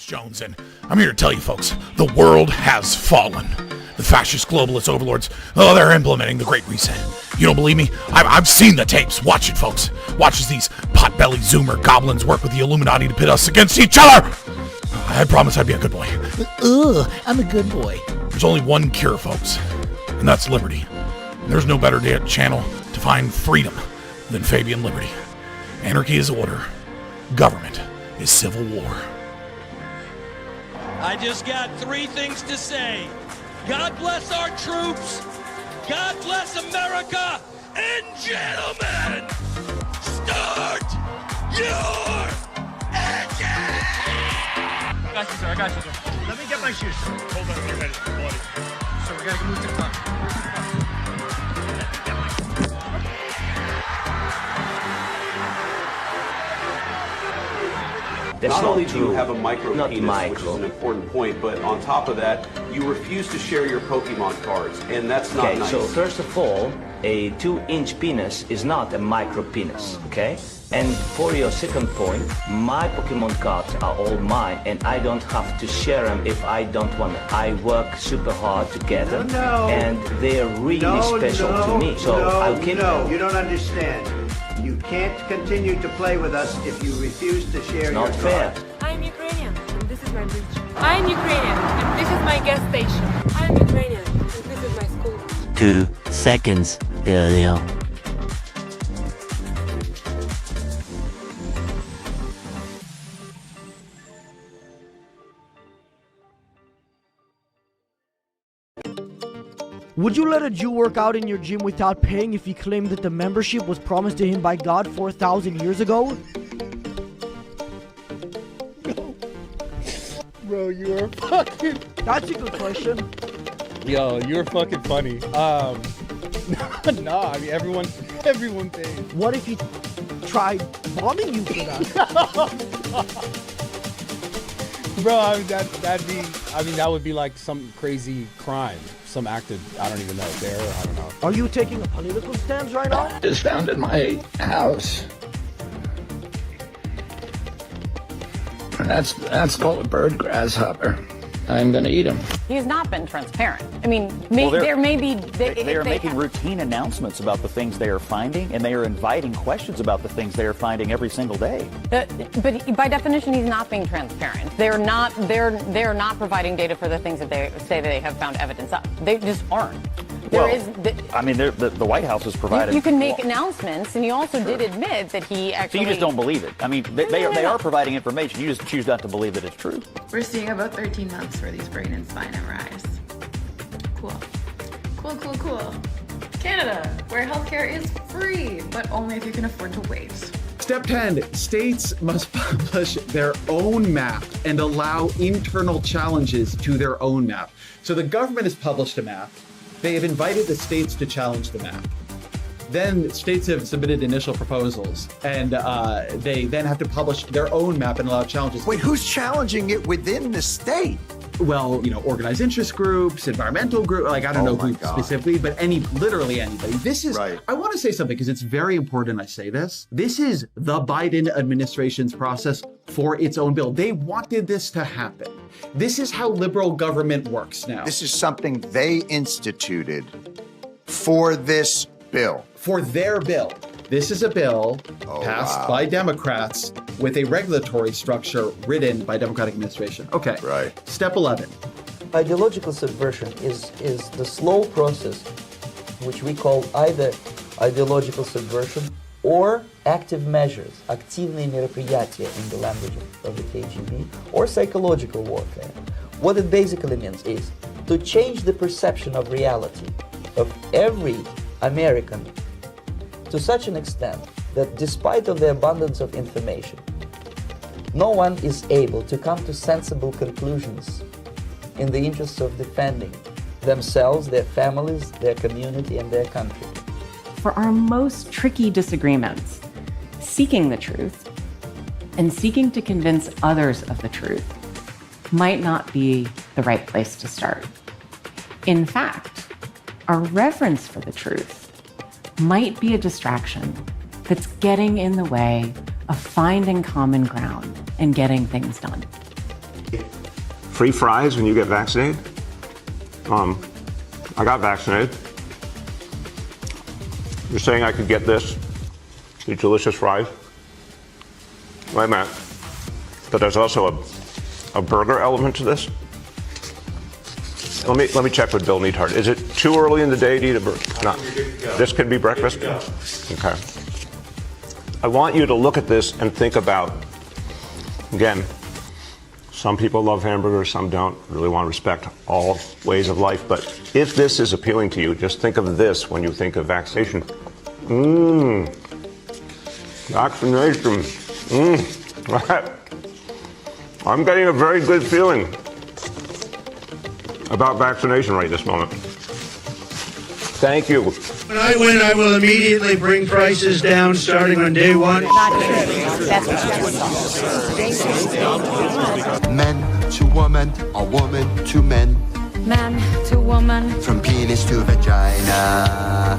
Alex Jones, and I'm here to tell you folks, the world has fallen. The fascist globalist overlords, they're implementing the Great Reset. You don't believe me? I've seen the tapes. Watch it, folks. Watch as these pot-bellied Zoomer goblins work with the Illuminati to pit us against each other. I promised I'd be a good boy. I'm a good boy. There's only one cure, folks, and that's liberty. And there's no better channel to find freedom than Fabian Liberty. Anarchy is order. Government is civil war. I just got 3 things to say. God bless our troops. God bless America. And gentlemen, start your engine! I got you, sir. Let me get my shoes. Hold on, you're ready. So we gotta move to the top. Not only do you have a micro penis, which is an important point, but on top of that, you refuse to share your Pokemon cards, and that's not nice. So first of all, a 2-inch penis is not a micro penis, okay? And for your second point, my Pokemon cards are all mine, and I don't have to share them if I don't want them. I work super hard to get them, and they're really special to me. So I'll keep them. No, you don't understand. You can't continue to play with us if you refuse to share your Not fair. cards. I'm Ukrainian, and this is my bridge. I'm Ukrainian, and this is my gas station. I'm Ukrainian, and this is my school. 2 seconds earlier. Would you let a Jew work out in your gym without paying if he claimed that the membership was promised to him by God 4,000 years ago? Bro, you are fucking... That's a good question. Yo, you're fucking funny. No, I mean, everyone pays. What if he tried bombing you for that? Bro, I mean, that would be like some crazy crime. Some act of, I don't even know, terror, I don't know. Are you taking a political stance right now? Just found in my house. That's called a bird grasshopper. I'm gonna eat him. He's not been transparent. I mean, there may be... They are making routine announcements about the things they are finding, and they are inviting questions about the things they are finding every single day. But by definition, he's not being transparent. They're not providing data for the things that they say they have found evidence of. They just aren't. The White House has provided... You can make announcements, and he also did admit that he actually... So you just don't believe it. I mean, they are providing information. You just choose not to believe that it's true. We're seeing about 13 months for these brain and spine MRIs. Cool. Canada, where healthcare is free, but only if you can afford to wait. Step 10, states must publish their own map and allow internal challenges to their own map. So the government has published a map. They have invited the states to challenge the map. Then states have submitted initial proposals, and they then have to publish their own map and allow challenges. Wait, who's challenging it within the state? Well, organized interest groups, environmental groups, like I don't know who specifically, but literally anybody. This is, right. I want to say something because it's very important I say this. This is the Biden administration's process for its own bill. They wanted this to happen. This is how liberal government works now. This is something they instituted for this bill. For their bill. This is a bill passed by Democrats with a regulatory structure written by Democratic administration. Okay. Right. Step 11. Ideological subversion is the slow process which we call either ideological subversion or active measures, активные мероприятия in the language of the KGB, or psychological warfare. What it basically means is to change the perception of reality of every American to such an extent that despite of the abundance of information, no one is able to come to sensible conclusions in the interests of defending themselves, their families, their community, and their country. For our most tricky disagreements, seeking the truth and seeking to convince others of the truth might not be the right place to start. In fact, our reverence for the truth might be a distraction that's getting in the way of finding common ground and getting things done. free fries when you get vaccinated? I got vaccinated. You're saying I could get this, these delicious fries? Wait a minute. But there's also a burger element to this? Let me check with Bill Neathart. Is it too early in the day to eat a burger? No. This can be breakfast? Okay. I want you to look at this and think about, again, some people love hamburgers, some don't. Really want to respect all ways of life. But if this is appealing to you, just think of this when you think of vaccination. Vaccination. I'm getting a very good feeling about vaccination right this moment. Thank you. When I win, I will immediately bring prices down starting on day one. Men to woman, or woman to men. Man to woman. From penis to vagina.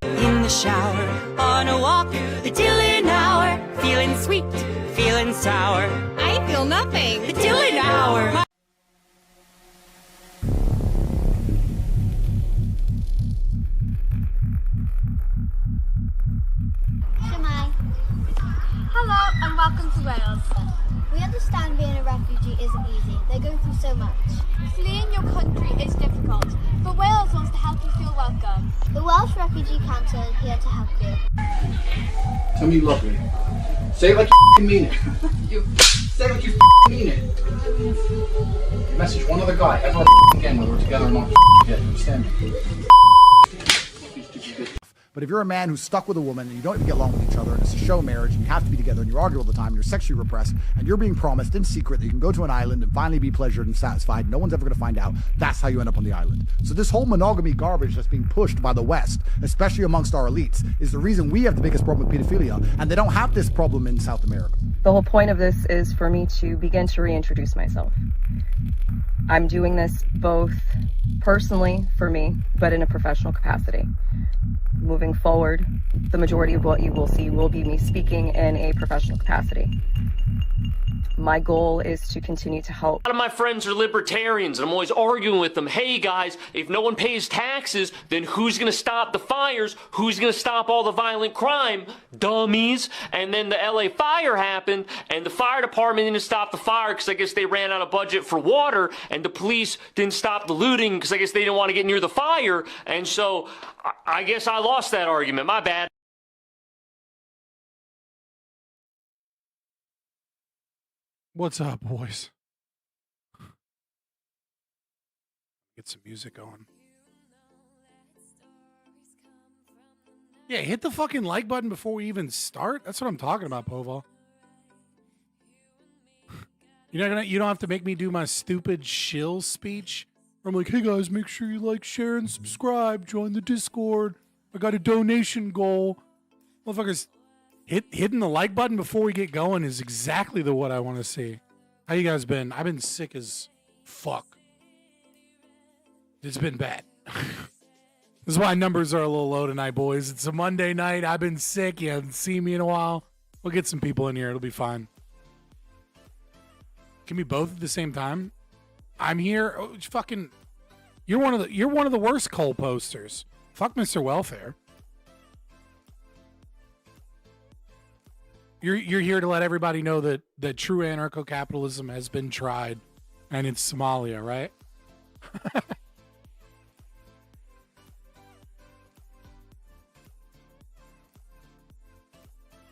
In the shower, on a walk, the Dylan hour. Feeling sweet, feeling sour. I feel nothing. The Dylan hour. Hello and welcome to Wales. We understand being a refugee isn't easy. They're going through so much. Fleeing your country is difficult, but Wales wants to help you feel welcome. The Welsh Refugee Council is here to help you. Tell me you love me. Say it like you mean it. Say it like you mean it. Message one other guy ever again whether we're together or not. You understand me? But if you're a man who's stuck with a woman and you don't even get along with each other and it's a show marriage and you have to be together and you argue all the time and you're sexually repressed and you're being promised in secret that you can go to an island and finally be pleasured and satisfied, no one's ever going to find out, that's how you end up on the island. So this whole monogamy garbage that's being pushed by the West, especially amongst our elites, is the reason we have the biggest problem with pedophilia, and they don't have this problem in South America. The whole point of this is for me to begin to reintroduce myself. I'm doing this both personally for me, but in a professional capacity. Moving forward, the majority of what you will see will be me speaking in a professional capacity. My goal is to continue to help. A lot of my friends are libertarians, and I'm always arguing with them. Hey guys, if no one pays taxes, then who's going to stop the fires? Who's going to stop all the violent crime? Dummies. And then the LA fire happened, and the fire department didn't stop the fire because I guess they ran out of budget for water, and the police didn't stop the looting because I guess they didn't want to get near the fire. And so I guess I lost that argument. My bad. What's up, boys? Get some music going. Yeah, hit the fucking like button before we even start. That's what I'm talking about, Poval. You don't have to make me do my stupid shill speech. I'm like, hey guys, make sure you like, share, and subscribe. Join the Discord. I got a donation goal. Motherfuckers, hitting the like button before we get going is exactly what I want to see. How you guys been? I've been sick as fuck. It's been bad. This is why numbers are a little low tonight, boys. It's a Monday night. I've been sick. You haven't seen me in a while. We'll get some people in here. It'll be fine. Can we both at the same time? I'm here. Oh, fucking, you're one of the worst Cole posters. Fuck Mr. Welfare. You're here to let everybody know that true anarcho-capitalism has been tried, and it's Somalia, right?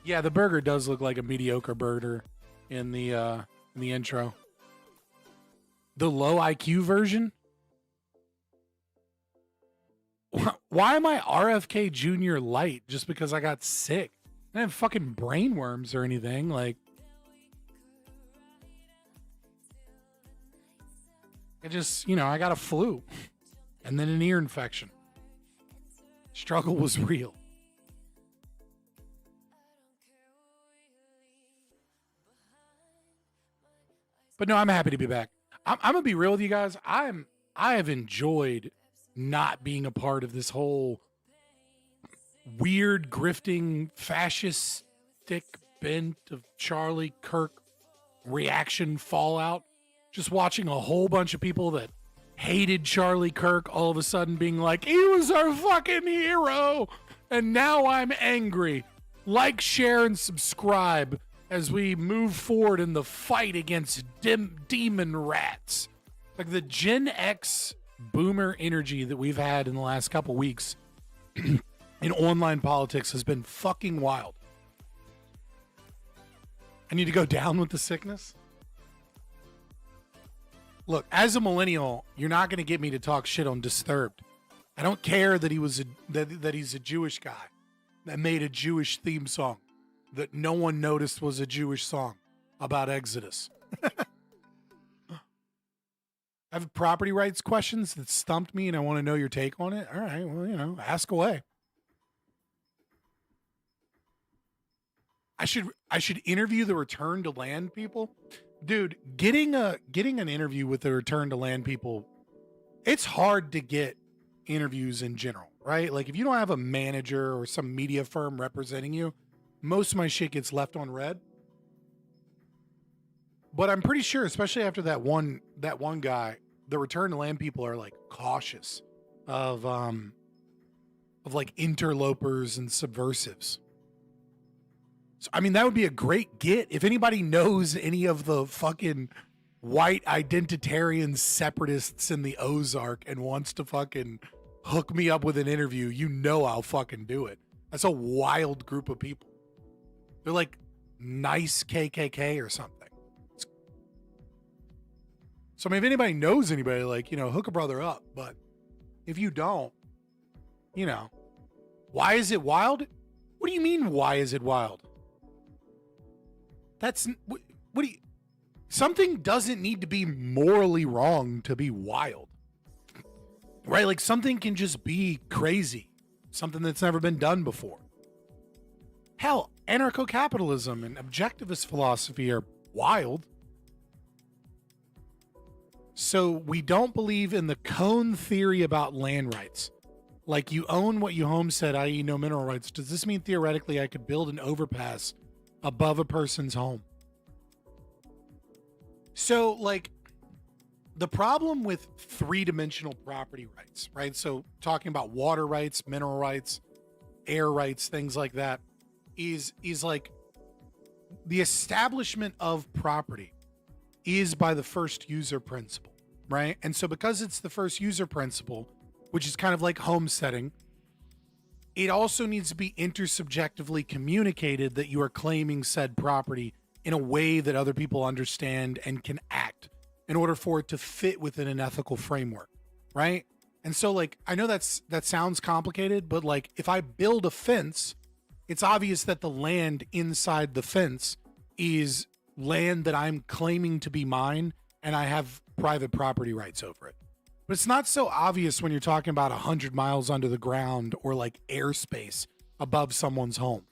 Yeah, the burger does look like a mediocre burger in the intro. The low IQ version? Why am I RFK Jr. light just because I got sick? I didn't have fucking brain worms or anything. Like, I just, I got a flu and then an ear infection. Struggle was real. But no, I'm happy to be back. I'm gonna be real with you guys. I have enjoyed not being a part of this whole weird grifting fascistic bent of Charlie Kirk reaction fallout just watching a whole bunch of people that hated Charlie Kirk all of a sudden being like, he was our fucking hero, and now I'm angry. Like, share, and subscribe as we move forward in the fight against demon rats. Like, the Gen X boomer energy that we've had in the last couple weeks in online politics has been fucking wild. I need to go down with the sickness. Look, as a millennial, you're not going to get me to talk shit on Disturbed. I don't care that that he's a Jewish guy that made a Jewish theme song that no one noticed was a Jewish song about Exodus. I have property rights questions that stumped me and I want to know your take on it. All right, well, ask away. I should interview the return to land people. Dude, getting an interview with the return to land people, it's hard to get interviews in general, right? Like, if you don't have a manager or some media firm representing you, most of my shit gets left on red. But I'm pretty sure, especially after that one guy, the return to land people are like cautious of like interlopers and subversives. So, I mean, that would be a great get. If anybody knows any of the fucking white identitarian separatists in the Ozark and wants to fucking hook me up with an interview, I'll fucking do it. That's a wild group of people. They're like nice KKK or something. So, I mean, if anybody knows anybody, like, hook a brother up. But if you don't, why is it wild? What do you mean, why is it wild? Something doesn't need to be morally wrong to be wild, right? Like, something can just be crazy, something that's never been done before. Hell, anarcho-capitalism and objectivist philosophy are wild. So we don't believe in the cone theory about land rights. Like, you own what you homestead, i.e. no mineral rights. Does this mean theoretically I could build an overpass above a person's home? So, like, the problem with three-dimensional property rights, right? So talking about water rights, mineral rights, air rights, things like that, is like the establishment of property is by the first user principle, right? And so because it's the first user principle, which is kind of like homesteading, it also needs to be intersubjectively communicated that you are claiming said property in a way that other people understand and can act in order for it to fit within an ethical framework, right? And so, like, I know that sounds complicated, but like, if I build a fence, it's obvious that the land inside the fence is land that I'm claiming to be mine and I have private property rights over it. But it's not so obvious when you're talking about 100 miles under the ground or like airspace above someone's home.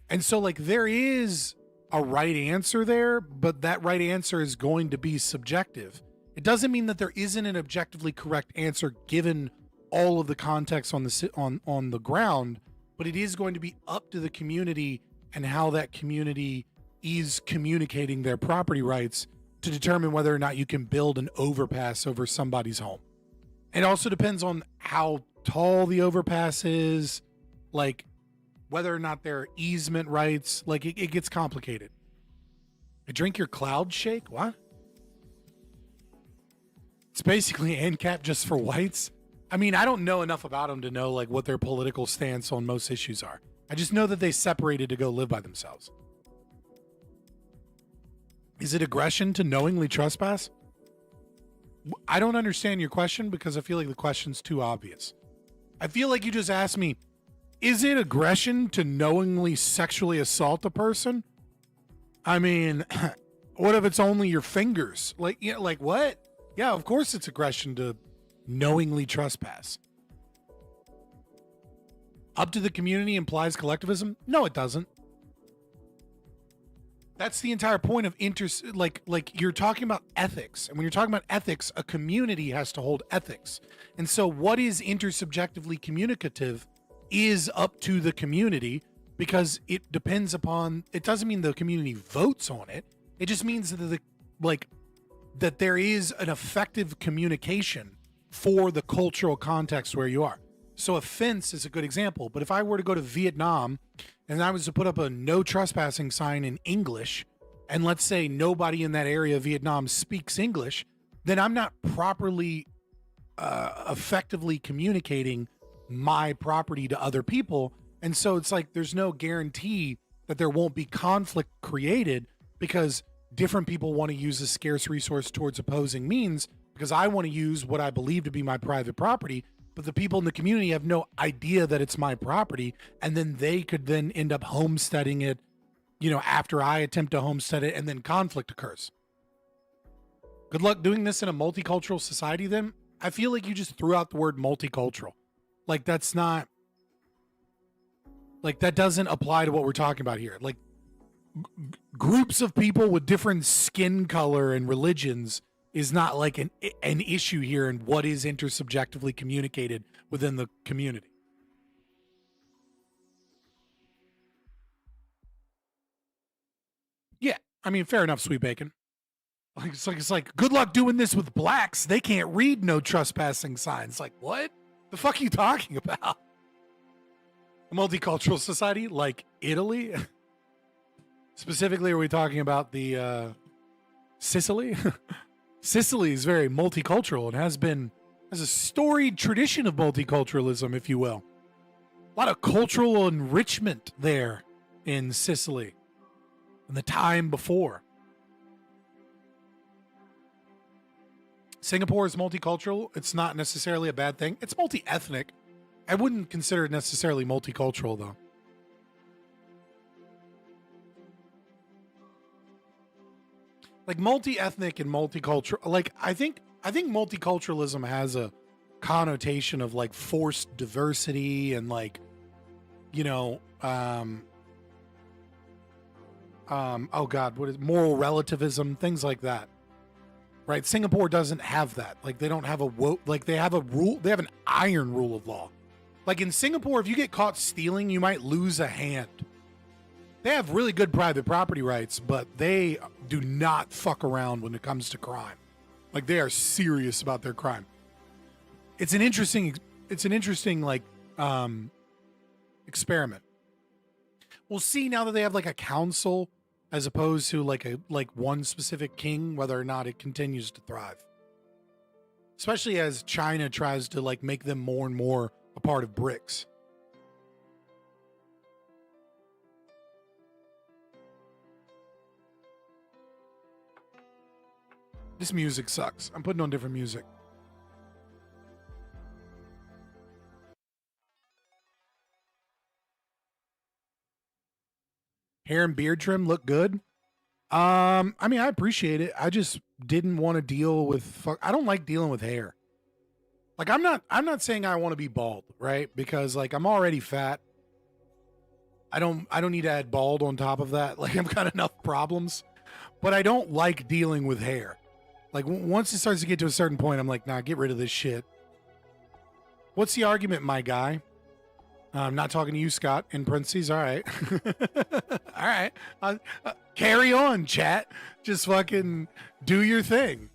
And so, like, there is a right answer there, but that right answer is going to be subjective. It doesn't mean that there isn't an objectively correct answer given all of the context on the ground, but it is going to be up to the community and how that community is communicating their property rights to determine whether or not you can build an overpass over somebody's home. It also depends on how tall the overpass is, like whether or not there are easement rights. Like, it gets complicated. I drink your cloud shake? What? It's basically ANCAP just for whites. I mean, I don't know enough about them to know like what their political stance on most issues are. I just know that they separated to go live by themselves. Is it aggression to knowingly trespass? I don't understand your question because I feel like the question's too obvious. I feel like you just asked me, is it aggression to knowingly sexually assault a person? I mean, what if it's only your fingers? Like, like what? Yeah, of course it's aggression to knowingly trespass. Up to the community implies collectivism? No, it doesn't. That's the entire point of like you're talking about ethics. And when you're talking about ethics, a community has to hold ethics. And so what is intersubjectively communicative is up to the community because it depends upon, it doesn't mean the community votes on it. It just means that that there is an effective communication for the cultural context where you are. So a fence is a good example, but if I were to go to Vietnam and I was to put up a no trespassing sign in English, and let's say nobody in that area of Vietnam speaks English, then I'm not properly effectively communicating my property to other people. And so it's like there's no guarantee that there won't be conflict created because different people want to use a scarce resource towards opposing means, because I want to use what I believe to be my private property, but the people in the community have no idea that it's my property, and then they could then end up homesteading it, you know, after I attempt to homestead it, and then conflict occurs. Good luck doing this in a multicultural society then. I feel like you just threw out the word multicultural. Like that's not, like that doesn't apply to what we're talking about here. Like groups of people with different skin color and religions is not like an issue here in what is intersubjectively communicated within the community. Yeah, I mean, fair enough, sweet bacon. Like it's like good luck doing this with blacks. They can't read no trespassing signs. Like what? The fuck are you talking about? A multicultural society like Italy? Specifically, are we talking about the Sicily? Sicily is very multicultural and has a storied tradition of multiculturalism, if you will. A lot of cultural enrichment there in Sicily in the time before. Singapore is multicultural. It's not necessarily a bad thing. It's multi-ethnic. I wouldn't consider it necessarily multicultural, though. Like multi-ethnic and multicultural, like I think multiculturalism has a connotation of like forced diversity and like, you know, oh God, what is moral relativism, things like that. Right? Singapore doesn't have that. Like they don't have they have a rule, they have an iron rule of law. Like in Singapore, if you get caught stealing, you might lose a hand. They have really good private property rights, but they do not fuck around when it comes to crime. Like they are serious about their crime. It's an interesting like experiment. We'll see now that they have like a council as opposed to like one specific king, whether or not it continues to thrive. Especially as China tries to like make them more and more a part of BRICS. This music sucks. I'm putting on different music. Hair and beard trim look good. I mean, I appreciate it. I just didn't want to deal with I don't like dealing with hair. Like I'm not saying I want to be bald, right? Because like I'm already fat. I don't need to add bald on top of that. Like I've got enough problems. But I don't like dealing with hair. Like once it starts to get to a certain point, I'm like, nah, get rid of this shit. What's the argument, my guy? I'm not talking to you, Scott, in parentheses. All right. All right. Carry on, chat. Just fucking do your thing.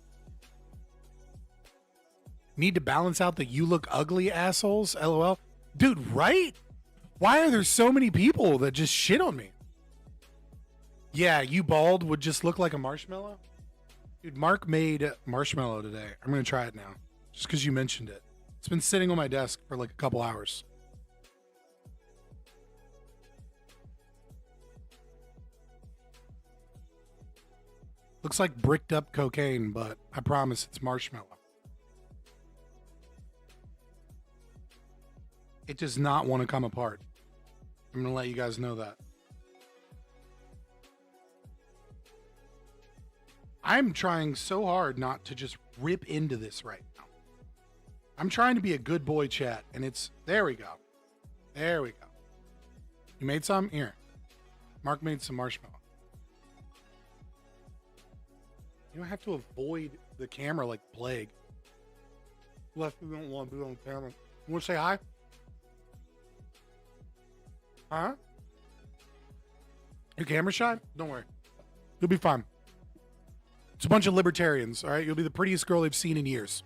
Need to balance out the you look ugly assholes, LOL. Dude, right? Why are there so many people that just shit on me? Yeah, you bald would just look like a marshmallow? Dude, Mark made marshmallow today. I'm going to try it now. Just because you mentioned it. It's been sitting on my desk for like a couple hours. Looks like bricked up cocaine, but I promise it's marshmallow. It does not want to come apart. I'm going to let you guys know that. I'm trying so hard not to just rip into this right now. I'm trying to be a good boy, chat, and it's... There we go. There we go. You made some? Here. Mark made some marshmallow. You don't have to avoid the camera like plague. Unless you don't want to be on camera. You want to say hi? Huh? You camera shy? Don't worry. You'll be fine. It's a bunch of libertarians, all right? You'll be the prettiest girl they've seen in years.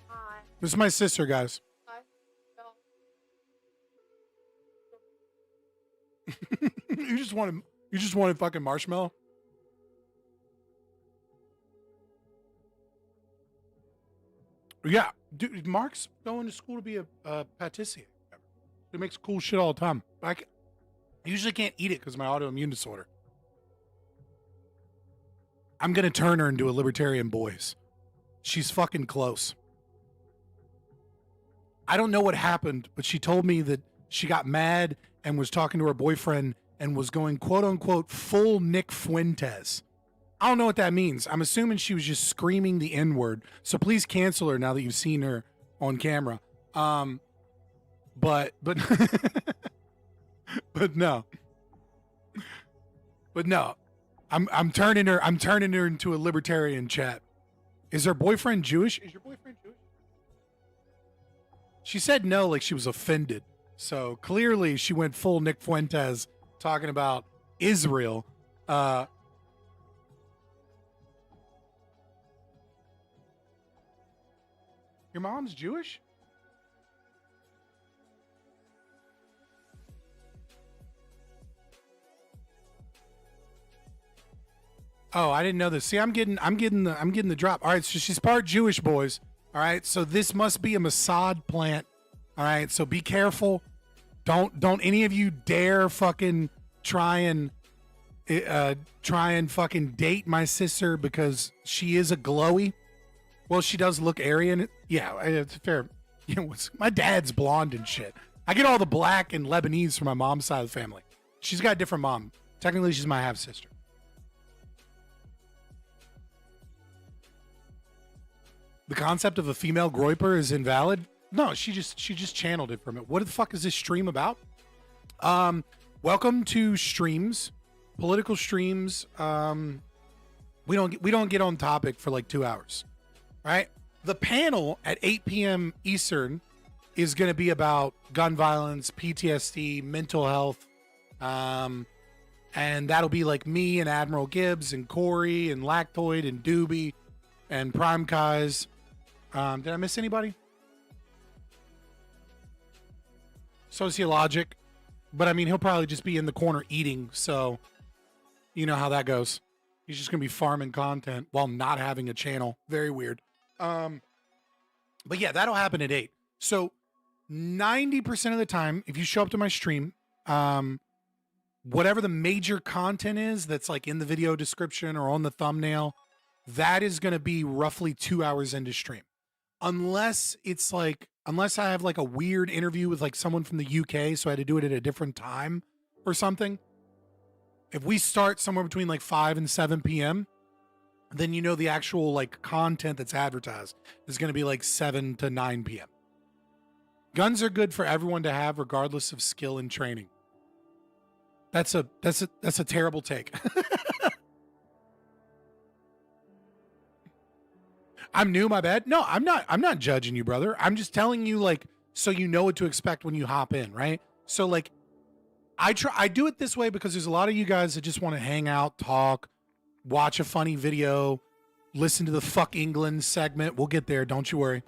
This is my sister, guys. You just wanted fucking marshmallow? Yeah, dude, Mark's going to school to be a patissier. He makes cool shit all the time. I usually can't eat it because of my autoimmune disorder. I'm going to turn her into a libertarian boys. She's fucking close. I don't know what happened, but she told me that she got mad and was talking to her boyfriend and was going quote unquote full Nick Fuentes. I don't know what that means. I'm assuming she was just screaming the N-word. So please cancel her now that you've seen her on camera. But but no. But no. I'm turning her into a libertarian, chat. Is her boyfriend Jewish? Is your boyfriend Jewish? She said no, like she was offended. So clearly she went full Nick Fuentes talking about Israel. Your mom's Jewish? Oh, I didn't know this. See, I'm getting the drop. All right, so she's part Jewish, boys. All right, so this must be a Mossad plant. All right, so be careful. Don't any of you dare fucking try and fucking date my sister because she is a glowy. Well, she does look Aryan. Yeah, it's fair. You know, my dad's blonde and shit. I get all the black and Lebanese from my mom's side of the family. She's got a different mom. Technically, she's my half sister. The concept of a female groiper is invalid. No, she just channeled it from it. What the fuck is this stream about? Welcome to streams, political streams. We don't get on topic for like 2 hours. All right. The panel at 8 p.m. Eastern is going to be about gun violence, PTSD, mental health. And that'll be like me and Admiral Gibbs and Corey and Lactoid and Doobie and Prime Kai's. Did I miss anybody? Sociologic. But I mean, he'll probably just be in the corner eating. So you know how that goes. He's just going to be farming content while not having a channel. Very weird. But yeah, that'll happen at 8. So 90% of the time, if you show up to my stream, whatever the major content is that's like in the video description or on the thumbnail, that is going to be roughly 2 hours into stream. Unless I have like a weird interview with like someone from the UK, so I had to do it at a different time or something. If we start somewhere between like 5 and 7 p.m., then you know the actual like content that's advertised is going to be like 7 to 9 p.m. Guns are good for everyone to have regardless of skill and training. That's a terrible take. I'm new, my bad. No, I'm not judging you, brother. I'm just telling you like so you know what to expect when you hop in, right? So like I do it this way because there's a lot of you guys that just want to hang out, talk, watch a funny video, listen to the Fuck England segment. We'll get there, don't you worry.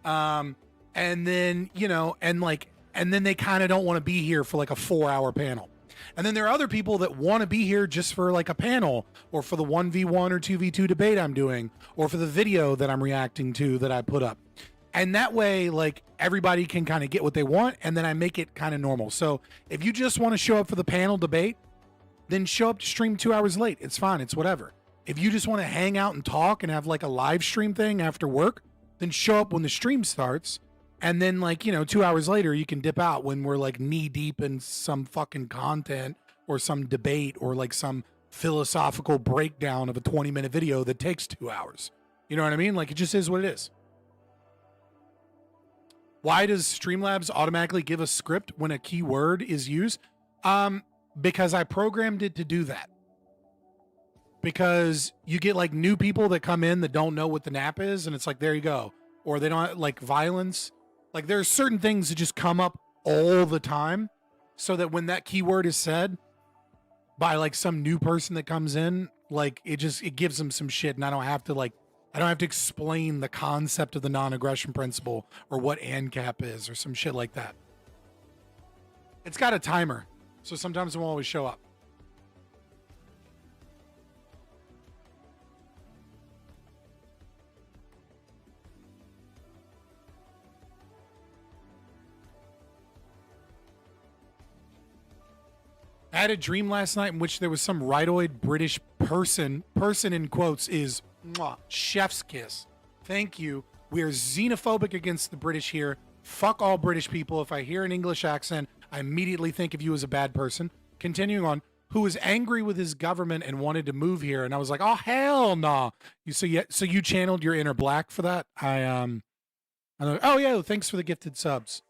And then, you know, and then they kind of don't want to be here for like a 4-hour panel. And then there are other people that want to be here just for like a panel or for the 1v1 or 2v2 debate I'm doing or for the video that I'm reacting to that I put up. And that way, like everybody can kind of get what they want. And then I make it kind of normal. So if you just want to show up for the panel debate, then show up to stream 2 hours late. It's fine. It's whatever. If you just want to hang out and talk and have like a live stream thing after work, then show up when the stream starts. And then like, you know, 2 hours later, you can dip out when we're like knee deep in some fucking content or some debate or like some philosophical breakdown of a 20-minute video that takes 2 hours. You know what I mean? Like it just is what it is. Why does Streamlabs automatically give a script when a keyword is used? Because I programmed it to do that. Because you get like new people that come in that don't know what the nap is, and it's like, there you go. Or they don't like violence. Like there are certain things that just come up all the time so that when that keyword is said by like some new person that comes in, like it gives them some shit and I don't have to like I don't have to explain the concept of the non-aggression principle or what ANCAP is or some shit like that. It's got a timer, so sometimes it won't always show up. I had a dream last night in which there was some rightoid British person in quotes is chef's kiss. Thank you. We are xenophobic against the British here. Fuck all British people. If I hear an English accent, I immediately think of you as a bad person. Continuing on, who was angry with his government and wanted to move here, and I was like, oh hell no. So you channeled your inner black for that. Oh yeah, thanks for the gifted subs.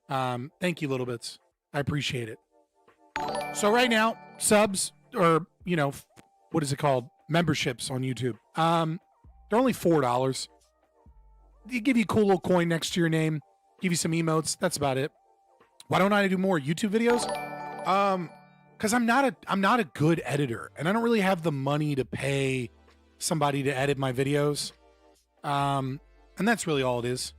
Thank you, little bits. I appreciate it. So right now, subs or what is it called? Memberships on YouTube. They're only $4. They give you a cool little coin next to your name, give you some emotes. That's about it. Why don't I do more YouTube videos? Because I'm not a good editor, and I don't really have the money to pay somebody to edit my videos. And that's really all it is.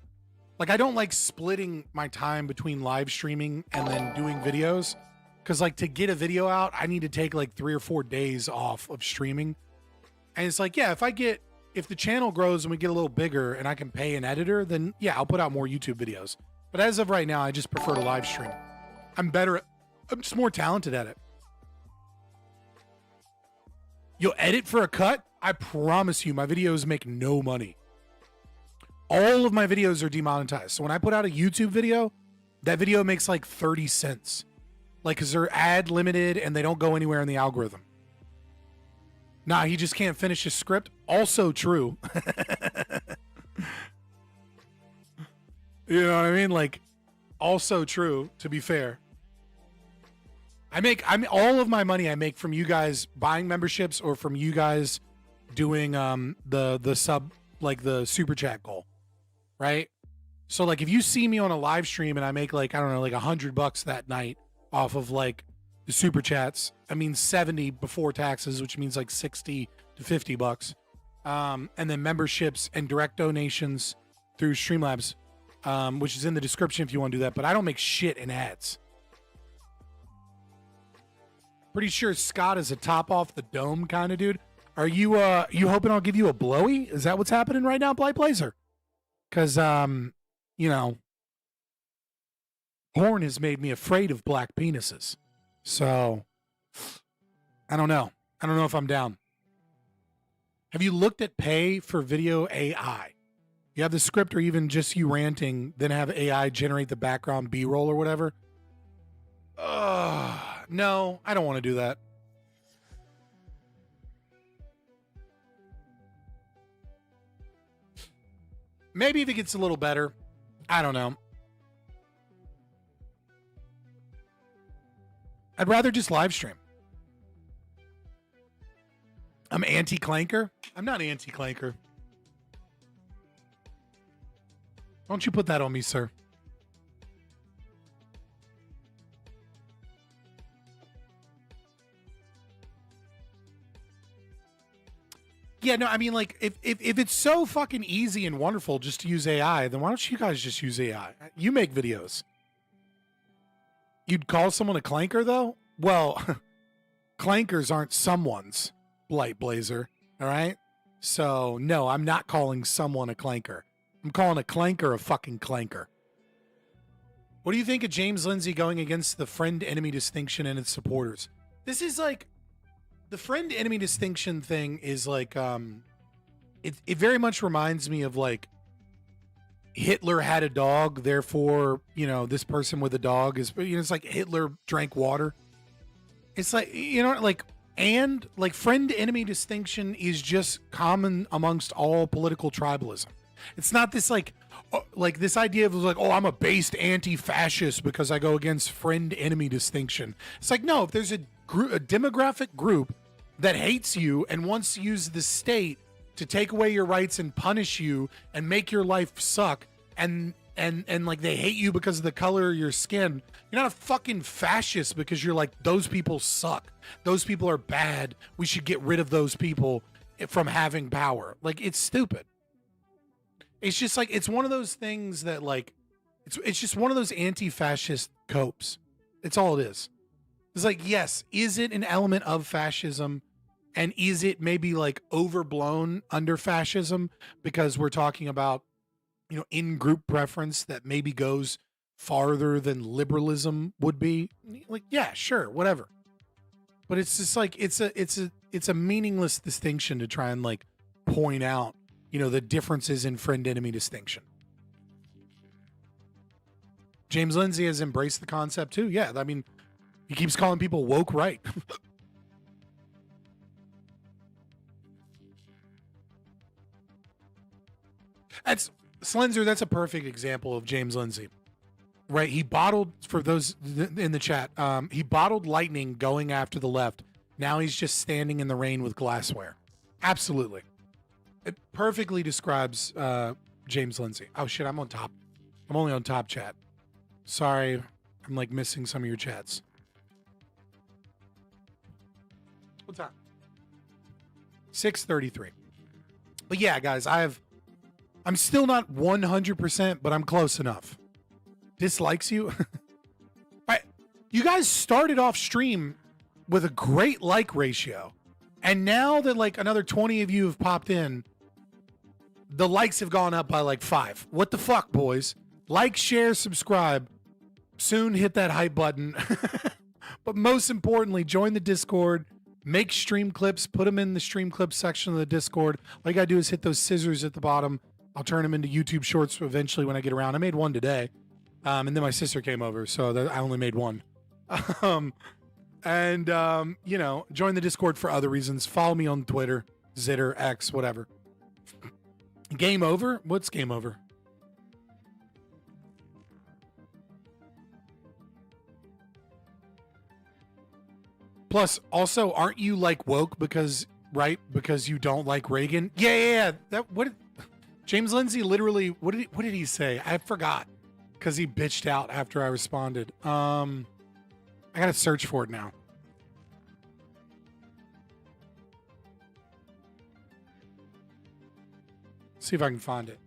Like, I don't like splitting my time between live streaming and then doing videos. Because, like, to get a video out, I need to take, like, 3 or 4 days off of streaming. And it's like, yeah, if the channel grows and we get a little bigger and I can pay an editor, then, yeah, I'll put out more YouTube videos. But as of right now, I just prefer to live stream. I'm just more talented at it. You'll edit for a cut? I promise you, my videos make no money. All of my videos are demonetized. So when I put out a YouTube video, that video makes, like, 30 cents. Like, because they're ad limited and they don't go anywhere in the algorithm. Nah, he just can't finish his script. Also true. You know what I mean? Like, also true, to be fair. All of my money I make from you guys buying memberships or from you guys doing the sub, like the super chat goal. Right? So, like, if you see me on a live stream and I make, like, I don't know, like $100 that night off of, like, the super chats, I mean 70 before taxes, which means like 60 to $50. And then memberships and direct donations through Streamlabs, which is in the description if you want to do that. But I don't make shit in ads. Pretty sure Scott is a top off the dome kind of dude. Are you hoping I'll give you a blowy? Is that what's happening right now, Blight Blazer? Because porn has made me afraid of black penises. So, I don't know. I don't know if I'm down. Have you looked at pay for video AI? You have the script or even just you ranting, then have AI generate the background B-roll or whatever? No, I don't want to do that. Maybe if it gets a little better. I don't know. I'd rather just live stream. I'm anti-clanker. I'm not anti-clanker. Don't you put that on me, sir. Yeah, no, I mean, like, if it's so fucking easy and wonderful just to use AI, then why don't you guys just use AI? You make videos. You'd call someone a clanker, though? Well, clankers aren't someone's, Blight Blazer, all right? So, no, I'm not calling someone a clanker. I'm calling a clanker a fucking clanker. What do you think of James Lindsay going against the friend-enemy distinction and its supporters? This is like, the friend-enemy distinction thing is like, it very much reminds me of, like, Hitler had a dog, therefore, this person with a dog is, it's like Hitler drank water. It's like, and like friend-enemy distinction is just common amongst all political tribalism. It's not this like this idea of like, oh, I'm a based anti-fascist because I go against friend-enemy distinction. It's like, no, if there's a demographic group that hates you and wants to use the state to take away your rights and punish you and make your life suck, and like they hate you because of the color of your skin, you're not a fucking fascist because you're like, those people suck, those people are bad, we should get rid of those people. from having power. Like, it's stupid. It's just like, it's one of those things that like, it's just one of those anti-fascist copes. It's all it is. It's like, yes, is it an element of fascism? And is it maybe like overblown under fascism because we're talking about, you know, in-group preference that maybe goes farther than liberalism would be? Like, yeah, sure, whatever. But it's just like, it's a meaningless distinction to try and like point out, you know, the differences in friend-enemy distinction. James Lindsay has embraced the concept too. Yeah, I mean, he keeps calling people woke right. That's Slenzer. That's a perfect example of James Lindsay, right? He bottled, for those in the chat, he bottled lightning going after the left. Now he's just standing in the rain with glassware. Absolutely. It perfectly describes James Lindsay. Oh shit, I'm on top. I'm only on top chat. Sorry, I'm like missing some of your chats. What time? 6:33. But yeah, guys, I'm still not 100%, but I'm close enough. Dislikes you? You guys started off stream with a great like ratio. And now that like another 20 of you have popped in, the likes have gone up by like 5. What the fuck, boys? Like, share, subscribe. Soon hit that hype button. But most importantly, join the Discord. Make stream clips. Put them in the stream clips section of the Discord. All you gotta do is hit those scissors at the bottom. I'll turn them into YouTube shorts eventually when I get around. I made one today. And then my sister came over, so I only made one. You know, join the Discord for other reasons. Follow me on Twitter, Zitter, X, whatever. Game over? What's game over? Plus, also, aren't you like woke because you don't like Reagan? Yeah. James Lindsay literally, what did he say? I forgot because he bitched out after I responded. I gotta search for it now. See if I can find it.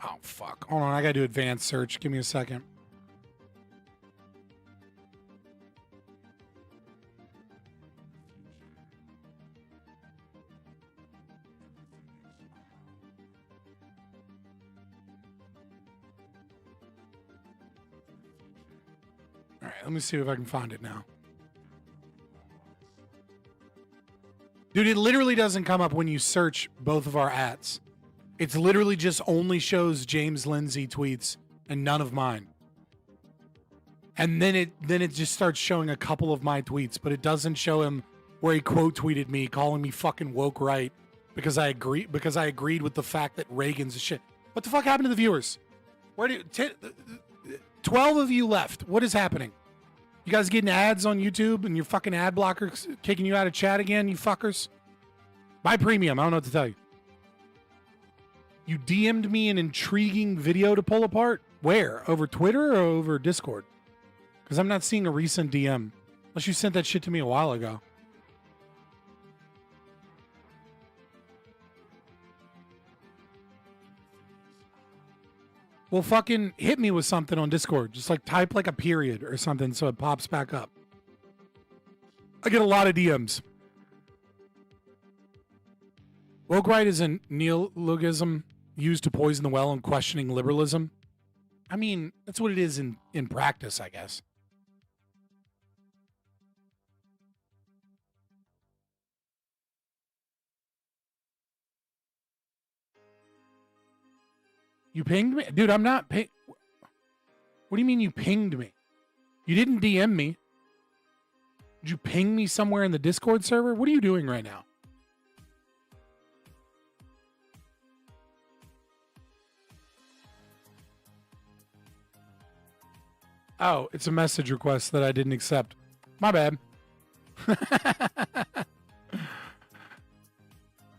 Oh fuck! Hold on, I gotta do advanced search. Give me a second. All right, let me see if I can find it now. Dude, it literally doesn't come up when you search both of our ats. It's literally just only shows James Lindsay tweets and none of mine. And then it just starts showing a couple of my tweets, but it doesn't show him where he quote tweeted me calling me fucking woke right because I agreed with the fact that Reagan's a shit. What the fuck happened to the viewers? 12 of you left. What is happening? You guys getting ads on YouTube and your fucking ad blocker kicking you out of chat again, you fuckers? Buy premium. I don't know what to tell you. You DM'd me an intriguing video to pull apart? Where? Over Twitter or over Discord? Because I'm not seeing a recent DM. Unless you sent that shit to me a while ago. Well, fucking hit me with something on Discord. Just like type like a period or something so it pops back up. I get a lot of DMs. Woke right is a neologism used to poison the well and questioning liberalism. I mean, that's what it is in practice, I guess. You pinged me? Dude, I'm not ping. What do you mean you pinged me? You didn't DM me. Did you ping me somewhere in the Discord server? What are you doing right now? Oh, it's a message request that I didn't accept. My bad.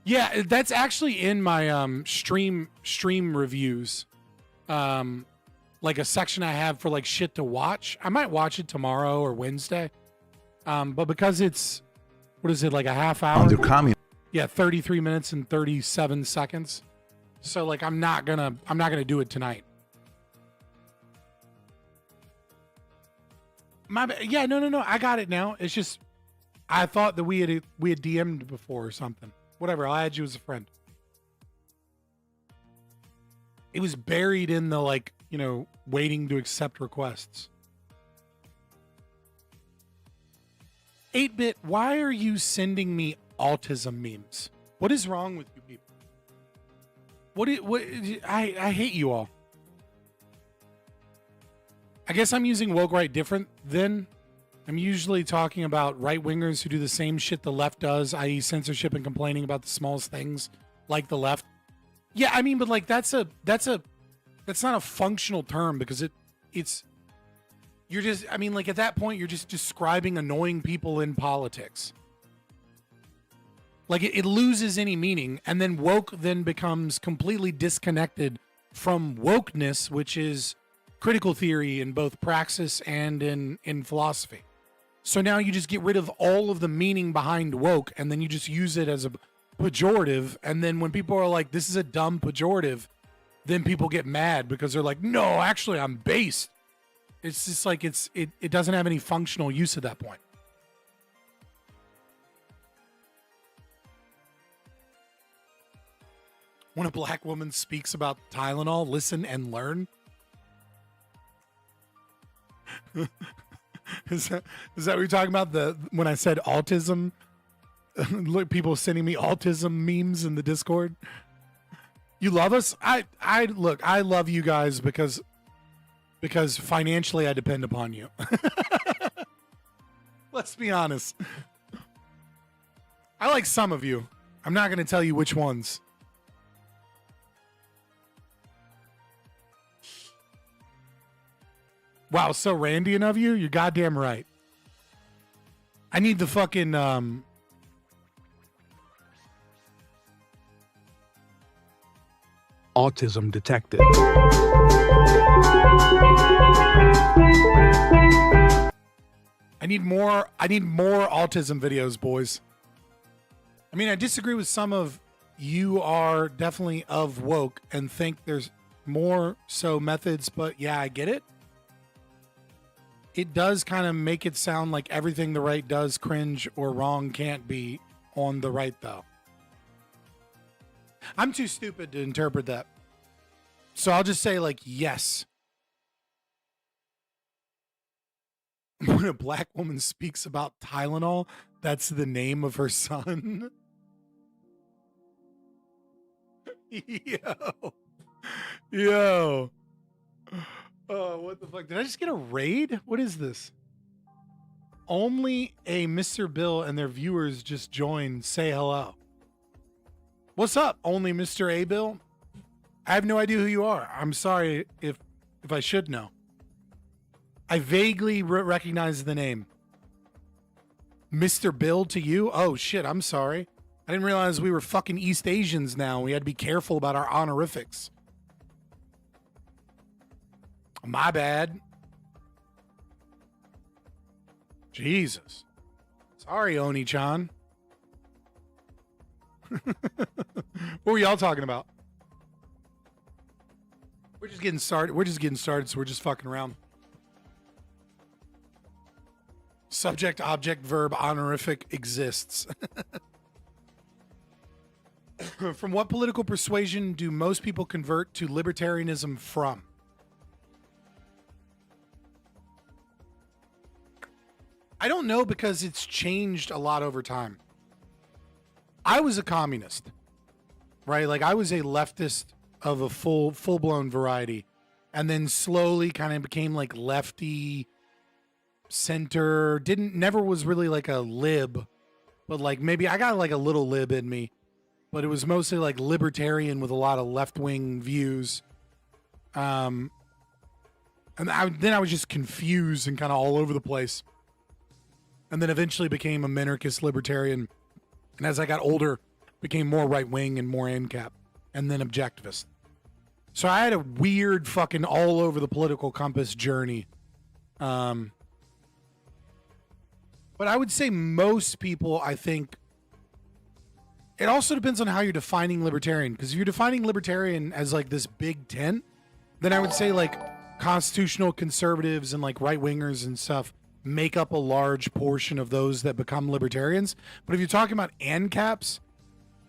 Yeah, that's actually in my stream reviews. Like a section I have for like shit to watch. I might watch it tomorrow or Wednesday. But because it's, what is it, like a half hour? Yeah, 33 minutes and 37 seconds. So like I'm not gonna do it tonight. Yeah, no. I got it now. It's just I thought that we had DM'd before or something. Whatever. I'll add you as a friend. It was buried in the waiting to accept requests. 8-bit, why are you sending me autism memes? What is wrong with you people? I hate you all. I guess I'm using woke right different then. I'm usually talking about right-wingers who do the same shit the left does, i.e. censorship and complaining about the smallest things like the left. Yeah, I mean, but like that's not a functional term because you're just, I mean, like at that point you're just describing annoying people in politics. Like it loses any meaning, and then woke then becomes completely disconnected from wokeness, which is critical theory in both praxis and in philosophy. So now you just get rid of all of the meaning behind woke, and then you just use it as a pejorative. And then when people are like, this is a dumb pejorative, then people get mad because they're like, no, actually I'm based. It's just like it doesn't have any functional use at that point. When a black woman speaks about Tylenol, listen and learn. Is that what you're talking about? When I said autism, look, people sending me autism memes in the Discord. You love us? I love you guys because financially I depend upon you. Let's be honest. I like some of you. I'm not going to tell you which ones. Wow, so Randian of you? You're goddamn right. I need the fucking autism detected. I need more autism videos, boys. I mean, I disagree with some of you are definitely of woke and think there's more so methods, but yeah, I get it. It does kind of make it sound like everything the right does cringe or wrong can't be on the right, though. I'm too stupid to interpret that. So I'll just say, like, yes. When a black woman speaks about Tylenol, that's the name of her son. Yo. Oh, what the fuck? Did I just get a raid? What is this? Only a Mr. Bill and their viewers just joined. Say hello. What's up, only Mr. A. Bill? I have no idea who you are. I'm sorry if I should know. I vaguely recognize the name. Mr. Bill to you? Oh, shit, I'm sorry. I didn't realize we were fucking East Asians now. We had to be careful about our honorifics. My bad. Jesus. Sorry, Oni-chan. What were y'all talking about? We're just getting started. So we're just fucking around. Subject, object, verb, honorific exists. From what political persuasion do most people convert to libertarianism from? I don't know because it's changed a lot over time. I was a communist, right? Like I was a leftist of a full-blown variety, and then slowly kind of became like lefty center. Never was really like a lib, but like maybe I got like a little lib in me, but it was mostly like libertarian with a lot of left-wing views. And then I was just confused and kind of all over the place. And then eventually became a minarchist libertarian. And as I got older, became more right-wing and more ANCAP. And then objectivist. So I had a weird fucking all over the political compass journey. And But I would say most people, I think, it also depends on how you're defining libertarian. Because if you're defining libertarian as like this big tent, then I would say like constitutional conservatives and like right wingers and stuff make up a large portion of those that become libertarians. But if you're talking about ANCAPs,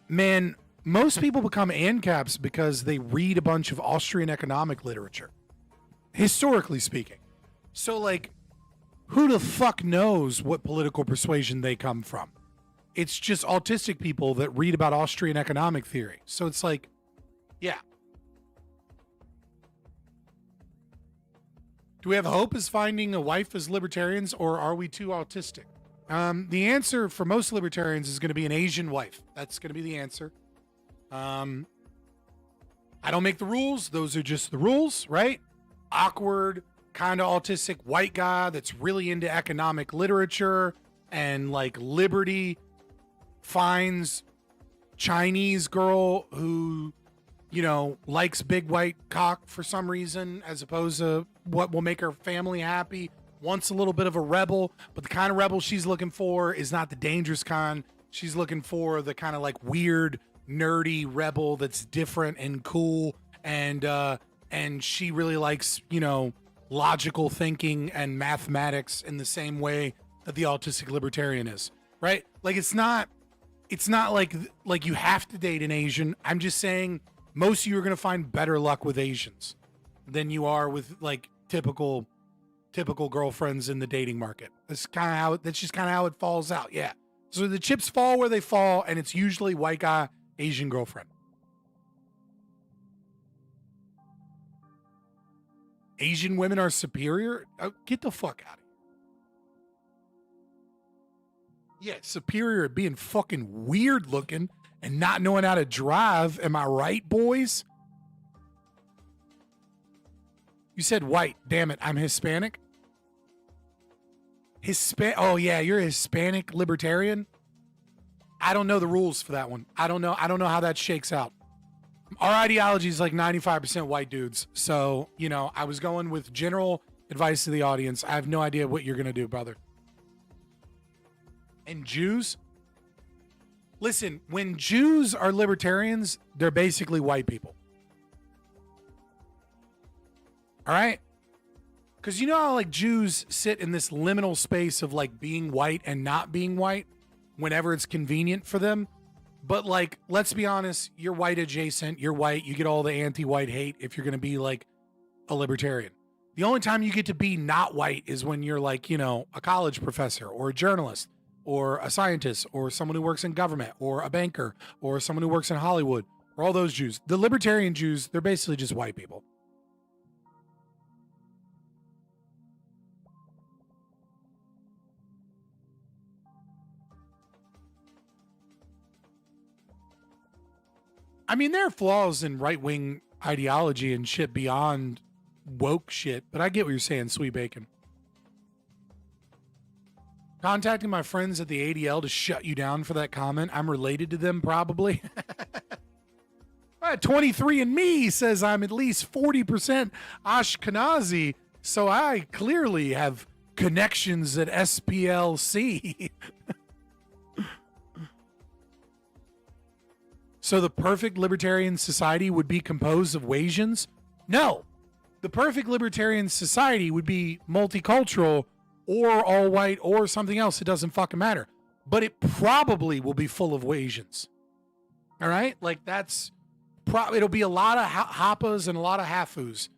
man, most people become ANCAPs because they read a bunch of Austrian economic literature, historically speaking. So like, who the fuck knows what political persuasion they come from? It's just autistic people that read about Austrian economic theory. So it's like, yeah. Do we have hope as finding a wife as libertarians, or are we too autistic? The answer for most libertarians is going to be an Asian wife. That's going to be the answer. I don't make the rules. Those are just the rules, right? Awkward, kind of autistic white guy that's really into economic literature and like liberty, finds Chinese girl who, you know, likes big white cock for some reason, as opposed to what will make her family happy, wants a little bit of a rebel, but the kind of rebel she's looking for is not the dangerous kind. She's looking for the kind of like weird, nerdy rebel that's different and cool, and she really likes, you know, logical thinking and mathematics in the same way that the autistic libertarian is, right? Like it's not like you have to date an Asian. I'm just saying most of you are going to find better luck with Asians than you are with like typical girlfriends in the dating market. That's just kind of how it falls out. Yeah. So the chips fall where they fall, and it's usually white guy, Asian girlfriend. Asian women are superior? Oh, get the fuck out of here. Yeah, superior at being fucking weird looking and not knowing how to drive. Am I right, boys? You said white. Damn it, I'm Hispanic. Oh yeah, you're a Hispanic libertarian. I don't know the rules for that one. I don't know how that shakes out. Our ideology is like 95% white dudes. So, you know, I was going with general advice to the audience. I have no idea what you're going to do, brother. And Jews? Listen, when Jews are libertarians, they're basically white people. All right? Because you know how like Jews sit in this liminal space of like being white and not being white whenever it's convenient for them? But like, let's be honest, you're white adjacent, you're white, you get all the anti-white hate if you're going to be like a libertarian. The only time you get to be not white is when you're like, you know, a college professor or a journalist or a scientist or someone who works in government or a banker or someone who works in Hollywood or all those Jews. The libertarian Jews, they're basically just white people. I mean, there are flaws in right-wing ideology and shit beyond woke shit, but I get what you're saying, Sweet Bacon. Contacting my friends at the ADL to shut you down for that comment. I'm related to them, probably. 23andMe says I'm at least 40% Ashkenazi, so I clearly have connections at SPLC. So the perfect libertarian society would be composed of Wasians? No. The perfect libertarian society would be multicultural or all white or something else. It doesn't fucking matter. But it probably will be full of Wasians. All right? Like that's it'll be a lot of Happas and a lot of Hafus.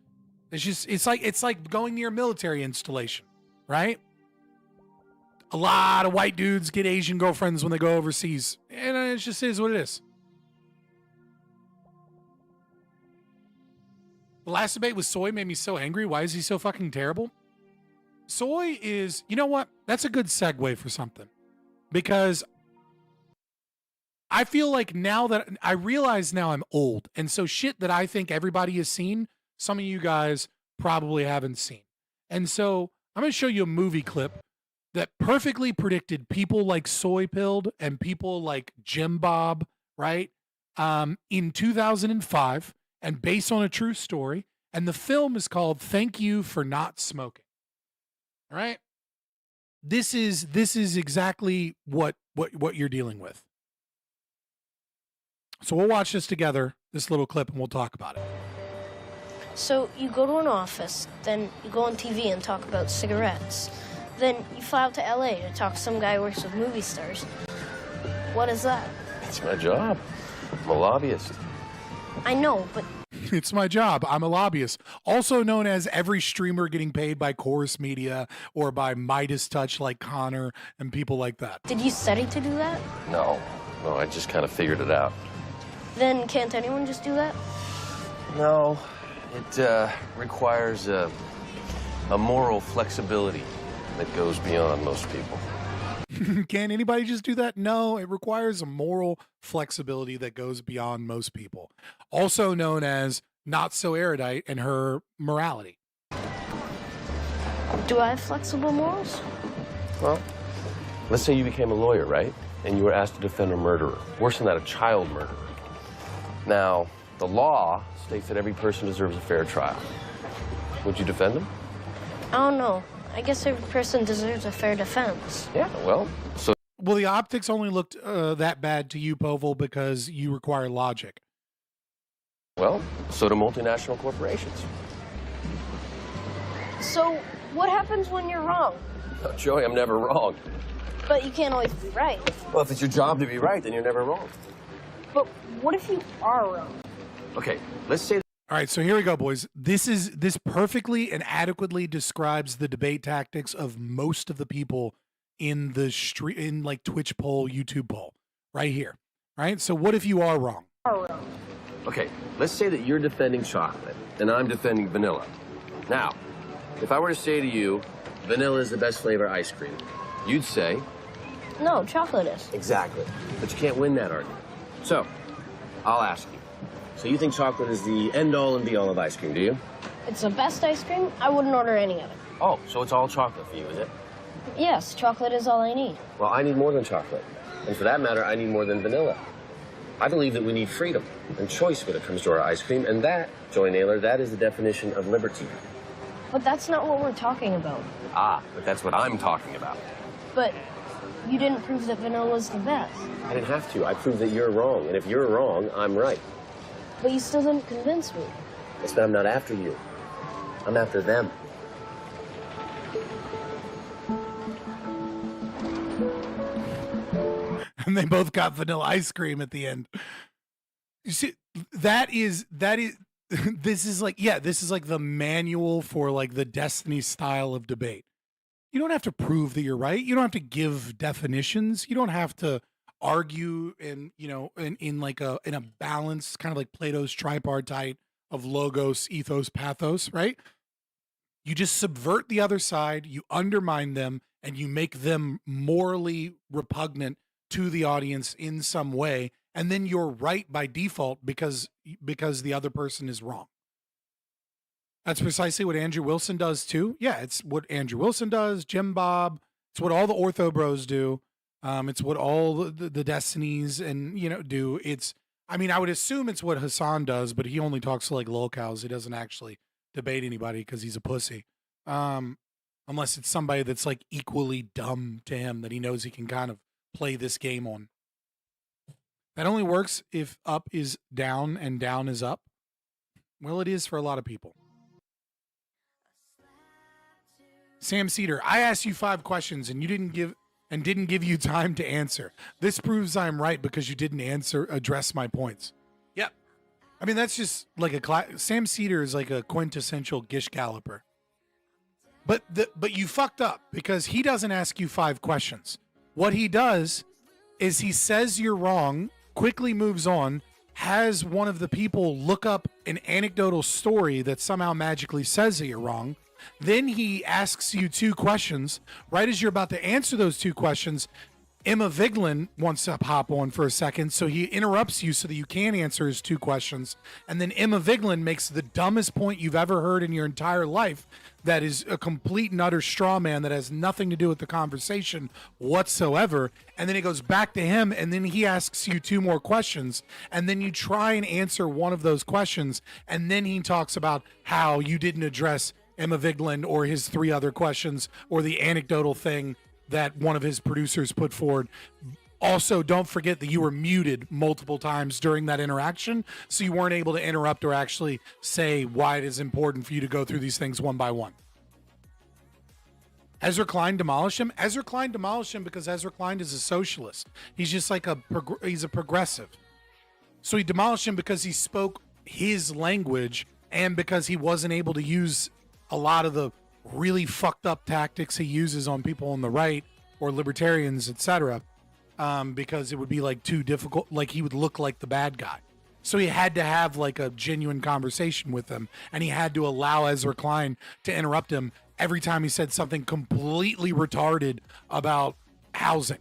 It's like going near a military installation, right? A lot of white dudes get Asian girlfriends when they go overseas. And it just is what it is. The last debate with Soy made me so angry. Why is he so fucking terrible? Soy is, you know what? That's a good segue for something. Because I feel like now that I realize now I'm old. And so shit that I think everybody has seen, some of you guys probably haven't seen. And so I'm going to show you a movie clip that perfectly predicted people like Soy Pilled and people like Jim Bob, right? In 2005. And based on a true story. And the film is called Thank You for Not Smoking. All right. this is exactly what you're dealing with. So we'll watch this together, this little clip, and we'll talk about it. So you go to an office, then you go on TV and talk about cigarettes. Then you fly out to LA to talk to some guy who works with movie stars. What is that? It's my job. I'm a lobbyist. I know, but It's my job. I'm a lobbyist. Also known as every streamer getting paid by Chorus Media or by Midas Touch like Connor and people like that. did you study to do that? No, I just kind of figured it out. Then can't anyone just do that? No, it requires a moral flexibility that goes beyond most people. Can anybody just do that? No, it requires a moral flexibility that goes beyond most people. Also known as not so erudite in her morality. Do I have flexible morals? Well, let's say you became a lawyer, right? And you were asked to defend a murderer. Worse than that, a child murderer. Now, the law states that every person deserves a fair trial. Would you defend him? I don't know. I guess every person deserves a fair defense. Yeah, well, so... Well, the optics only looked that bad to you, Povel, because you require logic. Well, so do multinational corporations. So what happens when you're wrong? Oh, Joey, I'm never wrong. But you can't always be right. Well, if it's your job to be right, then you're never wrong. But what if you are wrong? Okay, let's say... All right, so here we go, boys. This perfectly and adequately describes the debate tactics of most of the people in the street, in like Twitch poll, YouTube poll, right here. Right? So what if you are wrong? Okay, let's say that you're defending chocolate and I'm defending vanilla. Now, if I were to say to you, vanilla is the best flavor ice cream, you'd say... No, chocolate is. Exactly. But you can't win that argument. So, I'll ask you. So you think chocolate is the end-all and be-all of ice cream, do you? It's the best ice cream. I wouldn't order any of it. Oh, so it's all chocolate for you, is it? Yes, chocolate is all I need. Well, I need more than chocolate. And for that matter, I need more than vanilla. I believe that we need freedom and choice when it comes to our ice cream, and that, Joy Naylor, that is the definition of liberty. But that's not what we're talking about. Ah, but that's what I'm talking about. But you didn't prove that vanilla is the best. I didn't have to. I proved that you're wrong, and if you're wrong, I'm right. But you still didn't convince me. It's that I'm not after you. I'm after them. And they both got vanilla ice cream at the end. You see, that is this is like the manual for like the Destiny style of debate. You don't have to prove that you're right. You don't have to give definitions. You don't have to argue in a balanced kind of like Plato's tripartite of logos, ethos, pathos, right? You just subvert the other side, you undermine them, and you make them morally repugnant to the audience in some way, and then you're right by default because the other person is wrong. That's precisely what Andrew Wilson does too. Yeah, it's what Andrew Wilson does, Jim Bob. It's what all the Ortho Bros do. It's what all the Destinies and do. I would assume it's what Hassan does, but he only talks to like lolcows. He doesn't actually debate anybody because he's a pussy. Unless it's somebody that's like equally dumb to him that he knows he can kind of play this game on. That only works if up is down and down is up. Well, it is for a lot of people. Sam Cedar, I asked you 5 questions and you didn't give you time to answer. This proves I'm right because you didn't address my points. Yep. I mean, that's just like Sam Cedar is like a quintessential Gish Galloper. But you fucked up because he doesn't ask you 5 questions. What he does is he says you're wrong, quickly moves on, has one of the people look up an anecdotal story that somehow magically says that you're wrong. Then he asks you 2 questions. Right as you're about to answer those 2 questions, Emma Vigeland wants to hop on for a second, so he interrupts you so that you can answer his 2 questions. And then Emma Vigeland makes the dumbest point you've ever heard in your entire life that is a complete and utter straw man that has nothing to do with the conversation whatsoever. And then it goes back to him, and then he asks you 2 more questions, and then you try and answer one of those questions, and then he talks about how you didn't address Emma Vigeland or his 3 other questions or the anecdotal thing that one of his producers put forward. Also, don't forget that you were muted multiple times during that interaction, so you weren't able to interrupt or actually say why it is important for you to go through these things one by one. Ezra Klein demolish him? Ezra Klein demolish him because Ezra Klein is a socialist. He's just like he's a progressive. So he demolished him because he spoke his language and because he wasn't able to use a lot of the really fucked up tactics he uses on people on the right or libertarians, etc. Because it would be like too difficult. Like he would look like the bad guy. So he had to have like a genuine conversation with him, and he had to allow Ezra Klein to interrupt him every time he said something completely retarded about housing.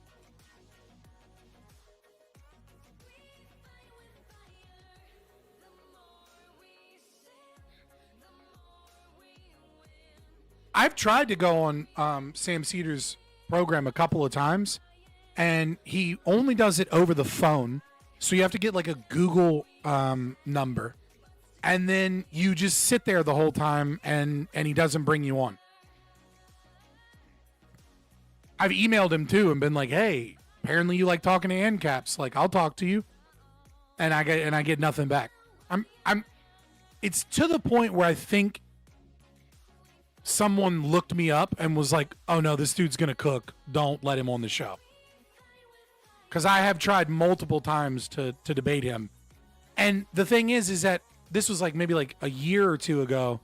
I've tried to go on Sam Cedar's program a couple of times, and he only does it over the phone. So you have to get like a Google number, and then you just sit there the whole time, and he doesn't bring you on. I've emailed him too and been like, "Hey, apparently you like talking to ANCAPs. Like, I'll talk to you," and I get nothing back. It's to the point where I think someone looked me up and was like, "Oh no, this dude's gonna cook. Don't let him on the show." Because I have tried multiple times to debate him, and the thing is that this was like maybe like a year or two ago.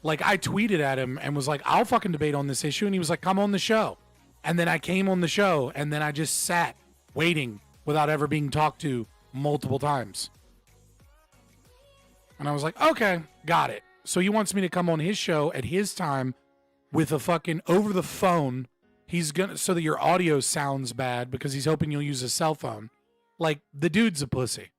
Like I tweeted at him and was like, "I'll fucking debate on this issue," and he was like, "Come on the show." And then I came on the show, and then I just sat waiting without ever being talked to multiple times. And I was like, okay, got it. So he wants me to come on his show at his time with a fucking over the phone. He's gonna, so that your audio sounds bad because he's hoping you'll use a cell phone. Like, the dude's a pussy.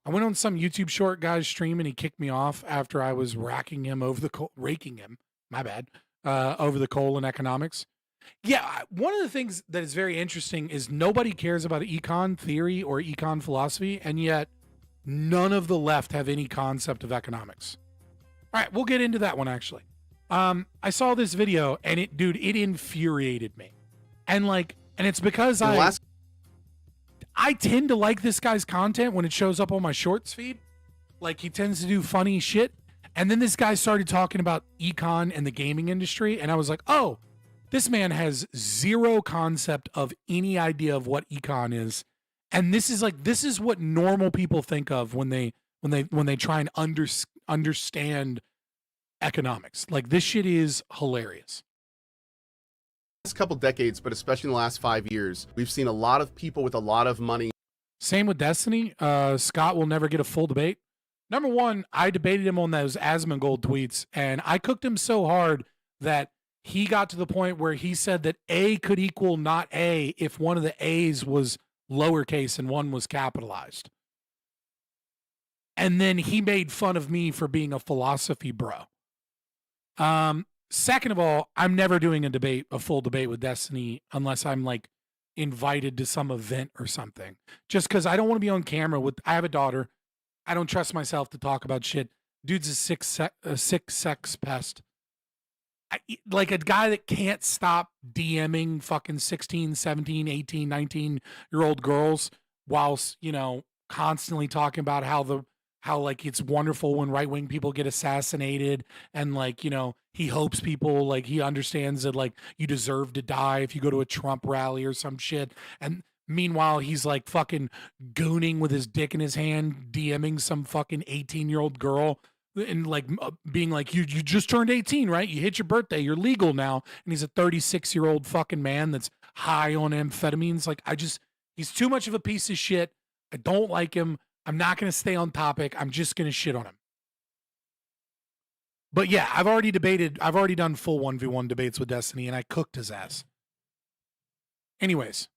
I went on some YouTube short guy's stream and he kicked me off after I was raking him over the raking him. My bad. Over the coal and economics. Yeah, one of the things that is very interesting is nobody cares about econ theory or econ philosophy, and yet none of the left have any concept of economics. All right, we'll get into that one actually. I saw this video and it infuriated me. And it's because I tend to like this guy's content when it shows up on my shorts feed. Like, he tends to do funny shit. And then this guy started talking about econ and the gaming industry, and I was like, oh, this man has zero concept of any idea of what econ is. And this is what normal people think of when they try and understand economics. Like, this shit is hilarious. Last couple decades, but especially in the last 5 years, we've seen a lot of people with a lot of money. Same with Destiny. Scott will never get a full debate. Number one, I debated him on those Asmongold tweets, and I cooked him so hard that he got to the point where he said that A could equal not A if one of the A's was lowercase and one was capitalized. And then he made fun of me for being a philosophy bro. Second of all, I'm never doing a full debate with Destiny unless I'm like invited to some event or something. Just because I don't want to be on camera I have a daughter. I don't trust myself to talk about shit. Dude's a sick sex pest. Like a guy that can't stop DMing fucking 16, 17, 18, 19-year-old girls whilst, constantly talking about how like it's wonderful when right-wing people get assassinated, and like, he hopes people, like, he understands that like you deserve to die if you go to a Trump rally or some shit. And meanwhile, he's like fucking gooning with his dick in his hand, DMing some fucking 18-year-old girl and like being like, you just turned 18, right? You hit your birthday, you're legal now. And he's a 36-year-old fucking man that's high on amphetamines. Like, he's too much of a piece of shit. I don't like him. I'm not going to stay on topic. I'm just going to shit on him. But yeah, I've already done full 1v1 debates with Destiny, and I cooked his ass. Anyways,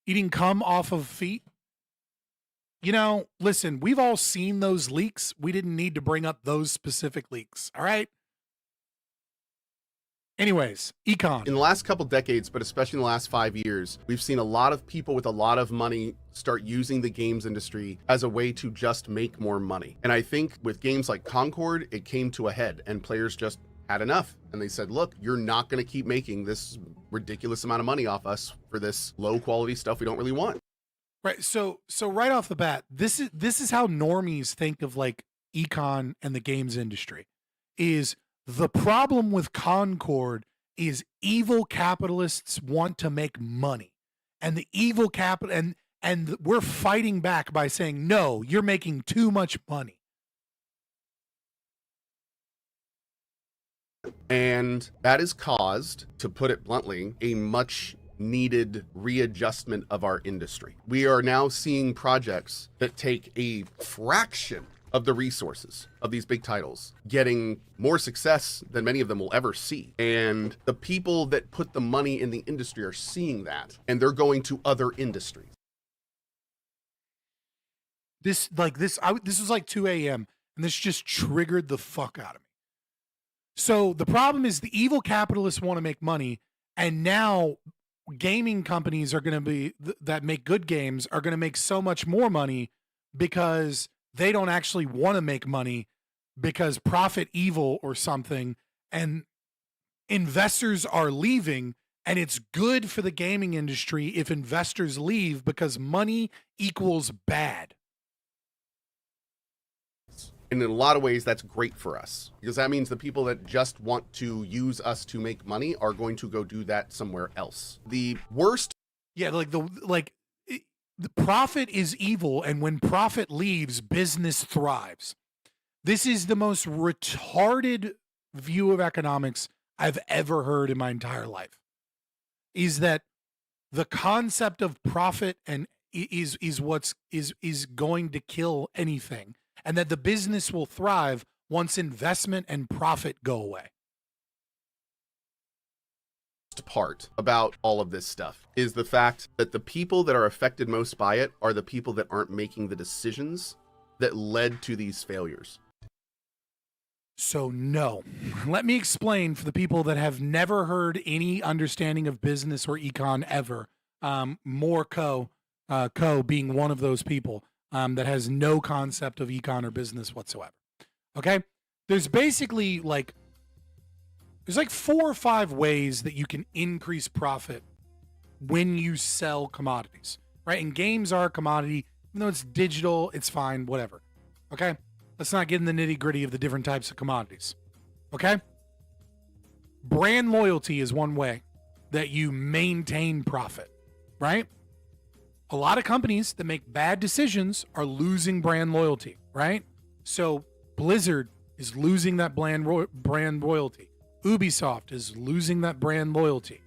eating cum off of feet. Listen, we've all seen those leaks. We didn't need to bring up those specific leaks. All right. Anyways, econ. In the last couple decades, but especially in the last 5 years, we've seen a lot of people with a lot of money start using the games industry as a way to just make more money. And I think with games like Concord, it came to a head and players just had enough. And they said, look, you're not going to keep making this ridiculous amount of money off us for this low quality stuff we don't really want. Right. So right off the bat, this is how normies think of like econ and the games industry. Is the problem with Concord is evil capitalists want to make money, and the evil capital and we're fighting back by saying, no, you're making too much money. And that has caused, to put it bluntly, a much needed readjustment of our industry. We are now seeing projects that take a fraction of the resources of these big titles, getting more success than many of them will ever see. And the people that put the money in the industry are seeing that, and they're going to other industries. This was like 2 a.m. and this just triggered the fuck out of me. So the problem is the evil capitalists want to make money, and now gaming companies are going to be that make good games are going to make so much more money because they don't actually want to make money because profit evil or something, and investors are leaving, and it's good for the gaming industry if investors leave because money equals bad. And in a lot of ways, that's great for us, because that means the people that just want to use us to make money are going to go do that somewhere else. The worst. Yeah, the profit is evil, and when profit leaves, business thrives. This is the most retarded view of economics I've ever heard in my entire life. Is that the concept of profit and is what's going to kill anything, and that the business will thrive once investment and profit go away. Part about all of this stuff is the fact that the people that are affected most by it are the people that aren't making the decisions that led to these failures. So no, let me explain for the people that have never heard any understanding of business or econ ever. Co being one of those people that has no concept of econ or business whatsoever. Okay, there's basically there's 4 or 5 ways that you can increase profit when you sell commodities, right? And games are a commodity, even though it's digital, it's fine, whatever. Okay, let's not get in the nitty gritty of the different types of commodities. Okay, brand loyalty is one way that you maintain profit, right? A lot of companies that make bad decisions are losing brand loyalty, right? So Blizzard is losing that brand loyalty. Ubisoft is losing that brand loyalty.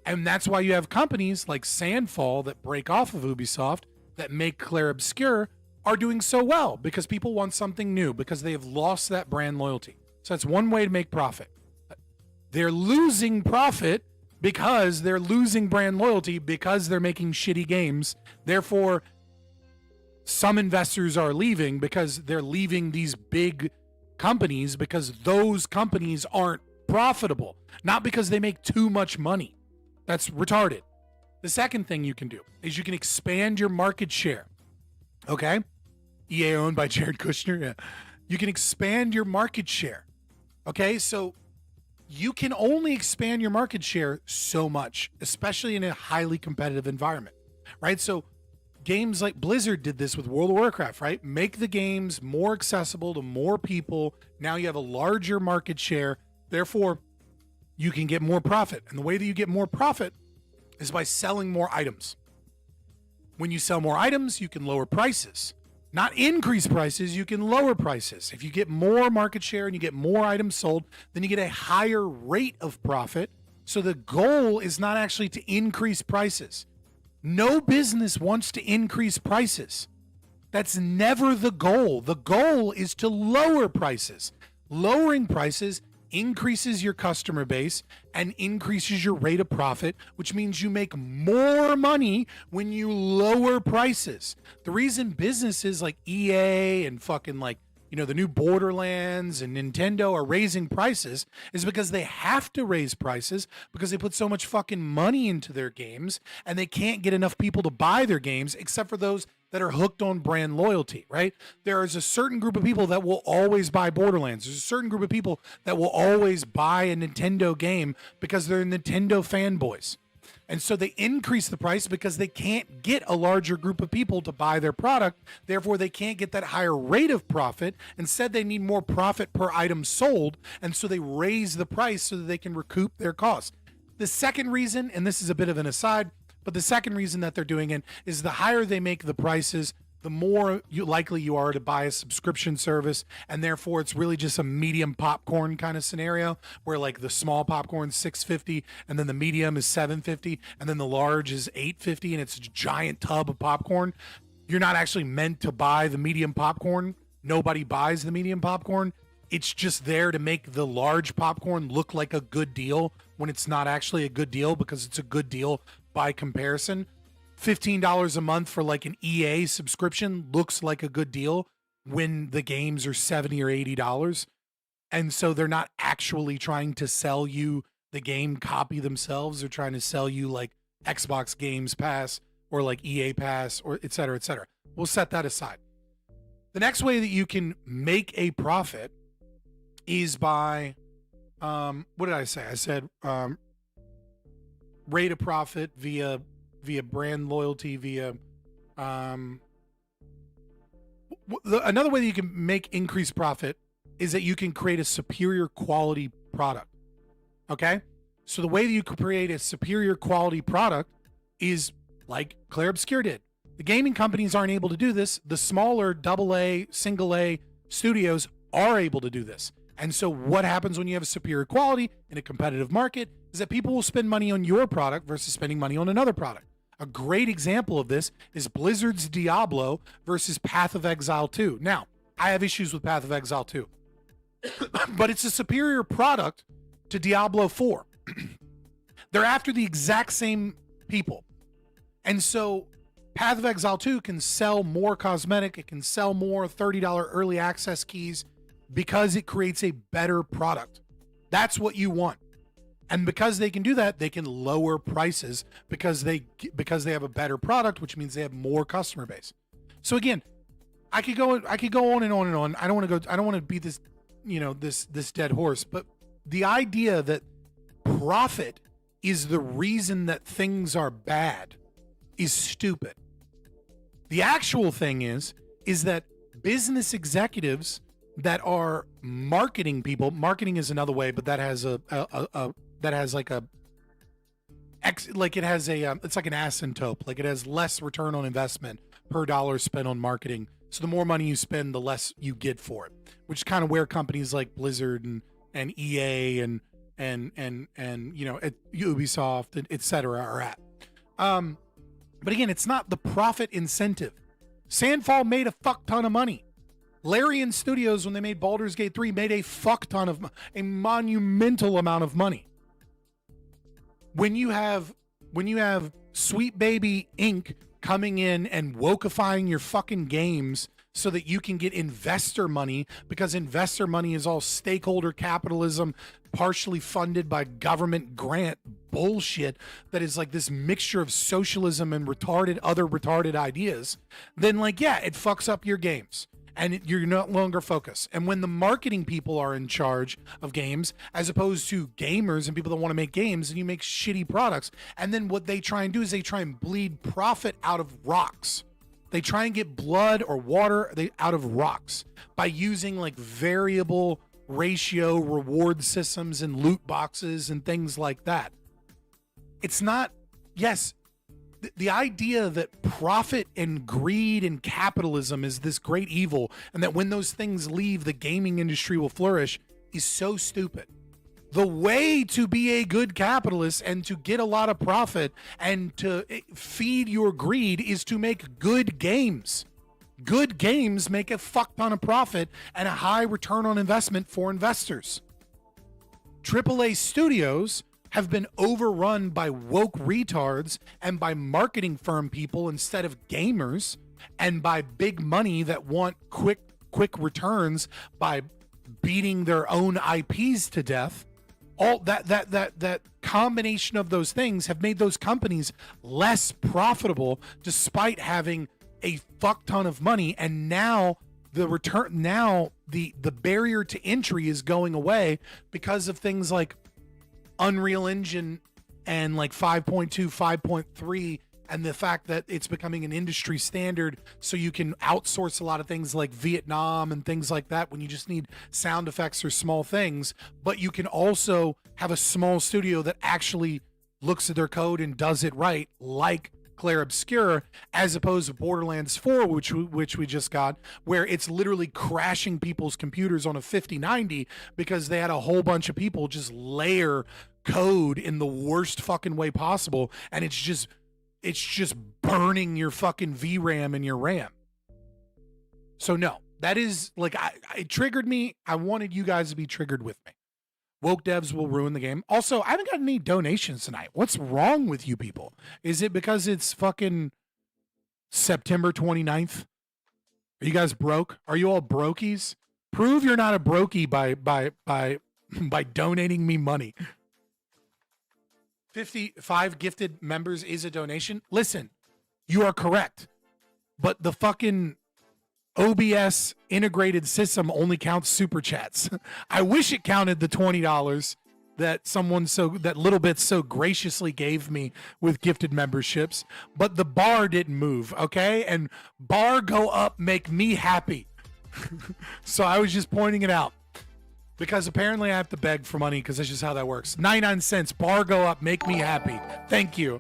And that's why you have companies like Sandfall that break off of Ubisoft that make Clair Obscur are doing so well because people want something new because they have lost that brand loyalty. So that's one way to make profit. They're losing profit because they're losing brand loyalty because they're making shitty games. Therefore, some investors are leaving because they're leaving these big companies because those companies aren't profitable, not because they make too much money. That's retarded. The second thing you can do is you can expand your market share. Okay? EA owned by Jared Kushner. Yeah. You can expand your market share. Okay? So you can only expand your market share so much, especially in a highly competitive environment, right? So games like Blizzard did this with World of Warcraft, right? Make the games more accessible to more people. Now you have a larger market share. Therefore, you can get more profit. And the way that you get more profit is by selling more items. When you sell more items, you can lower prices. Not increase prices, you can lower prices. If you get more market share and you get more items sold, then you get a higher rate of profit. So the goal is not actually to increase prices. No business wants to increase prices. That's never the goal. The goal is to lower prices. Lowering prices increases your customer base and increases your rate of profit, which means you make more money when you lower prices. The reason businesses like EA and fucking the new Borderlands and Nintendo are raising prices is because they have to raise prices because they put so much fucking money into their games and they can't get enough people to buy their games except for those that are hooked on brand loyalty, right? There is a certain group of people that will always buy Borderlands. There's a certain group of people that will always buy a Nintendo game because they're Nintendo fanboys. And so they increase the price because they can't get a larger group of people to buy their product. Therefore, they can't get that higher rate of profit. Instead, they need more profit per item sold. And so they raise the price so that they can recoup their costs. The second reason, and this is a bit of an aside, but the second reason that they're doing it is the higher they make the prices, the more likely you are to buy a subscription service, and therefore it's really just a medium popcorn kind of scenario where like the small popcorn is $6.50 and then the medium is $7.50 and then the large is $8.50 and it's a giant tub of popcorn. You're not actually meant to buy the medium popcorn. Nobody buys the medium popcorn. It's just there to make the large popcorn look like a good deal when it's not actually a good deal because it's a good deal by comparison. $15 a month for like an EA subscription looks like a good deal when the games are $70 or $80. And so they're not actually trying to sell you the game copy themselves. They're trying to sell you like Xbox Games Pass or like EA Pass or et cetera, et cetera. We'll set that aside. The next way that you can make a profit is by, what did I say? I said rate of profit via brand loyalty, via another way that you can make increased profit is that you can create a superior quality product. Okay, so the way that you can create a superior quality product is like Claire Obscure did. The gaming companies aren't able to do this. The smaller AA, single A studios are able to do this. And so what happens when you have a superior quality in a competitive market is that people will spend money on your product versus spending money on another product. A great example of this is Blizzard's Diablo versus Path of Exile 2. Now, I have issues with Path of Exile 2, but it's a superior product to Diablo 4. They're after the exact same people. And so Path of Exile 2 can sell more cosmetic, it can sell more $30 early access keys because it creates a better product. That's what you want. And because they can do that, they can lower prices because they have a better product, which means they have more customer base. So again, I could go on and on and on. I don't want to beat this, this dead horse, but the idea that profit is the reason that things are bad is stupid. The actual thing is that business executives that are marketing people, marketing is another way, but that has it's like an asymptote, like it has less return on investment per dollar spent on marketing. So the more money you spend, the less you get for it, which is kind of where companies like Blizzard and EA and Ubisoft, et cetera, are at. But again, it's not the profit incentive. Sandfall made a fuck ton of money. Larian Studios, when they made Baldur's Gate 3, made a fuck ton of a monumental amount of money. When you have Sweet Baby Inc. coming in and wokeifying your fucking games so that you can get investor money, because investor money is all stakeholder capitalism, partially funded by government grant bullshit that is like this mixture of socialism and other retarded ideas, then it fucks up your games. And you're no longer focused. And when the marketing people are in charge of games, as opposed to gamers and people that want to make games, and you make shitty products, and then what they try and do is they try and bleed profit out of rocks. They try and get blood or water out of rocks by using variable ratio reward systems and loot boxes and things like that. It's not, yes, the idea that profit and greed and capitalism is this great evil, and that when those things leave, the gaming industry will flourish, is so stupid. The way to be a good capitalist and to get a lot of profit and to feed your greed is to make good games. Good games make a fuck ton of profit and a high return on investment for investors. AAA studios have been overrun by woke retards and by marketing firm people instead of gamers, and by big money that want quick quick returns by beating their own IPs to death. All that combination of those things have made those companies less profitable despite having a fuck ton of money. And now the barrier to entry is going away because of things like Unreal Engine and like 5.2, 5.3, and the fact that it's becoming an industry standard, so you can outsource a lot of things like Vietnam and things like that when you just need sound effects or small things. But you can also have a small studio that actually looks at their code and does it right, like Clair Obscur, as opposed to Borderlands 4, which we just got, where it's literally crashing people's computers on a 5090 because they had a whole bunch of people just layer code in the worst fucking way possible, and it's just burning your fucking VRAM and your RAM. So no, that is like, it triggered me. I wanted you guys to be triggered with me. Woke devs will ruin the game. Also, I haven't gotten any donations tonight. What's wrong with you people? Is it because it's fucking September 29th? Are you guys broke? Are you all brokies? Prove you're not a brokey by donating me money. 55 gifted members is a donation. Listen, you are correct, but the fucking OBS integrated system only counts super chats. I wish it counted the $20 that that Little Bit so graciously gave me with gifted memberships, but the bar didn't move, okay? And bar go up make me happy. So I was just pointing it out. Because apparently I have to beg for money because that's just how that works. 99 cents, bar go up, make me happy. Thank you.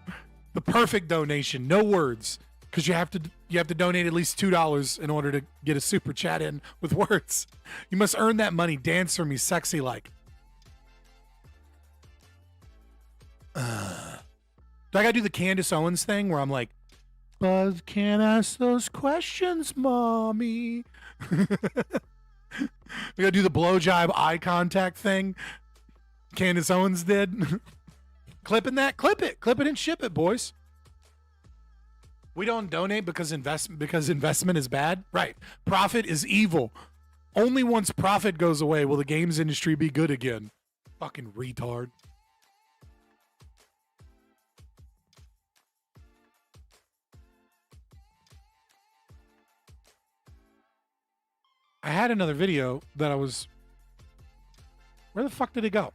The perfect donation, no words. Because you have to donate at least $2 in order to get a super chat in with words. You must earn that money. Dance for me, sexy like. Do I gotta do the Candace Owens thing where I'm like, Buzz can't ask those questions, mommy. We gotta do the blowjob eye contact thing Candace Owens did. Clipping that? Clip it and ship it, boys. We don't donate because investment is bad. Right. Profit is evil. Only once profit goes away will the games industry be good again. Fucking retard. I had another video that I was... Where the fuck did it go?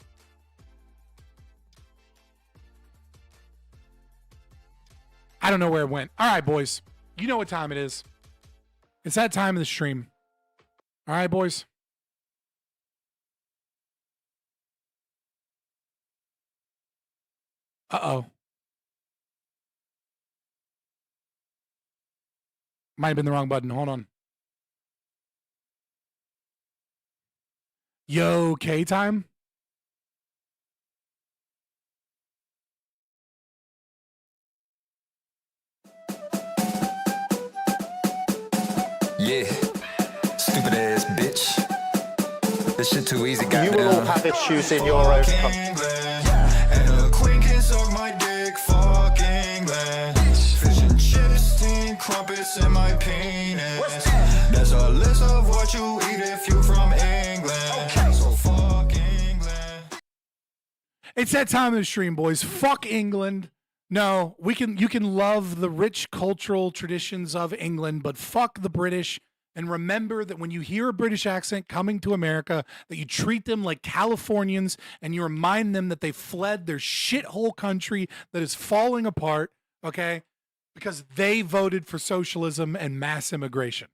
I don't know where it went. All right, boys. You know what time it is. It's that time of the stream. All right, boys. Uh-oh. Might have been the wrong button. Hold on. Yo, K-time? Yeah, stupid ass bitch. This shit too easy, goddamn. You will all have issues in your own country. And a queen can suck my dick, fuck England. Fish and chips, steamed crumpets in my penis. That's a list of what you eat if you from England. So fuck England. It's that time of the stream, boys. Fuck England. No, you can love the rich cultural traditions of England, but fuck the British. And remember that when you hear a British accent coming to America, that you treat them like Californians and you remind them that they fled their shithole country that is falling apart, okay? Because they voted for socialism and mass immigration.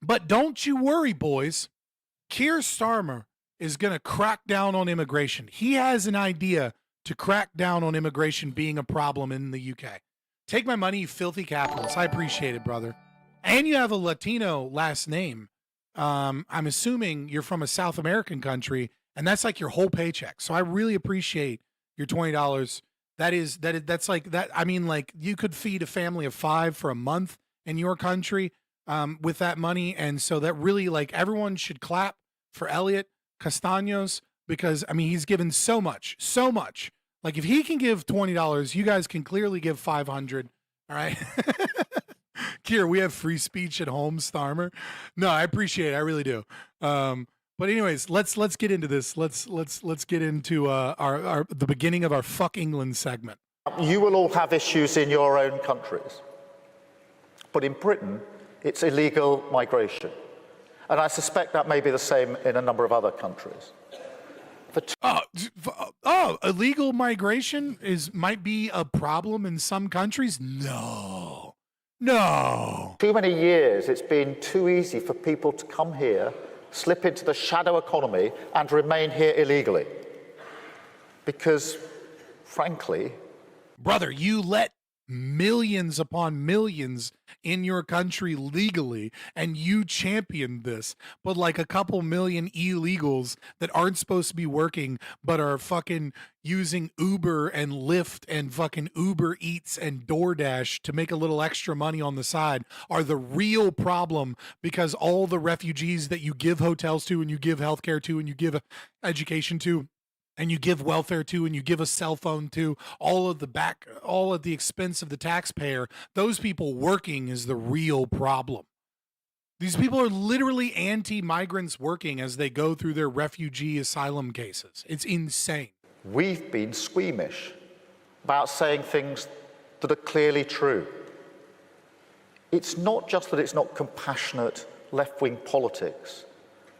But don't you worry, boys. Keir Starmer is going to crack down on immigration. He has an idea to crack down on immigration being a problem in the UK. Take my money, you filthy capitalist. I appreciate it, brother. And you have a Latino last name. I'm assuming you're from a South American country, and that's like your whole paycheck. So I really appreciate your $20. That's like that. I mean, like you could feed a family of 5 for a month in your country with that money. And so that really, like, everyone should clap for Elliot Castaños, because I mean, he's given so much. Like if he can give $20, you guys can clearly give 500. All right. Kier, we have free speech at home, Starmer. No, I appreciate it. I really do. But anyways, let's get into this. Let's get into our the beginning of our Fuck England segment. You will all have issues in your own countries. But in Britain, it's illegal migration. And I suspect that may be the same in a number of other countries. Illegal migration might be a problem in some countries? No. Too many years, it's been too easy for people to come here, slip into the shadow economy, and remain here illegally. Because, frankly... Brother, you let millions upon millions in your country legally, and you championed this, but like a couple million illegals that aren't supposed to be working but are fucking using Uber and Lyft and fucking Uber Eats and DoorDash to make a little extra money on the side are the real problem, because all the refugees that you give hotels to and you give healthcare to and you give education to and you give welfare to, and you give a cell phone to, all at the expense of the taxpayer, those people working is the real problem. These people are literally anti-migrants working as they go through their refugee asylum cases. It's insane. We've been squeamish about saying things that are clearly true. It's not just that it's not compassionate left-wing politics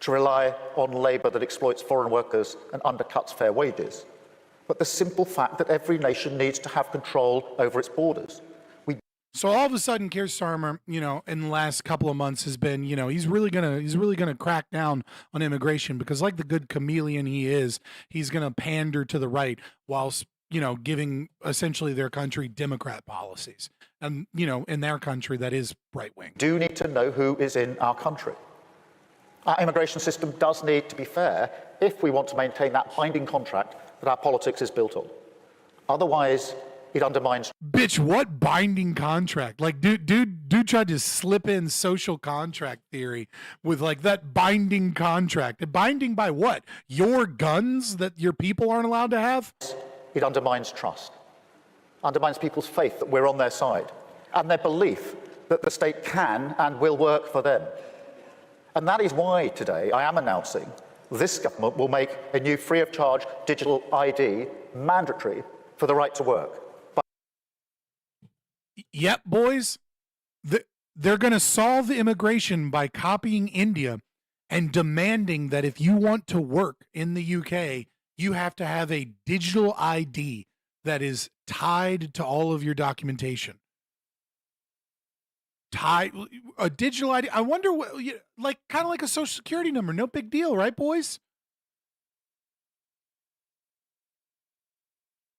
to rely on labour that exploits foreign workers and undercuts fair wages, but the simple fact that every nation needs to have control over its borders. So all of a sudden, Keir Starmer, in the last couple of months has been, he's really gonna crack down on immigration, because like the good chameleon he is, he's gonna pander to the right whilst, giving essentially their country Democrat policies. And, in their country, that is right wing. Do need to know who is in our country. Our immigration system does need to be fair if we want to maintain that binding contract that our politics is built on. Otherwise, it undermines... Bitch, what binding contract? Like, dude tried to slip in social contract theory with, like, that binding contract. Binding by what? Your guns that your people aren't allowed to have? It undermines trust. Undermines people's faith that we're on their side, and their belief that the state can and will work for them. And that is why today I am announcing this government will make a new free-of-charge digital ID mandatory for the right to work. Yep, boys. They're going to solve immigration by copying India and demanding that if you want to work in the UK, you have to have a digital ID that is tied to all of your documentation. A digital ID. I wonder what, kind of like a social security number. No big deal, right, boys?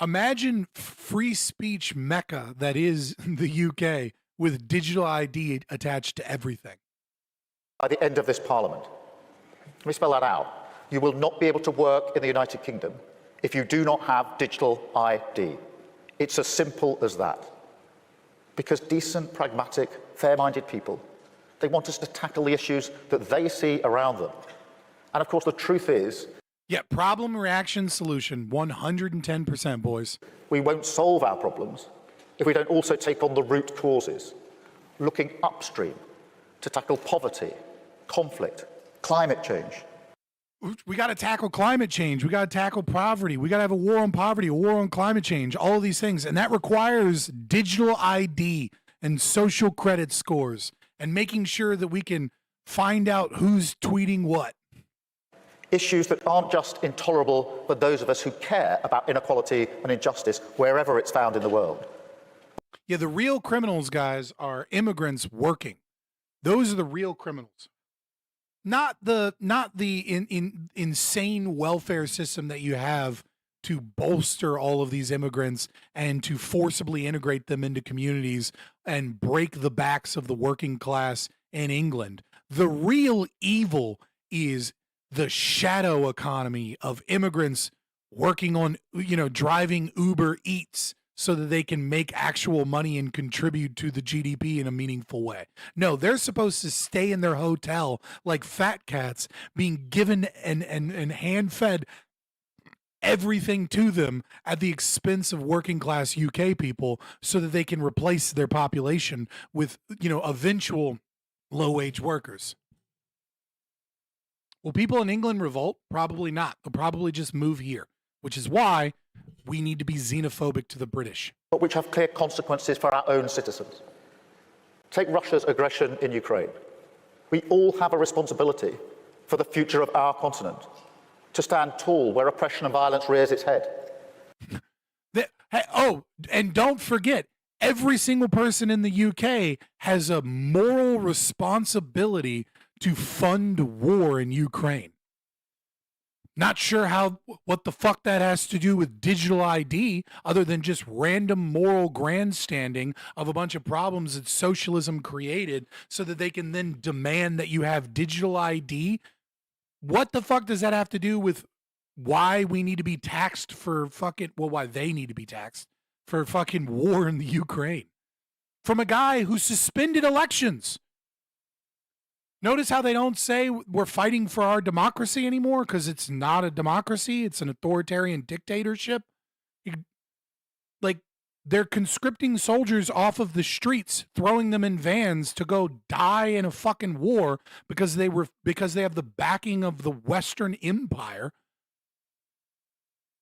Imagine free speech mecca that is the UK with digital ID attached to everything. By the end of this parliament, let me spell that out. You will not be able to work in the United Kingdom if you do not have digital ID. It's as simple as that. Because decent, pragmatic, fair-minded people, they want us to tackle the issues that they see around them. And of course, the truth is... Yeah, problem, reaction, solution, 110%, boys. We won't solve our problems if we don't also take on the root causes, looking upstream to tackle poverty, conflict, climate change. We got to tackle climate change. We got to tackle poverty. We got to have a war on poverty, a war on climate change, all of these things. And that requires digital ID and social credit scores and making sure that we can find out who's tweeting what. Issues that aren't just intolerable for those of us who care about inequality and injustice wherever it's found in the world. Yeah, the real criminals, guys, are immigrants working. Those are the real criminals. Not the insane welfare system that you have to bolster all of these immigrants and to forcibly integrate them into communities and break the backs of the working class in England. The real evil is the shadow economy of immigrants working on, driving Uber Eats so that they can make actual money and contribute to the GDP in a meaningful way. No, they're supposed to stay in their hotel like fat cats, being given and hand-fed everything to them at the expense of working class UK people so that they can replace their population with, eventual low wage workers. Will people in England revolt? Probably not. They'll probably just move here, which is why we need to be xenophobic to the British. But which have clear consequences for our own citizens. Take Russia's aggression in Ukraine. We all have a responsibility for the future of our continent, to stand tall where oppression and violence rears its head. And don't forget, every single person in the UK has a moral responsibility to fund war in Ukraine. Not sure what the fuck that has to do with digital ID, other than just random moral grandstanding of a bunch of problems that socialism created so that they can then demand that you have digital ID. What the fuck does that have to do with why we need to be taxed for why they need to be taxed for fucking war in the Ukraine? From a guy who suspended elections. Notice how they don't say we're fighting for our democracy anymore, because it's not a democracy, it's an authoritarian dictatorship. They're conscripting soldiers off of the streets, throwing them in vans to go die in a fucking war because they have the backing of the Western Empire.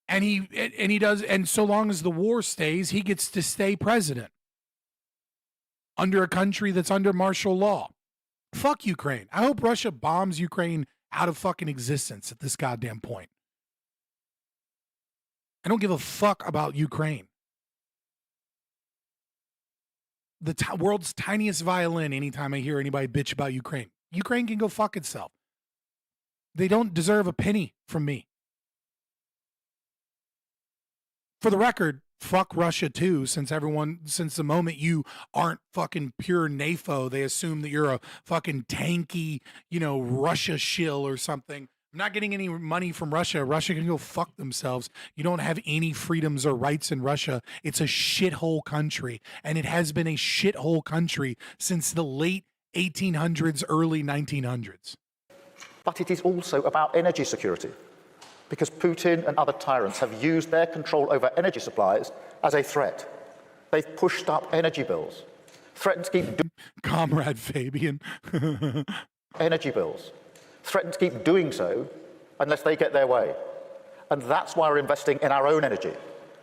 And so long as the war stays, he gets to stay president under a country that's under martial law. Fuck Ukraine. I hope Russia bombs Ukraine out of fucking existence at this goddamn point. I don't give a fuck about Ukraine. The world's tiniest violin anytime I hear anybody bitch about Ukraine. Ukraine can go fuck itself. They don't deserve a penny from me. For the record, fuck Russia too, since the moment you aren't fucking pure NAFO, they assume that you're a fucking tanky, Russia shill or something. I'm not getting any money from Russia. Russia can go fuck themselves. You don't have any freedoms or rights in Russia. It's a shithole country, and it has been a shithole country since the late 1800s, early 1900s. But it is also about energy security, because Putin and other tyrants have used their control over energy supplies as a threat. They've pushed up energy bills, threatened to keep Comrade Fabian. energy bills, threatened to keep doing so unless they get their way. And that's why we're investing in our own energy,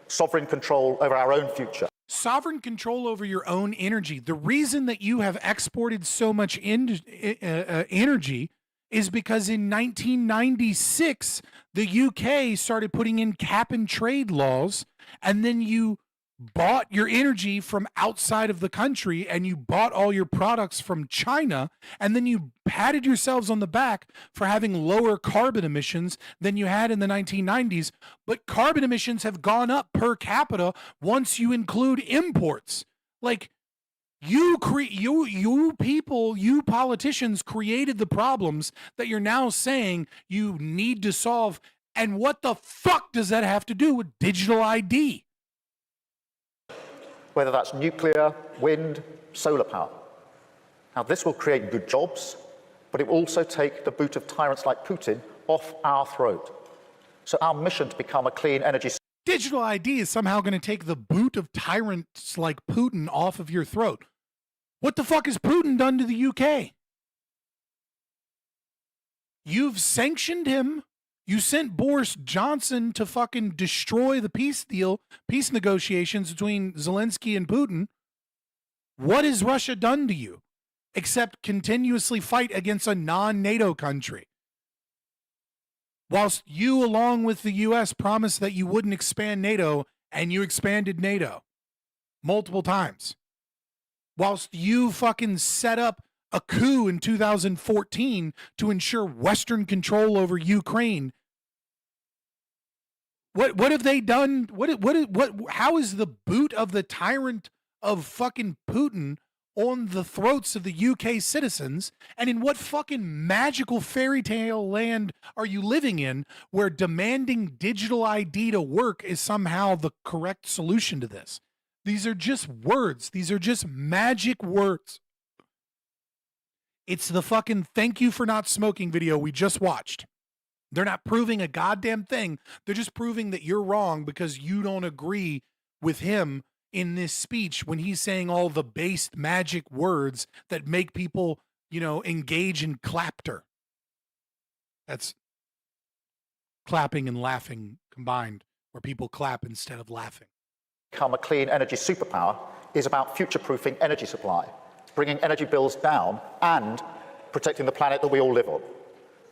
sovereign control over our own future. Sovereign control over your own energy. The reason that you have exported so much energy is because in 1996, the UK started putting in cap and trade laws, and then you bought your energy from outside of the country, and you bought all your products from China, and then you patted yourselves on the back for having lower carbon emissions than you had in the 1990s. But carbon emissions have gone up per capita once you include imports. You politicians created the problems that you're now saying you need to solve. And what the fuck does that have to do with digital ID? Whether that's nuclear, wind, solar power. Now, this will create good jobs, but it will also take the boot of tyrants like Putin off our throat. So our mission to become a clean energy... Digital ID is somehow going to take the boot of tyrants like Putin off of your throat. What the fuck has Putin done to the UK? You've sanctioned him. You sent Boris Johnson to fucking destroy the peace negotiations between Zelensky and Putin. What has Russia done to you except continuously fight against a non-NATO country? Whilst you, along with the US, promised that you wouldn't expand NATO, and you expanded NATO multiple times. Whilst you fucking set up a coup in 2014 to ensure Western control over Ukraine. What have they done? How is the boot of the tyrant of fucking Putin on the throats of the UK citizens? And in what fucking magical fairy tale land are you living in where demanding digital ID to work is somehow the correct solution to this? These are just words. These are just magic words. It's the fucking thank you for not smoking video we just watched. They're not proving a goddamn thing. They're just proving that you're wrong because you don't agree with him in this speech when he's saying all the based magic words that make people, engage in clapter. That's clapping and laughing combined, where people clap instead of laughing. Become a clean energy superpower is about future-proofing energy supply, bringing energy bills down and protecting the planet that we all live on,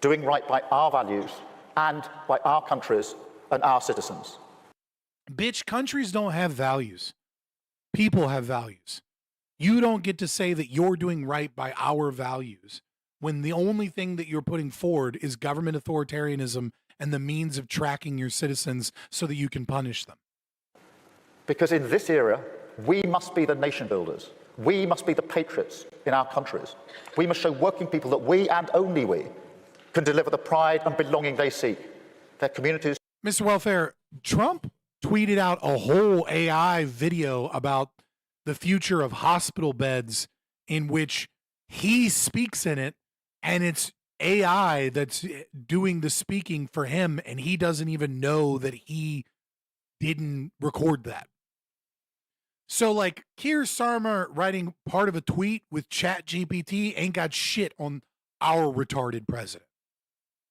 doing right by our values and by our countries and our citizens. Bitch, countries don't have values. People have values. You don't get to say that you're doing right by our values when the only thing that you're putting forward is government authoritarianism and the means of tracking your citizens so that you can punish them. Because in this era, we must be the nation builders. We must be the patriots in our countries. We must show working people that we and only we can deliver the pride and belonging they seek. Their communities. Mr. Welfare, Trump tweeted out a whole AI video about the future of hospital beds in which he speaks in it, and it's AI that's doing the speaking for him, and he doesn't even know that he didn't record that. So, like, Keir Starmer writing part of a tweet with ChatGPT ain't got shit on our retarded president.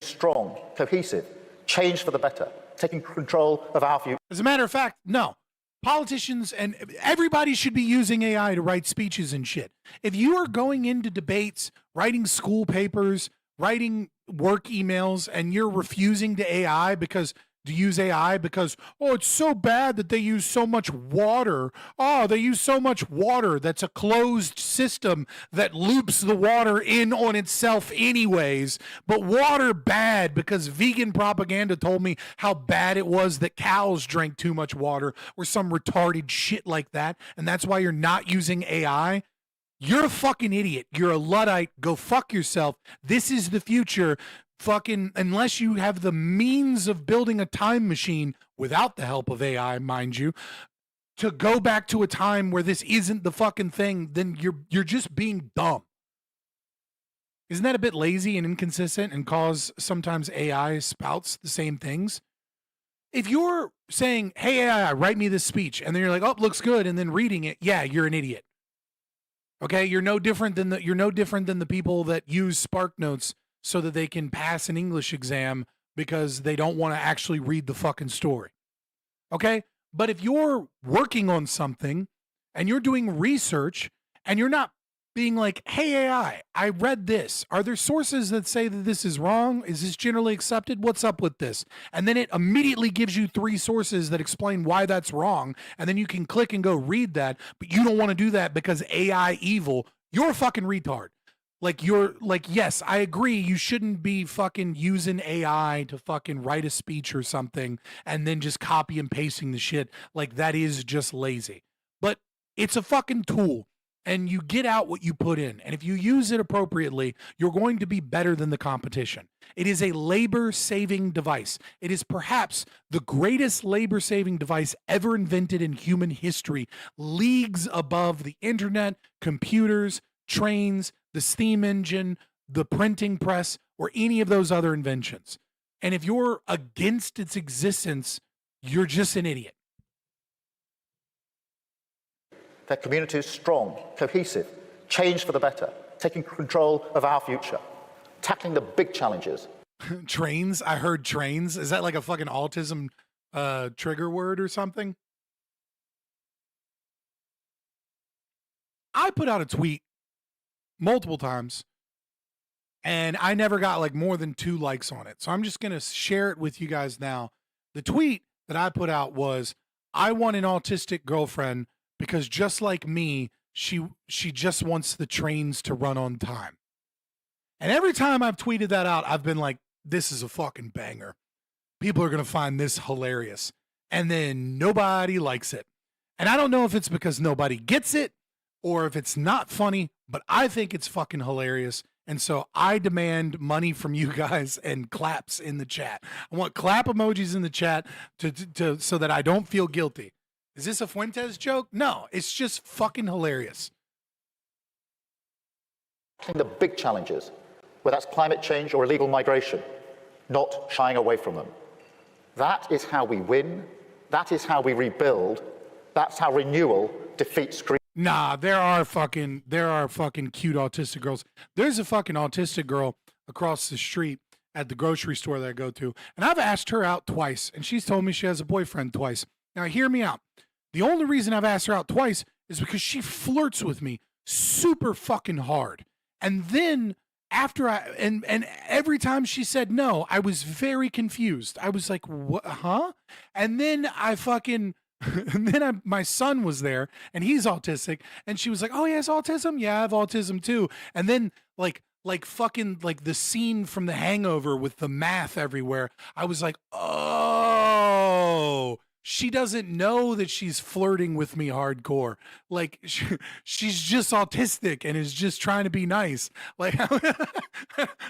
Strong, cohesive, change for the better, taking control of our future. As a matter of fact, no. Politicians and everybody should be using AI to write speeches and shit. If you are going into debates, writing school papers, writing work emails, and you're refusing to use AI because, it's so bad that they use so much water. Oh, they use so much water. That's a closed system that loops the water in on itself anyways. But water bad because vegan propaganda told me how bad it was that cows drank too much water or some retarded shit like that. And that's why you're not using AI. You're a fucking idiot. You're a Luddite. Go fuck yourself. This is the future. Fucking, unless you have the means of building a time machine without the help of AI, mind you, to go back to a time where this isn't the fucking thing, then you're just being dumb. Isn't that a bit lazy and inconsistent and cause sometimes AI spouts the same things? If you're saying, hey AI, write me this speech, and then you're like, oh, looks good, and then reading it, yeah, you're an idiot. Okay, you're no different than the people that use Spark Notes so that they can pass an English exam because they don't want to actually read the fucking story. Okay? But if you're working on something and you're doing research and you're not being like, hey AI, I read this. Are there sources that say that this is wrong? Is this generally accepted? What's up with this? And then it immediately gives you 3 sources that explain why that's wrong. And then you can click and go read that, but you don't want to do that because AI evil. You're a fucking retard. Yes, I agree. You shouldn't be fucking using AI to fucking write a speech or something and then just copy and pasting the shit. Like, that is just lazy. But it's a fucking tool and you get out what you put in. And if you use it appropriately, you're going to be better than the competition. It is a labor-saving device. It is perhaps the greatest labor-saving device ever invented in human history, leagues above the internet, computers, trains, the steam engine, the printing press, or any of those other inventions. And if you're against its existence, you're just an idiot. Their communities strong, cohesive, change for the better, taking control of our future, tackling the big challenges. Trains? I heard trains. Is that like a fucking autism trigger word or something? I put out a tweet multiple times and I never got like more than 2 likes on it. So I'm just going to share it with you guys now. The tweet that I put out was, I want an autistic girlfriend because just like me, she just wants the trains to run on time. And every time I've tweeted that out, I've been like, this is a fucking banger. People are going to find this hilarious. And then nobody likes it. And I don't know if it's because nobody gets it or if it's not funny, but I think it's fucking hilarious. And so I demand money from you guys and claps in the chat. I want clap emojis in the chat to so that I don't feel guilty. Is this a Fuentes joke? No, it's just fucking hilarious. The big challenges, whether that's climate change or illegal migration, not shying away from them. That is how we win. That is how we rebuild. That's how renewal defeats greed. Nah, there are fucking cute autistic girls. There's a fucking autistic girl across the street at the grocery store that I go to, and I've asked her out twice, and she's told me she has a boyfriend twice. Now, hear me out. The only reason I've asked her out twice is because she flirts with me super fucking hard. And then after and every time she said no, I was very confused. I was like, what, huh? And then my son was there, and he's autistic, and she was like, oh, he has autism? Yeah, I have autism too. And then like the scene from The Hangover with the math everywhere, I was like, oh, she doesn't know that she's flirting with me hardcore. Like she's just autistic and is just trying to be nice. Like,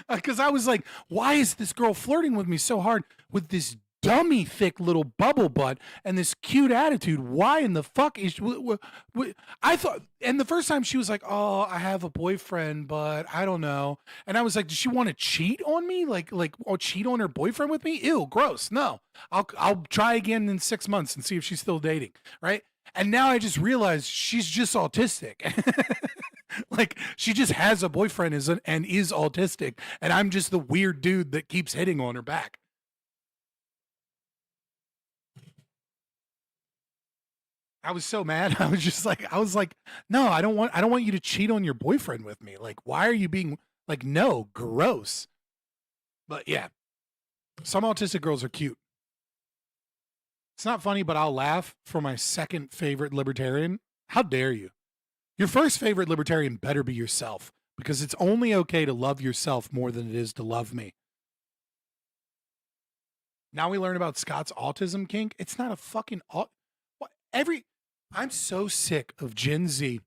because I was like, why is this girl flirting with me so hard with this dummy thick little bubble butt and this cute attitude? Why in the fuck is I thought, and the first time she was like, oh, I have a boyfriend, but I don't know. And I was like, does she want to cheat on me? Like or cheat on her boyfriend with me? Ew, gross. No, I'll try again in 6 months and see if she's still dating. Right. And now I just realized she's just autistic. Like she just has a boyfriend and is autistic. And I'm just the weird dude that keeps hitting on her back. I was so mad. I was like, no, I don't want you to cheat on your boyfriend with me. Like, why are you being like, no, gross. But yeah, some autistic girls are cute. It's not funny, but I'll laugh for my second favorite libertarian. How dare you? Your first favorite libertarian better be yourself, because it's only okay to love yourself more than it is to love me. Now we learn about Scott's autism kink. It's not a fucking I'm so sick of Gen Z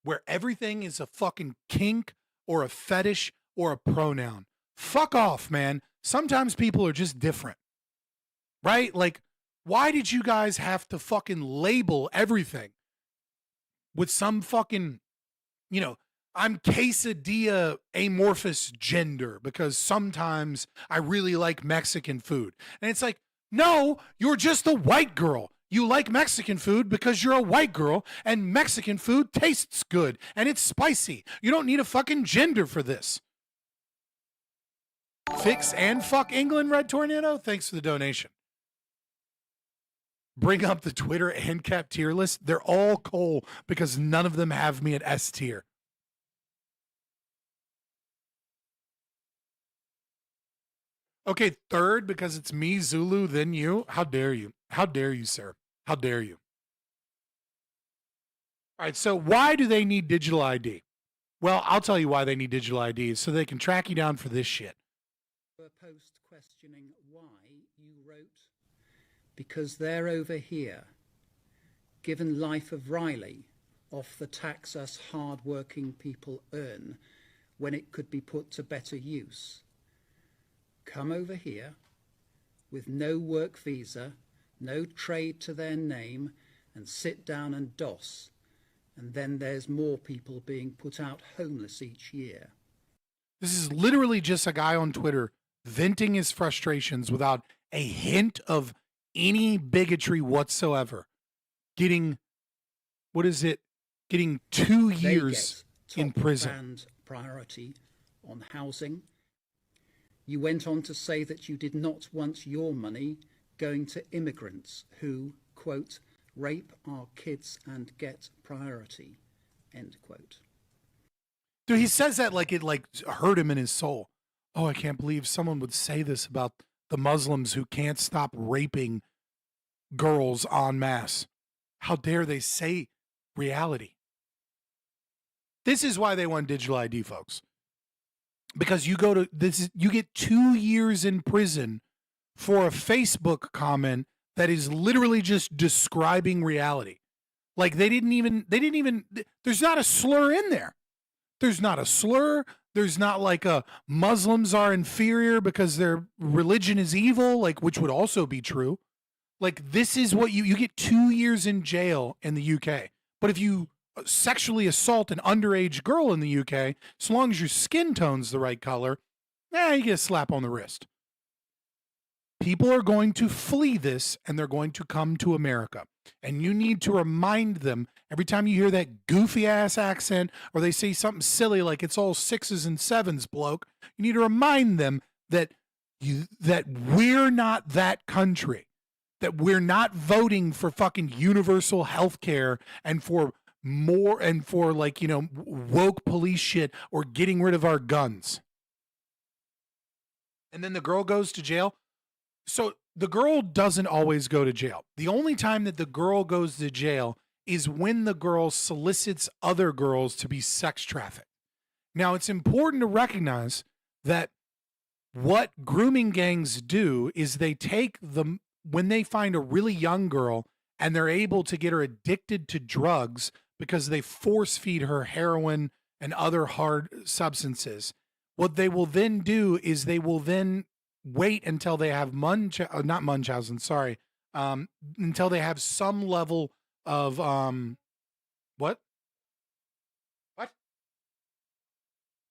where everything is a fucking kink or a fetish or a pronoun. Fuck off, man. Sometimes people are just different. Right? Like, why did you guys have to fucking label everything with some fucking, I'm quesadilla amorphous gender because sometimes I really like Mexican food. And it's like, no, you're just a white girl. You like Mexican food because you're a white girl and Mexican food tastes good and it's spicy. You don't need a fucking gender for this. Fix and fuck England, Red Tornado. Thanks for the donation. Bring up the Twitter and Cap tier list. They're all coal because none of them have me at S tier. Okay, third because it's me, Zulu, then you. How dare you? How dare you, sir? How dare you? All right, so why do they need digital ID? Well, I'll tell you why they need digital ID, so they can track you down for this shit. A post questioning why you wrote, because they're over here, given life of Riley, off the tax us hard-working people earn, when it could be put to better use. Come over here, with no work visa, no trade to their name, and sit down and DOS. And then there's more people being put out homeless each year. This is literally just a guy on Twitter venting his frustrations without a hint of any bigotry whatsoever. Getting 2 years in prison. And priority on housing. You went on to say that you did not want your money going to immigrants who, quote, rape our kids and get priority, end quote. Dude, he says that like it hurt him in his soul. Oh, I can't believe someone would say this about the Muslims who can't stop raping girls en masse. How dare they say reality? This is why they want digital ID, folks. Because you get 2 years in prison for a Facebook comment that is literally just describing reality. Like they didn't even, there's not a slur in there. There's not a slur. There's not like a Muslims are inferior because their religion is evil, like, which would also be true. Like, this is what you get 2 years in jail in the UK. But if you sexually assault an underage girl in the UK, so long as your skin tone's the right color, you get a slap on the wrist. People are going to flee this and they're going to come to America. And you need to remind them every time you hear that goofy ass accent or they say something silly like it's all 6s and 7s, bloke. You need to remind them that that we're not that country, that we're not voting for fucking universal health care and for more and for like, you know, woke police shit or getting rid of our guns. And then the girl goes to jail. So the girl doesn't always go to jail. The only time that the girl goes to jail is when the girl solicits other girls to be sex trafficked. Now, it's important to recognize that what grooming gangs do is they take them when they find a really young girl and they're able to get her addicted to drugs because they force feed her heroin and other hard substances. What they will then do is they will then wait until they have until they have some level of what?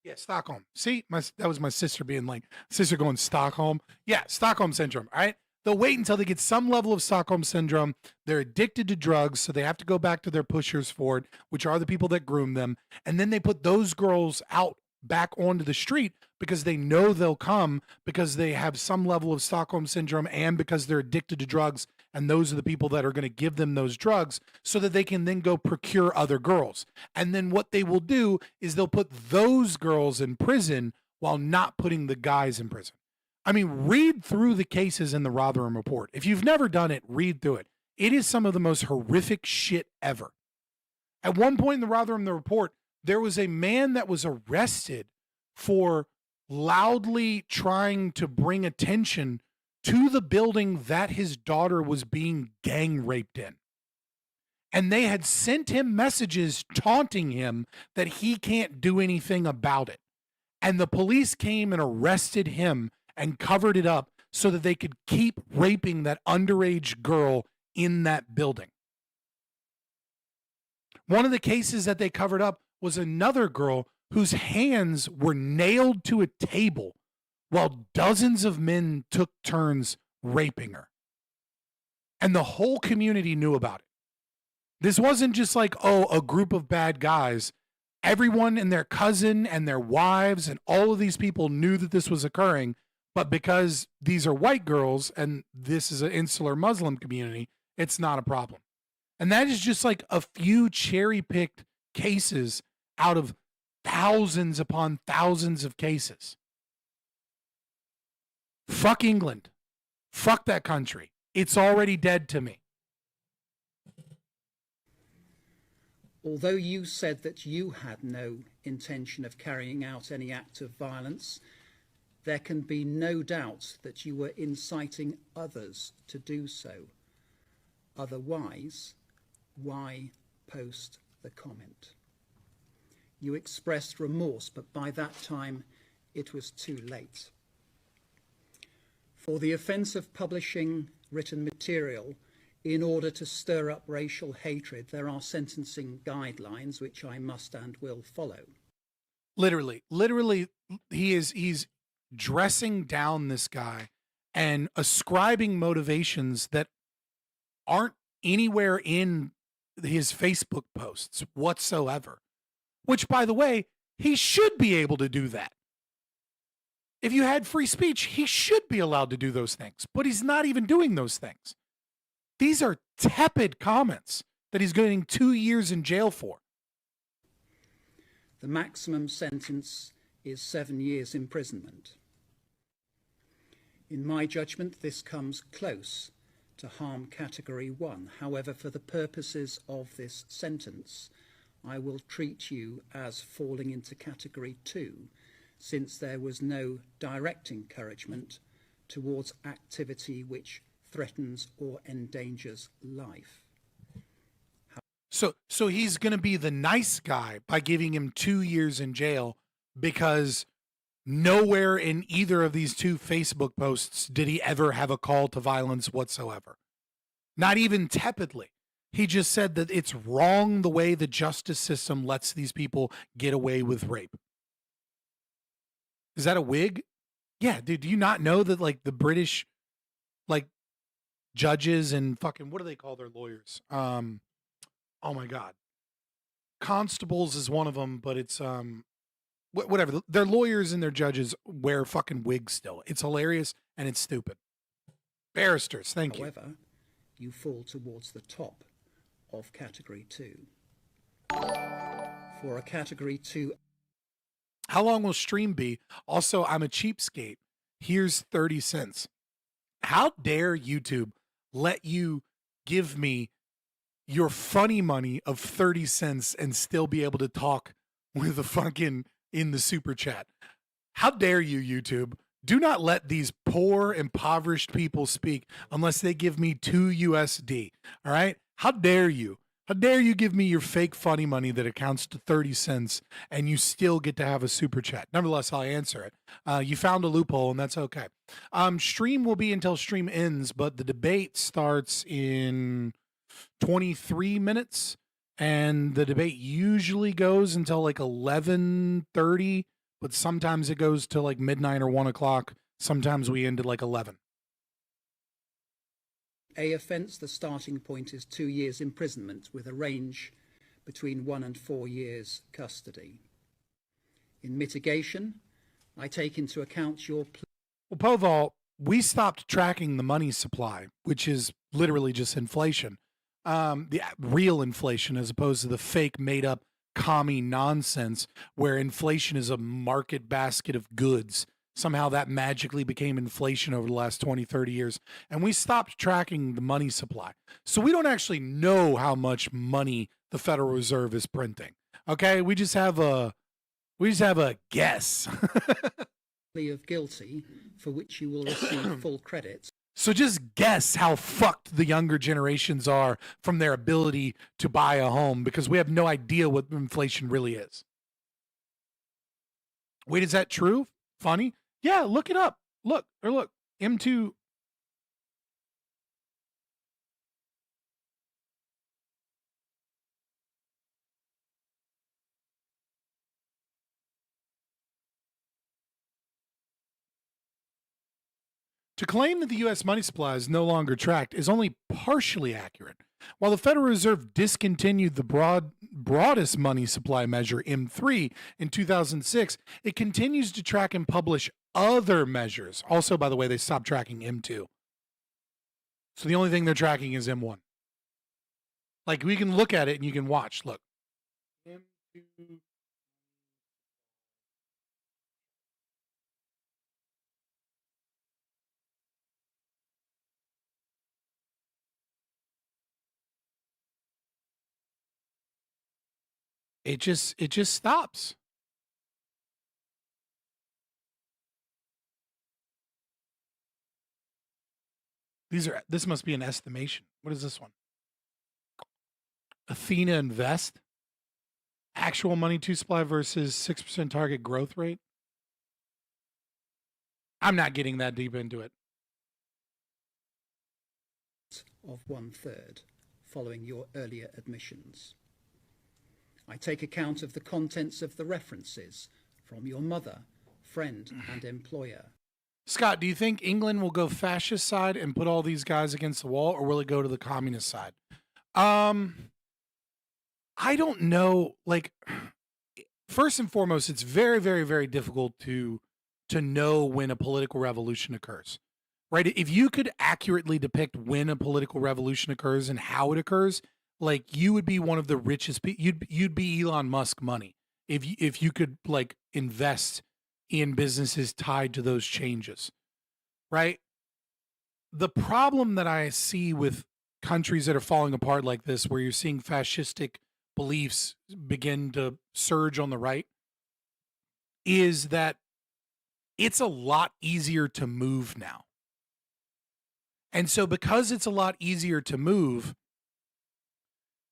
Yeah, Stockholm. See, that was my sister being like, sister going Stockholm. Yeah, Stockholm syndrome. All right. They'll wait until they get some level of Stockholm syndrome. They're addicted to drugs, so they have to go back to their pushers for it, which are the people that groom them. And then they put those girls out back onto the street because they know they'll come because they have some level of Stockholm syndrome and because they're addicted to drugs. And those are the people that are going to give them those drugs so that they can then go procure other girls. And then what they will do is they'll put those girls in prison while not putting the guys in prison. I mean, read through the cases in the Rotherham Report. If you've never done it, read through it. It is some of the most horrific shit ever. At one point in the Rotherham Report, there was a man that was arrested for loudly trying to bring attention to the building that his daughter was being gang raped in. And they had sent him messages taunting him that he can't do anything about it. And the police came and arrested him and covered it up so that they could keep raping that underage girl in that building. One of the cases that they covered up was another girl whose hands were nailed to a table while dozens of men took turns raping her. And the whole community knew about it. This wasn't just like, oh, a group of bad guys. Everyone and their cousin and their wives and all of these people knew that this was occurring. But because these are white girls and this is an insular Muslim community, it's not a problem. And that is just like a few cherry-picked cases out of thousands upon thousands of cases. Fuck England. Fuck that country. It's already dead to me. Although you said that you had no intention of carrying out any act of violence, there can be no doubt that you were inciting others to do so. Otherwise, why post the comment? You expressed remorse, but by that time it was too late. For the offence of publishing written material in order to stir up racial hatred, there are sentencing guidelines which I must and will follow. Literally, he's dressing down this guy and ascribing motivations that aren't anywhere in his Facebook posts whatsoever. Which, by the way, he should be able to do that. If you had free speech, he should be allowed to do those things, but he's not even doing those things. These are tepid comments that he's getting 2 years in jail for. The maximum sentence is 7 years imprisonment. In my judgment, this comes close to harm category 1. However, for the purposes of this sentence, I will treat you as falling into category 2, since there was no direct encouragement towards activity which threatens or endangers life. So he's going to be the nice guy by giving him 2 years in jail because nowhere in either of these 2 Facebook posts did he ever have a call to violence whatsoever. Not even tepidly. He just said that it's wrong the way the justice system lets these people get away with rape. Is that a wig? Yeah, dude, do you not know that like the British like judges and fucking, what do they call their lawyers? Oh my God. Constables is one of them, but it's, whatever. Their lawyers and their judges wear fucking wigs still. It's hilarious and it's stupid. Barristers, thank you. However, you fall towards the top of Category 2. For a Category 2... How long will stream be? Also, I'm a cheapskate. Here's 30 cents. How dare YouTube let you give me your funny money of 30 cents and still be able to talk with a fucking in the super chat? How dare you, YouTube? Do not let these poor, impoverished people speak unless they give me 2 USD. All right? How dare you? How dare you give me your fake funny money that accounts to 30 cents and you still get to have a super chat? Nevertheless, I'll answer it. You found a loophole and that's okay. Stream will be until stream ends, but the debate starts in 23 minutes and the debate usually goes until like 11:30, but sometimes it goes to like midnight or 1 o'clock. Sometimes we end at like 11. A offence, the starting point is 2 years imprisonment with a range between 1 and 4 years custody. In mitigation, I take into account your... Well, Poval, we stopped tracking the money supply, which is literally just inflation. The real inflation as opposed to the fake made up commie nonsense where inflation is a market basket of goods. Somehow that magically became inflation over the last 20, 30 years. And we stopped tracking the money supply. So we don't actually know how much money the Federal Reserve is printing. Okay? We just have a guess. plea of guilty for which you will receive full credit. So just guess how fucked the younger generations are from their ability to buy a home because we have no idea what inflation really is. Wait, is that true? Funny? Yeah, look it up. Look, M2. To claim that the U.S. money supply is no longer tracked is only partially accurate. While the Federal Reserve discontinued the broadest money supply measure, M3, in 2006, it continues to track and publish other measures. Also, by the way, they stopped tracking M2. So the only thing they're tracking is M1. Like, we can look at it and you can watch. Look. M2. It just stops. This must be an estimation. What is this one? Athena Invest. Actual money to supply versus 6% target growth rate. I'm not getting that deep into it. Of 1/3 following your earlier admissions. I take account of the contents of the references from your mother, friend, and employer. Scott, do you think England will go fascist side and put all these guys against the wall, or will it go to the communist side? I don't know. Like, first and foremost, it's very, very, very difficult to know when a political revolution occurs, right? If you could accurately depict when a political revolution occurs and how it occurs, like, you would be one of the richest people. You'd be Elon Musk money if you could like invest in businesses tied to those changes, right? The problem that I see with countries that are falling apart like this, where you're seeing fascistic beliefs begin to surge on the right, is that it's a lot easier to move now. And so because it's a lot easier to move,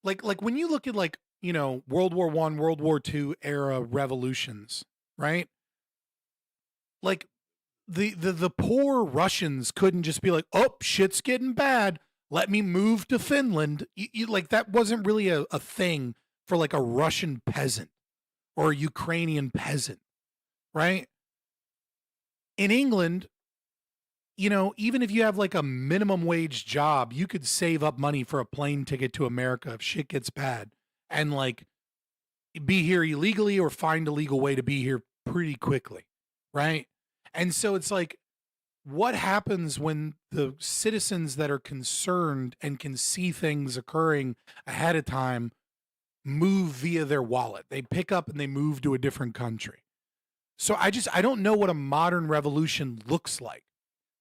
like when you look at, like, you know, World War I, World War II era revolutions, right? Like the poor Russians couldn't just be like, oh, shit's getting bad, let me move to Finland. Like, that wasn't really a thing for like a Russian peasant or a Ukrainian peasant, right? In England, even if you have like a minimum wage job, you could save up money for a plane ticket to America if shit gets bad and like be here illegally or find a legal way to be here pretty quickly. Right. And so it's like, what happens when the citizens that are concerned and can see things occurring ahead of time move via their wallet? They pick up and they move to a different country. So I don't know what a modern revolution looks like.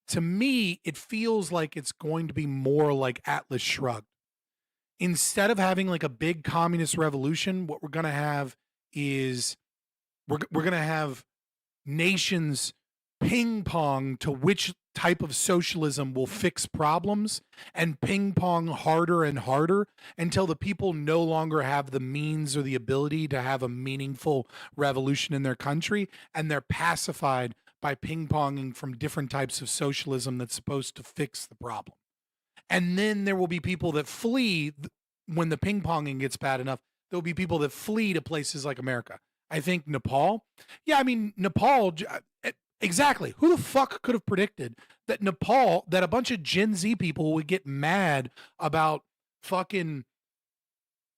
To me, it feels like it's going to be more like Atlas Shrugged. Instead of having like a big communist revolution, what we're going to have is we're going to have nations ping pong to which type of socialism will fix problems and ping pong harder and harder until the people no longer have the means or the ability to have a meaningful revolution in their country, and they're pacified by ping ponging from different types of socialism that's supposed to fix the problem. And then there will be people that flee when the ping ponging gets bad enough. There'll be people that flee to places like America. I think Nepal. Yeah, I mean, Nepal, exactly. Who the fuck could have predicted that Nepal, that a bunch of Gen Z people would get mad about fucking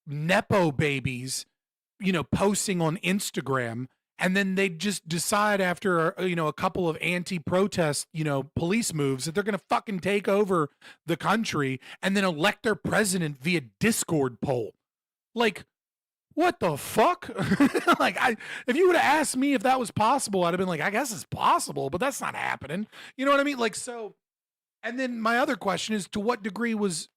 Nepo babies, posting on Instagram, and then they just decide after, a couple of anti-protest, police moves that they're going to fucking take over the country and then elect their president via Discord poll. Like, what the fuck? If you would have asked me if that was possible, I'd have been like, I guess it's possible, but that's not happening. You know what I mean? Like, so, and then my other question is, to what degree was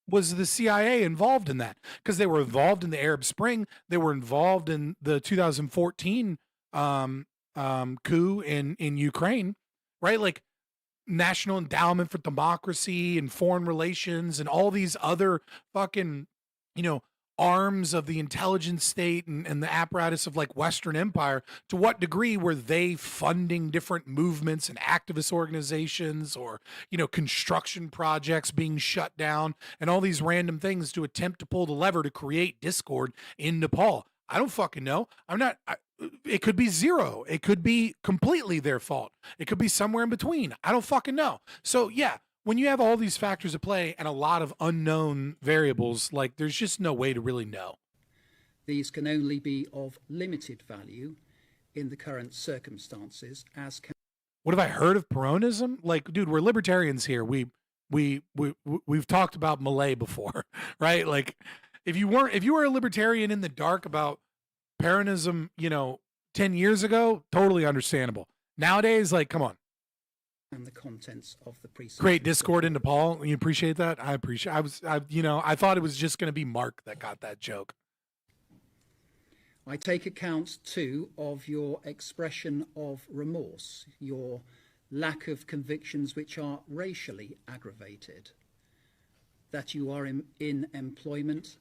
the CIA involved in that? Because they were involved in the Arab Spring. They were involved in the 2014 coup in Ukraine, right? Like National Endowment for Democracy and Foreign Relations and all these other fucking, arms of the intelligence state and the apparatus of like Western Empire. To what degree were they funding different movements and activist organizations, or, construction projects being shut down and all these random things to attempt to pull the lever to create discord in Nepal? I don't fucking know. It could be zero. It could be completely their fault. It could be somewhere in between. I don't fucking know. So yeah, when you have all these factors at play and a lot of unknown variables, like there's just no way to really know. These can only be of limited value in the current circumstances, as can. What have I heard of Peronism? Like, dude, we're libertarians here. We've talked about Malay before, right? Like, if you were a libertarian in the dark about Peronism, 10 years ago, totally understandable. Nowadays, like, come on. And the contents of the precinct. Great Discord in Nepal. You appreciate that? I thought it was just going to be Mark that got that joke. I take account too of your expression of remorse, your lack of convictions which are racially aggravated, that you are in employment.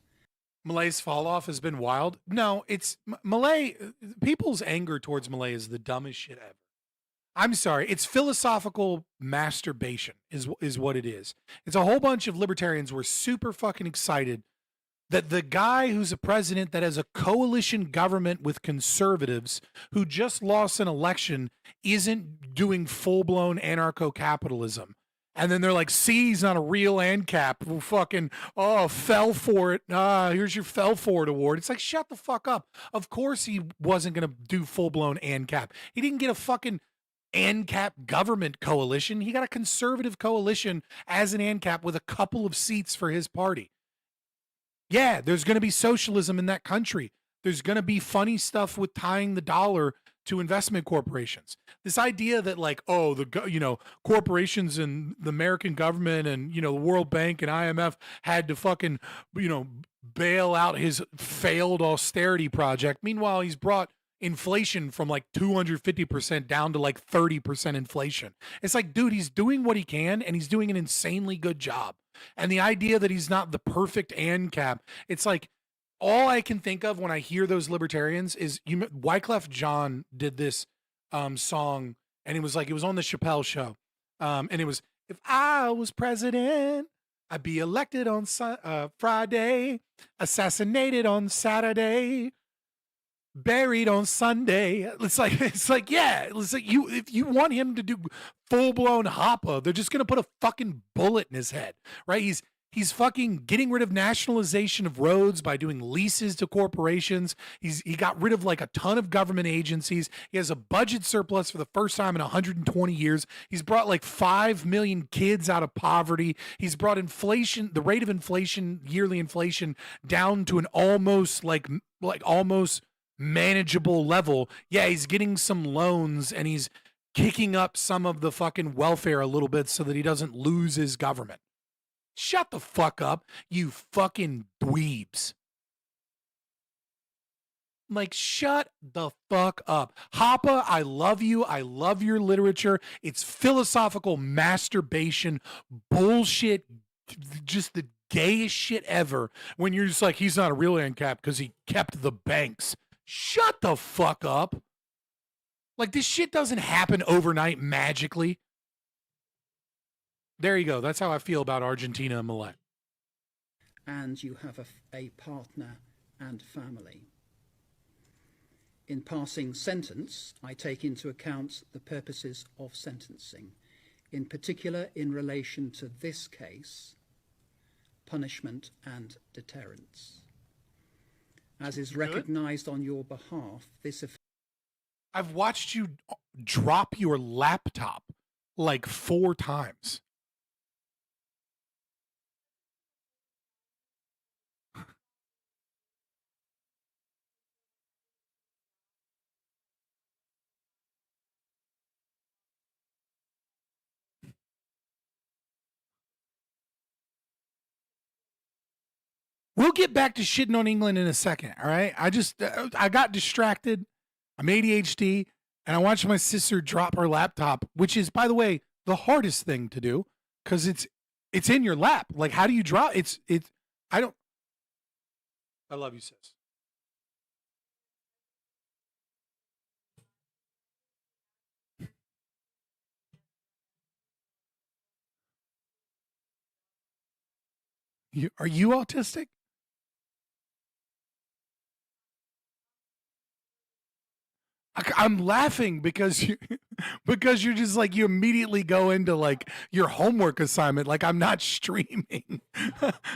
Malay's fall off has been wild. No, it's Malay. People's anger towards Malay is the dumbest shit ever. I'm sorry. It's philosophical masturbation is what it is. It's a whole bunch of libertarians who are super fucking excited that the guy who's a president that has a coalition government with conservatives who just lost an election isn't doing full-blown anarcho-capitalism. And then they're like, see, he's not a real ANCAP who fucking, fell for it. Here's your fell for it award. It's like, shut the fuck up. Of course he wasn't going to do full-blown ANCAP. He didn't get a fucking ANCAP government coalition. He got a conservative coalition as an ANCAP with a couple of seats for his party. Yeah, there's going to be socialism in that country. There's going to be funny stuff with tying the dollar to investment corporations. This idea that like, corporations and the American government and, the World Bank and IMF had to fucking, bail out his failed austerity project. Meanwhile, he's brought inflation from like 250% down to like 30% inflation. It's like, dude, he's doing what he can and he's doing an insanely good job. And the idea that he's not the perfect ANCAP, it's like, all I can think of when I hear those libertarians is Wyclef Jean did this song, and it was on the Chappelle Show. And it was, if I was president, I'd be elected on Friday, assassinated on Saturday. buried on Sunday. It's like, yeah, it's like if you want him to do full blown Hoppa, they're just gonna put a fucking bullet in his head, right? He's fucking getting rid of nationalization of roads by doing leases to corporations. He got rid of like a ton of government agencies. He has a budget surplus for the first time in 120 years. He's brought like 5 million kids out of poverty. He's brought inflation, the rate of inflation, yearly inflation, down to an almost almost manageable level. Yeah, he's getting some loans and he's kicking up some of the fucking welfare a little bit so that he doesn't lose his government. Shut the fuck up, you fucking dweebs. Like, shut the fuck up. Hoppa, I love you. I love your literature. It's philosophical masturbation, bullshit, just the gayest shit ever. When you're just like, he's not a real ANCAP because he kept the banks. Shut the fuck up. Like, this shit doesn't happen overnight magically. There you go. That's how I feel about Argentina and Millet. And you have a partner and family. In passing sentence, I take into account the purposes of sentencing, in particular in relation to this case, punishment and deterrence. As is recognised on your behalf, this I've watched you drop your laptop like 4 times. We'll get back to shitting on England in a second, all right? I got distracted. I'm ADHD, and I watched my sister drop her laptop, which is, by the way, the hardest thing to do because it's in your lap. Like, how do you drop? I love you, sis. Are you autistic? I'm laughing because you're just like, you immediately go into like your homework assignment. Like, I'm not streaming.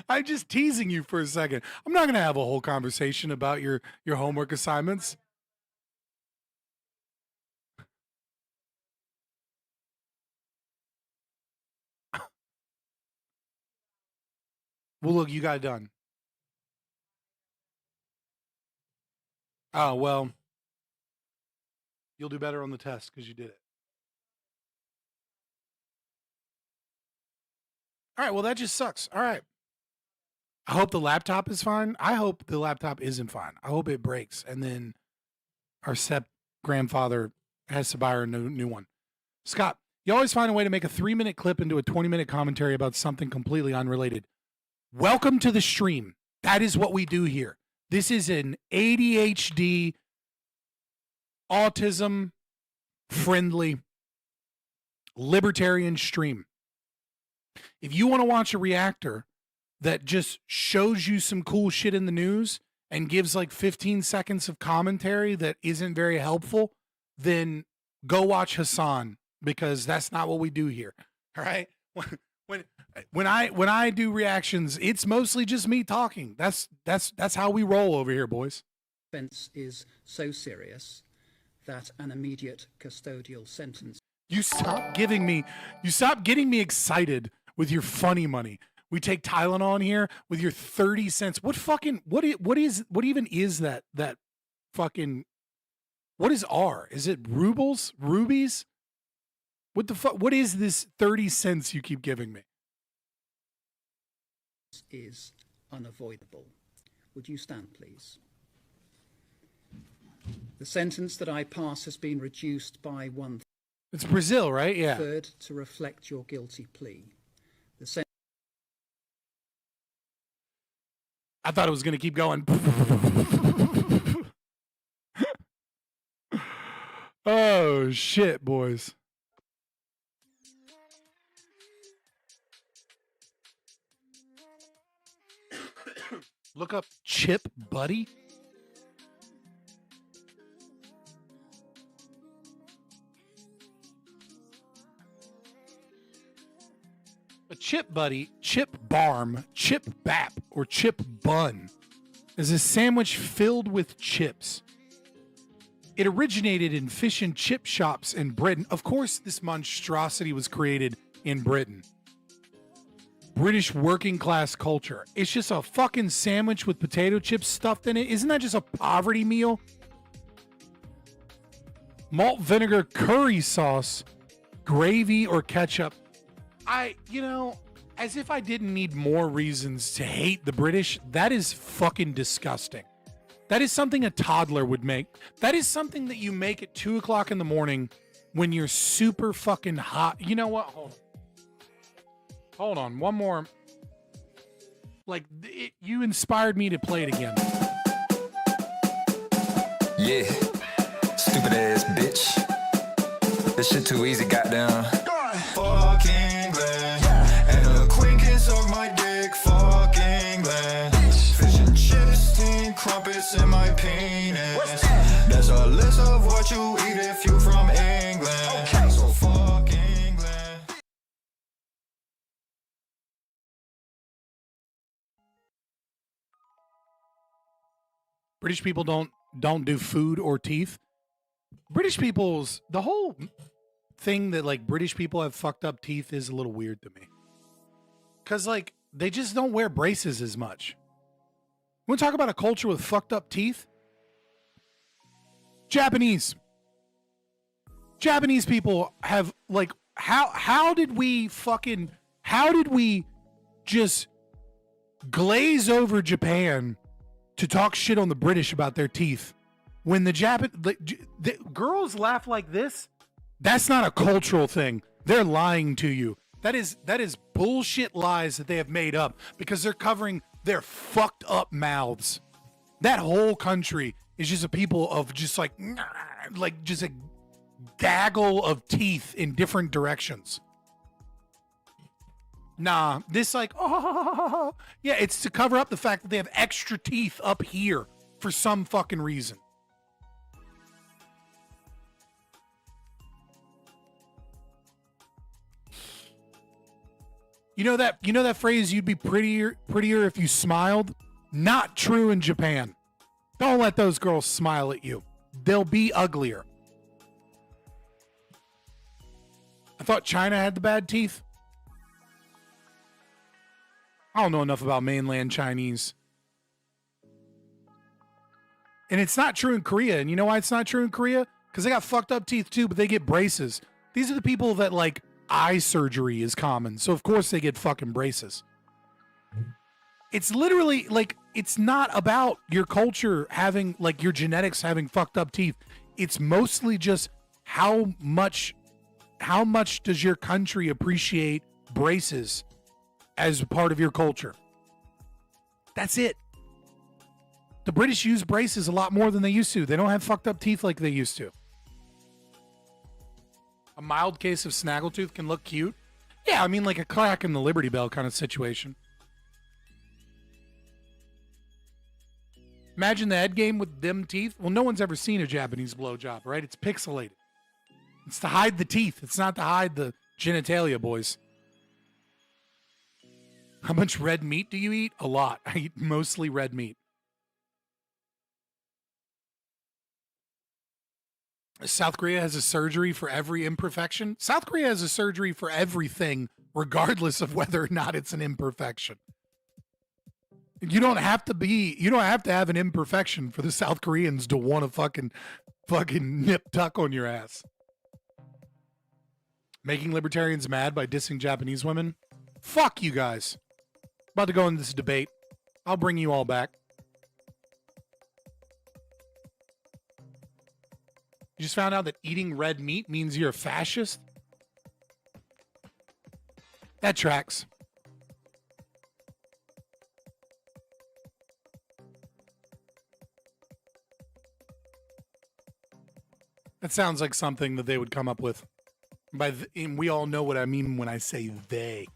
I'm just teasing you for a second. I'm not going to have a whole conversation about your homework assignments. Well, look, you got it done. Oh, well, you'll do better on the test because you did it. All right, well, that just sucks. All right. I hope the laptop is fine. I hope the laptop isn't fine. I hope it breaks, and then our grandfather has to buy her a new one. Scott, you always find a way to make a 3-minute clip into a 20-minute commentary about something completely unrelated. Welcome to the stream. That is what we do here. This is an ADHD, autism friendly, libertarian stream. If you want to watch a reactor that just shows you some cool shit in the news and gives like 15 seconds of commentary that isn't very helpful, then go watch Hassan, because that's not what we do here. All right? When I do reactions, it's mostly just me talking. That's how we roll over here, boys. Offence is so serious that an immediate custodial sentence. You stop getting me excited with your funny money. We take Tylenol in here with your 30 cents. What even is that fucking, what is R? Is it rubles? Rubies? What the fuck? What is this 30 cents you keep giving me? Is unavoidable. Would you stand, please? The sentence that I pass has been reduced by 1/3. It's Brazil, right? Yeah. Third, to reflect your guilty plea. I thought it was going to keep going. Oh, shit, boys. Look up Chip Buddy. Chip buddy, chip barm, chip bap, or chip bun is a sandwich filled with chips. It originated in fish and chip shops in Britain. Of course, this monstrosity was created in Britain. British working class culture. It's just a fucking sandwich with potato chips stuffed in it. Isn't that just a poverty meal? Malt vinegar curry sauce, gravy, or ketchup. As if I didn't need more reasons to hate the British, that is fucking disgusting. That is something a toddler would make. That is something that you make at 2 o'clock in the morning when you're super fucking hot. You know what? Hold on. One more. You inspired me to play it again. Yeah. Stupid ass bitch. This shit too easy, goddamn. Fuck England. And a queen can suck my dick. Fuck England. Fish and chips, steamed crumpets in my penis. That's a list of what you eat if you from England. So fuck England. British people don't do food or teeth. British people's the whole thing that like British people have fucked up teeth is a little weird to me. Cause like they just don't wear braces as much. We want to talk about a culture with fucked up teeth? Japanese people have like how did we just glaze over Japan to talk shit on the British about their teeth? When the girls laugh like this, that's not a cultural thing. They're lying to you. That is bullshit lies that they have made up because they're covering their fucked up mouths. That whole country is just a people of just like just a gaggle of teeth in different directions. Nah, this yeah, it's to cover up the fact that they have extra teeth up here for some fucking reason. You know that phrase, you'd be prettier if you smiled? Not true in Japan. Don't let those girls smile at you. They'll be uglier. I thought China had the bad teeth. I don't know enough about mainland Chinese. And it's not true in Korea. And you know why it's not true in Korea? Because they got fucked up teeth too, but they get braces. These are the people that like eye surgery is common. So of course they get fucking braces. It's literally like, it's not about your culture having like your genetics having fucked up teeth. It's mostly just how much does your country appreciate braces as part of your culture? That's it. The British use braces a lot more than they used to. They don't have fucked up teeth like they used to. A mild case of snaggletooth can look cute. Yeah, I mean like a crack in the Liberty Bell kind of situation. Imagine the head game with them teeth. Well, no one's ever seen a Japanese blowjob, right? It's pixelated. It's to hide the teeth. It's not to hide the genitalia, boys. How much red meat do you eat? A lot. I eat mostly red meat. South Korea has a surgery for every imperfection. South Korea has a surgery for everything, regardless of whether or not it's an imperfection. You don't have to have an imperfection for the South Koreans to want to fucking nip tuck on your ass. Making libertarians mad by dissing Japanese women? Fuck you guys. About to go into this debate. I'll bring you all back. You just found out that eating red meat means you're a fascist? That tracks. That sounds like something that they would come up with. And we all know what I mean when I say they.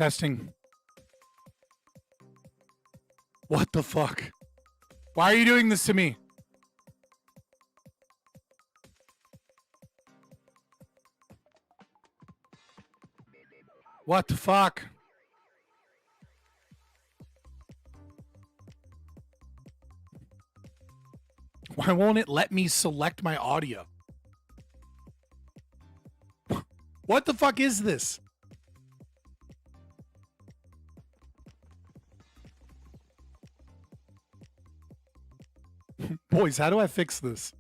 Testing. What the fuck? Why are you doing this to me? What the fuck? Why won't it let me select my audio? What the fuck is this? Boys, how do I fix this?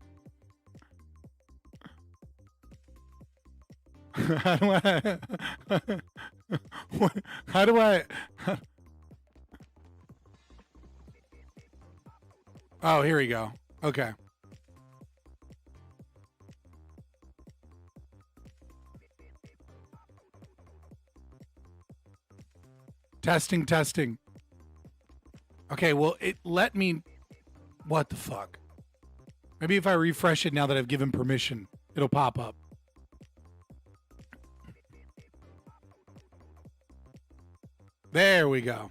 How do I? How do I? Oh, here we go. Okay. Testing, testing. Okay, well, it let me... What the fuck? Maybe if I refresh it now that I've given permission, it'll pop up. There we go. All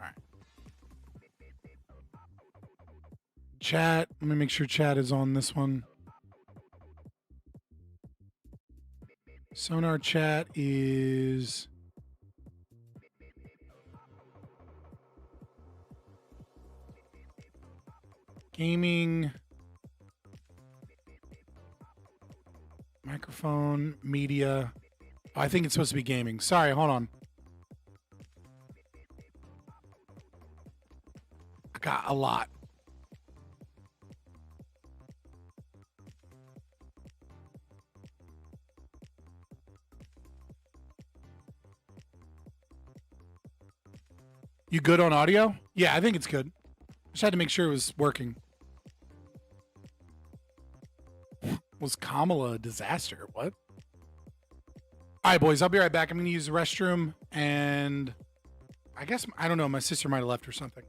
right. Chat. Let me make sure chat is on this one. Sonar chat is... Gaming, microphone, media. Oh, I think it's supposed to be gaming. Sorry, hold on. I got a lot. You good on audio? Yeah, I think it's good. Just had to make sure it was working. Was Kamala a disaster? What? All right, boys, I'll be right back. I'm going to use the restroom, and I guess, I don't know, my sister might have left or something.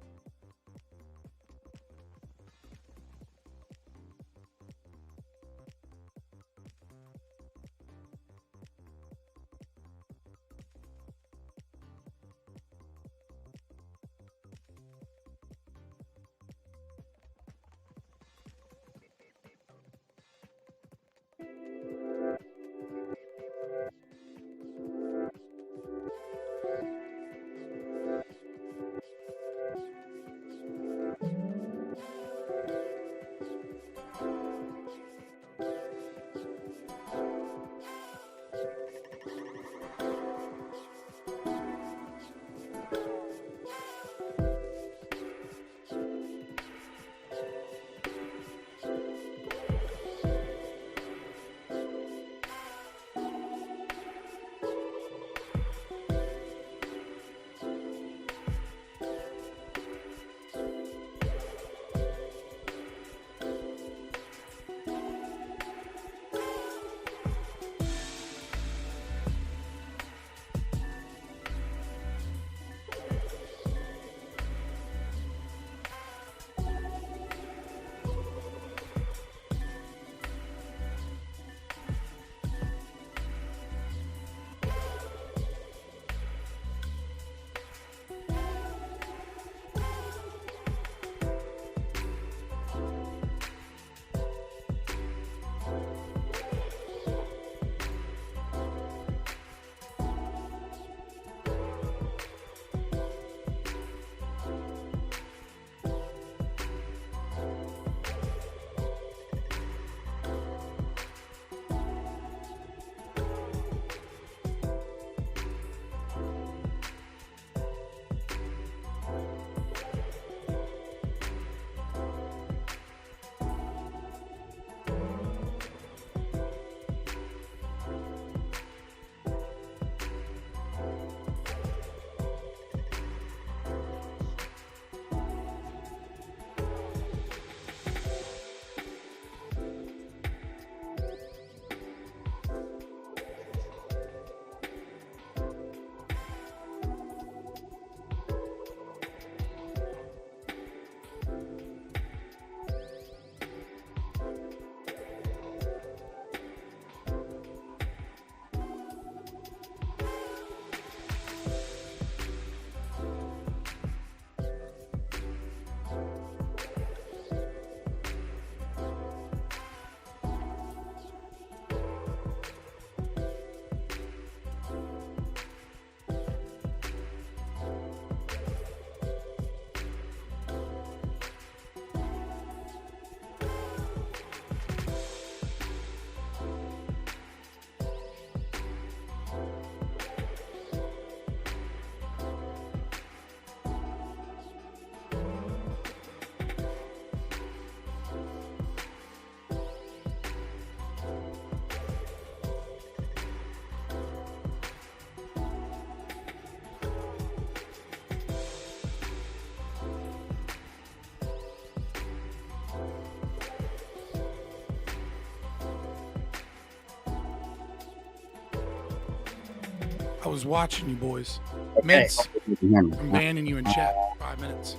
I was watching you boys. Okay. Mints, I'm banning you in chat. 5 minutes.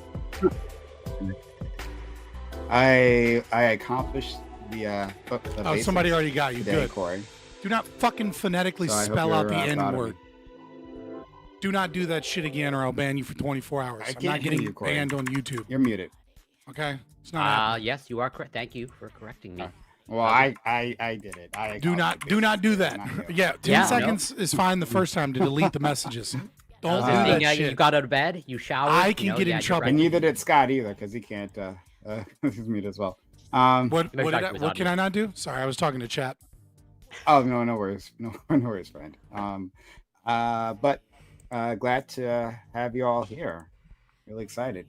I accomplished the Oh, somebody already got you. today, Good. Corey. Do not fucking phonetically So I hope spell out you're, the N proud of word. Do not do that shit again, or I'll ban you for 24 hours. I I'm can't not hear getting you, Corey. banned on YouTube. You're muted. Okay, it's not happening. Yes, you are correct. Thank you for correcting me. Well, I did it. I Do not do that. Yeah, 10 seconds is fine the first time to delete the messages. Don't do that shit. You got out of bed. You showered. I can get in trouble. And neither did Scott either, because he can't. He's muted as well. What can I not do? Sorry, I was talking to chat. Oh no worries, no worries, friend. But glad to have you all here. Really excited.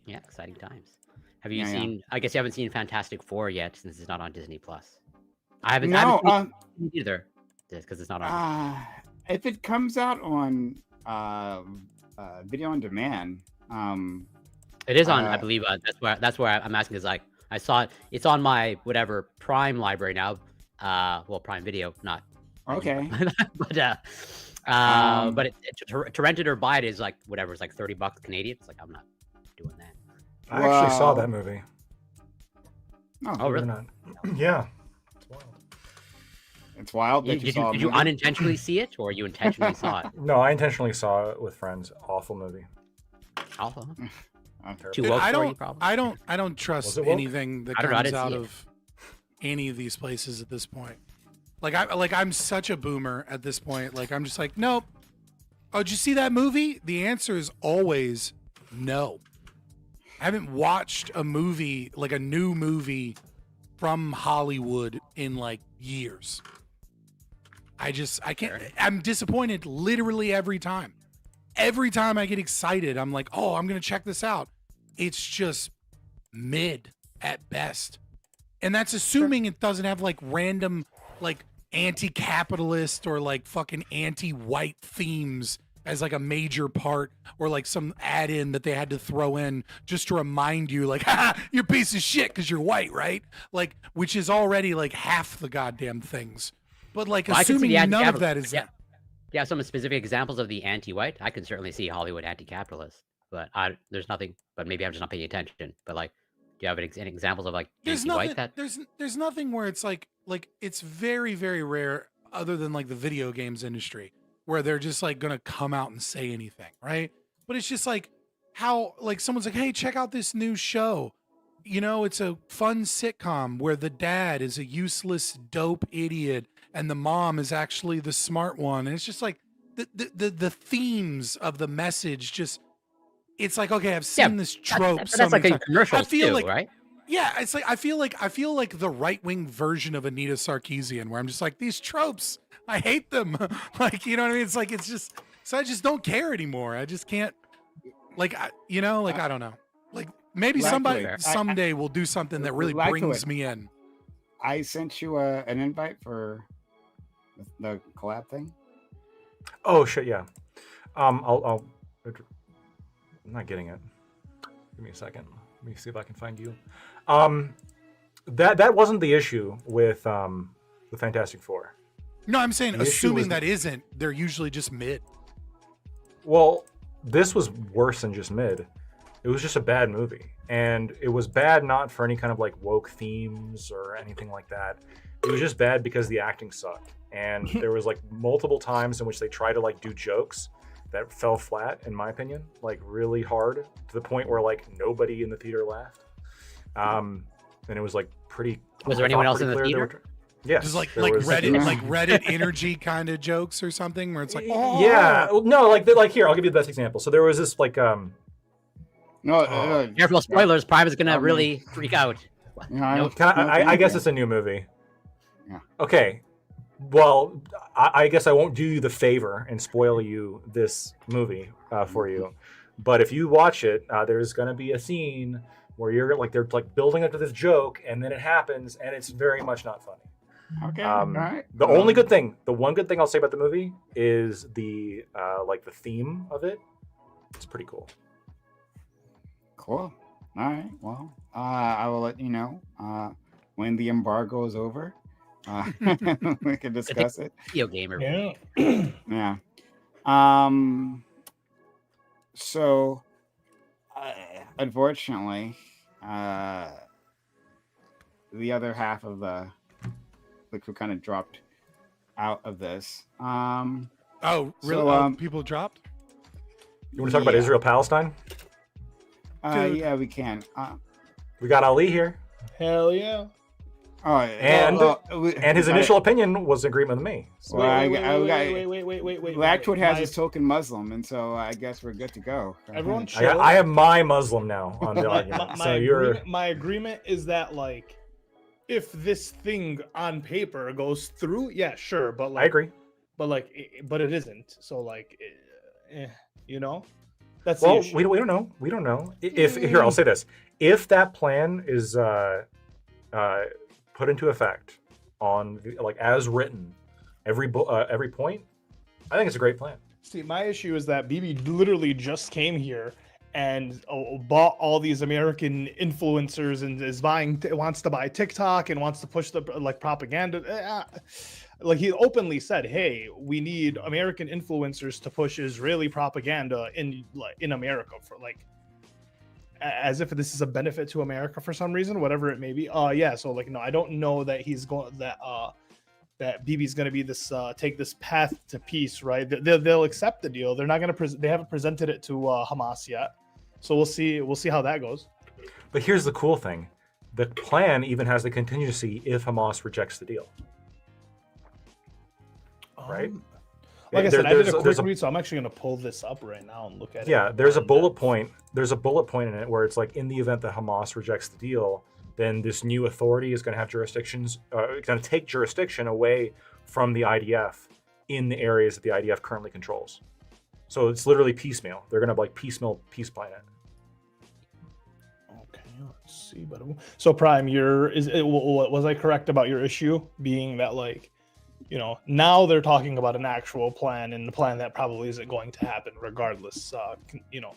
Yeah, exciting times. Have you Yeah, seen? I guess you haven't seen Fantastic Four yet, since it's not on Disney Plus. I haven't. No, I haven't seen it either, because it's not on. If it comes out on video on demand, It is on, I believe. That's where I'm asking. Is like I saw it. It's on my whatever Prime library now. Well, Prime Video, not. Okay. but to rent it or buy it is like whatever. It's like $30 Canadian. It's like I'm not doing that. I actually saw that movie. Oh, really? Yeah. It's wild that Did saw a you movie. unintentionally see it, or you intentionally saw it? No, I intentionally saw it with friends. Awful movie. Awful. Too woke I for you, don't. probably? I don't trust Was it woke? anything that I don't know, I comes didn't out see it. of any of these places at this point. I'm such a boomer at this point. Like I'm just like, nope. Oh, did you see that movie? The answer is always no. I haven't watched a movie, like a new movie from Hollywood in like years. I can't. I'm disappointed literally every time. Every time I get excited, I'm like, oh, I'm going to check this out. It's just mid at best. And that's assuming it doesn't have like random, like anti-capitalist or like fucking anti-white themes as like a major part, or like some add-in that they had to throw in just to remind you like, ha, you're a piece of shit because you're white, right? Like, which is already like half the goddamn things. But like, Well, I can see assuming the none of anti-capital- that is yeah. Yeah, some specific examples of the anti-white. I can certainly see Hollywood anti-capitalist, but there's nothing. But maybe I'm just not paying attention. But like, do you have any examples of like there's anti-white nothing, that? there's nothing where it's like it's very, very rare, other than like the video games industry, where they're just like gonna come out and say anything, right? But it's just like how like someone's like, hey, check out this new show. You know, it's a fun sitcom where the dad is a useless dope idiot and the mom is actually the smart one. And it's just like the themes of the message just, it's like, okay, I've seen this trope. That's like a commercial I feel too, like, right? yeah, it's like I feel like the right-wing version of Anita Sarkeesian, where I'm just like, these tropes, I hate them. Like, you know what I mean? It's like, it's just, so I just don't care anymore. I just can't, like, I don't know. Like, maybe somebody someday will do something that really brings me in. I sent you an invite for the collab thing. Oh shit, yeah. I'm not getting it. Give me a second. Let me see if I can find you. That wasn't the issue with the Fantastic Four. No, I'm saying The issue assuming was- that isn't, they're usually just mid. Well, this was worse than just mid. It was just a bad movie. And it was bad not for any kind of like woke themes or anything like that. It was just bad because the acting sucked. And there was like multiple times in which they tried to like do jokes that fell flat, in my opinion, like really hard, to the point where like nobody in the theater laughed. And it was like pretty. Was there anyone else in the theater? Yes. Just like there was- Reddit energy kind of jokes or something, where it's like, oh, Yeah, well, no, like here, I'll give you the best example. So there was this like Careful, spoilers. Prime is gonna really freak out. I guess it's a new movie. Yeah. Okay. Well, I guess I won't do you the favor and spoil you this movie for you. But if you watch it, there's gonna be a scene where you're like they're like building up to this joke, and then it happens, and it's very much not funny. Okay. All right. The only good thing, the one good thing I'll say about the movie is the like the theme of it. It's pretty cool. Cool. All right. Well, I will let you know when the embargo is over, We can discuss it. Video gamer. Yeah. So, unfortunately, the other half of the crew kind of dropped out of this. Oh, really? So, People dropped? You want to talk about Israel Palestine? Yeah, we can. We got Ali here. Hell yeah. Oh, and his initial opinion was in agreement with me. So. Wait. Blackwood has his token Muslim, and so I guess we're good to go. Everyone, I have my Muslim now on the argument. My agreement is that, like, if this thing on paper goes through, yeah, sure, but like, I agree. But it isn't. So like, you know, that's well, the issue. we don't know. We don't know. If here, I'll say this: if that plan is put into effect on like as written, every point, I think it's a great plan. See, my issue is that Bibi literally just came here and bought all these American influencers and wants to buy TikTok and wants to push the propaganda. Like he openly said, "Hey, we need American influencers to push Israeli propaganda in America for like." As if this is a benefit to America for some reason, whatever it may be. Yeah. So like, no, I don't know that he's going that Bibi's going to be this take this path to peace, right? They'll accept the deal. They're not going to. They haven't presented it to Hamas yet, so we'll see. We'll see how that goes. But here's the cool thing: the plan even has the contingency if Hamas rejects the deal. Right. Like I said, I did a quick read, so I'm actually going to pull this up right now and look at it. Yeah, there's a bullet point. There's a bullet point in it where it's like, in the event that Hamas rejects the deal, then this new authority is going to have jurisdictions, going to take jurisdiction away from the IDF in the areas that the IDF currently controls. So it's literally piecemeal. They're going to like piecemeal peace plan it. Okay, let's see. But so Prime, was I correct about your issue being that like, you know, now they're talking about an actual plan, and the plan that probably isn't going to happen regardless. You know,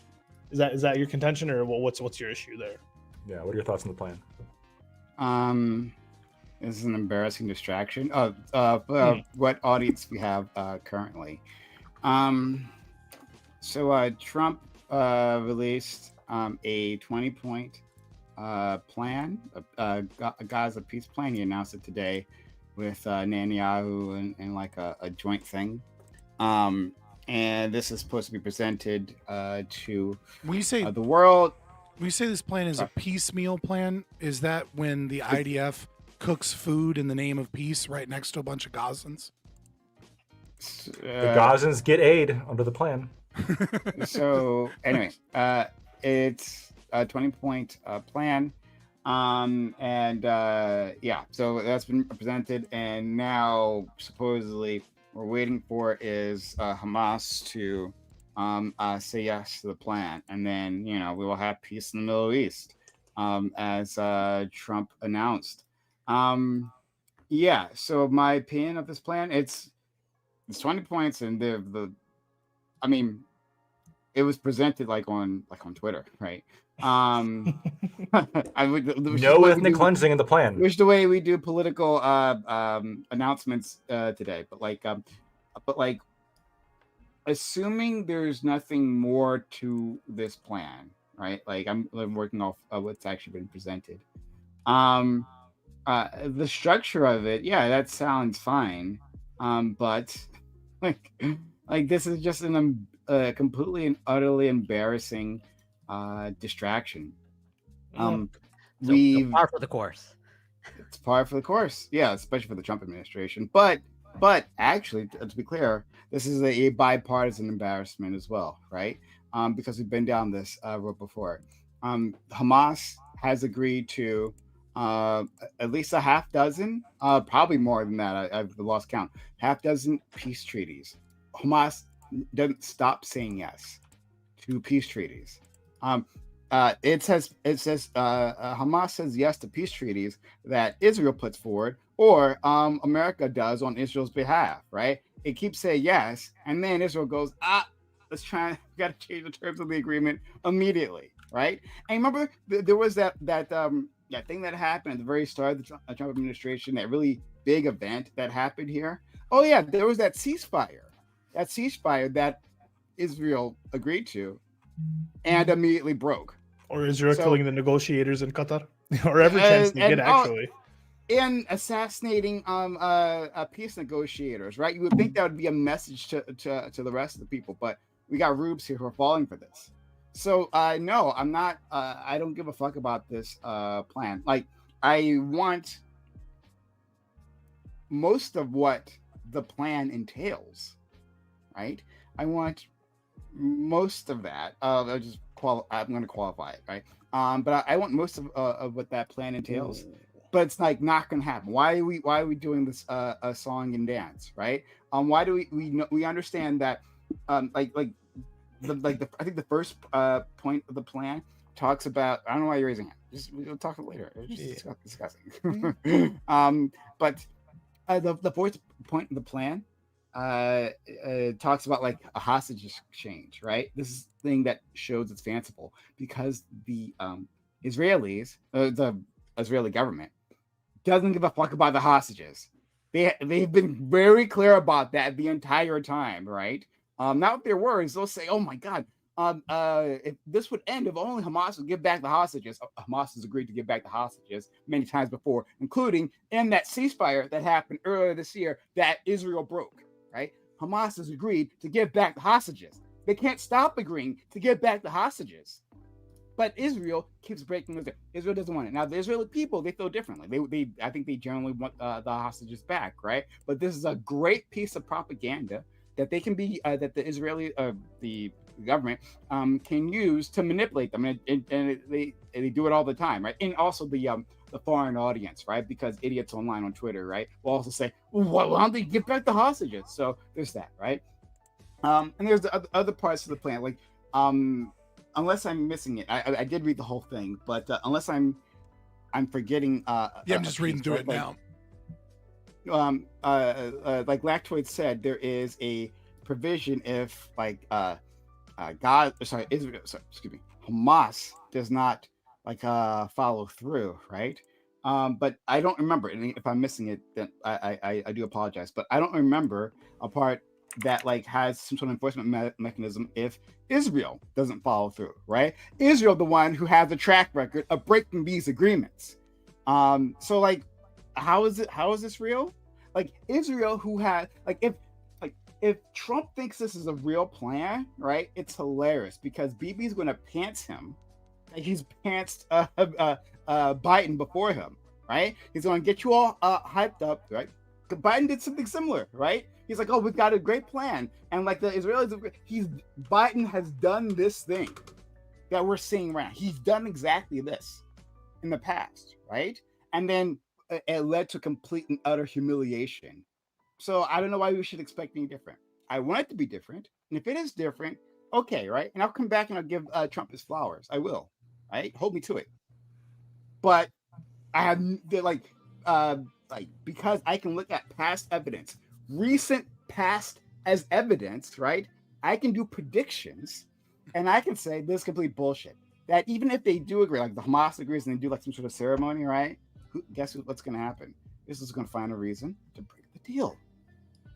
is that your contention, or what's your issue there? Yeah, what are your thoughts on the plan? This is an embarrassing distraction. What audience we have currently? So Trump released a 20-point plan, a Gaza peace plan. He announced it today with Netanyahu and like a joint thing. And this is supposed to be presented to when you say the world. When you say this plan is a piecemeal plan, is that when the IDF cooks food in the name of peace right next to a bunch of Gazans? The Gazans get aid under the plan. So anyway, it's a 20-point plan. Yeah, so that's been presented, and now supposedly we're waiting for is Hamas to say yes to the plan, and then we will have peace in the Middle East, as Trump announced. Yeah, so my opinion of this plan, it's 20 points, and I mean, it was presented like on Twitter, right? No ethnic cleansing in the plan. Which the way we do political announcements today, but assuming there's nothing more to this plan, right? Like I'm working off what's actually been presented. The structure of it, yeah, that sounds fine. But like this is just a completely and utterly embarrassing distraction. So par for the course. It's par for the course, yeah, especially for the Trump administration. But actually, to be clear, this is a bipartisan embarrassment as well, right? Because we've been down this road before. Hamas has agreed to at least a half dozen, probably more than that. I've lost count. Half dozen peace treaties. Hamas doesn't stop saying yes to peace treaties. It says Hamas says yes to peace treaties that Israel puts forward, or America does on Israel's behalf, right? It keeps saying yes, and then Israel goes, we got to change the terms of the agreement immediately, right? And remember, there was that thing that happened at the very start of the Trump administration that really big event that happened here. Oh yeah, there was that ceasefire that Israel agreed to and immediately broke. Or Israel So- killing the negotiators in Qatar, or every chance they get actually. And assassinating peace negotiators, right? You would think that would be a message to the rest of the people, but we got rubes here who are falling for this. So no, I'm not. I don't give a fuck about this plan. Like, I want most of what the plan entails, right? I want most of that. I'm going to qualify it, right? But I want most of what that plan entails. But it's like not going to happen. Why are we doing this a song and dance, right? Why do we understand that I think the first point of the plan talks about, I don't know why you're raising it. We'll talk later. It's just discussing. But the fourth point of the plan talks about like a hostage exchange, right? This is the thing that shows it's fanciful because the Israelis, the Israeli government, doesn't give a fuck about the hostages. They've been very clear about that the entire time, right? Not with their words. They'll say, "Oh my God, if this would end, if only Hamas would give back the hostages." Hamas has agreed to give back the hostages many times before, including in that ceasefire that happened earlier this year that Israel broke, right? Hamas has agreed to give back the hostages. They can't stop agreeing to give back the hostages. But Israel keeps breaking this. Israel doesn't want it. Now, the Israeli people, they feel differently. I think they generally want the hostages back, right? But this is a great piece of propaganda that they can be, that the Israeli, the government can use to manipulate them, and they do it all the time, right? And also the foreign audience, right? Because idiots online on Twitter, right, will also say, well, why don't they give back the hostages? So there's that, right? And there's the other parts of the plan, like unless I'm missing it, I did read the whole thing, but unless I'm forgetting. Yeah, I'm just reading through it now. Like Lactoid said, there is a provision if Hamas does not follow through, right? But I don't remember. And if I'm missing it, then I do apologize. But I don't remember a part that has some sort of enforcement mechanism if Israel doesn't follow through, right? Israel, the one who has a track record of breaking these agreements. So how is this real? Israel, who had if Trump thinks this is a real plan, right? It's hilarious because Bibi's going to pants him. He's pantsed Biden before him, right? He's going to get you all hyped up, right? Biden did something similar, right? He's like, oh, we've got a great plan. And the Israelis, Biden has done this thing that we're seeing right now. He's done exactly this in the past, right? And then it led to complete and utter humiliation. So I don't know why we should expect any different. I want it to be different. And if it is different, okay, right? And I'll come back and I'll give Trump his flowers. I will, right? Hold me to it. But I have because I can look at past evidence, recent past as evidence, right? I can do predictions and I can say this is complete bullshit. That even if they do agree, the Hamas agrees and they do some sort of ceremony, right? Guess what's going to happen? This is going to find a reason to break the deal.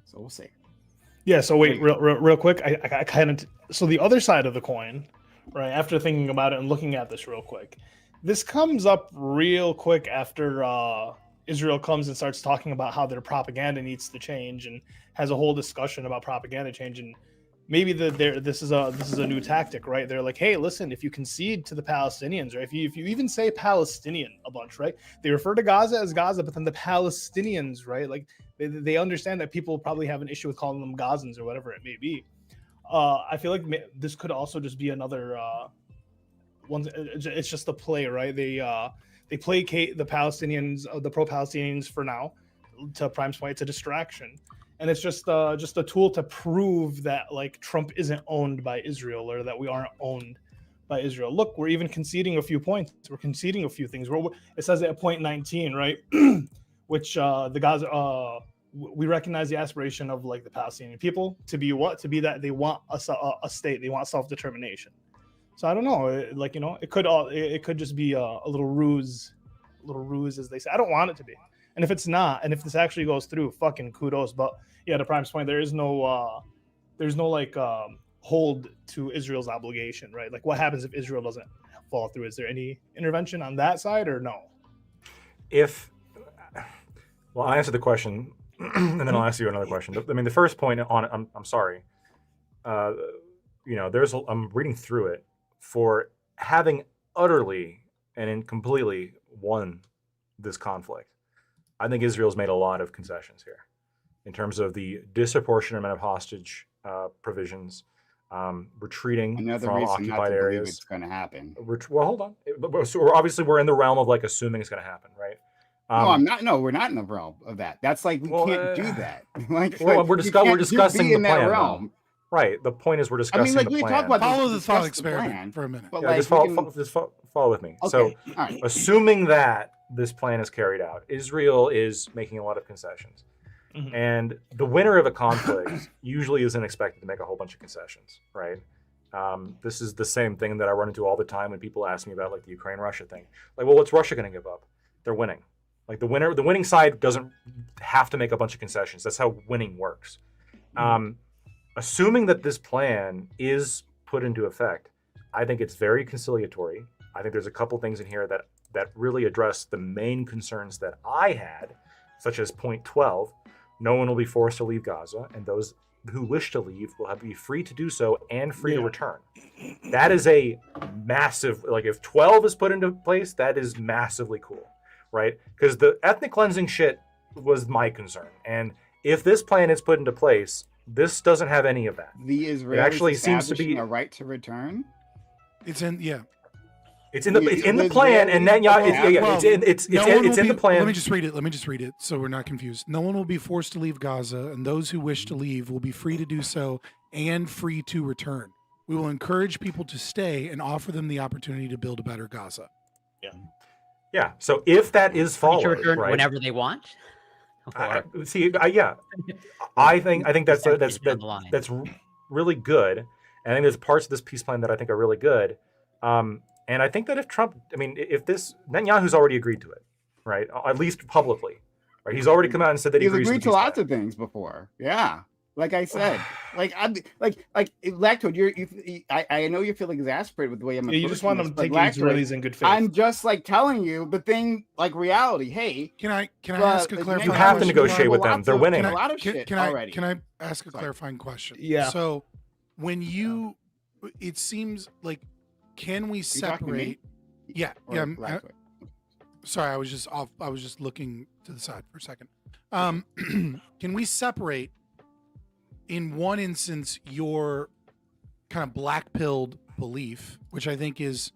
So we'll see. Yeah. So wait, real quick. I kind of so the other side of the coin, right? After thinking about it and looking at this real quick, this comes up real quick after Israel comes and starts talking about how their propaganda needs to change and has a whole discussion about propaganda change. And maybe this is a new tactic, right? They're like, hey, listen, if you concede to the Palestinians, or if you even say Palestinian a bunch, right? They refer to Gaza as Gaza, but then the Palestinians, right? They understand that people probably have an issue with calling them Gazans or whatever it may be. I feel like this could also just be another one. It's just a play, right? They placate the Palestinians, the pro-Palestinians for now. To Prime's point, it's a distraction. And it's just a tool to prove that Trump isn't owned by Israel or that we aren't owned by Israel. Look, we're even conceding a few points. We're conceding a few things. It says at point 19, right? Which the Gaza, we recognize the aspiration of the Palestinian people to be what? To be that they want a state. They want self-determination. So I don't know. It could just be a little ruse as they say. I don't want it to be. And if it's not, and if this actually goes through, fucking kudos. But yeah, to Prime's point, there's no like hold to Israel's obligation, right? Like, what happens if Israel doesn't fall through? Is there any intervention on that side or no? Well, I'll answer the question, and then I'll ask you another question. I mean, the first point on, I'm sorry, I'm reading through it, for having utterly and completely won this conflict. I think Israel's made a lot of concessions here in terms of the disproportionate amount of hostage provisions, retreating from occupied areas. It's going to happen. Well, hold on. So we're in the realm of like assuming it's going to happen, right? No, I'm not. No, we're not in the realm of that. That's like we can't do that. We're discussing the plan. Realm. Right. The point is we're discussing the plan. we talk about follow the thought experiment for a minute. But just follow with me. Okay. So, assuming that this plan is carried out, Israel is making a lot of concessions, and the winner of a conflict usually isn't expected to make a whole bunch of concessions, right? This is the same thing that I run into all the time when people ask me about like the Ukraine-Russia thing. Like, well, what's Russia going to give up? They're winning. Like the winning side doesn't have to make a bunch of concessions. That's how winning works. Assuming that this plan is put into effect, I think it's very conciliatory. I think there's a couple things in here that really address the main concerns that I had, such as point 12, no one will be forced to leave Gaza, and those who wish to leave will be free to do so and free to return. That is a massive, like if 12 is put into place, that is massively cool. Right? Because the ethnic cleansing shit was my concern. And if this plan is put into place, this doesn't have any of that. The Israelis it actually seems to be a right to return. It's in It's in the plan, and then it's in the plan. Let me just read it so we're not confused. No one will be forced to leave Gaza, and those who wish to leave will be free to do so and free to return. We will encourage people to stay and offer them the opportunity to build a better Gaza. Yeah. Yeah. So if that is followed, right, whenever they want. I think that's really good, and I think there's parts of this peace plan that I think are really good. And I think that if Netanyahu's already agreed to it, right? At least publicly, right? He's already come out and said that he agrees agreed to lots of things before. Yeah. Like I said, Lactoid, I know you feel exasperated with the way I'm. You just want them to take these Israelis in good faith. I'm just like telling you the thing, like reality. Hey, can I ask a clarifying? You have to negotiate with them. They're winning. A lot of shit already. Can I ask a clarifying question? Yeah. So, it seems like, can we separate? Yeah. Sorry, I was just looking to the side for a second. Can we separate? In one instance, your kind of black-pilled belief, which I think is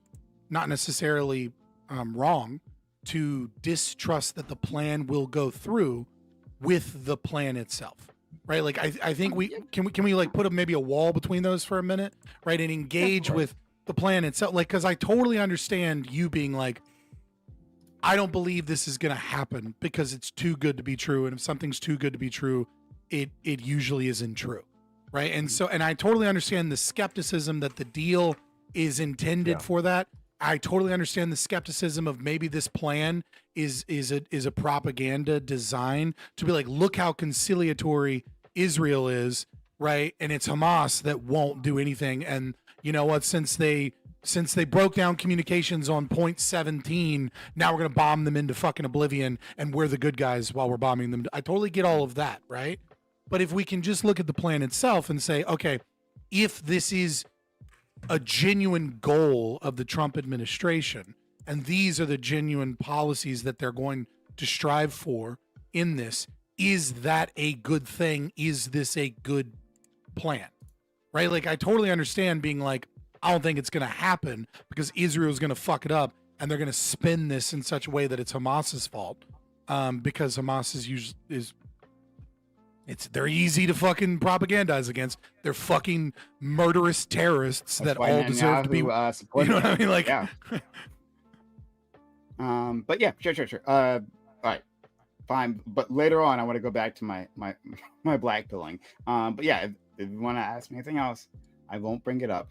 not necessarily wrong, to distrust that the plan will go through with the plan itself, right? Like I think we can like put maybe a wall between those for a minute, right? And engage with the plan itself, like, because I totally understand you being like, I don't believe this is going to happen because it's too good to be true, and if something's too good to be true, it usually isn't true, right? And so, and I totally understand the skepticism that the deal is intended for that. I totally understand the skepticism of maybe this plan is a propaganda design to be like, look how conciliatory Israel is, right? And it's Hamas that won't do anything. And you know what? Since they broke down communications on point 17, now we're gonna bomb them into fucking oblivion, and we're the good guys while we're bombing them. I totally get all of that, right? But if we can just look at the plan itself and say, okay, if this is a genuine goal of the Trump administration, and these are the genuine policies that they're going to strive for in this, is that a good thing? Is this a good plan? Right? Like, I totally understand being like, I don't think it's going to happen because Israel's going to fuck it up, and they're going to spin this in such a way that it's Hamas's fault, because Hamas they're easy to fucking propagandize against. They're fucking murderous terrorists that all deserve to be. You know what I mean? Like, yeah. But yeah, sure. All right, fine. But later on, I want to go back to my black pilling. But yeah, if you want to ask me anything else, I won't bring it up.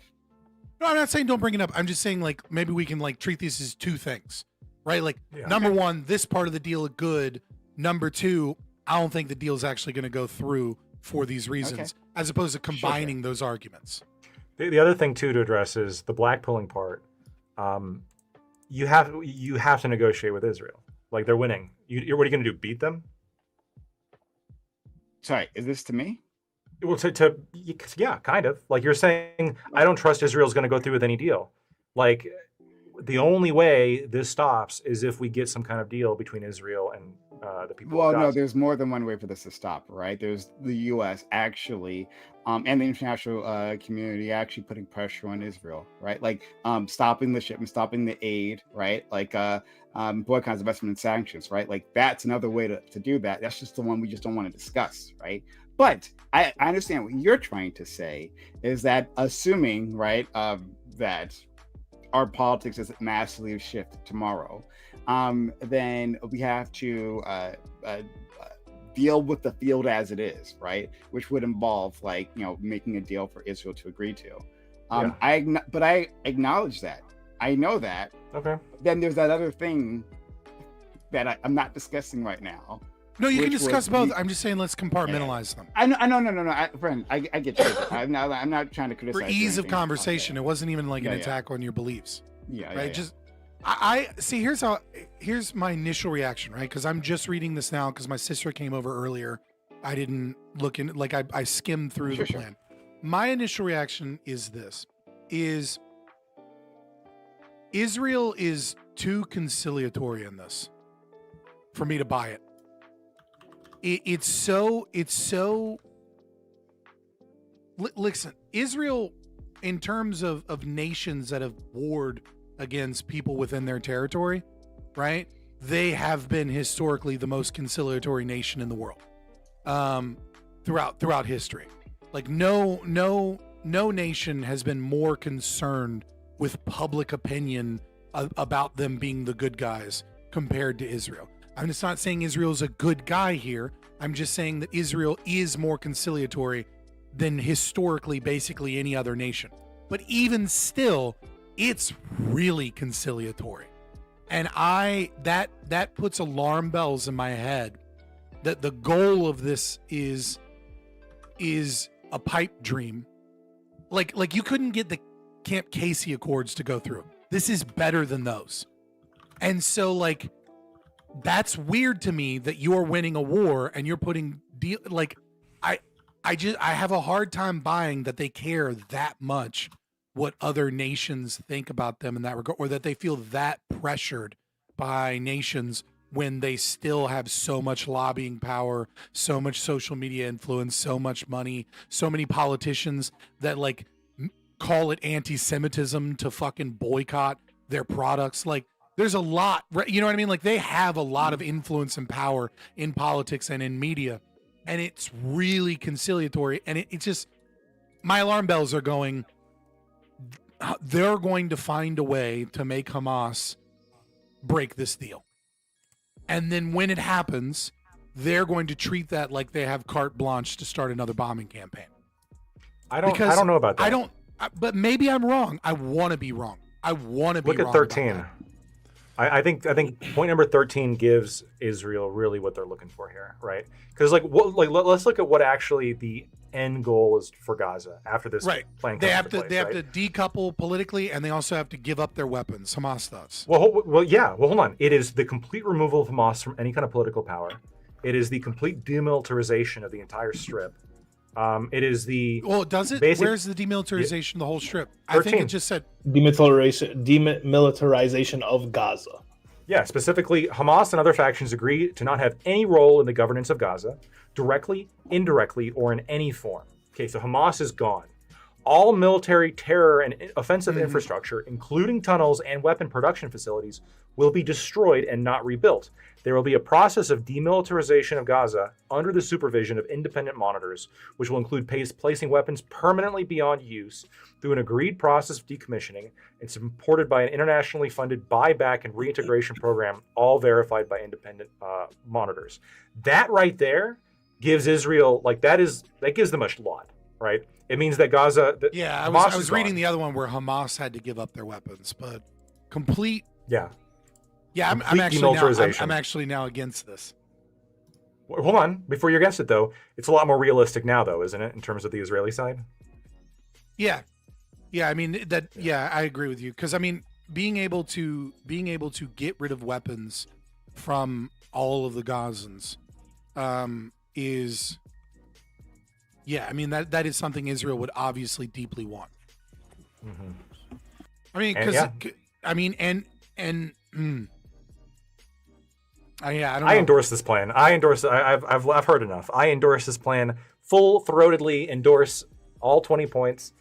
No, I'm not saying don't bring it up. I'm just saying, like, maybe we can like treat these as two things, right? Like, number one, this part of the deal is good. Number two, I don't think the deal's actually going to go through for these reasons, as opposed to combining those arguments. The other thing too to address is the blackpilling part. You have to negotiate with Israel. Like, they're winning. What are you going to do? Beat them? Sorry, is this to me? Well, yeah, kind of. Like, you're saying, I don't trust Israel's going to go through with any deal. Like, the only way this stops is if we get some kind of deal between Israel and the people. Well, no, there's more than one way for this to stop, right? There's the U.S. actually, and the international community actually putting pressure on Israel, right? Like stopping the shipment, stopping the aid, right? Like boycotts, investment, and sanctions, right? Like that's another way to do that. That's just the one we just don't want to discuss, right? But I understand what you're trying to say is that assuming, right, that our politics doesn't massively shift tomorrow, then we have to deal with the field as it is, right? Which would involve, like, you know, making a deal for Israel to agree to. But I acknowledge that. I know that. Okay. Then there's that other thing that I'm not discussing right now. No, you can discuss both. I'm just saying let's compartmentalize them. No, friend. I get you. I'm not trying to criticize. For ease of conversation, it wasn't even like an attack on your beliefs. Right. Just I see. Here's my initial reaction, right? Because I'm just reading this now because my sister came over earlier. I didn't look in, like I skimmed through the plan. My initial reaction is this: is Israel is too conciliatory in this for me to buy it. It's so listen, Israel, in terms of nations that have warred against people within their territory, right? They have been historically the most conciliatory nation in the world, throughout history. Like no nation has been more concerned with public opinion about them being the good guys compared to Israel. I'm just not saying Israel's a good guy here. I'm just saying that Israel is more conciliatory than historically basically any other nation. But even still, it's really conciliatory. And that puts alarm bells in my head that the goal of this is a pipe dream. Like you couldn't get the Camp Casey Accords to go through. This is better than those. And so, like, that's weird to me that you're winning a war and you're putting I have a hard time buying that they care that much what other nations think about them in that regard, or that they feel that pressured by nations when they still have so much lobbying power, so much social media influence, so much money, so many politicians that like call it anti-Semitism to fucking boycott their products. Like, there's a lot, you know what I mean? Like, they have a lot of influence and power in politics and in media, and it's really conciliatory. And it's just, my alarm bells are going, they're going to find a way to make Hamas break this deal. And then when it happens, they're going to treat that like they have carte blanche to start another bombing campaign. I don't know about that. But maybe I'm wrong. I want to be wrong. I want to be wrong. Look at 13. I think point number 13 gives Israel really what they're looking for here, right? Because let's look at what actually the end goal is for Gaza after this plan. They have to decouple politically, and they also have to give up their weapons. Hamas does. Well, hold on. It is the complete removal of Hamas from any kind of political power. It is the complete demilitarization of the entire strip. It is the does it? Where's the demilitarization of the whole strip? 13. I think it just said demilitarization of Gaza. Yeah, specifically, Hamas and other factions agree to not have any role in the governance of Gaza, directly, indirectly, or in any form. Okay, so Hamas is gone. All military terror and offensive infrastructure, including tunnels and weapon production facilities, will be destroyed and not rebuilt. There will be a process of demilitarization of Gaza under the supervision of independent monitors, which will include placing weapons permanently beyond use through an agreed process of decommissioning and supported by an internationally funded buyback and reintegration program, all verified by independent monitors. That right there gives Israel, that gives them a lot, right? It means that Gaza... I was reading the other one where Hamas had to give up their weapons, but complete... I'm actually now against this. Hold on, before you're against it though, it's a lot more realistic now though, isn't it, in terms of the Israeli side? Yeah, I mean that. Yeah, I agree with you because I mean being able to get rid of weapons from all of the Gazans is, yeah, I mean that is something Israel would obviously deeply want. Mm-hmm. I mean, because I mean, yeah, I don't know. I endorse this plan. I've heard enough. I endorse this plan. Full-throatedly endorse all 20 points.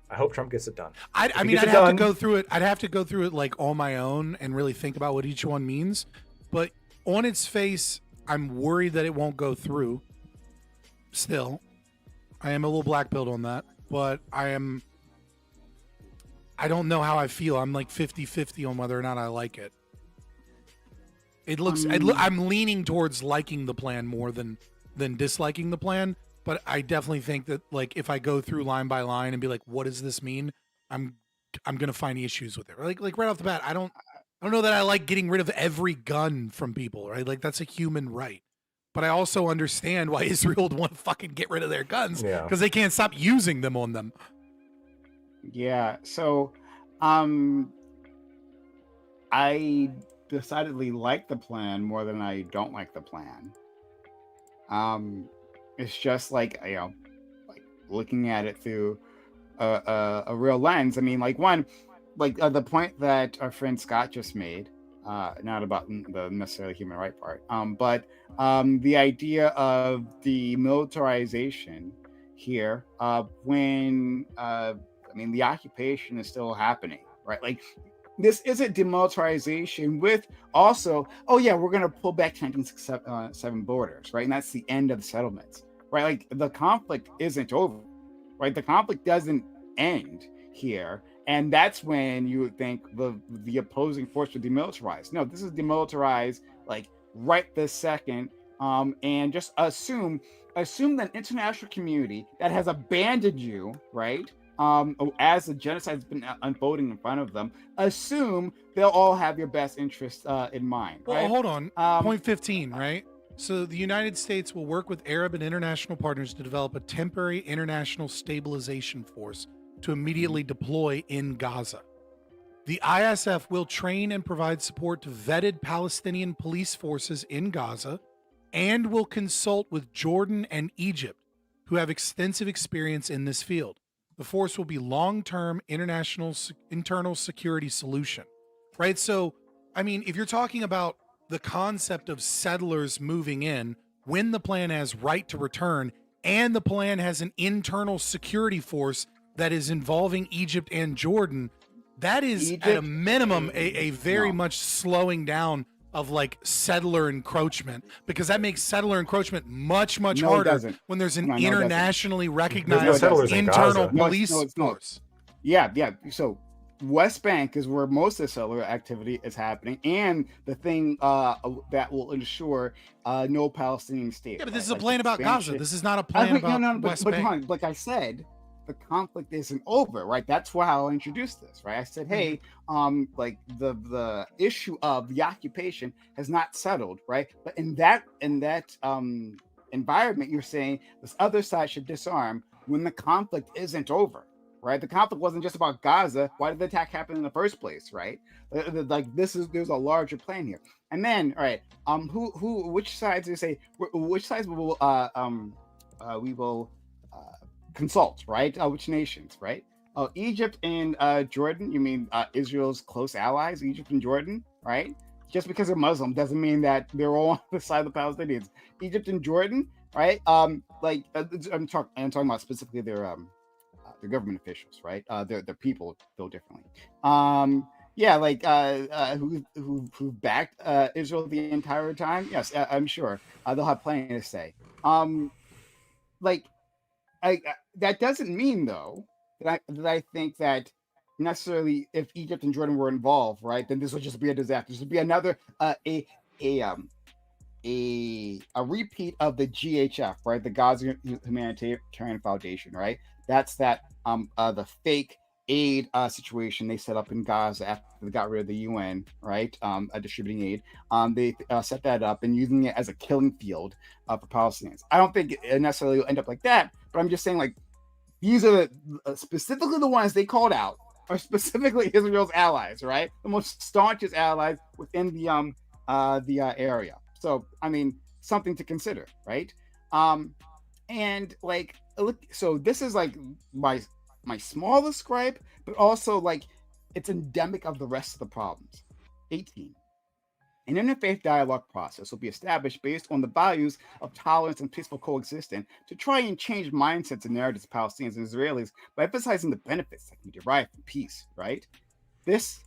I hope Trump gets it done. I mean, I'd have to go through it. I'd have to go through it like on my own and really think about what each one means. But on its face, I'm worried that it won't go through. Still, I am a little black pilled on that, but I don't know how I feel. I'm like 50-50 on whether or not I like it. It looks. I'm leaning towards liking the plan more than disliking the plan. But I definitely think that like if I go through line by line and be like, what does this mean? I'm gonna find issues with it. Like right off the bat, I don't know that I like getting rid of every gun from people, right? Like that's a human right. But I also understand why Israel would want to fucking get rid of their guns because they can't stop using them on them. Yeah. So, I decidedly like the plan more than I don't like the plan. It's just like, you know, like looking at it through a real lens. I mean, like the point that our friend Scott just made, not about the necessarily human right part, but the idea of the militarization here when I mean the occupation is still happening, right? Like this isn't demilitarization with also, oh yeah, we're going to pull back 1967 borders, right? And that's the end of the settlements, right? Like the conflict isn't over, right? The conflict doesn't end here. And that's when you would think the opposing force would demilitarize. No, this is demilitarized like right this second. And just assume that international community that has abandoned you, right? As the genocide has been unfolding in front of them, assume they'll all have your best interests in mind. Well, right? hold on. Point 15, right? So the United States will work with Arab and international partners to develop a temporary international stabilization force to immediately deploy in Gaza. The ISF will train and provide support to vetted Palestinian police forces in Gaza and will consult with Jordan and Egypt, who have extensive experience in this field. The force will be long-term internal security solution, right? So, I mean, if you're talking about the concept of settlers moving in, when the plan has right to return and the plan has an internal security force that is involving Egypt and Jordan, that is at a minimum a very much slowing down of like settler encroachment, because that makes settler encroachment much harder when there's an internationally recognized internal police force. Yeah. So West Bank is where most of the settler activity is happening, and the thing that will ensure no Palestinian state. Yeah, but this is a plan about Gaza. This is not a plan about West Bank. Like I said, the conflict isn't over, right? That's why I'll introduce this, right? I said, hey, like the issue of the occupation has not settled, right? But in that environment, you're saying this other side should disarm when the conflict isn't over, right? The conflict wasn't just about Gaza. Why did the attack happen in the first place, right? Like there's a larger plan here. And then, all right, which sides do you say? Which sides will we will consult, right? Which nations, right? Oh, Egypt and Jordan. You mean Israel's close allies, Egypt and Jordan, right? Just because they're Muslim doesn't mean that they're all on the side of the Palestinians. Egypt and Jordan, right? I'm talking about specifically their government officials, right? Their people feel differently. Yeah, like who backed Israel the entire time? Yes, I'm sure they'll have plenty to say. That doesn't mean though that I think that necessarily if Egypt and Jordan were involved, right, then this would just be a disaster. This would be another a repeat of the GHF, right, the Gaza Humanitarian Foundation, right? That's the fake aid situation they set up in Gaza after they got rid of the UN, right? Distributing aid. They set that up and using it as a killing field for Palestinians. I don't think it necessarily will end up like that, but I'm just saying, like, these are specifically the ones they called out are specifically Israel's allies, right? The most staunchest allies within the area. So, I mean, something to consider, right? And like, look, so this is like my smallest gripe, but also like it's endemic of the rest of the problems. 18. An interfaith dialogue process will be established based on the values of tolerance and peaceful coexistence to try and change mindsets and narratives of Palestinians and Israelis by emphasizing the benefits that can be derived from peace, right? This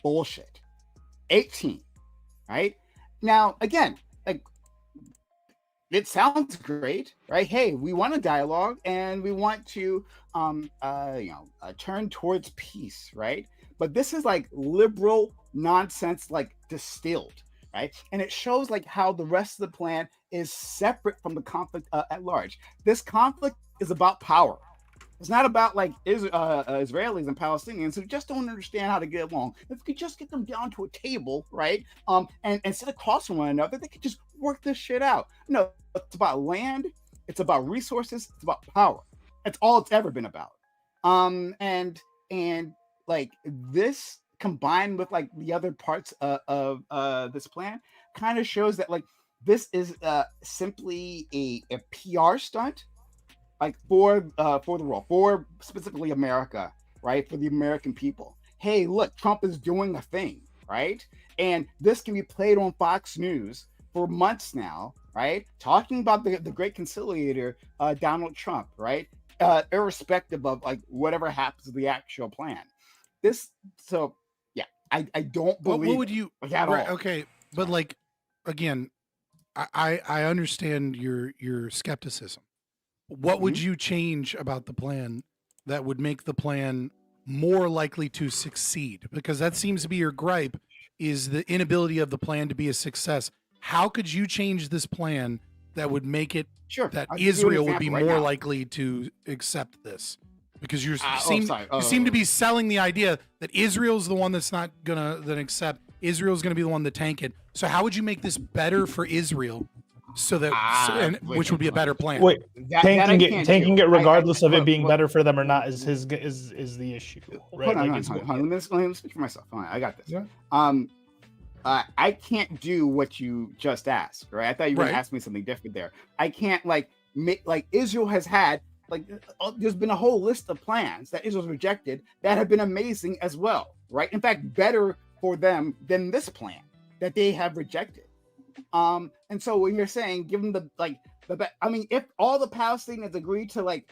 bullshit. 18, right? Now, again, like, it sounds great, right? Hey, we want a dialogue and we want to, turn towards peace, right? But this is like liberal nonsense, like distilled, right? And it shows like how the rest of the plan is separate from the conflict at large. This conflict is about power. It's not about like Israelis and Palestinians who just don't understand how to get along. If we could just get them down to a table, right, and sit across from one another, they could just work this shit out. No, it's about land, it's about resources, it's about power. That's all it's ever been about. And like this combined with like the other parts of this plan kind of shows that like this is simply a PR stunt, like for the world, for specifically America, right? For the American people. Hey, look, Trump is doing a thing, right? And this can be played on Fox News for months now, right? Talking about the great conciliator, Donald Trump, right? Irrespective of like whatever happens to the actual plan. I don't believe. What would you? Like, at Right, all. okay, but like, again, I understand your skepticism. What would you change about the plan that would make the plan more likely to succeed? Because that seems to be your gripe, is the inability of the plan to be a success. How could you change this plan that would make it that I'll give you an Israel would be example right more now. likely to accept this? Because you sorry. seem to be selling the idea that Israel's the one that's not gonna accept. Israel's gonna be the one to tank it. So how would you make this better for Israel, so that which would be a better plan? Wait, tanking it regardless of it being better for them or not is the issue, right? Hold on, Like, hold on. Let me speak for myself. Hold on, I got this. I can't do what you just asked, right? I thought you were gonna ask me something different there. I can't Israel has had there's been a whole list of plans that Israel's rejected that have been amazing as well, right? In fact, better for them than this plan that they have rejected. And so when you're saying give them if all the Palestinians agree to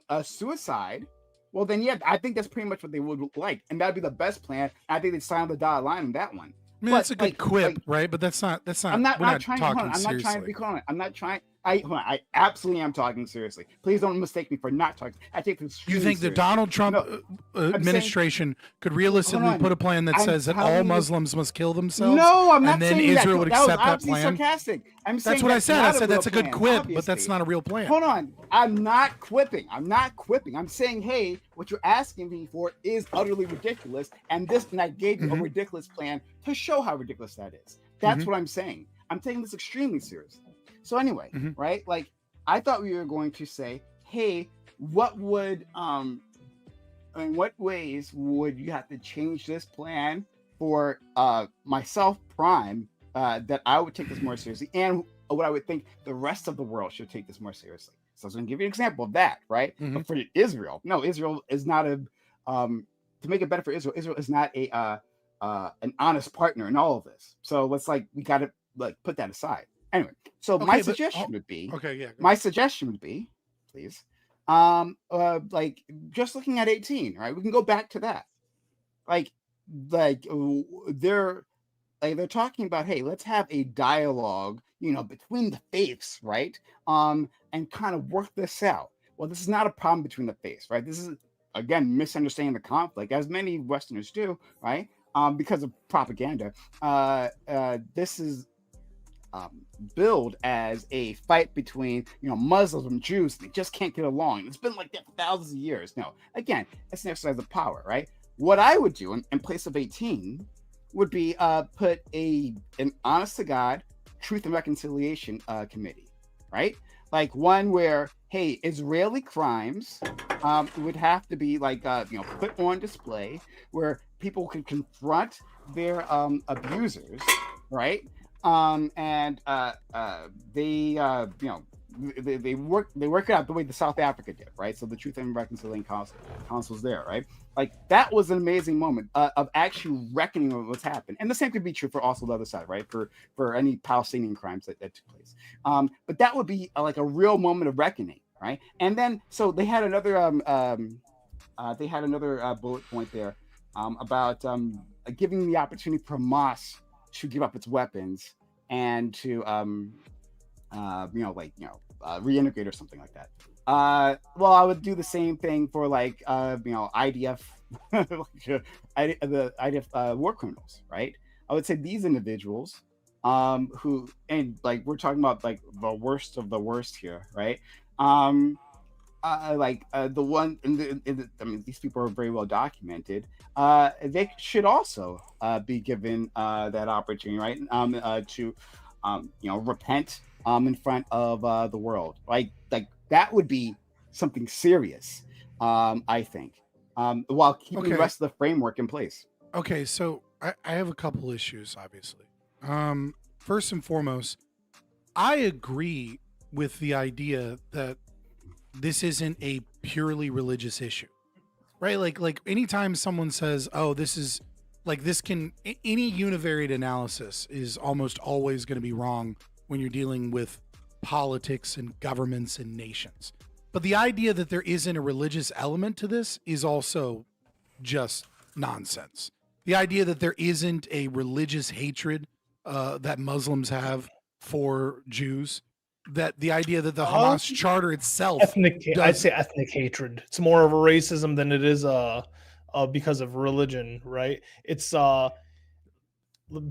a suicide, well then yeah, I think that's pretty much what they would like, and that'd be the best plan. I think they'd sign on the dotted line on that one. I mean, that's a good quip, right? But that's not. I'm not we're not trying. talking I'm not seriously. trying to be calling. I'm not trying. I absolutely am talking seriously. Please don't mistake me for not talking. I take this. You think the Donald Trump administration could realistically put a plan that says that all Muslims must kill themselves? No, I'm not and then saying Israel that. would That was accept that obviously plan. sarcastic. I'm saying That's what I said. I not said real that's a good plan, quip, obviously. but that's not a real plan. Hold on. I'm not quipping. I'm saying, hey, what you're asking me for is utterly ridiculous, and I gave you a ridiculous plan to show how ridiculous that is. That's what I'm saying. I'm taking this extremely seriously. So anyway, right? Like, I thought we were going to say, hey, what would in what ways would you have to change this plan for myself, Prime, that I would take this more seriously, and what I would think the rest of the world should take this more seriously. So I was going to give you an example of that, right? But for Israel, no, Israel is not to make it better for Israel. Israel is not an honest partner in all of this. So we got to put that aside. Anyway, so my suggestion would be, please, just looking at 18, right? We can go back to that. They're talking about, hey, let's have a dialogue, between the faiths, right? And kind of work this out. Well, this is not a problem between the faiths, right? This is, again, misunderstanding the conflict, as many Westerners do, right? Because of propaganda. This is billed as a fight between Muslims and Jews. They just can't get along. It's been like that for thousands of years. No, again, it's an exercise of power, right? What I would do in place of 18 would be put an honest to God Truth and Reconciliation Committee, right? Like one where, hey, Israeli crimes would have to be like put on display, where people could confront their abusers, right? And they work it out the way the South Africa did, right? So the Truth and Reconciliation Council's there, right? Like that was an amazing moment of actually reckoning with what's happened, and the same could be true for also the other side, right? For any Palestinian crimes that took place. But that would be like a real moment of reckoning, right? And then so they had another bullet point there about giving the opportunity for Hamas to give up its weapons and to reintegrate or something like that. Well, I would do the same thing for IDF, the IDF war criminals, right? I would say these individuals, who, and like we're talking about like the worst of the worst here, right? The one, I mean, these people are very well documented. They should also be given that opportunity, right? To repent in front of the world, like that would be something serious, I think, while keeping the rest of the framework in place. Okay, so I have a couple issues, obviously. First and foremost, I agree with the idea that this isn't a purely religious issue, right? Like anytime someone says, "Oh, this is like this can," any univariate analysis is almost always going to be wrong when you're dealing with politics and governments and nations. But the idea that there isn't a religious element to this is also just nonsense. The idea that there isn't a religious hatred that Muslims have for Jews, that the idea that the Hamas charter itself I'd say ethnic hatred. It's more of a racism than it is because of religion, right? It's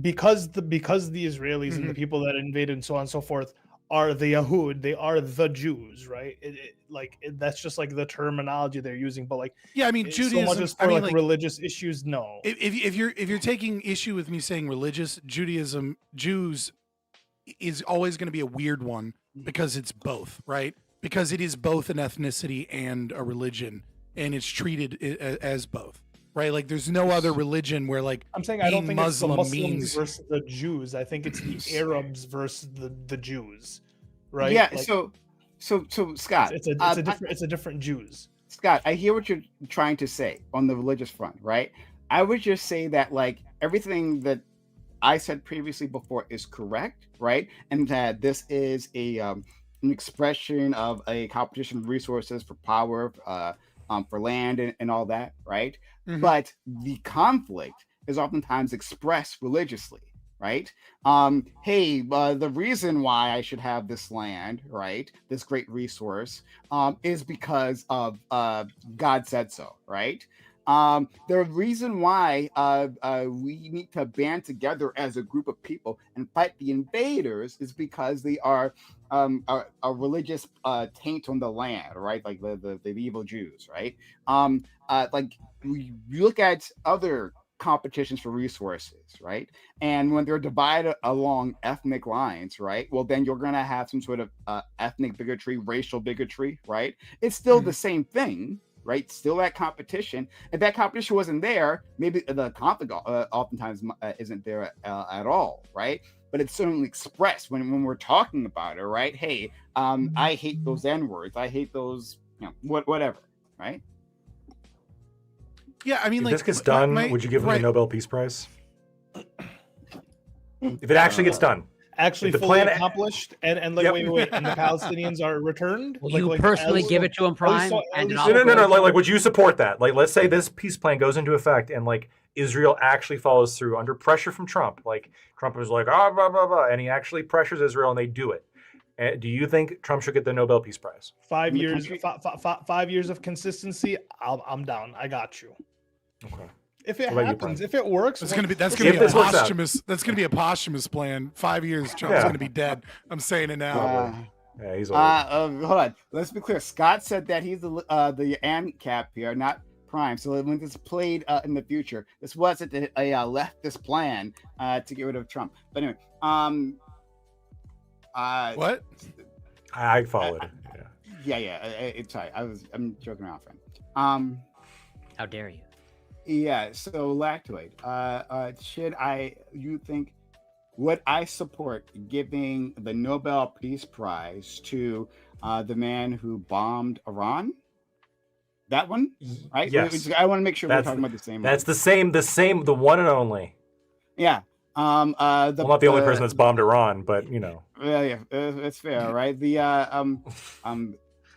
because the Israelis and the people that invaded and so on and so forth are the Yahud, they are the Jews, right? That's just like the terminology they're using. But like, yeah, I mean, Judaism. So much as for religious issues, no. If you're taking issue with me saying religious, Judaism, Jews is always going to be a weird one because it's both, right? Because it is both an ethnicity and a religion, and it's treated as both. Right, like there's no other religion where like I'm saying I don't think Muslim it's the Muslims means versus the Jews. I think it's the Arabs versus the Jews, right? Yeah. Like, so Scott, it's a different Jews. Scott, I hear what you're trying to say on the religious front, right? I would just say that like everything that I said previously before is correct, right? And that this is an expression of a competition of resources for power, for land and all that, right? Mm-hmm. But the conflict is oftentimes expressed religiously, right? The reason why I should have this land, right, this great resource, is because of God said so, right? The reason why we need to band together as a group of people and fight the invaders is because they are a religious taint on the land, right? Like the evil Jews, right? Like we look at other competitions for resources, right? And when they're divided along ethnic lines, right? Well, then you're going to have some sort of ethnic bigotry, racial bigotry, right? It's still the same thing, right? Still that competition. If that competition wasn't there, maybe the conflict oftentimes isn't there at all, right? But it's certainly expressed when we're talking about it, right? Hey, I hate those N-words. I hate those, whatever, right? Yeah, I mean, if this gets done, would you give him the Nobel Peace Prize? If it actually gets done. Actually the fully plan accomplished and like wait, and the Palestinians are returned? Will you personally give it to him, Prime? No. Like, would you support that? Like, let's say this peace plan goes into effect and like Israel actually follows through under pressure from Trump. Like Trump was like, blah, blah, blah, and he actually pressures Israel and they do it. Do you think Trump should get the Nobel Peace Prize? 5 years, 5 years of consistency. I'm down. I got you. Okay. If it What about you, happens, Brian? if it works, That's gonna be If this works out. That's gonna be a posthumous plan. 5 years, Trump's Yeah. gonna be dead. I'm saying it now. Yeah, he's old. Hold on. Let's be clear. Scott said that he's the AMP cap here, not Prime. So when this played in the future, this wasn't a leftist plan to get rid of Trump. But anyway, what? I followed it. Yeah. It's sorry. I'm joking around, friend. How dare you? Yeah. So Lactoid. Would I support giving the Nobel Peace Prize to the man who bombed Iran? That one, right? Yes. I want to make sure we're talking about the same. That's the one and only. Yeah. Well, not the only person that's bombed Iran, but you know. Yeah, it's fair, right? The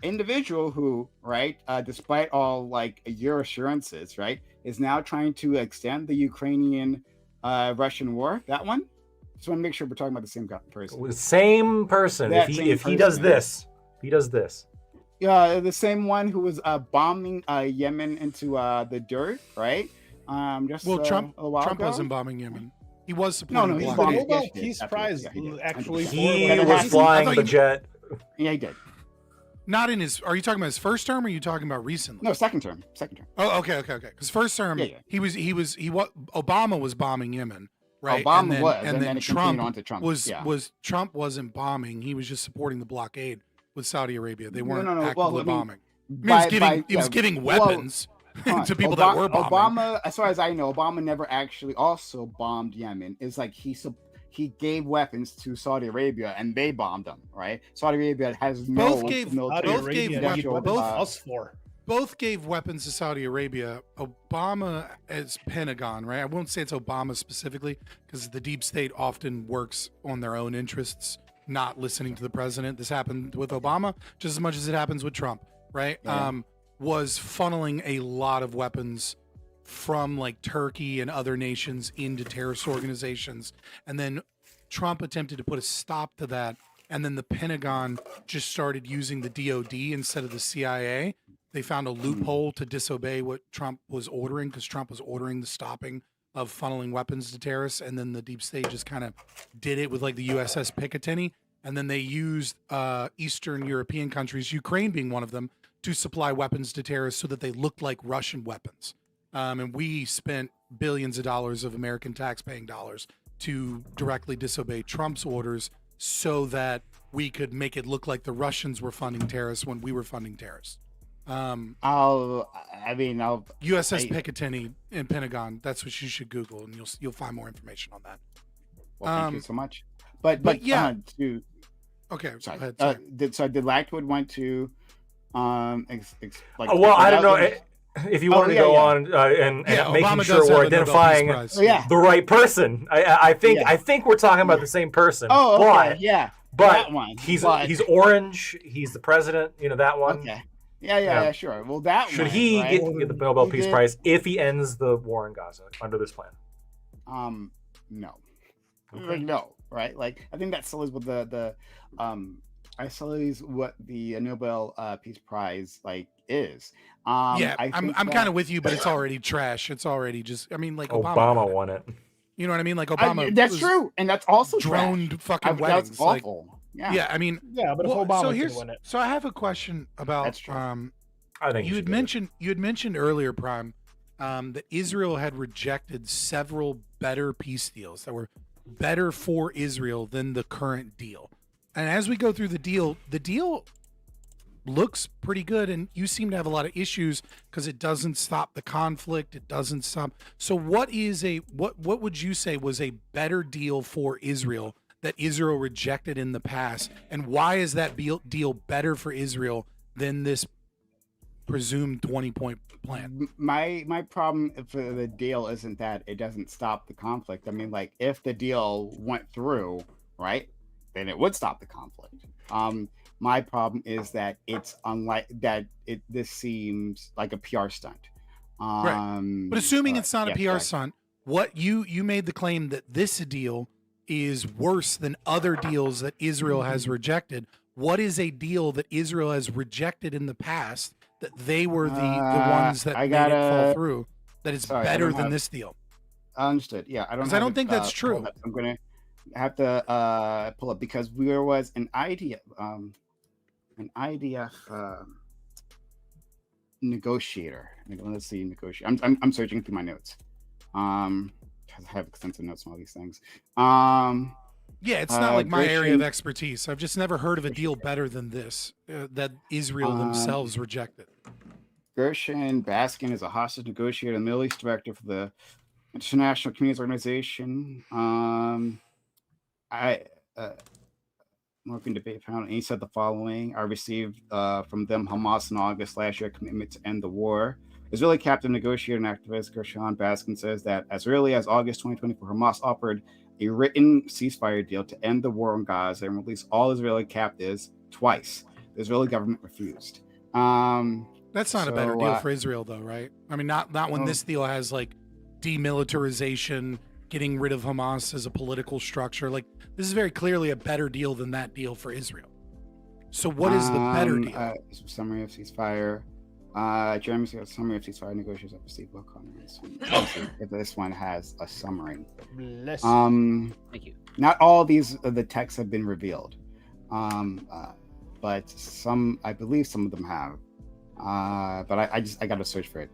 individual who, right, despite all like your assurances, right, is now trying to extend the Ukrainian Russian war. That one. Just want to make sure we're talking about the same person. Same person. If he does this, he does this. Yeah, the same one who was bombing Yemen into the dirt, right? Trump ago. wasn't bombing Yemen. He was supporting he the bombed blockade. Nobel Peace Prize actually. He was flying the jet. Yeah, he did. Not in his. Are you talking about his first term, or are you talking about recently? No, second term. Oh, okay. Because first term, Obama was bombing Yemen, right? Obama and then it Trump continued on to Trump. Trump wasn't bombing. He was just supporting the blockade with Saudi Arabia. They weren't No. actively Well, I mean, bombing. He was giving weapons to people that were bombing. Obama, as far as I know, Obama never actually also bombed Yemen. It's like he gave weapons to Saudi Arabia and they bombed them, right? Saudi Arabia has no both gave weapons to Saudi Arabia. Obama as Pentagon, right? I won't say it's Obama specifically because the deep state often works on their own interests, not listening to the president. This happened with Obama just as much as it happens with Trump, right? Yeah. Was funneling a lot of weapons from like Turkey and other nations into terrorist organizations. And then Trump attempted to put a stop to that. And then the Pentagon just started using the DOD instead of the CIA. They found a loophole to disobey what Trump was ordering because Trump was ordering the stopping of funneling weapons to terrorists. And then the deep state just kind of did it with like the USS Picatinny. And then they used Eastern European countries, Ukraine being one of them, to supply weapons to terrorists so that they looked like Russian weapons. And we spent billions of dollars of American taxpaying dollars to directly disobey Trump's orders so that we could make it look like the Russians were funding terrorists when we were funding terrorists. USS Picatinny in Pentagon. That's what you should Google, and you'll find more information on that. Well, thank you so much. But yeah. Okay. Sorry. Go ahead, sorry. Did Lactwood want to I don't know. If you wanted to go on and making sure we're identifying the right person, I think we're talking about the same person. Oh, okay. But that one. He's orange. He's the president. You know that one. Okay. Yeah, sure. Well, that should one, he right? get the Nobel Peace Prize if he ends the war in Gaza under this plan? No. Okay. Like, no, right? Like I think that still is what what the Nobel Peace Prize like is. I'm kind of with you, but it's already trash. It's already just. I mean, like Obama won it. You know what I mean? Like Obama. That's true, and that's also droned trash. fucking weddings. That's awful. Like, yeah, I mean, but if Obama could win it. So I have a question about. I think you had mentioned earlier, Prime, that Israel had rejected several better peace deals that were better for Israel than the current deal. And as we go through the deal looks pretty good, and you seem to have a lot of issues because it doesn't stop the conflict. It doesn't stop. So what would you say was a better deal for Israel that Israel rejected in the past, and why is that deal better for Israel than this presumed 20-point plan? My problem for the deal isn't that it doesn't stop the conflict. I mean, like if the deal went through, right, then it would stop the conflict. My problem is that it's unlike that. This seems like a PR stunt. Right. But assuming it's not a PR stunt, what you made the claim that this deal is worse than other deals that Israel has rejected. What is a deal that Israel has rejected in the past that they were the ones that made it fall through? that is Sorry, I better don't than have- this deal. Understood. Yeah, I don't. 'Cause I have don't it, think that's pulled true. up. I'm gonna have to pull up because there was an IDF negotiator. Let's see, negotiator. I'm searching through my notes. 'Cause I have extensive notes on all these things. Yeah, it's not like my area of Gershon- expertise. I've just never heard of a deal better than this that Israel themselves rejected. Gershon Baskin is a hostage negotiator, and Middle East director for the International Communities Organization. Morgan debate panel, and he said the following: I received from them Hamas in August last year a commitment to end the war. Israeli captain, negotiator, and activist Gershon Baskin says that as early as August 2024, Hamas offered a written ceasefire deal to end the war on Gaza and release all Israeli captives twice. The Israeli government refused. That's not a better deal for Israel, though, right? I mean, not when well- this deal has like demilitarization, getting rid of Hamas as a political structure. Like, this is very clearly a better deal than that deal for Israel. So, what is the better deal? Summary of ceasefire. Jeremy's got a summary of ceasefire negotiations of received book comments. If this one has a summary. Bless Thank you. Not all these the texts have been revealed, but some, I believe, some of them have. But I got to search for it.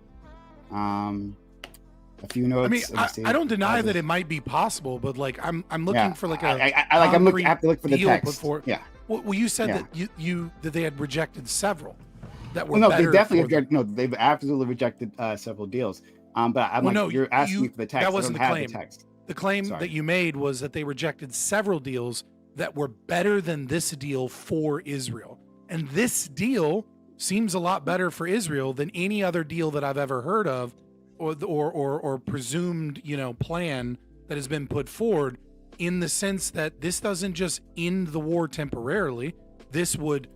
A few notes. I mean, I don't deny that it might be possible, but like I'm looking Yeah, for like I'm looking. I have to look for the text. Before. Yeah. Well, you said Yeah. that you that they had rejected several that were Well, no, better. they definitely for them. no, they've absolutely rejected several deals. But I'm Well, like, no, you're asking me for the text. That wasn't I don't the have claim. the text. The claim Sorry. that you made was that they rejected several deals that were better than this deal for Israel. And this deal seems a lot better for Israel than any other deal that I've ever heard of or presumed, plan that has been put forward, in the sense that this doesn't just end the war temporarily. This would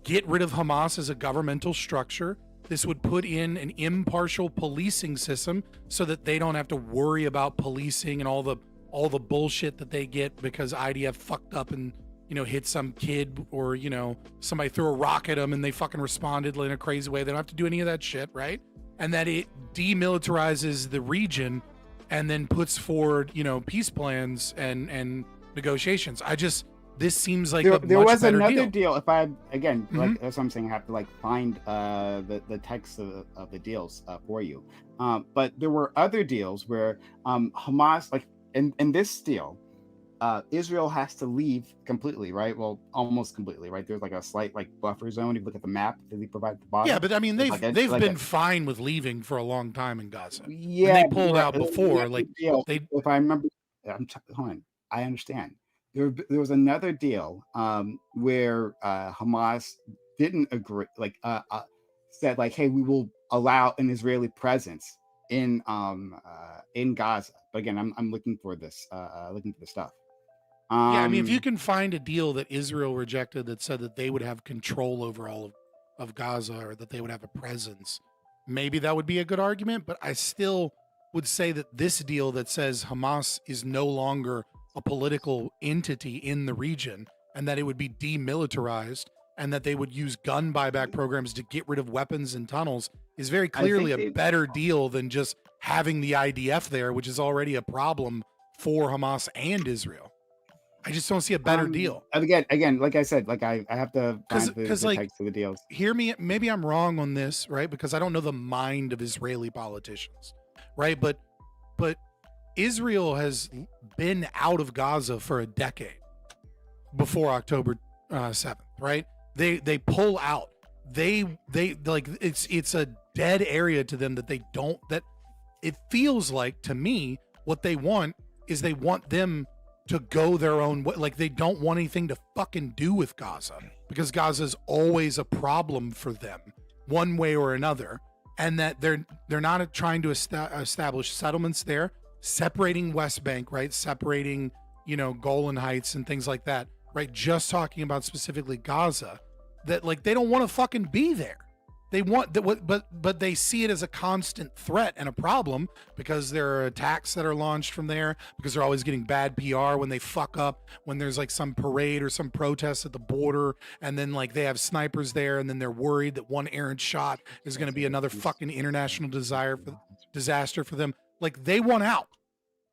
get rid of Hamas as a governmental structure. This would put in an impartial policing system so that they don't have to worry about policing and all the bullshit that they get because IDF fucked up and hit some kid, or somebody threw a rock at them and they fucking responded in a crazy way. They don't have to do any of that shit, right? And that it demilitarizes the region and then puts forward peace plans and negotiations. This seems like there much was better another deal. If I again, Mm-hmm. like that's what I'm saying, I have to find the text of the deals for you. But there were other deals where Hamas, like in this deal, Israel has to leave completely, right? Well, almost completely, right? There's like a slight buffer zone. If you look at the map that they provide at the bottom. Yeah, but I mean, There's they've like been a- fine with leaving for a long time in Gaza. Yeah, and they pulled you're out right. before. Yeah, Like deal. they, If I remember, hold on. I understand. There was another deal where Hamas didn't agree, said hey, we will allow an Israeli presence in Gaza. But again, I'm looking for this, looking for the stuff. yeah, I mean, if you can find a deal that Israel rejected that said that they would have control over all of Gaza, or that they would have a presence, maybe that would be a good argument. But I still would say that this deal that says Hamas is no longer a political entity in the region, and that it would be demilitarized, and that they would use gun buyback programs to get rid of weapons and tunnels, is very clearly a better deal than just having the IDF there, which is already a problem for Hamas and Israel. I just don't see a better deal. And again, like I said, I have to find the text of the deals. Hear me, maybe I'm wrong on this, right? Because I don't know the mind of Israeli politicians, right? But Israel has been out of Gaza for a decade before October 7th, right? They pull out. They like it's a dead area to them that it feels like, to me, what they want is they want them to go their own way. Like, they don't want anything to fucking do with Gaza, because Gaza is always a problem for them one way or another. And that they're not trying to establish settlements there, separating West Bank, right? Separating, Golan Heights and things like that, right? Just talking about specifically Gaza, that they don't want to fucking be there. They want that, but they see it as a constant threat and a problem, because there are attacks that are launched from there, because they're always getting bad PR when they fuck up, when there's some parade or some protest at the border, and then they have snipers there, and then they're worried that one errant shot is going to be another fucking international desire for. disaster for them. Like, they want out,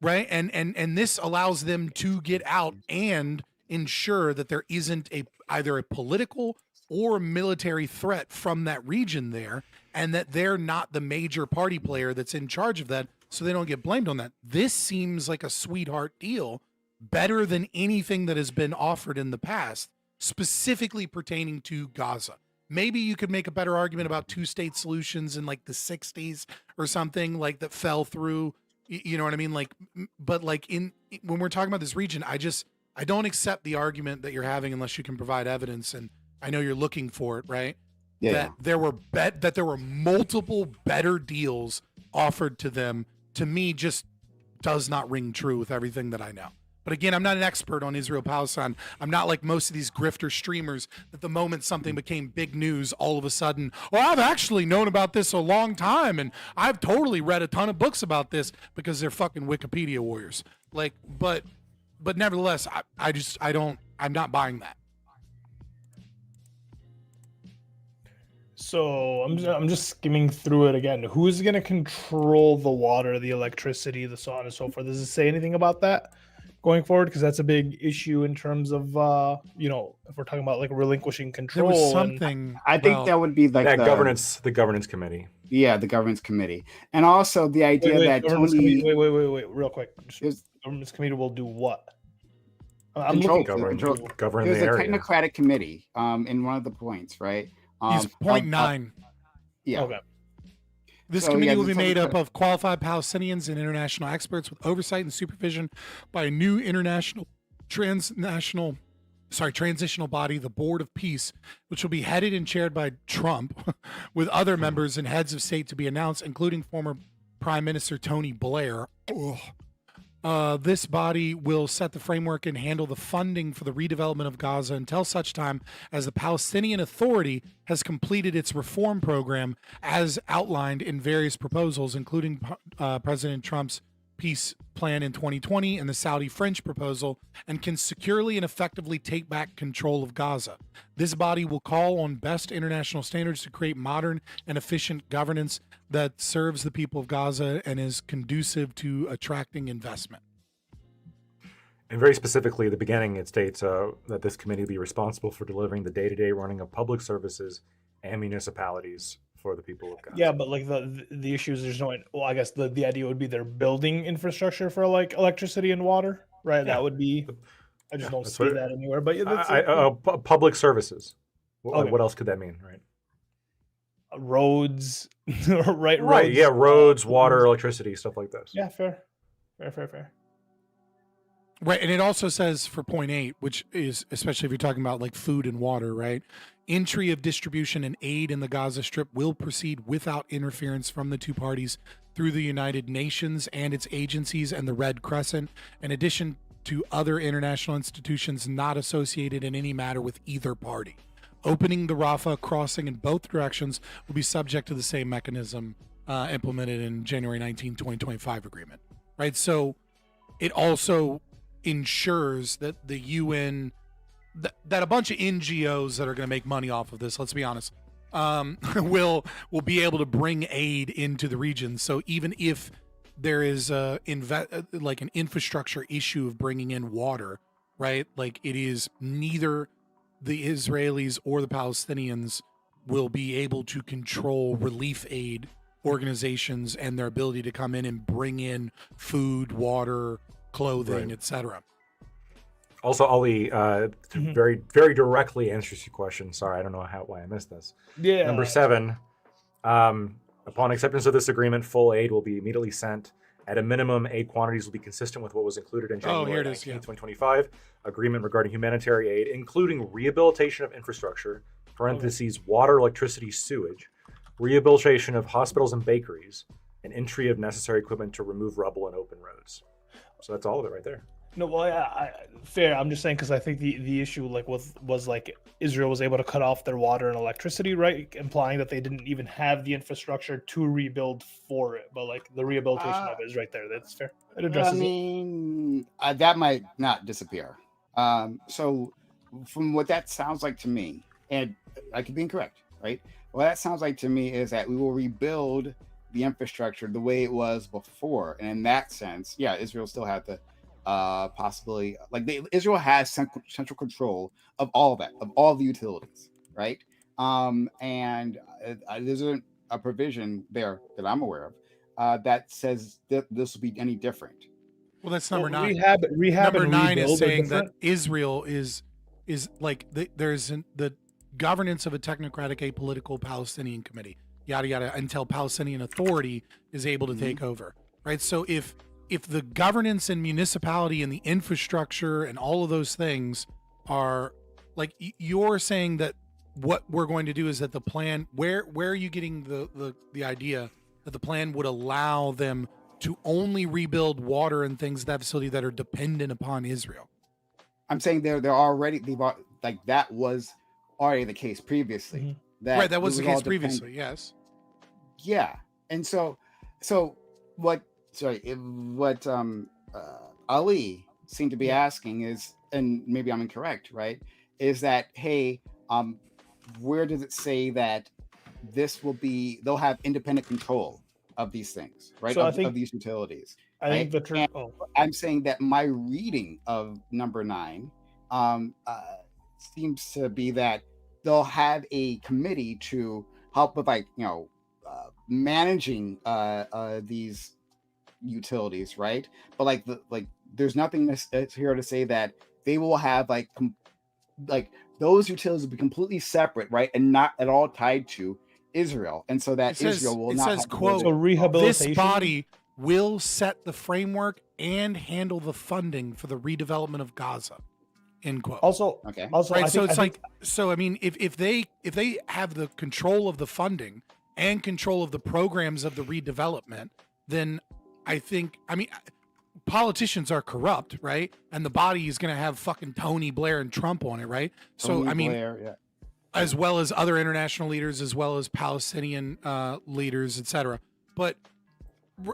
right? And this allows them to get out and ensure that there isn't either a political or military threat from that region there, and that they're not the major party player that's in charge of that, so they don't get blamed on that. This seems like a sweetheart deal, better than anything that has been offered in the past, specifically pertaining to Gaza. Maybe you could make a better argument about two-state solutions in like the 60s or something like that fell through, you know what I mean? Like, but like when we're talking about this region, I don't accept the argument that you're having unless you can provide evidence, and I know you're looking for it, right? Yeah. That there were multiple better deals offered to them, to me just does not ring true with everything that I know. But again, I'm not an expert on Israel-Palestine. I'm not like most of these grifter streamers that the moment something became big news, all of a sudden, I've actually known about this a long time, and I've totally read a ton of books about this, because they're fucking Wikipedia warriors. Like, but nevertheless, I'm not buying that. So I'm just skimming through it again. Who's going to control the water, the electricity, the so on and so forth? Does it say anything about that going forward? Because that's a big issue in terms of, if we're talking about like relinquishing control. There was something. I think that would be like the governance committee. Yeah, the governance committee, and also the idea that Tony. Wait, real quick. Governance committee will do what? I'm looking govern There's the a area. technocratic committee in one of the points, right? He's point 9. Yeah. Okay. This committee will be made up of qualified Palestinians and international experts with oversight and supervision by a new transitional body, the Board of Peace, which will be headed and chaired by Trump, with other members and heads of state to be announced, including former Prime Minister Tony Blair. This body will set the framework and handle the funding for the redevelopment of Gaza until such time as the Palestinian Authority has completed its reform program as outlined in various proposals, including President Trump's peace plan in 2020 and the Saudi-French proposal, and can securely and effectively take back control of Gaza. This body will call on best international standards to create modern and efficient governance that serves the people of Gaza and is conducive to attracting investment. And very specifically, at the beginning, it states that this committee will be responsible for delivering the day-to-day running of public services and municipalities for the people of Gaza. Yeah, but like the issue is there's no. Well, I guess the idea would be they're building infrastructure for like electricity and water, right? Yeah. That would be. I just don't see that anywhere. But yeah, that's public services. Okay. What else could that mean, right? Roads, right? Right. Yeah, roads, water, electricity, stuff like this. Yeah, fair. Right, and it also says for point 8, which is especially if you're talking about like food and water, right? Entry of distribution and aid in the Gaza Strip will proceed without interference from the two parties through the United Nations and its agencies and the Red Crescent, in addition to other international institutions not associated in any matter with either party. Opening the Rafah crossing in both directions will be subject to the same mechanism implemented in January 19, 2025 agreement, right? So it also ensures that the UN, that a bunch of NGOs that are going to make money off of this, let's be honest, will be able to bring aid into the region. So even if there is like an infrastructure issue of bringing in water, right? Like it is neither the Israelis or the Palestinians will be able to control relief aid organizations and their ability to come in and bring in food, water, clothing, etc. Also, Ali, very, very directly answers your question. Sorry, I don't know why I missed this. Yeah. Number 7, upon acceptance of this agreement, full aid will be immediately sent. At a minimum, aid quantities will be consistent with what was included in January 19, 2025 agreement regarding humanitarian aid, including rehabilitation of infrastructure, parentheses, water, electricity, sewage, rehabilitation of hospitals and bakeries, and entry of necessary equipment to remove rubble and open roads. So that's all of it right there. No, well, yeah, fair. I'm just saying because I think the issue like was like Israel was able to cut off their water and electricity, right? Implying that they didn't even have the infrastructure to rebuild for it. But like the rehabilitation of it is right there. That's fair. It addresses it. That might not disappear. So from what that sounds like to me, and I could be incorrect, right? What that sounds like to me is that we will rebuild the infrastructure the way it was before. And in that sense, yeah, Israel still had the possibility, like Israel has central control of all of that, of all the utilities, right? And there's a provision there that I'm aware of that says that this will be any different. Well, that's number 9. Rehab number and 9 is rebuild are saying that different? Israel is like there's the governance of a technocratic apolitical Palestinian committee, yada yada, until Palestinian Authority is able to take over, right? So if the governance and municipality and the infrastructure and all of those things are like, you're saying that what we're going to do is that the plan, where are you getting the idea that the plan would allow them to only rebuild water and things at that facility that are dependent upon Israel? I'm saying like that was already the case previously. Right, that was the case all previously, yes. Yeah. And so what Ali seemed to be asking is, and maybe I'm incorrect, right? Is that, hey, where does it say that they'll have independent control of these things, right? So of these utilities. I think the term. I'm saying that my reading of number 9 seems to be that they'll have a committee to help with, like, managing these utilities, right? But like there's nothing that's here to say that they will have like those utilities will be completely separate, right, and not at all tied to Israel, and so that Israel will not. It says, "quote, this body will set the framework and handle the funding for the redevelopment of Gaza." End quote. Also, okay. Also, right. So it's like, so I mean, if they have the control of the funding and control of the programs of the redevelopment, then I think, I mean, politicians are corrupt, right? And the body is going to have fucking Tony Blair and Trump on it, right? So I mean, Blair, as well as other international leaders, as well as Palestinian leaders, etc. But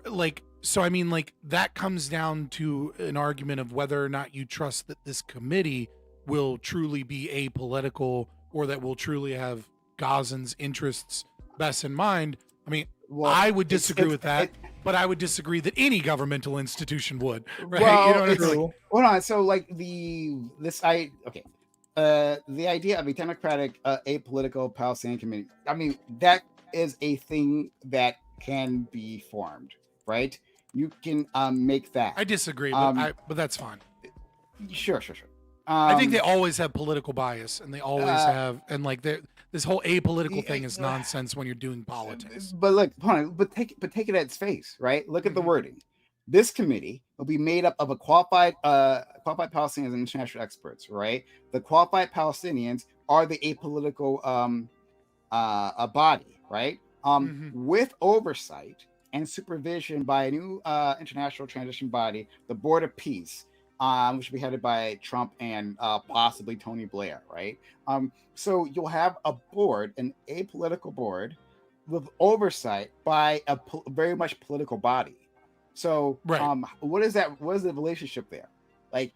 like, so I mean, like, that comes down to an argument of whether or not you trust that this committee will truly be apolitical, or that will truly have Gazans' interests best in mind. I mean, I would disagree with that, but I would disagree that any governmental institution would, right? Well, you know what I mean? Hold on. So like the idea of a democratic, apolitical Palestinian community, I mean, that is a thing that can be formed, right? You can make that. I disagree, but that's fine. Sure. I think they always have political bias, and they always have, and like this whole apolitical thing is nonsense when you're doing politics. But look, hold on, but take it at its face, right? Look at the wording. This committee will be made up of a qualified Palestinians and international experts, right? The qualified Palestinians are the apolitical body, right? With oversight and supervision by a new international transition body, the Board of Peace, which will be headed by Trump and possibly Tony Blair, right? So you'll have a board, an apolitical board, with oversight by a very much political body. So, what is that? What is the relationship there? Like,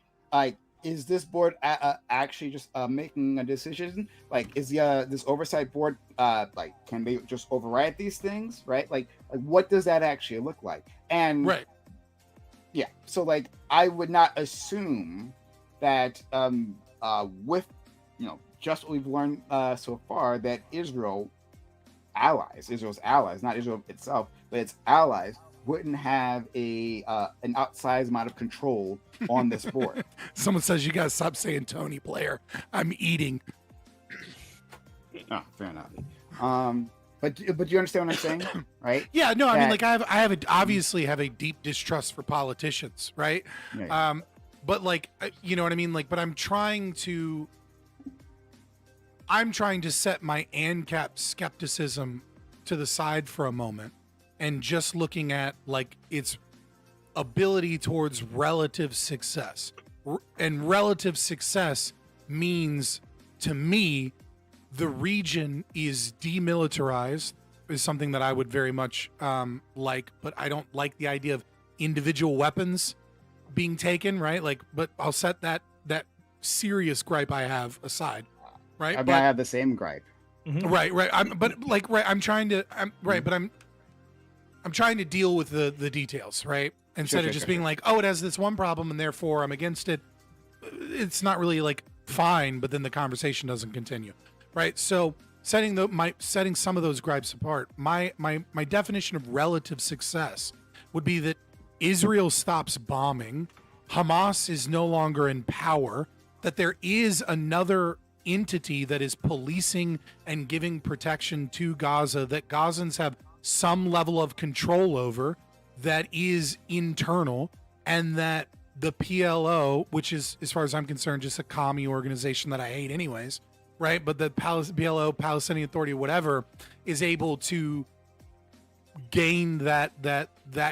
is this board actually just making a decision? Like, is this oversight board like, can they just override these things, right? Like what does that actually look like? And yeah, so like I would not assume that with just what we've learned so far, that Israel's allies, not Israel itself, but its allies, wouldn't have an outsized amount of control on this board. Someone says you gotta stop saying Tony Blair. I'm eating. Oh, fair enough. But you understand what I'm saying, right? Yeah, no, I mean, like I obviously have a deep distrust for politicians, right? Yeah. But like, you know what I mean? Like, but I'm trying to set my ANCAP skepticism to the side for a moment, and just looking at like its ability towards relative success. And relative success means, to me, the region is demilitarized, is something that I would very much like, but I don't like the idea of individual weapons being taken, right? Like, but I'll set that serious gripe I have aside, right? I mean, I have the same gripe. Right. I'm trying to, but I'm trying to deal with the details, right? Instead of just being like, oh, it has this one problem and therefore I'm against it. It's not really like fine, but then the conversation doesn't continue, right? So setting some of those gripes apart, my definition of relative success would be that Israel stops bombing, Hamas is no longer in power, that there is another entity that is policing and giving protection to Gaza, that Gazans have some level of control over, that is internal, and that the PLO, which is, as far as I'm concerned, just a commie organization that I hate anyways, right? But the PLO, Palestinian Authority, whatever, is able to gain that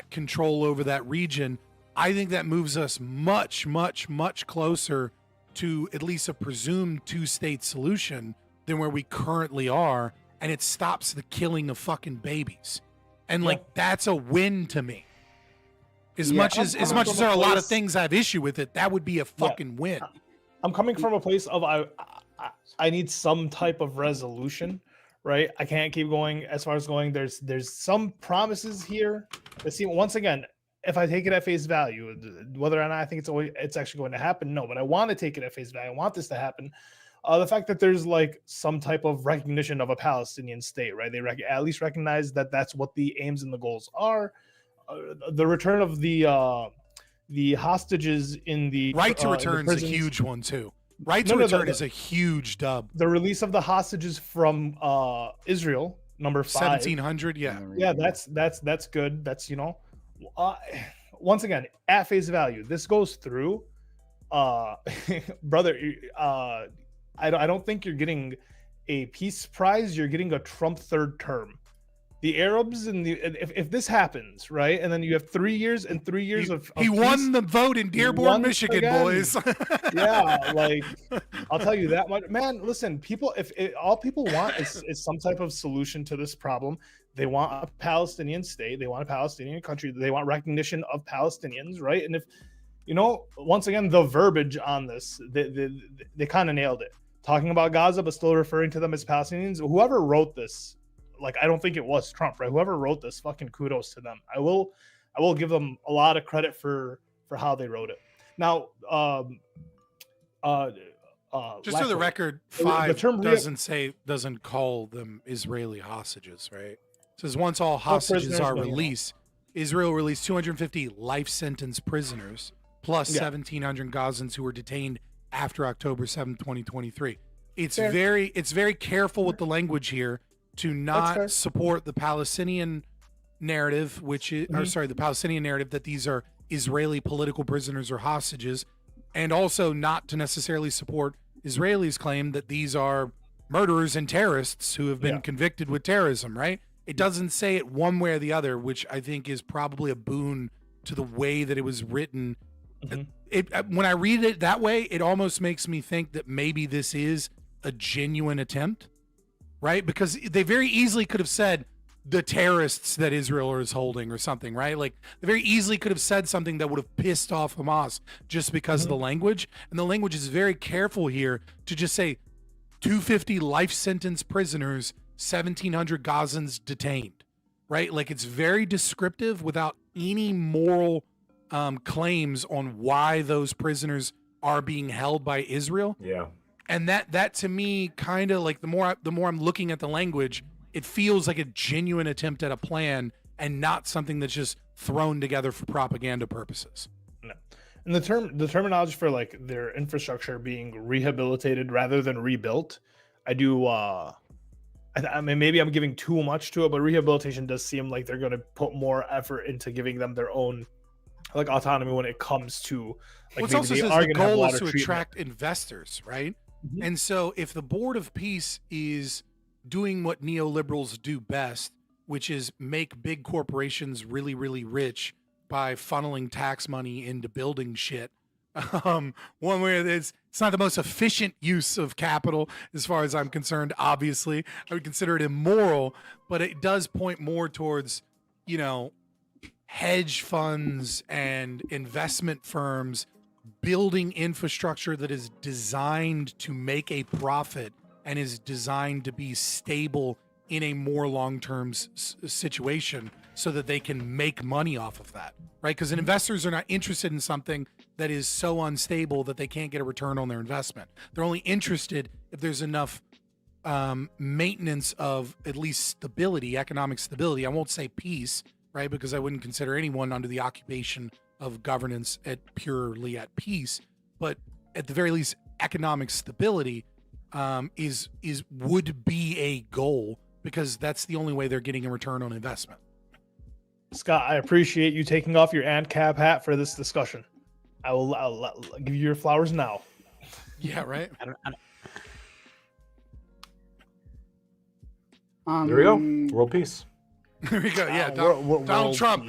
control over that region. I think that moves us much, much, much closer to at least a presumed two-state solution than where we currently are, and it stops the killing of fucking babies. And like, that's a win to me. As much as there are a lot of things I have issue with it, that would be a fucking win. I'm coming from a place of I need some type of resolution, right? I can't keep going as far as going. There's some promises here that seem, once again, if I take it at face value, whether or not I think it's actually going to happen, no, but I want to take it at face value. I want this to happen. The fact that there's like some type of recognition of a Palestinian state, right? They at least recognize that that's what the aims and the goals are. The return of the hostages in the right to return is a huge one too. Right to return is a huge dub. The release of the hostages from Israel, number 5, 1700. Yeah, that's good. That's, you know, once again, at face value, this goes through. Brother, I don't think you're getting a peace prize. You're getting a Trump third term. The Arabs and if this happens, right, and then you have 3 years and 3 years of he won the vote in Dearborn, Michigan, boys. Yeah, like I'll tell you that much, man. Listen, people, all people want is some type of solution to this problem. They want a Palestinian state. They want a Palestinian country. They want recognition of Palestinians, right? And if you know, once again, the verbiage on this, they kind of nailed it. Talking about Gaza, but still referring to them as Palestinians. Whoever wrote this. Like, I don't think it was Trump, right? Whoever wrote this, fucking kudos to them. I will give them a lot of credit for how they wrote it. Now, just for the record, 5 doesn't call them Israeli hostages, right? It says once all hostages are released, Israel released 250 life sentence prisoners plus 1,700 Gazans who were detained after October 7, 2023. It's very careful with the language here to not support the Palestinian narrative, the Palestinian narrative that these are Israeli political prisoners or hostages, and also not to necessarily support Israelis' claim that these are murderers and terrorists who have been convicted with terrorism, right? It doesn't say it one way or the other, which I think is probably a boon to the way that it was written. When I read it that way, it almost makes me think that maybe this is a genuine attempt, right? Because they very easily could have said the terrorists that Israel is holding or something, right? Like they very easily could have said something that would have pissed off Hamas just because of the language. And the language is very careful here to just say 250 life sentence prisoners, 1,700 Gazans detained, right? Like it's very descriptive without any moral claims on why those prisoners are being held by Israel. Yeah. And that to me, kind of like the more I'm looking at the language, it feels like a genuine attempt at a plan and not something that's just thrown together for propaganda purposes. No. And the terminology for like their infrastructure being rehabilitated rather than rebuilt, I do. I mean, maybe I'm giving too much to it, but rehabilitation does seem like they're going to put more effort into giving them their own like autonomy when it comes to like well, also says the goal is to attract investors, right? And so if the Board of Peace is doing what neoliberals do best, which is make big corporations really, really rich by funneling tax money into building shit, one way it's not the most efficient use of capital as far as I'm concerned. Obviously, I would consider it immoral, but it does point more towards, you know, hedge funds and investment firms building infrastructure that is designed to make a profit and is designed to be stable in a more long-term situation so that they can make money off of that, right? Because investors are not interested in something that is so unstable that they can't get a return on their investment. They're only interested if there's enough maintenance of at least stability, economic stability. I won't say peace, right? Because I wouldn't consider anyone under the occupation of governance purely at peace, but at the very least, economic stability would be a goal, because that's the only way they're getting a return on investment. Scott, I appreciate you taking off your ANCAP hat for this discussion. I'll give you your flowers now. Yeah, right. There we go. World peace. There we go. Yeah, Donald Trump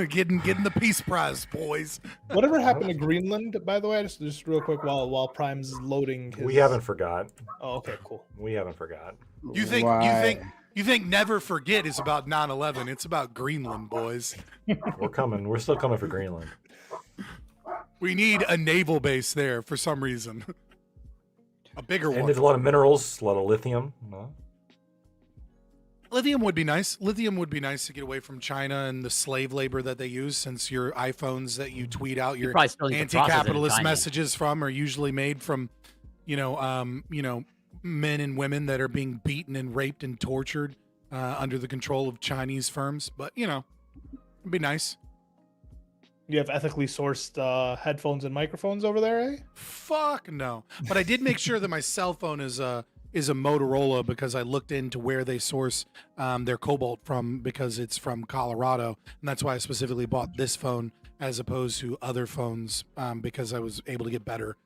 getting the peace prize, boys. Whatever happened to Greenland, by the way? Just real quick while Prime's loading. We haven't forgot. Oh, okay, cool. We haven't forgot. You think never forget is about 9/11? It's about Greenland, boys. We're coming. We're still coming for Greenland. We need a naval base there for some reason. A bigger one. And there's a lot of minerals, a lot of lithium. No? Lithium would be nice. Lithium would be nice to get away from China and the slave labor that they use, since your iPhones that you tweet out your anti-capitalist messages from are usually made from, men and women that are being beaten and raped and tortured under the control of Chinese firms. But, it'd be nice. You have ethically sourced headphones and microphones over there, eh? Fuck no. But I did make sure that my cell phone is a Motorola, because I looked into where they source their cobalt from, because it's from Colorado, and that's why I specifically bought this phone as opposed to other phones, because I was able to get better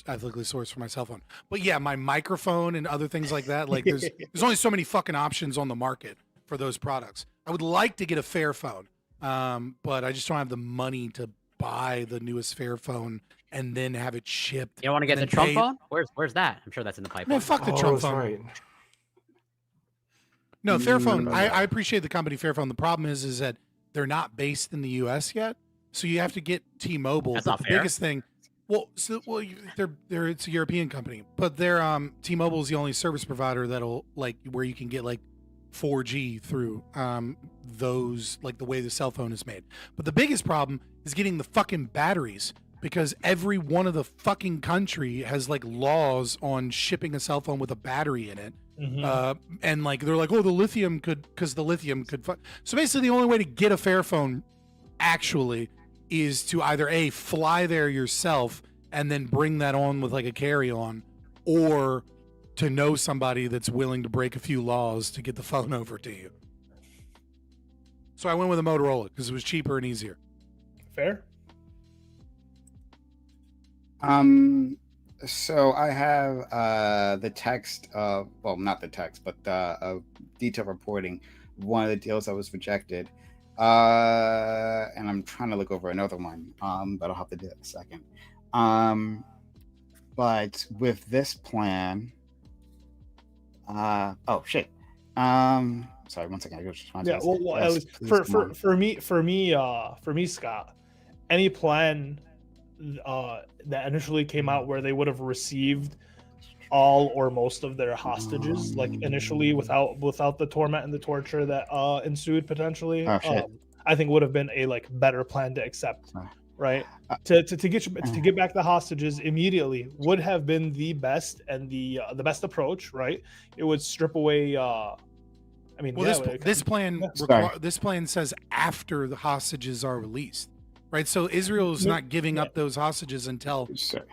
ethically sourced for my cell phone. But yeah, my microphone and other things like that, like there's only so many fucking options on the market for those products. I would like to get a Fairphone, but I just don't have the money to buy the newest Fairphone and then have it shipped. You want to get the Trump phone? Where's that? I'm sure that's in the pipeline. No, fuck the Trump phone. Right. No, Fairphone. I appreciate the company Fairphone. The problem is that they're not based in the U.S. yet, so you have to get T-Mobile. That's but not the fair. biggest thing, it's a European company, but T-Mobile is the only service provider that'll where you can get 4G through those, the way the cell phone is made. But the biggest problem is getting the fucking batteries, because every one of the fucking country has laws on shipping a cell phone with a battery in it. Mm-hmm. And they're the lithium could so basically the only way to get a Fairphone actually is to either fly there yourself and then bring that on with a carry-on, or to know somebody that's willing to break a few laws to get the phone over to you. So I went with a Motorola because it was cheaper and easier. Fair. So I have the text not the text, but detailed reporting. One of the deals that was rejected. And I'm trying to look over another one, but I'll have to do it in a second. But with this plan, sorry, 1 second. I go respond to Yeah, this. well, at least for me, Scott, any plan that initially came out where they would have received all or most of their hostages, initially without the torment and the torture that ensued potentially, I think would have been a better plan to accept, right? To get back the hostages immediately would have been the best and the best approach, right? It would strip away. This plan says after the hostages are released, right? So Israel is not giving up those hostages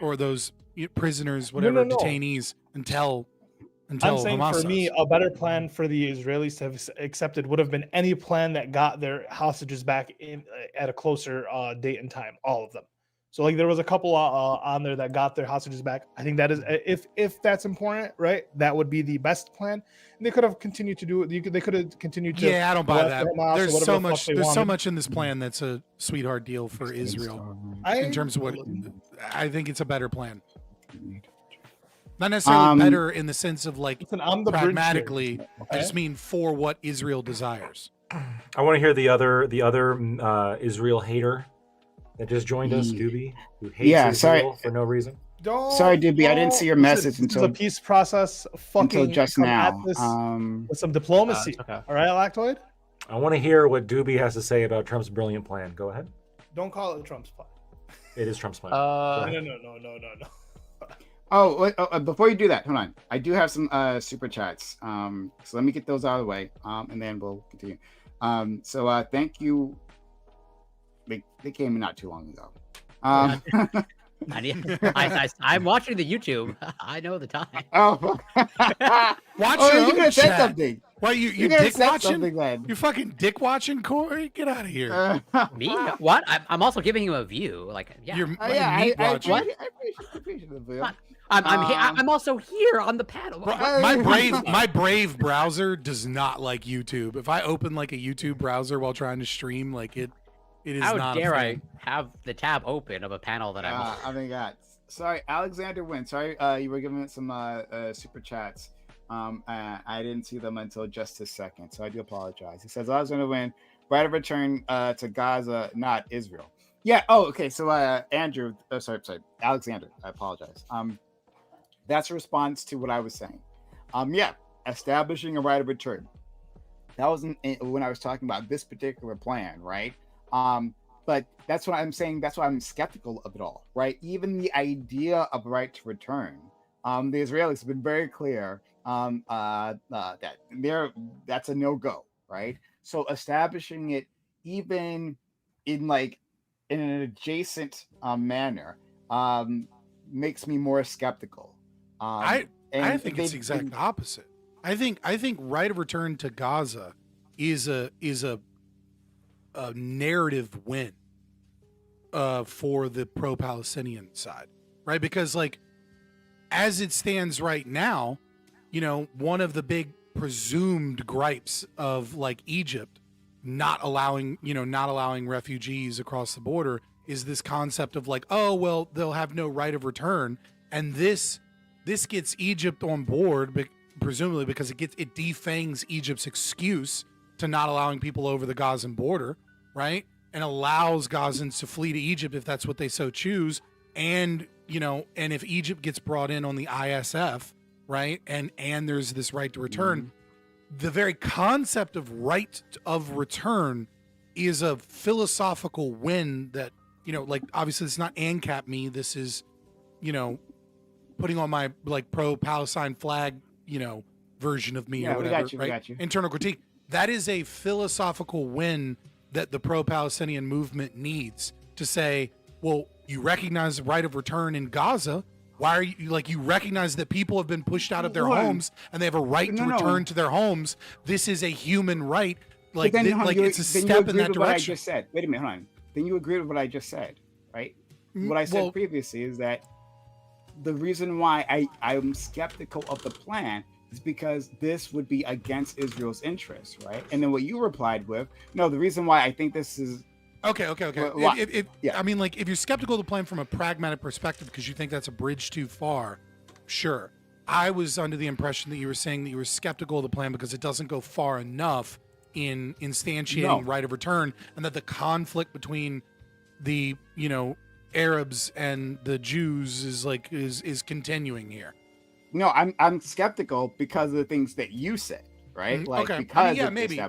or those prisoners, detainees until I'm saying Hamas for me, does. a better plan for the Israelis to have accepted would have been any plan that got their hostages back in at a closer date and time, all of them. So there was a couple on there that got their hostages back. I think that is, if that's important, right? That would be the best plan. And they could have continued to do it. They could have continued to. Yeah, I don't buy that. There's so much. There's so wanted. much in this plan that's a sweetheart deal for Israel. In terms of what I think, it's a better plan. Not necessarily better in the sense of I'm the pragmatically. bridge here. I just mean for what Israel desires. I want to hear the other Israel hater that just joined us, Doobie, who hates Israel for no reason. Sorry, Doobie, I didn't see your message until the peace process. until just now. With some diplomacy. All right, Lactoid. I want to hear what Doobie has to say about Trump's brilliant plan. Go ahead. Don't call it Trump's plan. It is Trump's plan. No. Oh, wait, before you do that, hold on. I do have some super chats. So let me get those out of the way, and then we'll continue. So thank you. They came in not too long ago. I'm watching the YouTube. I know the time. Oh, Watch oh, your you own gonna say chat. something? What you gonna dick say watching? something then. You fucking dick watching, Corey? Get out of here. Me? What? I'm also giving him a view. Like, yeah. You're I watching. appreciate the view. I'm also here on the panel. My Brave browser does not like YouTube. If I open like a YouTube browser while trying to stream, like it is How not. dare a I fan. have the tab open of a panel that I'm on? I mean, God. Sorry, Alexander Wynn. Sorry, you were giving some super chats. I didn't see them until just a second, so I do apologize. He says Alexander Wynn, right of return to Gaza, not Israel. Yeah. Oh, okay. So Andrew, sorry, Alexander. I apologize. That's a response to what I was saying. Yeah, establishing a right of return. That wasn't when I was talking about this particular plan, right? But that's what I'm saying. That's why I'm skeptical of it all, right? Even the idea of right to return, the Israelis have been very clear that that's a no-go, right? So establishing it even in an adjacent manner makes me more skeptical. I think it's the exact opposite. I think right of return to Gaza is a narrative win for the pro-Palestinian side, right? Because like as it stands right now, one of the big presumed gripes of like Egypt not allowing refugees across the border is this concept of like, oh well, they'll have no right of return, and this gets Egypt on board, presumably because it defangs Egypt's excuse to not allowing people over the Gazan border, right? And allows Gazans to flee to Egypt if that's what they so choose. And, and if Egypt gets brought in on the ISF, right? And there's this right to return, the very concept of right of return is a philosophical win that, like obviously it's not ANCAP me. This is, putting on my like pro-Palestine flag, version of me or whatever, we right? got you. Internal critique. That is a philosophical win that the pro-Palestinian movement needs to say, well, you recognize the right of return in Gaza. Why are you recognize that people have been pushed out of their homes and they have a right to return to their homes. This is a human right. Like, it's a step in that direction. What I just said. Wait a minute, hold on. Then you agree with what I just said, right? What I said previously is that the reason why I'm skeptical of the plan is because this would be against Israel's interests, right? And then what you replied with, no, the reason why I think this is okay. I mean, like, if you're skeptical of the plan from a pragmatic perspective because you think that's a bridge too far, sure. I was under the impression that you were saying that you were skeptical of the plan because it doesn't go far enough in instantiating right of return, and that the conflict between the Arabs and the Jews is continuing here. No, I'm skeptical because of the things that you said, right? Like, okay. Because maybe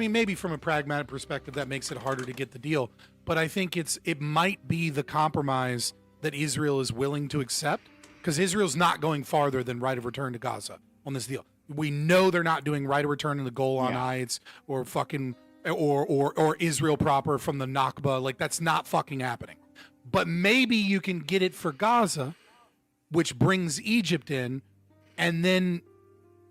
maybe from a pragmatic perspective that makes it harder to get the deal. But I think it might be the compromise that Israel is willing to accept, because Israel's not going farther than right of return to Gaza on this deal. We know they're not doing right of return in the Golan Heights or fucking or Israel proper from the Nakba. Like, that's not fucking happening. But maybe you can get it for Gaza, which brings Egypt in, and then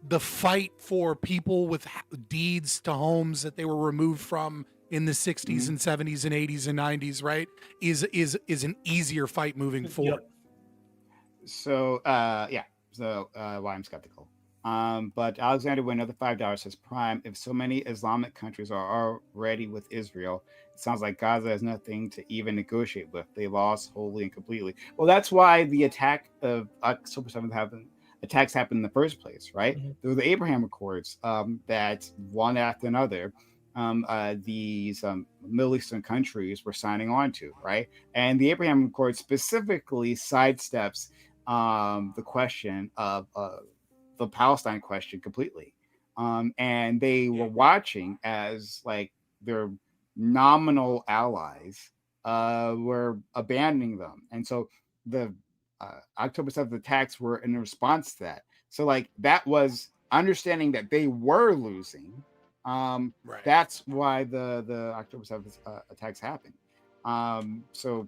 the fight for people with deeds to homes that they were removed from in the 60s and 70s and 80s and 90s, right, is an easier fight moving forward. So why I'm skeptical. But Alexander with another $5 says, Prime, if so many Islamic countries are already with Israel, it sounds like Gaza has nothing to even negotiate with. They lost wholly and completely. Well, that's why the attack of October 7th happened. Attacks happened in the first place, right? There were the Abraham Accords that one after another these Middle Eastern countries were signing on to, right? And the Abraham Accord specifically sidesteps the question of the Palestine question completely. And they were watching as like their nominal allies were abandoning them, and so the October 7th attacks were in response to that. So like that was understanding that they were losing. That's why the October 7th attacks happened. So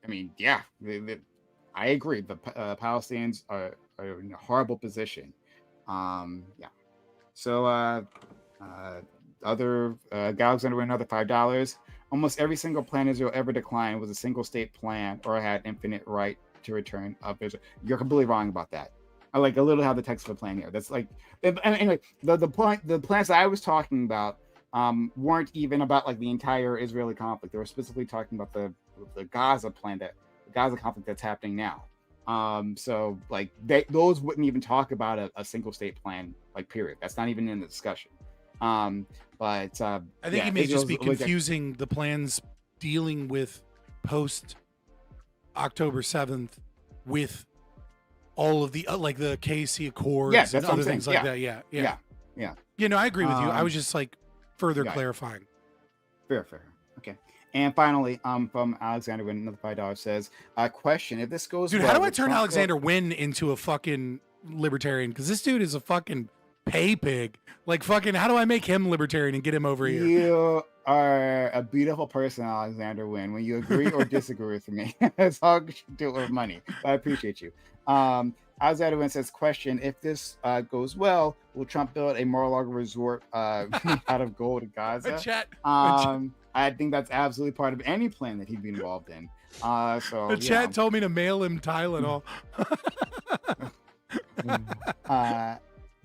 I mean, yeah, I agree. The Palestinians are in a horrible position. Yeah. So other Alexander win another $5. Almost every single plan Israel ever declined was a single state plan or had infinite right to return of Israel. You're completely wrong about that. I literally have the text of the plan here. That's like, anyway, the plans that I was talking about weren't even about like the entire Israeli conflict. They were specifically talking about the Gaza plan, the Gaza conflict that's happening now. So like those wouldn't even talk about a single state plan, like period. That's not even in the discussion. But I think he may just be confusing the plans dealing with post October 7th with all of the like the KC Accords and other things like that. Yeah. You know, I agree with you. I was just like further clarifying. Fair. Okay. And finally, from Alexander Wynn, another $5 says, question, if this goes dude, well, how do I turn Alexander Wynn into a fucking libertarian? Because this dude is a fucking pay pig. Like fucking, how do I make him libertarian and get him over here? You are a beautiful person, Alexander Wynn. When you agree or disagree with me, that's all you should do with money. But I appreciate you. Alexander Wynn says, question, if this goes well, will Trump build a Mar-a-Lago resort out of gold in Gaza? I think that's absolutely part of any plan that he'd be involved in. So the chat told me to mail him Tylenol.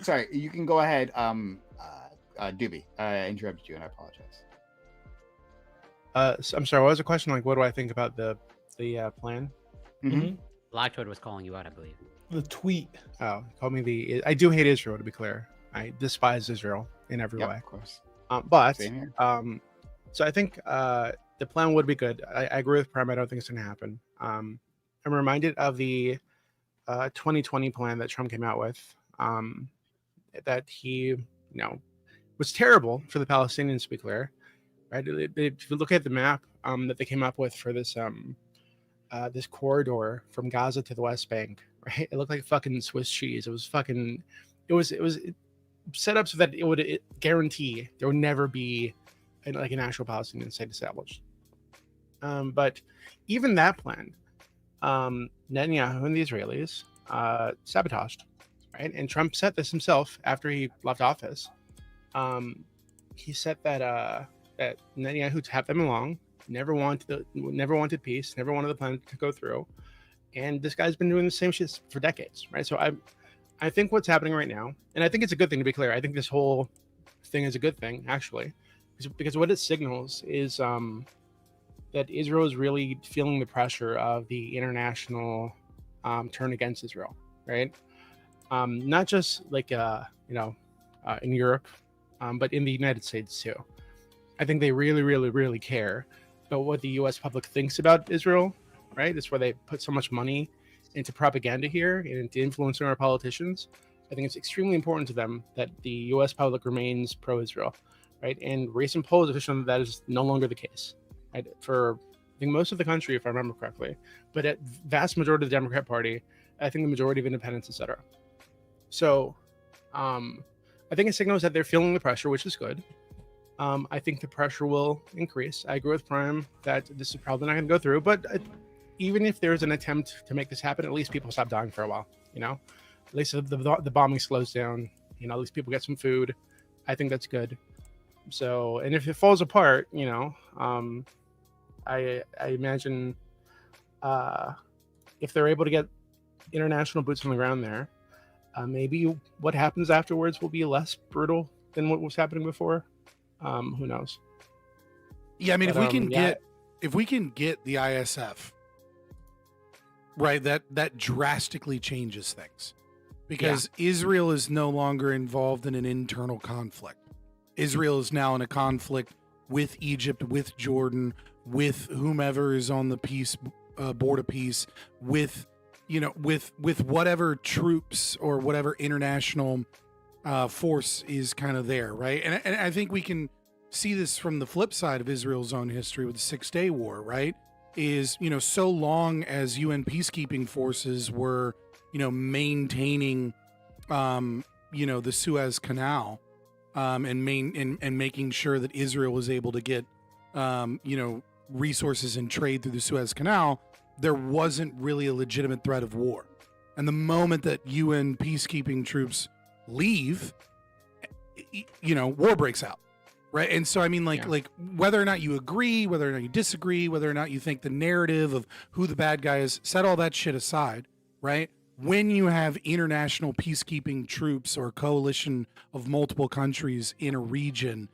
Sorry, you can go ahead. Doobie, I interrupted you and I apologize. So I'm sorry, what was the question? Like, what do I think about the plan? Blacktoad was calling you out, I believe. The tweet. Oh, called me I do hate Israel, to be clear. I despise Israel in every way. Of course. But so I think the plan would be good. I agree with Prime. I don't think it's going to happen. I'm reminded of the 2020 plan that Trump came out with. That he, was terrible for the Palestinians, to be clear. Right? If you look at the map that they came up with for this this corridor from Gaza to the West Bank, right? It looked like fucking Swiss cheese. It was set up so that it would guarantee there would never be an actual Palestinian state established. But even that plan, Netanyahu and the Israelis sabotaged, right? And Trump said this himself after he left office. He said that that Netanyahu tapped them along, never wanted peace, never wanted the plan to go through, and this guy's been doing the same shit for decades, right? So I think what's happening right now, and I think it's a good thing, to be clear. I think this whole thing is a good thing, actually, because what it signals is that Israel is really feeling the pressure of the international turn against Israel, right? Not just like in Europe, but in the United States too. I think they really, really, really care about what the U.S. public thinks about Israel, right? That's why they put so much money into propaganda here and into influencing our politicians. I think it's extremely important to them that the U.S. public remains pro-Israel, right? And recent polls have shown that is no longer the case, right? For I think most of the country, if I remember correctly, but at vast majority of the Democrat Party, I think the majority of independents, etc. So, I think it signals that they're feeling the pressure, which is good. I think the pressure will increase. I agree with Prime that this is probably not going to go through, but even if there's an attempt to make this happen, at least people stop dying for a while, At least the bombing slows down, at least people get some food. I think that's good. So, and if it falls apart, I imagine if they're able to get international boots on the ground there, maybe what happens afterwards will be less brutal than what was happening before. Who knows? Yeah, I mean, if we can get the ISF, right, that drastically changes things, because Israel is no longer involved in an internal conflict. Israel is now in a conflict with Egypt, with Jordan, with whomever is on the peace board of peace, with whatever troops or whatever international force is kind of there, right? And I think we can see this from the flip side of Israel's own history with the 6-Day War, right? Is, so long as UN peacekeeping forces were, maintaining, the Suez Canal, and making sure that Israel was able to get, resources and trade through the Suez Canal, there wasn't really a legitimate threat of war. And the moment that UN peacekeeping troops leave, war breaks out. Right. And so, I mean, like whether or not you agree, whether or not you disagree, whether or not you think the narrative of who the bad guy is, set all that shit aside. Right. When you have international peacekeeping troops or a coalition of multiple countries in a region,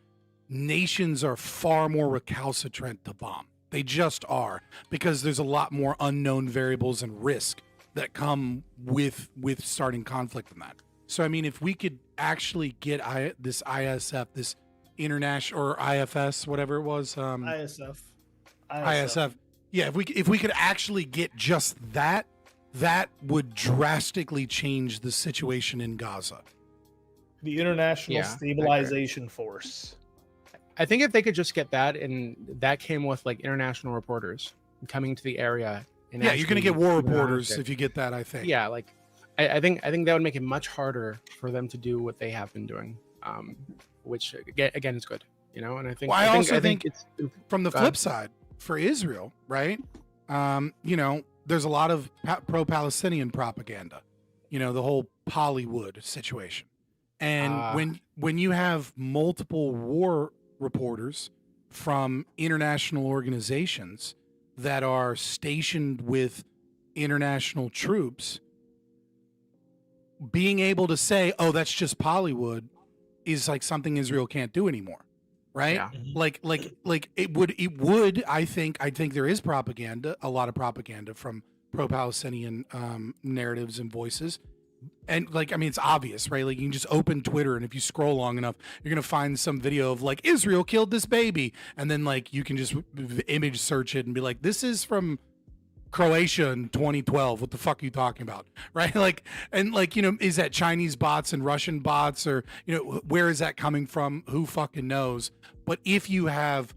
nations are far more recalcitrant to bomb. They just are, because there's a lot more unknown variables and risk that come with starting conflict in that. So, I mean, if we could actually get this ISF, this international, or IFS, whatever it was, ISF. Yeah, if we could actually get just that would drastically change the situation in Gaza. The International Stabilization Force. I think if they could just get that, and that came with like international reporters coming to the area. And you're going to get war reporters if you get that, I think. Yeah, like I think that would make it much harder for them to do what they have been doing, which again is good, And I think I think it's from the flip side for Israel, right? There's a lot of pro-Palestinian propaganda, the whole Hollywood situation, and when you have multiple war reporters from international organizations that are stationed with international troops, being able to say, "Oh, that's just Hollywood," is like something Israel can't do anymore, right? Yeah. Like it would. I think there is propaganda, a lot of propaganda from pro-Palestinian narratives and voices. And it's obvious, right? Like, you can just open Twitter, and if you scroll long enough, you're gonna find some video of like Israel killed this baby, and then like you can just image search it and be like, this is from Croatia in 2012. What the fuck are you talking about, right? Is that Chinese bots and Russian bots, or where is that coming from? Who fucking knows? But if you have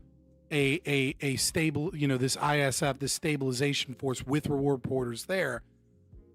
a stable, this ISF, this stabilization force with war reporters there,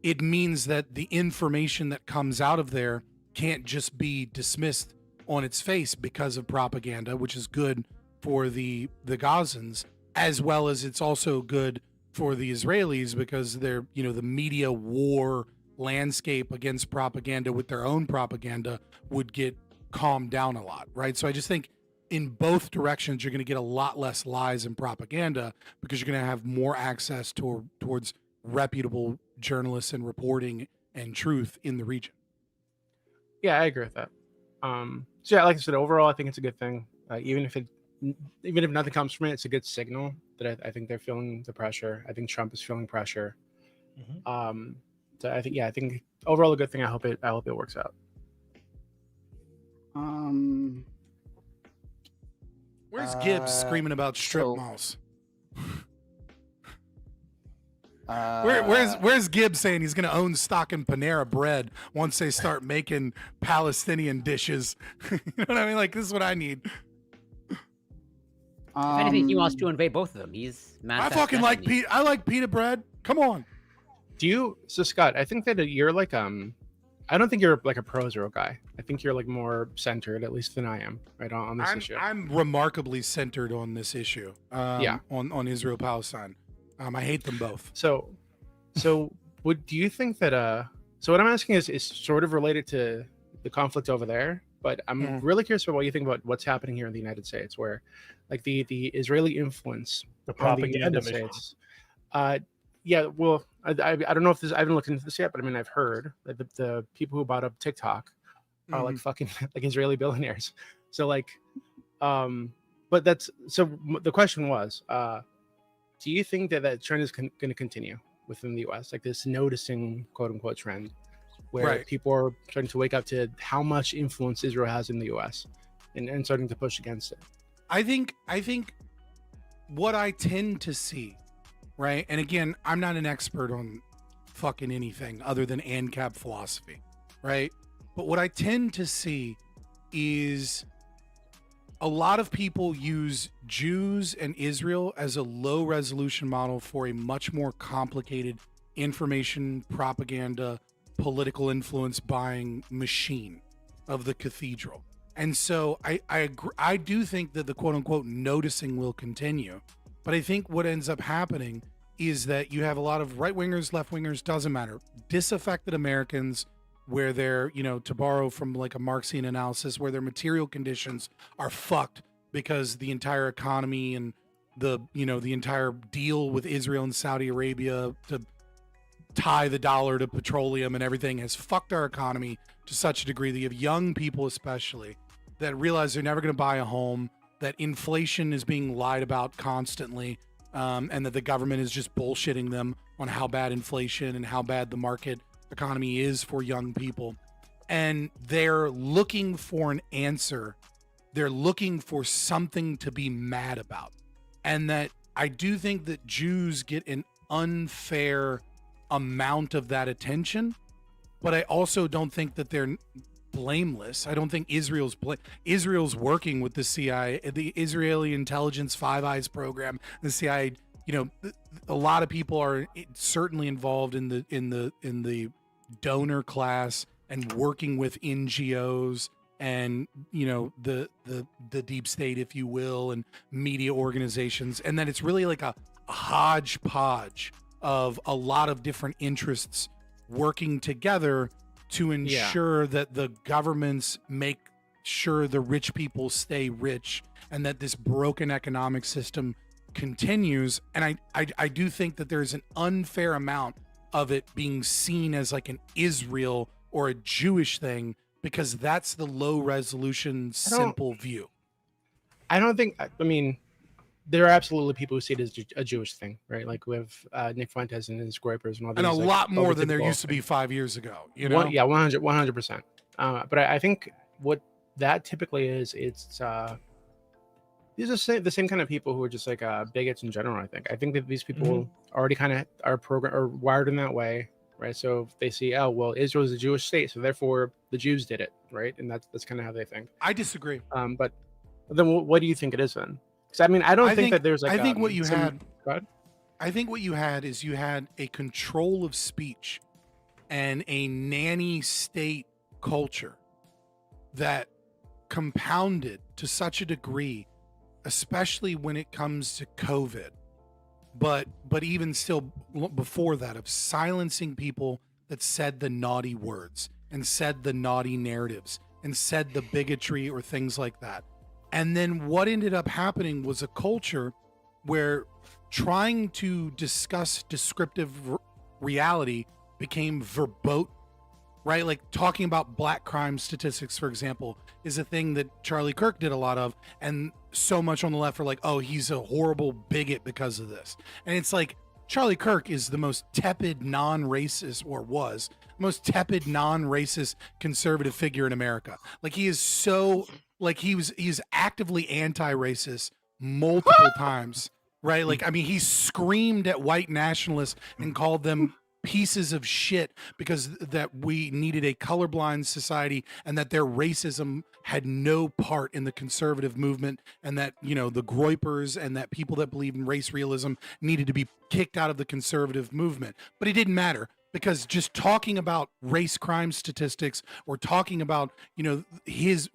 it means that the information that comes out of there can't just be dismissed on its face because of propaganda, which is good for the Gazans, as well as it's also good for the Israelis, because they're, the media war landscape against propaganda with their own propaganda would get calmed down a lot, right? So I just think in both directions, you're going to get a lot less lies and propaganda, because you're going to have more access towards reputable journalists and reporting and truth in the region. Yeah, I agree with that. So yeah, like I said, overall, I think it's a good thing. Even if nothing comes from it, it's a good signal that I think they're feeling the pressure. I think Trump is feeling pressure. So I think overall a good thing. I hope it works out. Where's Gibbs screaming about strip malls? Where's Gibbs saying he's going to own stock in Panera Bread once they start making Palestinian dishes? You know what I mean? Like, this is what I need. If anything, he wants to invade both of them. He's I fucking like I like pita bread. Come on. So Scott, I think that you're like I don't think you're like a pro-Israel guy. I think you're like more centered, at least than I am, right on this issue. I'm remarkably centered on this issue. On Israel Palestine. I hate them both. So do you think that so what I'm asking is sort of related to the conflict over there, but I'm really curious about what you think about what's happening here in the United States, where like the Israeli influence, the propaganda States. Well, I don't know if I haven't looked into this yet, but I mean, I've heard that the people who bought up TikTok are like fucking like Israeli billionaires. So like, but that's, so the question was, do you think that trend is going to continue within the U.S., like this noticing quote unquote trend where people are starting to wake up to how much influence Israel has in the U.S. and starting to push against it? I think what I tend to see, right? And again, I'm not an expert on fucking anything other than ANCAP philosophy, right? But what I tend to see is a lot of people use Jews and Israel as a low resolution model for a much more complicated information propaganda, political influence buying machine of the cathedral. And so I agree, I do think that the quote unquote noticing will continue. But I think what ends up happening is that you have a lot of right wingers, left wingers, doesn't matter, disaffected Americans, where they're, you know, to borrow from like a Marxian analysis, where their material conditions are fucked because the entire economy and the, you know, the entire deal with Israel and Saudi Arabia to tie the dollar to petroleum and everything has fucked our economy to such a degree that you have young people especially that realize they're never going to buy a home, that inflation is being lied about constantly, and that the government is just bullshitting them on how bad inflation and how bad the market economy is for young people. And they're looking for an answer. They're looking for something to be mad about. And that I do think that Jews get an unfair amount of that attention, but I also don't think that they're blameless. I don't think Israel's working with the CIA, the Israeli intelligence Five Eyes program, the CIA. You know, a lot of people are certainly involved in the donor class and working with NGOs and, you know, the deep state, if you will, and media organizations, and that it's really like a hodgepodge of a lot of different interests working together to ensure that the governments make sure the rich people stay rich and that this broken economic system continues. And I do think that there's an unfair amount of it being seen as like an Israel or a Jewish thing, because that's the low resolution, simple view. I don't think, I mean, there are absolutely people who see it as a Jewish thing, right? Like we have Nick Fuentes and his Groypers and all these. And a like, lot more than there used to be 5 years ago, you know? 100%. But I think what that typically is, it's these are the same kind of people who are just like bigots in general. I think that these people already kind of are wired in that way, right? So if they see, oh well, Israel is a Jewish state, so therefore the Jews did it, right? And that's kind of how they think. I disagree. But then what do you think it is then? Because I mean, I don't think that there's like. I think what you had. Go ahead. I think what you had is you had a control of speech and a nanny state culture that compounded to such a degree, especially when it comes to COVID, but even still before that, of silencing people that said the naughty words and said the naughty narratives and said the bigotry or things like that. And then what ended up happening was a culture where trying to discuss descriptive reality became verboten, right? Like talking about black crime statistics, for example, is a thing that Charlie Kirk did a lot of. And so much on the left are like, oh, he's a horrible bigot because of this. And it's like, Charlie Kirk is the most tepid, non-racist, or was most tepid, non-racist conservative figure in America. Like he is so, like he's actively anti-racist multiple times, right? Like, I mean, he screamed at white nationalists and called them pieces of shit because that we needed a colorblind society and that their racism had no part in the conservative movement, and that, you know, the Groypers and that people that believe in race realism needed to be kicked out of the conservative movement. But it didn't matter, because just talking about race crime statistics or talking about, you know, his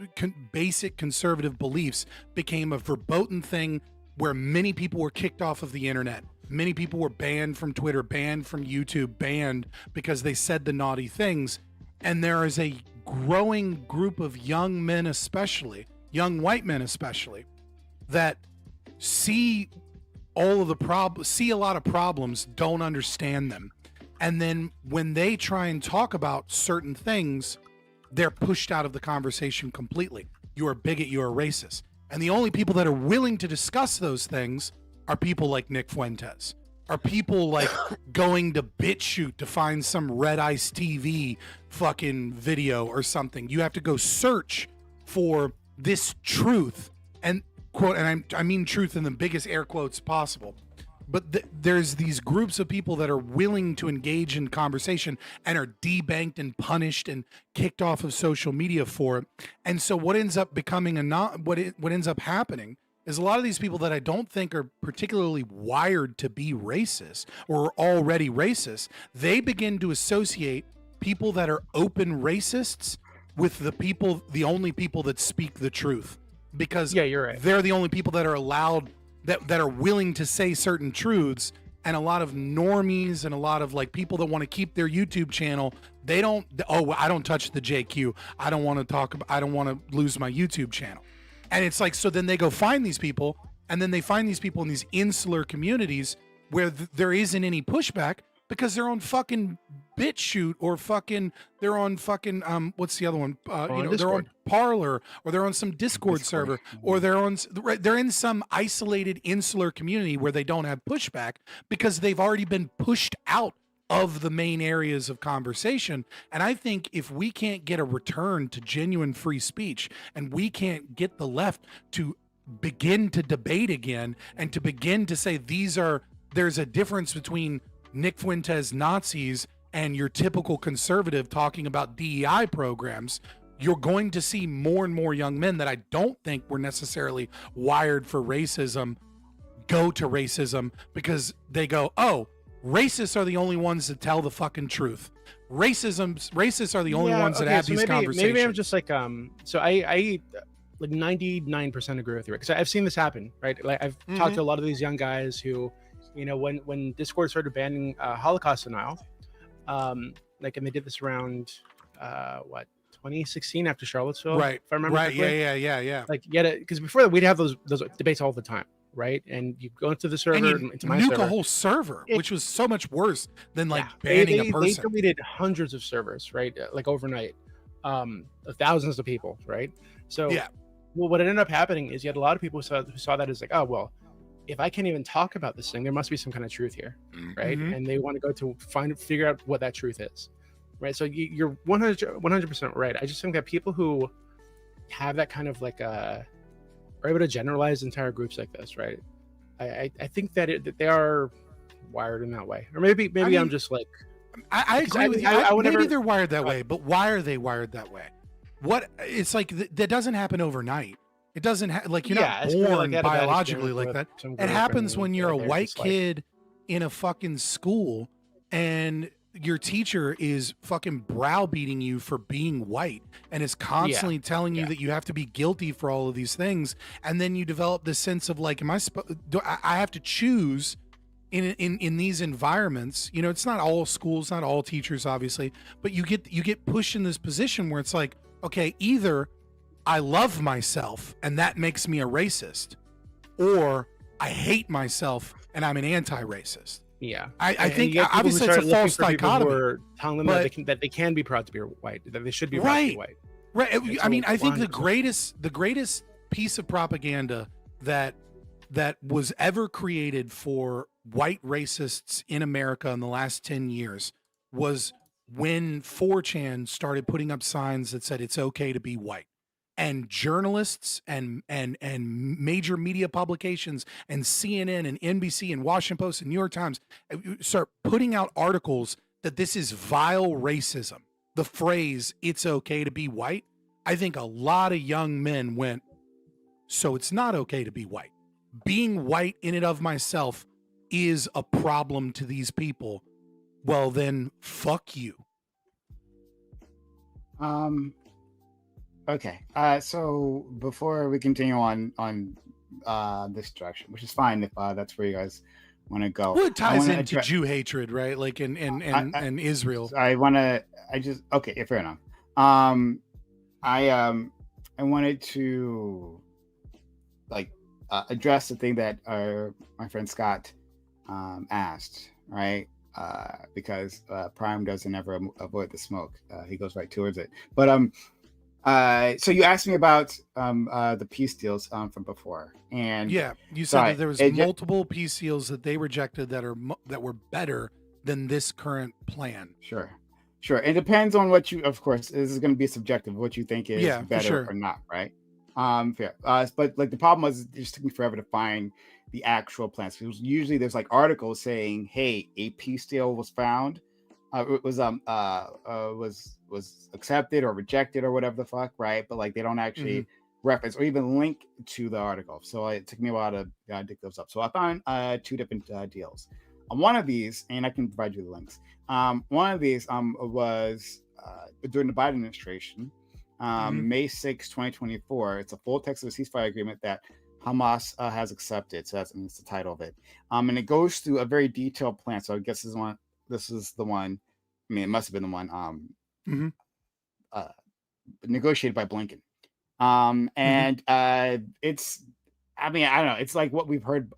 basic conservative beliefs became a verboten thing where many people were kicked off of the internet. Many people were banned from Twitter, banned from YouTube, banned because they said the naughty things. And there is a growing group of young men, especially young white men, especially, that see all of the problems, see a lot of problems, don't understand them. And then when they try and talk about certain things, they're pushed out of the conversation completely. You're a bigot, you're a racist. And the only people that are willing to discuss those things are people like Nick Fuentes, are people like going to BitChute to find some Red Ice TV fucking video or something. You have to go search for this truth, and quote, and I mean truth in the biggest air quotes possible, but there's these groups of people that are willing to engage in conversation and are debanked and punished and kicked off of social media for it. And so what ends up becoming what ends up happening is a lot of these people that I don't think are particularly wired to be racist or are already racist, they begin to associate people that are open racists with the only people that speak the truth, because you're right. They're the only people that are allowed that are willing to say certain truths. And a lot of normies and a lot of like people that want to keep their YouTube channel, I don't touch the JQ. I don't want to lose my YouTube channel. And it's like, so then they go find these people, and then they find these people in these insular communities where there isn't any pushback because they're on fucking BitChute or they're on fucking what's the other one? They're on Parler, or they're on some Discord server, or they're in some isolated insular community where they don't have pushback because they've already been pushed out of the main areas of conversation. And I think if we can't get a return to genuine free speech, and we can't get the left to begin to debate again and to begin to say there's a difference between Nick Fuentes Nazis and your typical conservative talking about DEI programs, you're going to see more and more young men that I don't think were necessarily wired for racism go to racism, because they go, oh, racists are the only ones that tell the fucking truth. Racists are the only ones that have these conversations. Maybe I'm just like, so I like 99% agree with you, because I've seen this happen, right? Like I've talked to a lot of these young guys who, when Discord started banning Holocaust denial, like, and they did this around 2016 after Charlottesville, right? If I remember correctly. Yeah. Like, because before that we'd have those debates all the time, right? And you go into the server, into my server, nuke a whole server, which was so much worse than like banning a person. They deleted hundreds of servers, right? Like overnight, thousands of people, right? So well, what ended up happening is you had a lot of people who saw that as like, oh well, if I can't even talk about this thing, there must be some kind of truth here, right? And they want to go to figure out what that truth is, right? So you're 100% right. I just think that people who have that kind of like are able to generalize entire groups like this, right? I think that they are wired in that way, or maybe I'm just like, I agree with you. Maybe they're wired that way, but why are they wired that way? It's like that doesn't happen overnight. It doesn't like you're not born biologically like that. It happens when you're a white kid in a fucking school and your teacher is fucking browbeating you for being white and is constantly telling you that you have to be guilty for all of these things. And then you develop this sense of like, I have to choose in these environments. It's not all schools, not all teachers, obviously, but you get pushed in this position where it's like, okay, either I love myself and that makes me a racist, or I hate myself and I'm an anti-racist. Yeah, I think obviously it's a false dichotomy. Telling them that they can be proud to be white, that they should be proud to be white. Right. I mean, I think the greatest piece of propaganda that was ever created for white racists in America in the last 10 years was when 4chan started putting up signs that said it's okay to be white. And journalists and major media publications and CNN and NBC and Washington Post and New York Times start putting out articles that this is vile racism. The phrase, it's okay to be white. I think a lot of young men went, so it's not okay to be white. Being white in and of myself is a problem to these people. Well, then fuck you. Okay. So before we continue on this direction, which is fine if that's where you guys want to go. Well, it ties into Jew hatred, right? Like in Israel. Okay, fair enough. I wanted to address the thing that my friend Scott asked, right? Because Prime doesn't ever avoid the smoke. He goes right towards it. But so you asked me about the peace deals from before, and you said that there was multiple peace deals that they rejected that were better than this current plan. Sure. It depends on what you. Of course, this is going to be subjective. What you think is better or not, right? Fair. But like the problem was, it just took me forever to find the actual plans. Because usually there's like articles saying, "Hey, a peace deal was found, was accepted or rejected or whatever the fuck," right? But like they don't actually reference or even link to the article. So it took me a while to dig those up. So I found 2 different deals. One of these, and I can provide you the links. One of these was during the Biden administration, May 6, 2024. It's a full text of a ceasefire agreement that Hamas has accepted. So that's the title of it. And it goes through a very detailed plan. So I guess this is the one. I mean, it must have been the one negotiated by Blinken. And it's, I mean, I don't know. It's like what we've heard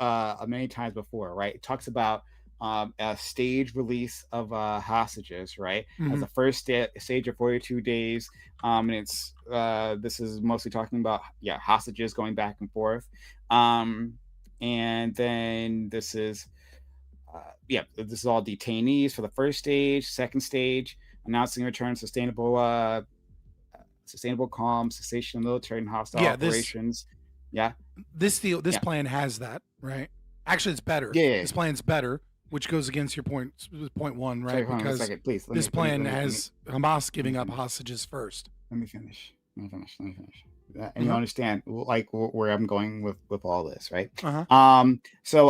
many times before, right? It talks about a staged release of hostages, right? As the first stage of 42 days. And it's this is mostly talking about hostages going back and forth. And then this is this is all detainees for the first stage. Second stage, announcing return sustainable calm, cessation of military and hostile operations. This plan has that, right? Actually, it's better. This plan's better, which goes against your point one, right? Sorry, hold on a because second, please. this plan has Hamas giving up hostages first. Let me finish. And you understand like where I'm going with all this, right? So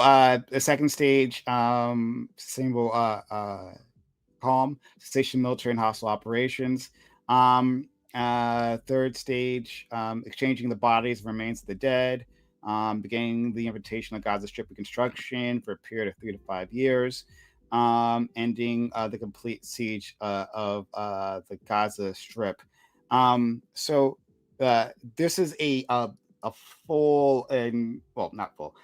the second stage, sustainable calm, cessation of military and hostile operations. Third stage, exchanging the bodies and remains of the dead, beginning the invitation of Gaza Strip reconstruction for a period of 3 to 5 years, ending the complete siege of the Gaza Strip. So this is a full and not full,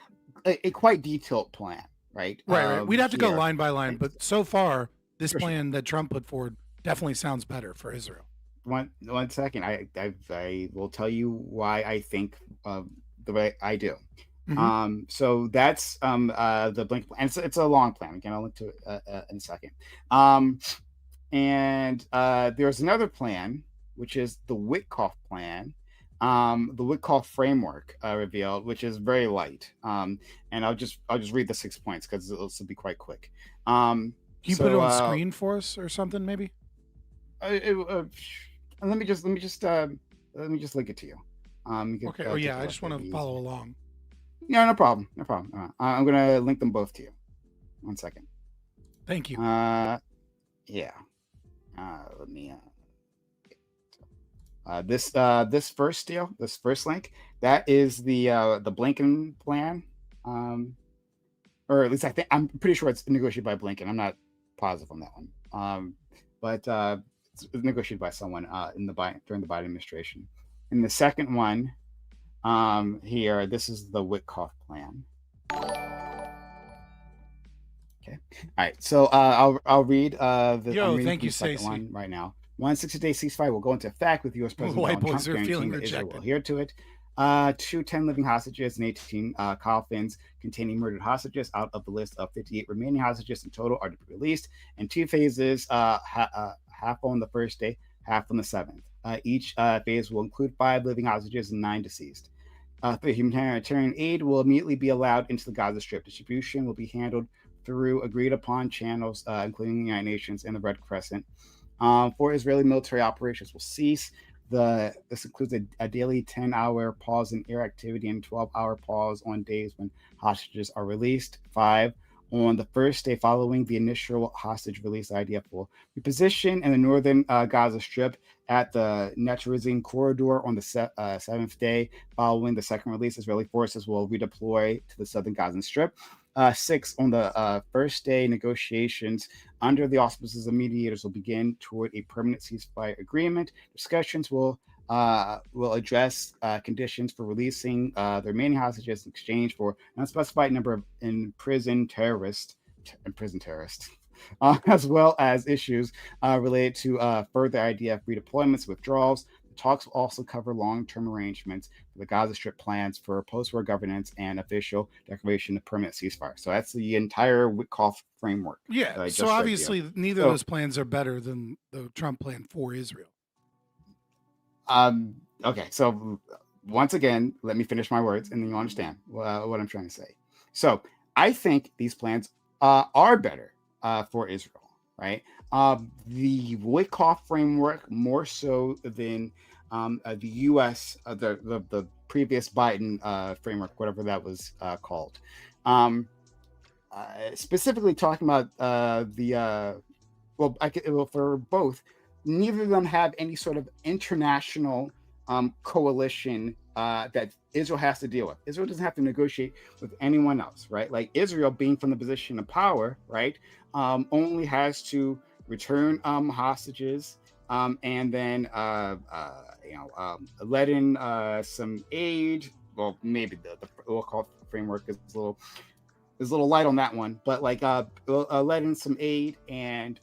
a quite detailed plan, right? Right. We'd have to go line by line, but so far, this plan that Trump put forward definitely sounds better for Israel. One second. I will tell you why I think the way I do. So that's the Blink plan. It's a long plan. Again, I'll link to it in a second. And there's another plan, which is the Witkoff plan, the Witkoff framework revealed, which is very light. And I'll just read the 6 points because this will be quite quick. Can you put it on the screen for us or something, maybe? Let me just link it to you. Okay. I just want to follow along. Yeah, no problem. I'm gonna link them both to you. 1 second. Thank you. Let me. This first deal, this first link, that is the Blinken plan, or at least I'm pretty sure it's negotiated by Blinken. I'm not positive on that one. But it's negotiated by someone during the Biden administration. And the second one here, this is the Witkoff plan. Okay. All right. So I'll read thank you, second Stacey. one right now. 160-day ceasefire will go into effect with U.S. President White Donald boys Trump are feeling guaranteeing that Israel will rejected. adhere to it. 10 living hostages and 18 coffins containing murdered hostages out of the list of 58 remaining hostages in total are to be released in 2 phases, half on the first day, half on the 7th. Each phase will include 5 living hostages and 9 deceased. The humanitarian aid will immediately be allowed into the Gaza Strip. Distribution will be handled through agreed upon channels, including the United Nations and the Red Crescent. For Israeli military operations will cease. This includes a daily 10-hour pause in air activity and 12-hour pause on days when hostages are released. 5. On the first day following the initial hostage release, the IDF will reposition in the northern Gaza Strip at the Netzarim corridor on the 7th day. Following the second release, Israeli forces will redeploy to the southern Gaza Strip. 6. On the first day, negotiations under the auspices of mediators will begin toward a permanent ceasefire agreement. Discussions will address conditions for releasing the remaining hostages in exchange for an unspecified number of imprisoned terrorists, as well as issues related to further IDF redeployments, withdrawals. The talks will also cover long-term arrangements for the Gaza Strip plans for post-war governance and official declaration of permanent ceasefire. So that's the entire Witkoff framework. Yeah. So obviously, neither of those plans are better than the Trump plan for Israel. Okay. So once again, let me finish my words, and then you'll understand what I'm trying to say. So I think these plans are better for Israel, right? The Wickoff framework, more so than the U.S., the previous Biden framework, whatever that was called. Specifically talking about for both, neither of them have any sort of international coalition that Israel has to deal with. Israel doesn't have to negotiate with anyone else, right? Like Israel, being from the position of power, right, only has to return hostages and then let in some aid. Well, maybe the we'll call it the framework is a little light on that one, but like let in some aid and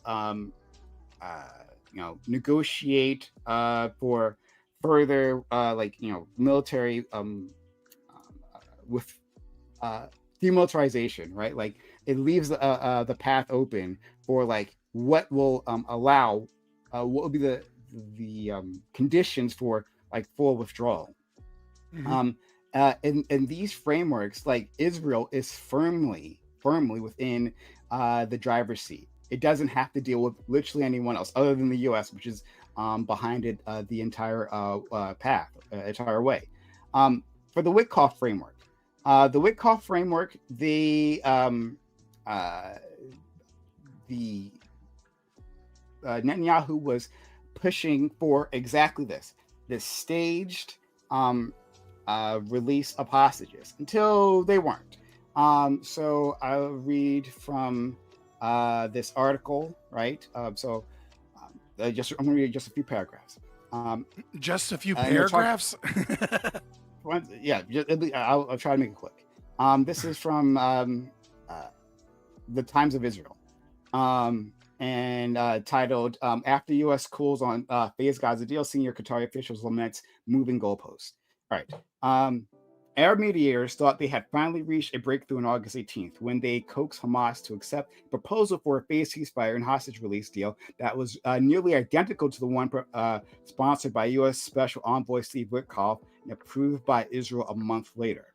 negotiate for further military with demilitarization, right? Like it leaves the path open for like what will allow what will be the conditions for like full withdrawal. In these frameworks, like Israel is firmly within the driver's seat. It doesn't have to deal with literally anyone else other than the U.S., which is behind it the entire entire way. For the Wickoff framework, Netanyahu was pushing for exactly this staged release of hostages until they weren't. So I'll read from this article, right? I'm going to read just a few paragraphs. Just a few paragraphs? I'll try to make it quick. This is from the Times of Israel. And titled, After U.S. Cools on Phase Gaza Deal, Senior Qatari Officials Laments Moving Goalposts. All right. Arab mediators thought they had finally reached a breakthrough on August 18th when they coaxed Hamas to accept a proposal for a phased ceasefire and hostage release deal that was nearly identical to the one sponsored by U.S. Special Envoy Steve Witkoff and approved by Israel a month earlier.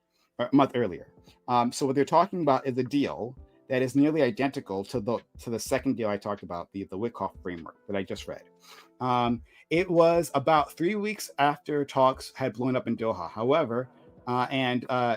So what they're talking about is a deal that is nearly identical to the second deal I talked about, the Wickoff framework that I just read. It was about 3 weeks after talks had blown up in Doha. However,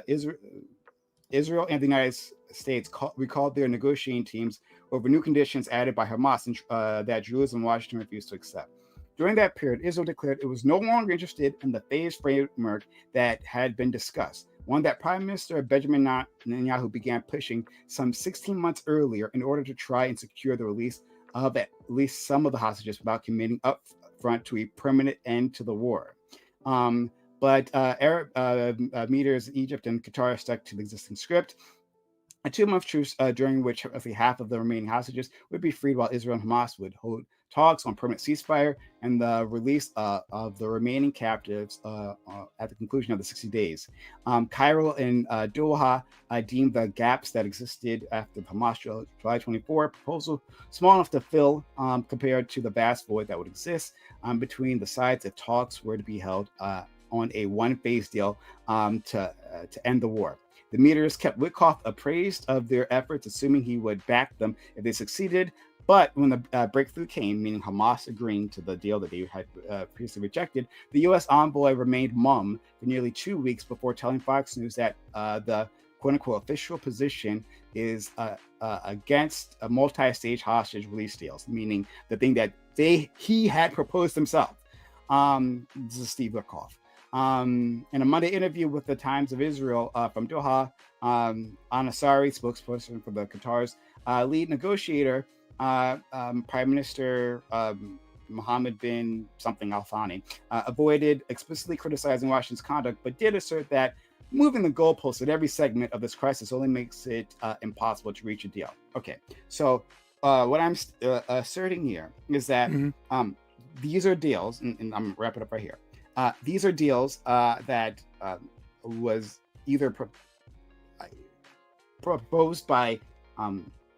Israel and the United States recalled their negotiating teams over new conditions added by Hamas that Jerusalem and Washington refused to accept. During that period, Israel declared it was no longer interested in the phased framework that had been discussed, one that Prime Minister Benjamin Netanyahu began pushing some 16 months earlier in order to try and secure the release of at least some of the hostages without committing up front to a permanent end to the war. But Arab mediators in Egypt and Qatar stuck to the existing script. A 2-month truce during which roughly half of the remaining hostages would be freed while Israel and Hamas would hold talks on permanent ceasefire and the release of the remaining captives at the conclusion of the 60 days. Cairo and Doha deemed the gaps that existed after the Hamas July 24 proposal small enough to fill compared to the vast void that would exist between the sides if talks were to be held on a one-phase deal to end the war. The mediators kept Wickoff appraised of their efforts, assuming he would back them if they succeeded. But when the breakthrough came, meaning Hamas agreeing to the deal that they had previously rejected, the U.S. envoy remained mum for nearly 2 weeks before telling Fox News that the quote-unquote official position is against a multi-stage hostage release deals, meaning the thing that he had proposed himself. This is Steve Wickoff. In a Monday interview with the Times of Israel from Doha, Anasari, spokesperson for the Qatar's lead negotiator, Prime Minister Mohammed bin something Al Thani, avoided explicitly criticizing Washington's conduct, but did assert that moving the goalposts at every segment of this crisis only makes it impossible to reach a deal. Okay, so what I'm asserting here is that these are deals, and I'm wrapping up right here. These are deals that was either proposed by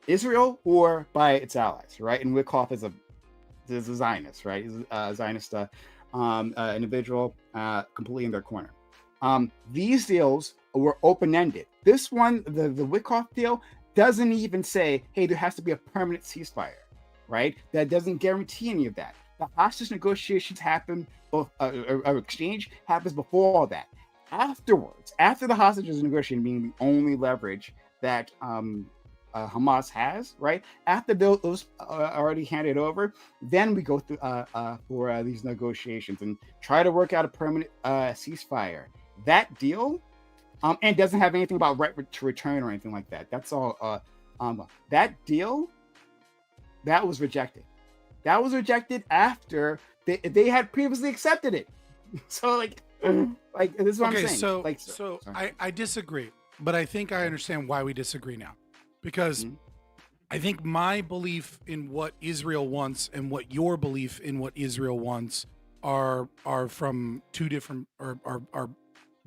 Israel or by its allies, right? And Wickoff is a Zionist, right? He's a Zionist individual completely in their corner. These deals were open-ended. This one, the Wickoff deal, doesn't even say, hey, there has to be a permanent ceasefire, right? That doesn't guarantee any of that. The hostage negotiations happen, exchange happens before all that. Afterwards, after the hostages negotiation being the only leverage that Hamas has, right? After those are already handed over, then we go through for these negotiations and try to work out a permanent ceasefire. That deal, and doesn't have anything about right to return or anything like that. That's all. That deal, that was rejected. That was rejected after they had previously accepted it. So like this is what I'm saying. So I disagree, but I think I understand why we disagree now, because I think my belief in what Israel wants and what your belief in what Israel wants are from two different are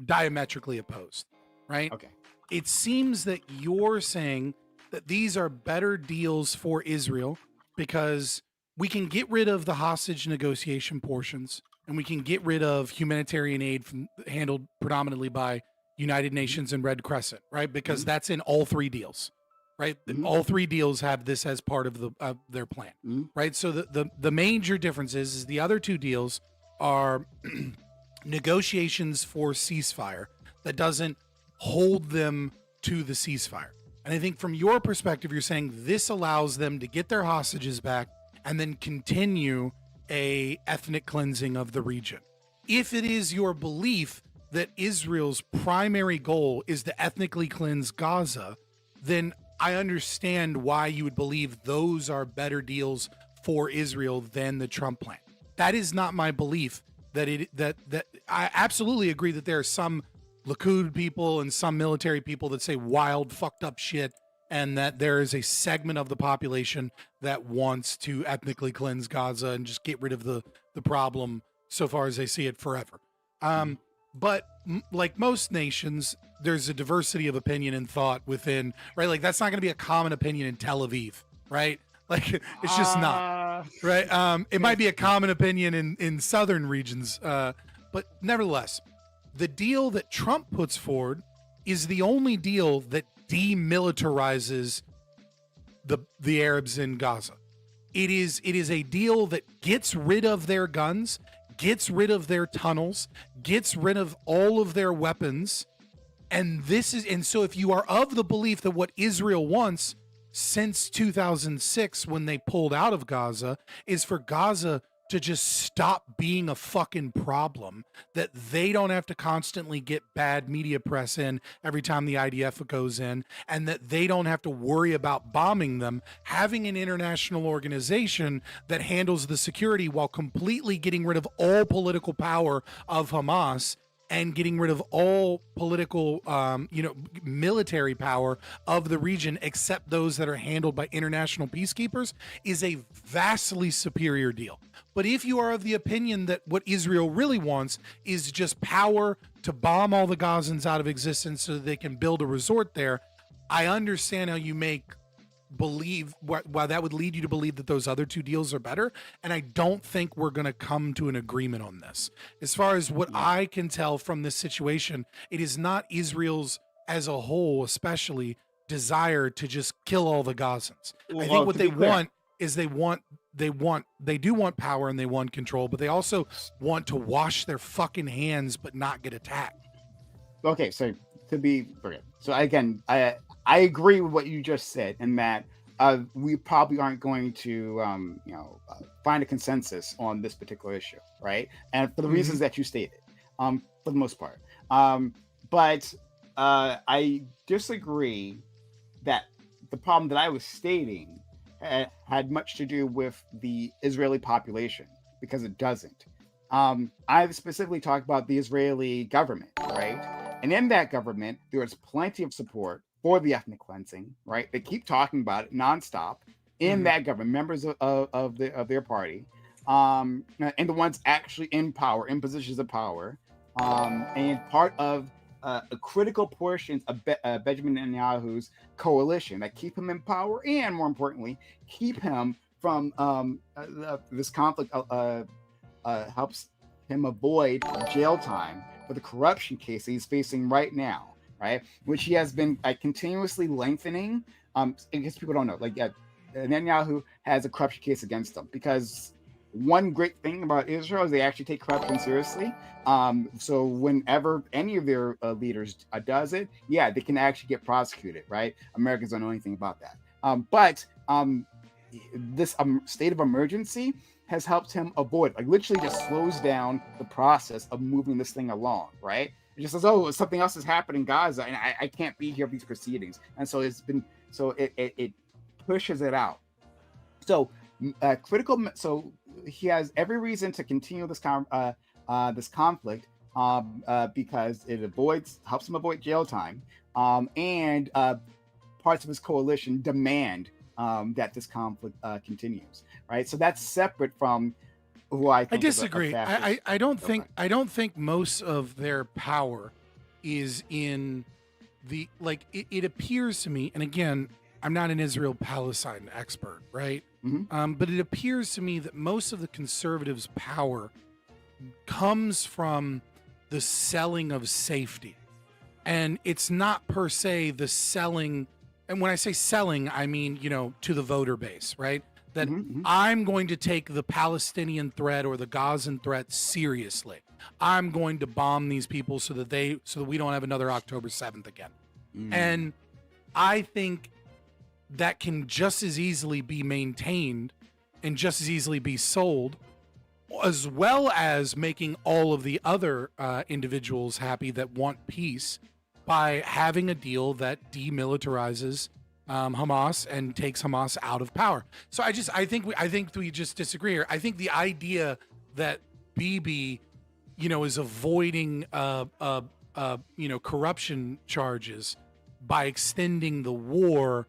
diametrically opposed, right? Okay. It seems that you're saying that these are better deals for Israel because we can get rid of the hostage negotiation portions and we can get rid of humanitarian aid handled predominantly by United Nations and Red Crescent, right? Because that's in all three deals, right? All three deals have this as part of their plan, right? So the major difference is the other two deals are negotiations for ceasefire that doesn't hold them to the ceasefire. And I think from your perspective, you're saying this allows them to get their hostages back and then continue a ethnic cleansing of the region. If it is your belief that Israel's primary goal is to ethnically cleanse Gaza, then I understand why you would believe those are better deals for Israel than the Trump plan. That is not my belief. That I absolutely agree that there are some Likud people and some military people that say wild, fucked up shit, and that there is a segment of the population that wants to ethnically cleanse Gaza and just get rid of the problem so far as they see it forever. But like most nations, there's a diversity of opinion and thought within, right? Like that's not going to be a common opinion in Tel Aviv, right? Like it's just not, right? It might be a common opinion in southern regions, but nevertheless, the deal that Trump puts forward is the only deal that demilitarizes the Arabs in Gaza. It is a deal that gets rid of their guns, gets rid of their tunnels, gets rid of all of their weapons. And so if you are of the belief that what Israel wants since 2006, when they pulled out of Gaza, is for Gaza to just stop being a fucking problem, that they don't have to constantly get bad media press in every time the IDF goes in, and that they don't have to worry about bombing them, having an international organization that handles the security while completely getting rid of all political power of Hamas and getting rid of all political, military power of the region, except those that are handled by international peacekeepers, is a vastly superior deal. But if you are of the opinion that what Israel really wants is just power to bomb all the Gazans out of existence so that they can build a resort there, I understand how you believe why that would lead you to believe that those other two deals are better. And I don't think we're going to come to an agreement on this. As far as what I can tell from this situation, it is not Israel's as a whole, especially, desire to just kill all the Gazans. I think what they want is they do want power and they want control, but they also want to wash their fucking hands but not get attacked. Okay, so so again, I agree with what you just said, in that we probably aren't going to find a consensus on this particular issue, right? And for the reasons that you stated, for the most part. But I disagree that the problem that I was stating had much to do with the Israeli population, because it doesn't. I specifically talked about the Israeli government, right? And in that government, there is plenty of support for the ethnic cleansing, right? They keep talking about it nonstop in that government, members of their party, and the ones actually in power, in positions of power, and part of a critical portion of Benjamin Netanyahu's coalition that keep him in power, and more importantly, keep him from this conflict, helps him avoid jail time for the corruption case he's facing right now. right? Which he has been continuously lengthening. In case people don't know, Netanyahu has a corruption case against him because one great thing about Israel is they actually take corruption seriously. So whenever any of their leaders does it, yeah, they can actually get prosecuted, right? Americans don't know anything about that. But this state of emergency has helped him avoid, literally just slows down the process of moving this thing along, right? It just says, oh, something else has happened in Gaza and I can't be here for these proceedings. And so it pushes it out. So so he has every reason to continue this conflict because it helps him avoid jail time, and parts of his coalition demand that this conflict continues. Right, so that's separate from who I think disagree. I don't think most of their power is in the it appears to me, and again, I'm not an Israel-Palestine expert, right? But it appears to me that most of the conservatives' power comes from the selling of safety. And it's not per se the selling, and when I say selling, I mean, to the voter base, right? That I'm going to take the Palestinian threat or the Gazan threat seriously. I'm going to bomb these people so that we don't have another October 7th again. And I think that can just as easily be maintained and just as easily be sold, as well as making all of the other individuals happy that want peace by having a deal that demilitarizes Hamas and takes Hamas out of power. So I think we just disagree here. I think the idea that Bibi, is avoiding corruption charges by extending the war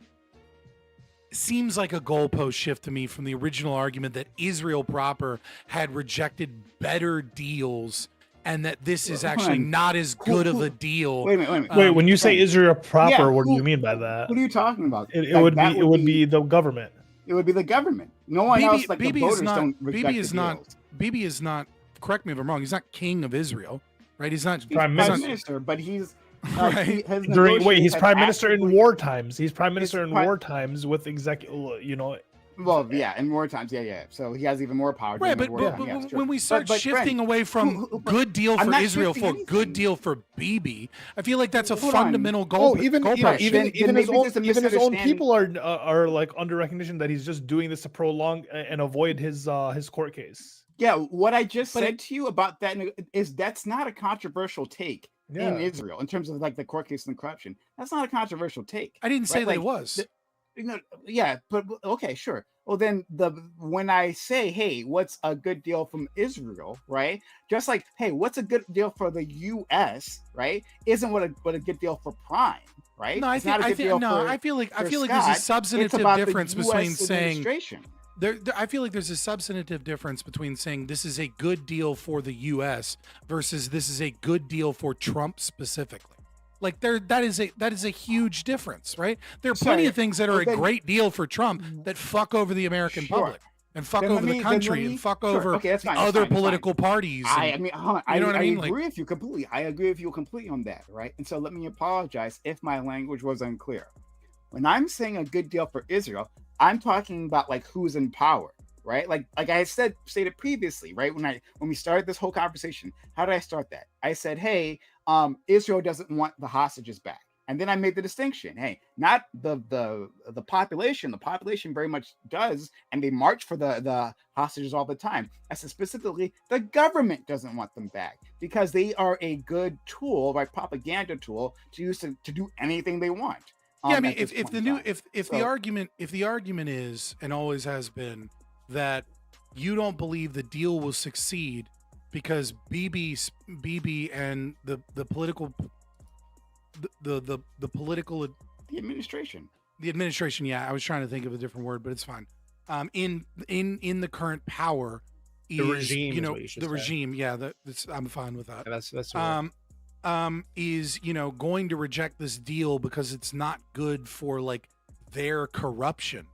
seems like a goalpost shift to me from the original argument that Israel proper had rejected better deals and that this is actually not as good of a deal. Wait, when you say Israel proper, what do you mean by that? What are you talking about? It would be the government. It would be the government. No one else, the Bibi voters is not, don't reject Bibi the is not. deals. Bibi is not. Correct me if I'm wrong. He's not king of Israel, right? He's not Prime minister, but he's right. He's prime minister in war times. He's prime minister in war times with Well, yeah, in war times, yeah. So he has even more power. Right, but when we start shifting away from good deal for Israel for good deal for Bibi, I feel like that's a fundamental goal. Even his own people are like under recognition that he's just doing this to prolong and avoid his court case. Yeah, what I just said to you about that is that's not a controversial take in Israel in terms of the court case and corruption. That's not a controversial take. I didn't say that it was. Yeah, but okay, sure. Well, then when I say, hey, what's a good deal from Israel, right? Just like, hey, what's a good deal for the U.S., right? Isn't what a good deal for Prime, right? No, I feel like there's a substantive difference between saying. I feel like there's a substantive difference between saying this is a good deal for the U.S. versus this is a good deal for Trump specifically. Like that is a huge difference, right? There are plenty of things that are a great deal for Trump that fuck over the American public and fuck over the country and fuck over other political parties. I agree with you completely. I agree with you completely on that, right? And so let me apologize if my language was unclear. When I'm saying a good deal for Israel, I'm talking about who's in power, right? Like I stated previously, right? When we started this whole conversation, how did I start that? I said, hey, Israel doesn't want the hostages back. And then I made the distinction. Hey, not the population. The population very much does, and they march for the hostages all the time. I said specifically, the government doesn't want them back because they are a good tool, right? Propaganda tool to use to do anything they want. Yeah, I mean, if the argument is and always has been that you don't believe the deal will succeed because Bibi and the political the administration. The administration, yeah, I was trying to think of a different word, but it's fine. In the current power is the regime, the regime, yeah, I'm fine with that. That's is going to reject this deal because it's not good for their corruption.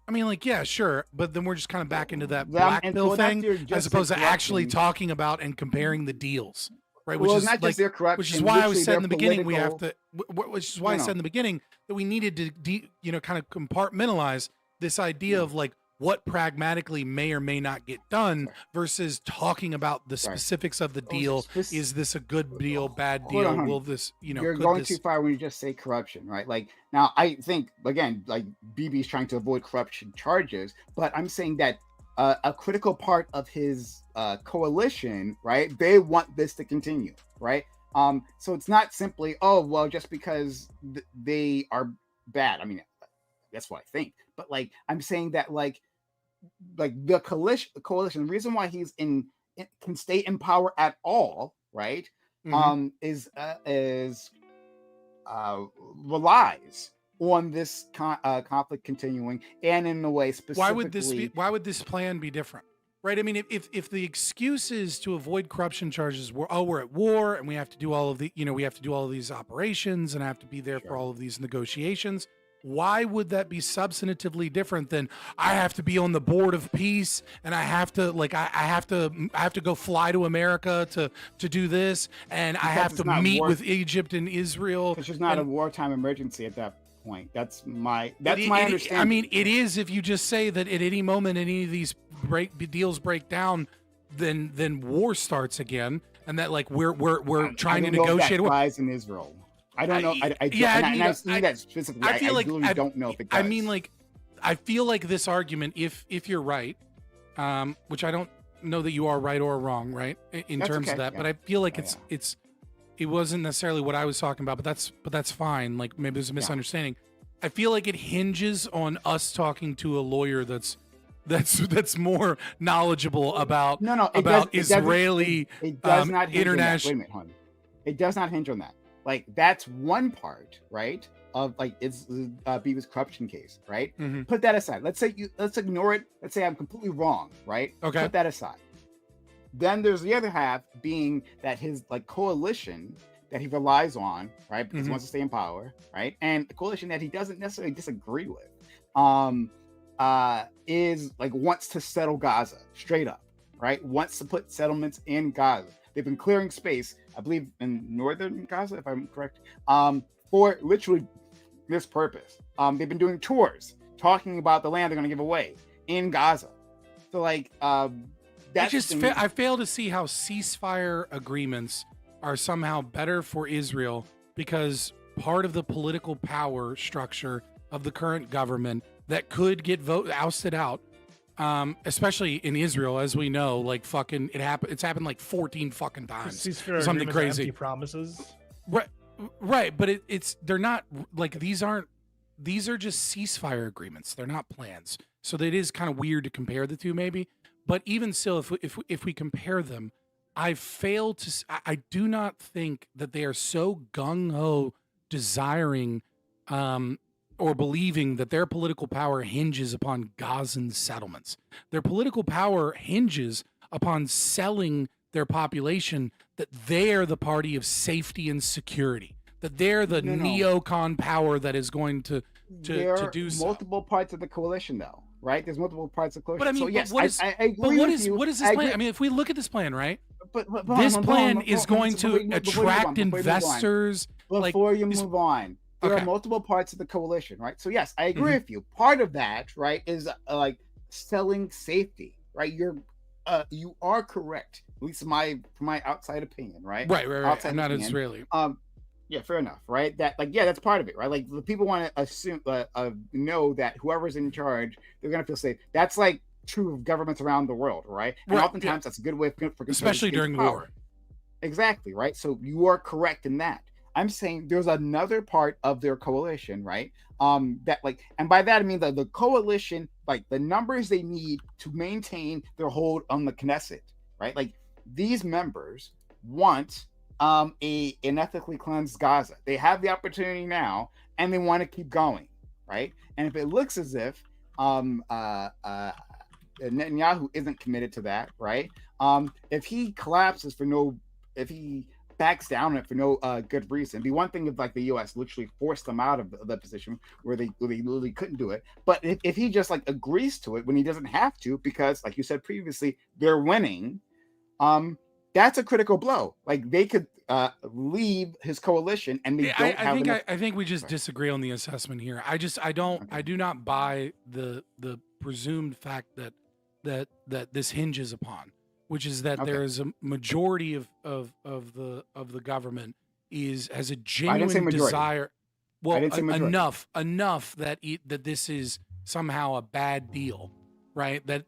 I mean, yeah, sure, but then we're just kind of back into that black pill thing as opposed to actually talking about and comparing the deals. right? Well, it's not just their corruption. Which is why I was literally said in the their beginning we have political- to. Which is why I No, said no. in the beginning that we needed to, kind of compartmentalize this idea of like what pragmatically may or may not get done versus talking about the specifics of the deal. Is this a good deal, bad Hold deal? on, Will this, you're could going this... too far when you just say corruption, right? Like now, I think again, like BB's trying to avoid corruption charges, but I'm saying that a critical part of his coalition, right? They want this to continue, right? So it's not simply, oh well, just because they are bad. I mean, that's what I think, but like I'm saying that like the coalition, the reason why he's can stay in power at all, right? Is relies on this conflict continuing, and in a way specifically. Why would this plan be different? Right? I mean, if the excuse is to avoid corruption charges, we're at war and we have to do all of we have to do all of these operations and I have to be there for all of these negotiations. Why would that be substantively different than I have to be on the board of peace and I have to I have to go fly to America to do this and I have to meet with Egypt and Israel? It's just not a wartime emergency at that point. That's my understanding. I mean, it is if you just say that at any moment any of these deals break down, then war starts again, and that like we're trying to negotiate. Rise in Israel. I don't know. I see that specifically. I really don't know if it does. I mean, like, I feel like this argument, if you're right, which I don't know that you are right or wrong, right, in terms of that, but I feel like it wasn't necessarily what I was talking about, but that's fine. Like maybe there's a misunderstanding. I feel like it hinges on us talking to a lawyer that's more knowledgeable about Israeli it does not hinge international. On that. Wait a minute, hon. It does not hinge on that. Like that's one part, right? Of like it's Beavis corruption case, right? Put that aside. Let's ignore it. Let's say I'm completely wrong, right? Okay. Put that aside. Then there's the other half being that his like coalition that he relies on, right? Because he wants to stay in power, right? And the coalition that he doesn't necessarily disagree with, is like wants to settle Gaza straight up, right? Wants to put settlements in Gaza. They've been clearing space, I believe, in northern Gaza, if I'm correct, for literally this purpose. They've been doing tours, talking about the land they're going to give away in Gaza. So, like, that's I fail to see how ceasefire agreements are somehow better for Israel because part of the political power structure of the current government that could get ousted out. Especially in Israel, as we know, like fucking it's happened like 14 fucking times. Something crazy. Empty promises. Right, but they're not like these are just ceasefire agreements. They're not plans. So it is kind of weird to compare the two maybe, but even still if we compare them, I do not think that they are so gung ho desiring or believing that their political power hinges upon Gazan settlements. Their political power hinges upon selling their population that they're the party of safety and security, that they're the neocon power that is going to do so. Multiple parts of the coalition, though, right? There's multiple parts of the coalition. But I mean, so, yes, I agree with you. What is this plan? I mean, if we look at this plan, right? This plan is going to attract investors. Before you move on. There are multiple parts of the coalition, right? So yes, I agree with you. Part of that, right, is like selling safety, right? You are correct, at least my outside opinion, right? Right. Outside I'm not opinion. Israeli. Yeah, fair enough, right? That that's part of it, right? Like the people want to assume, know that whoever's in charge, they're gonna feel safe. That's like true of governments around the world, right? And oftentimes that's a good way for especially during war. Exactly, right? So you are correct in that. I'm saying there's another part of their coalition, right? That like, and by that I mean the coalition, like the numbers they need to maintain their hold on the Knesset, right? Like these members want an ethically cleansed Gaza. They have the opportunity now, and they want to keep going, right? And if it looks as if Netanyahu isn't committed to that, right? If he collapses if he backs down on it for no good reason. It'd be one thing if like the U.S. literally forced them out of the position where they literally couldn't do it. But if he just like agrees to it when he doesn't have to, because like you said previously, they're winning, that's a critical blow. Like they could leave his coalition, and they don't have enough. I think we just disagree on the assessment here. I do not buy the presumed fact that this hinges upon, which is that there is a majority of the government has a genuine desire. Well, enough that that this is somehow a bad deal, right? That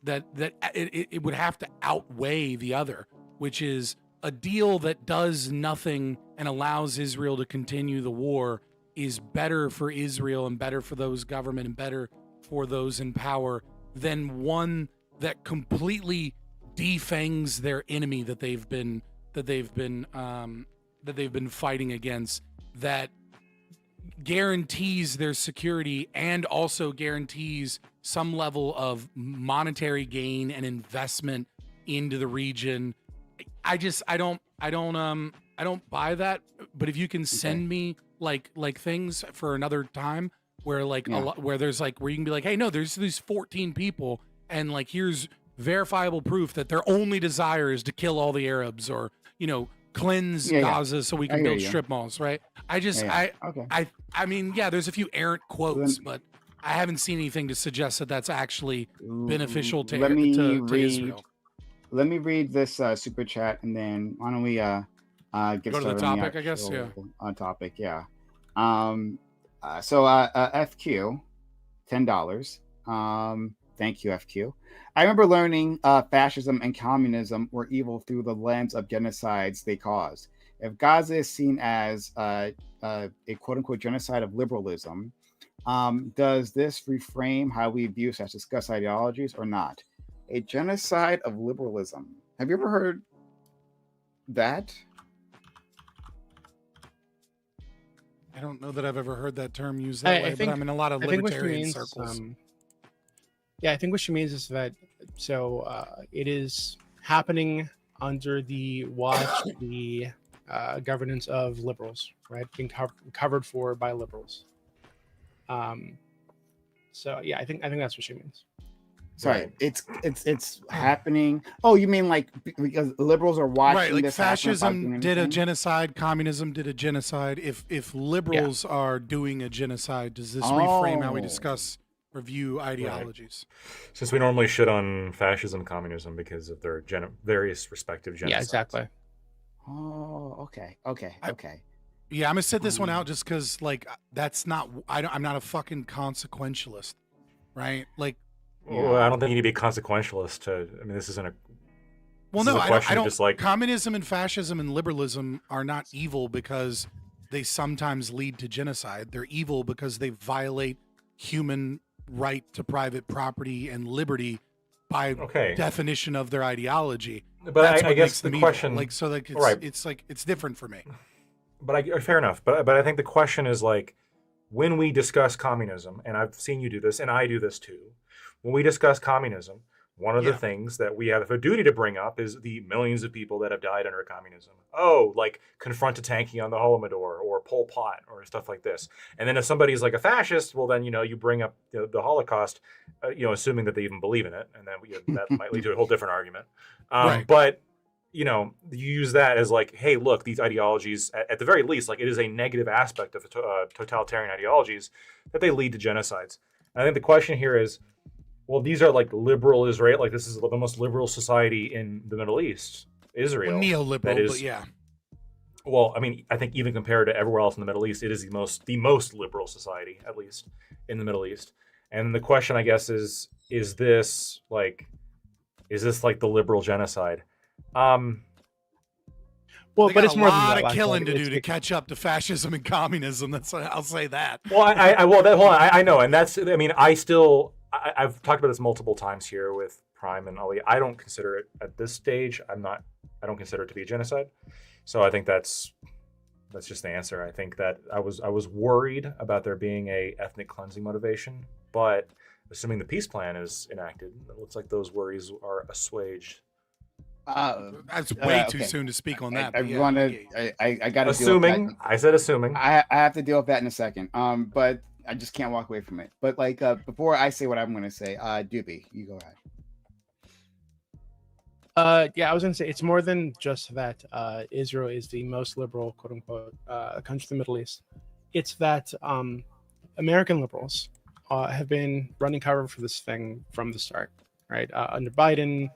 it would have to outweigh the other, which is a deal that does nothing and allows Israel to continue the war is better for Israel and better for those government and better for those in power than one that completely defangs their enemy that they've been fighting against, that guarantees their security and also guarantees some level of monetary gain and investment into the region. I don't buy that. But if you can send me like things for another time where where there's where you can be like, hey, no, there's these 14 people and here's verifiable proof that their only desire is to kill all the Arabs or cleanse Gaza so we can build strip malls, right? I mean, there's a few errant quotes, but I haven't seen anything to suggest that that's actually beneficial to Israel. Let me read this super chat, and then why don't we get go to the topic, I guess. On topic, yeah. So FQ, $10. Thank you, FQ. I remember learning fascism and communism were evil through the lens of genocides they caused. If Gaza is seen as a quote-unquote genocide of liberalism, does this reframe how we view such discuss ideologies or not? A genocide of liberalism. Have you ever heard that? I don't know that I've ever heard that term used that way, but I'm in a lot of libertarian circles. I think what she means is that it is happening under the watch, the governance of liberals, right? Being covered for by liberals. I think that's what she means. Sorry, it's happening. Oh, you mean because liberals are watching? Right, like this fascism did a genocide, communism did a genocide. If liberals are doing a genocide, does this reframe how we discuss or view ideologies? Right. Since we normally shit on fascism, communism because of their various respective genocides. Yeah, exactly. Oh, okay. Yeah, I'm gonna sit this one out just because that's not. I'm not a fucking consequentialist, right? Well, I don't think you need to be consequentialist to. I mean, this isn't a. Well, no, I don't. Just communism and fascism and liberalism are not evil because they sometimes lead to genocide. They're evil because they violate human right to private property and liberty by definition of their ideology. But that's I guess the question, it's different for me. But fair enough. But I think the question is when we discuss communism, and I've seen you do this, and I do this too. When we discuss communism, one of the things that we have a duty to bring up is the millions of people that have died under communism. Oh, confront a tanky on the Holodomor or Pol Pot or stuff like this. And then if somebody's a fascist, well, then, you bring up the Holocaust, assuming that they even believe in it. And then that might lead to a whole different argument. Right. But, you use that as hey, look, these ideologies, at the very least, it is a negative aspect of totalitarian ideologies that they lead to genocides. And I think the question here is, well, these are liberal Israel. This is the most liberal society in the Middle East, Israel. Well, neoliberal, but yeah. Well, I mean, I think even compared to everywhere else in the Middle East, it is the most liberal society, at least in the Middle East. And the question, I guess, is this the liberal genocide? Well, but it's more than a lot of killing to do to catch up to fascism and communism. I'll say that. Well, I know, and that's. I mean, I've talked about this multiple times here with Prime and Ali. I don't consider it at this stage. I don't consider it to be a genocide. So I think that's just the answer. I think that I was worried about there being a ethnic cleansing motivation, but assuming the peace plan is enacted, it looks like those worries are assuaged. That's way too soon to speak on that. I got to assuming. I said assuming. I have to deal with that in a second. But I just can't walk away from it. But before I say what I'm going to say, Doobie, you go Yeah, I was gonna say it's more than just that Israel is the most liberal, quote unquote, country in the Middle East. It's that American liberals have been running cover for this thing from the start, right? Under Biden,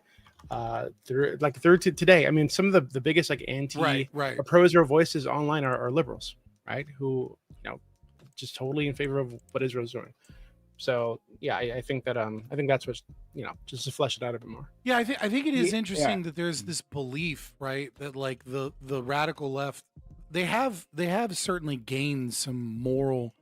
through to today. I mean, some of the biggest like anti or pro-Israel voices online are liberals, right? Who just totally in favor of what Israel's doing. So yeah, I think that I think that's what just to flesh it out a bit more. Yeah, I think it is interesting that there's this belief, right, that like the radical left, they have certainly gained some moral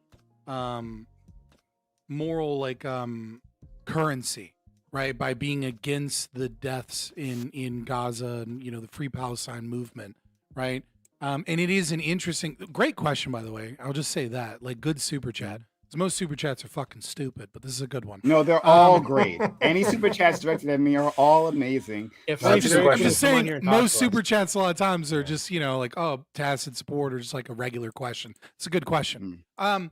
currency, right, by being against the deaths in Gaza and the Free Palestine movement, right? And it is an interesting, great question, by the way. I'll just say that, like, good super chat. Most super chats are fucking stupid, but this is a good one. No, they're all great. Any super chats directed at me are all amazing. I'm just saying, most super chats a lot of times are just like, oh, tacit support or just like a regular question. It's a good question. I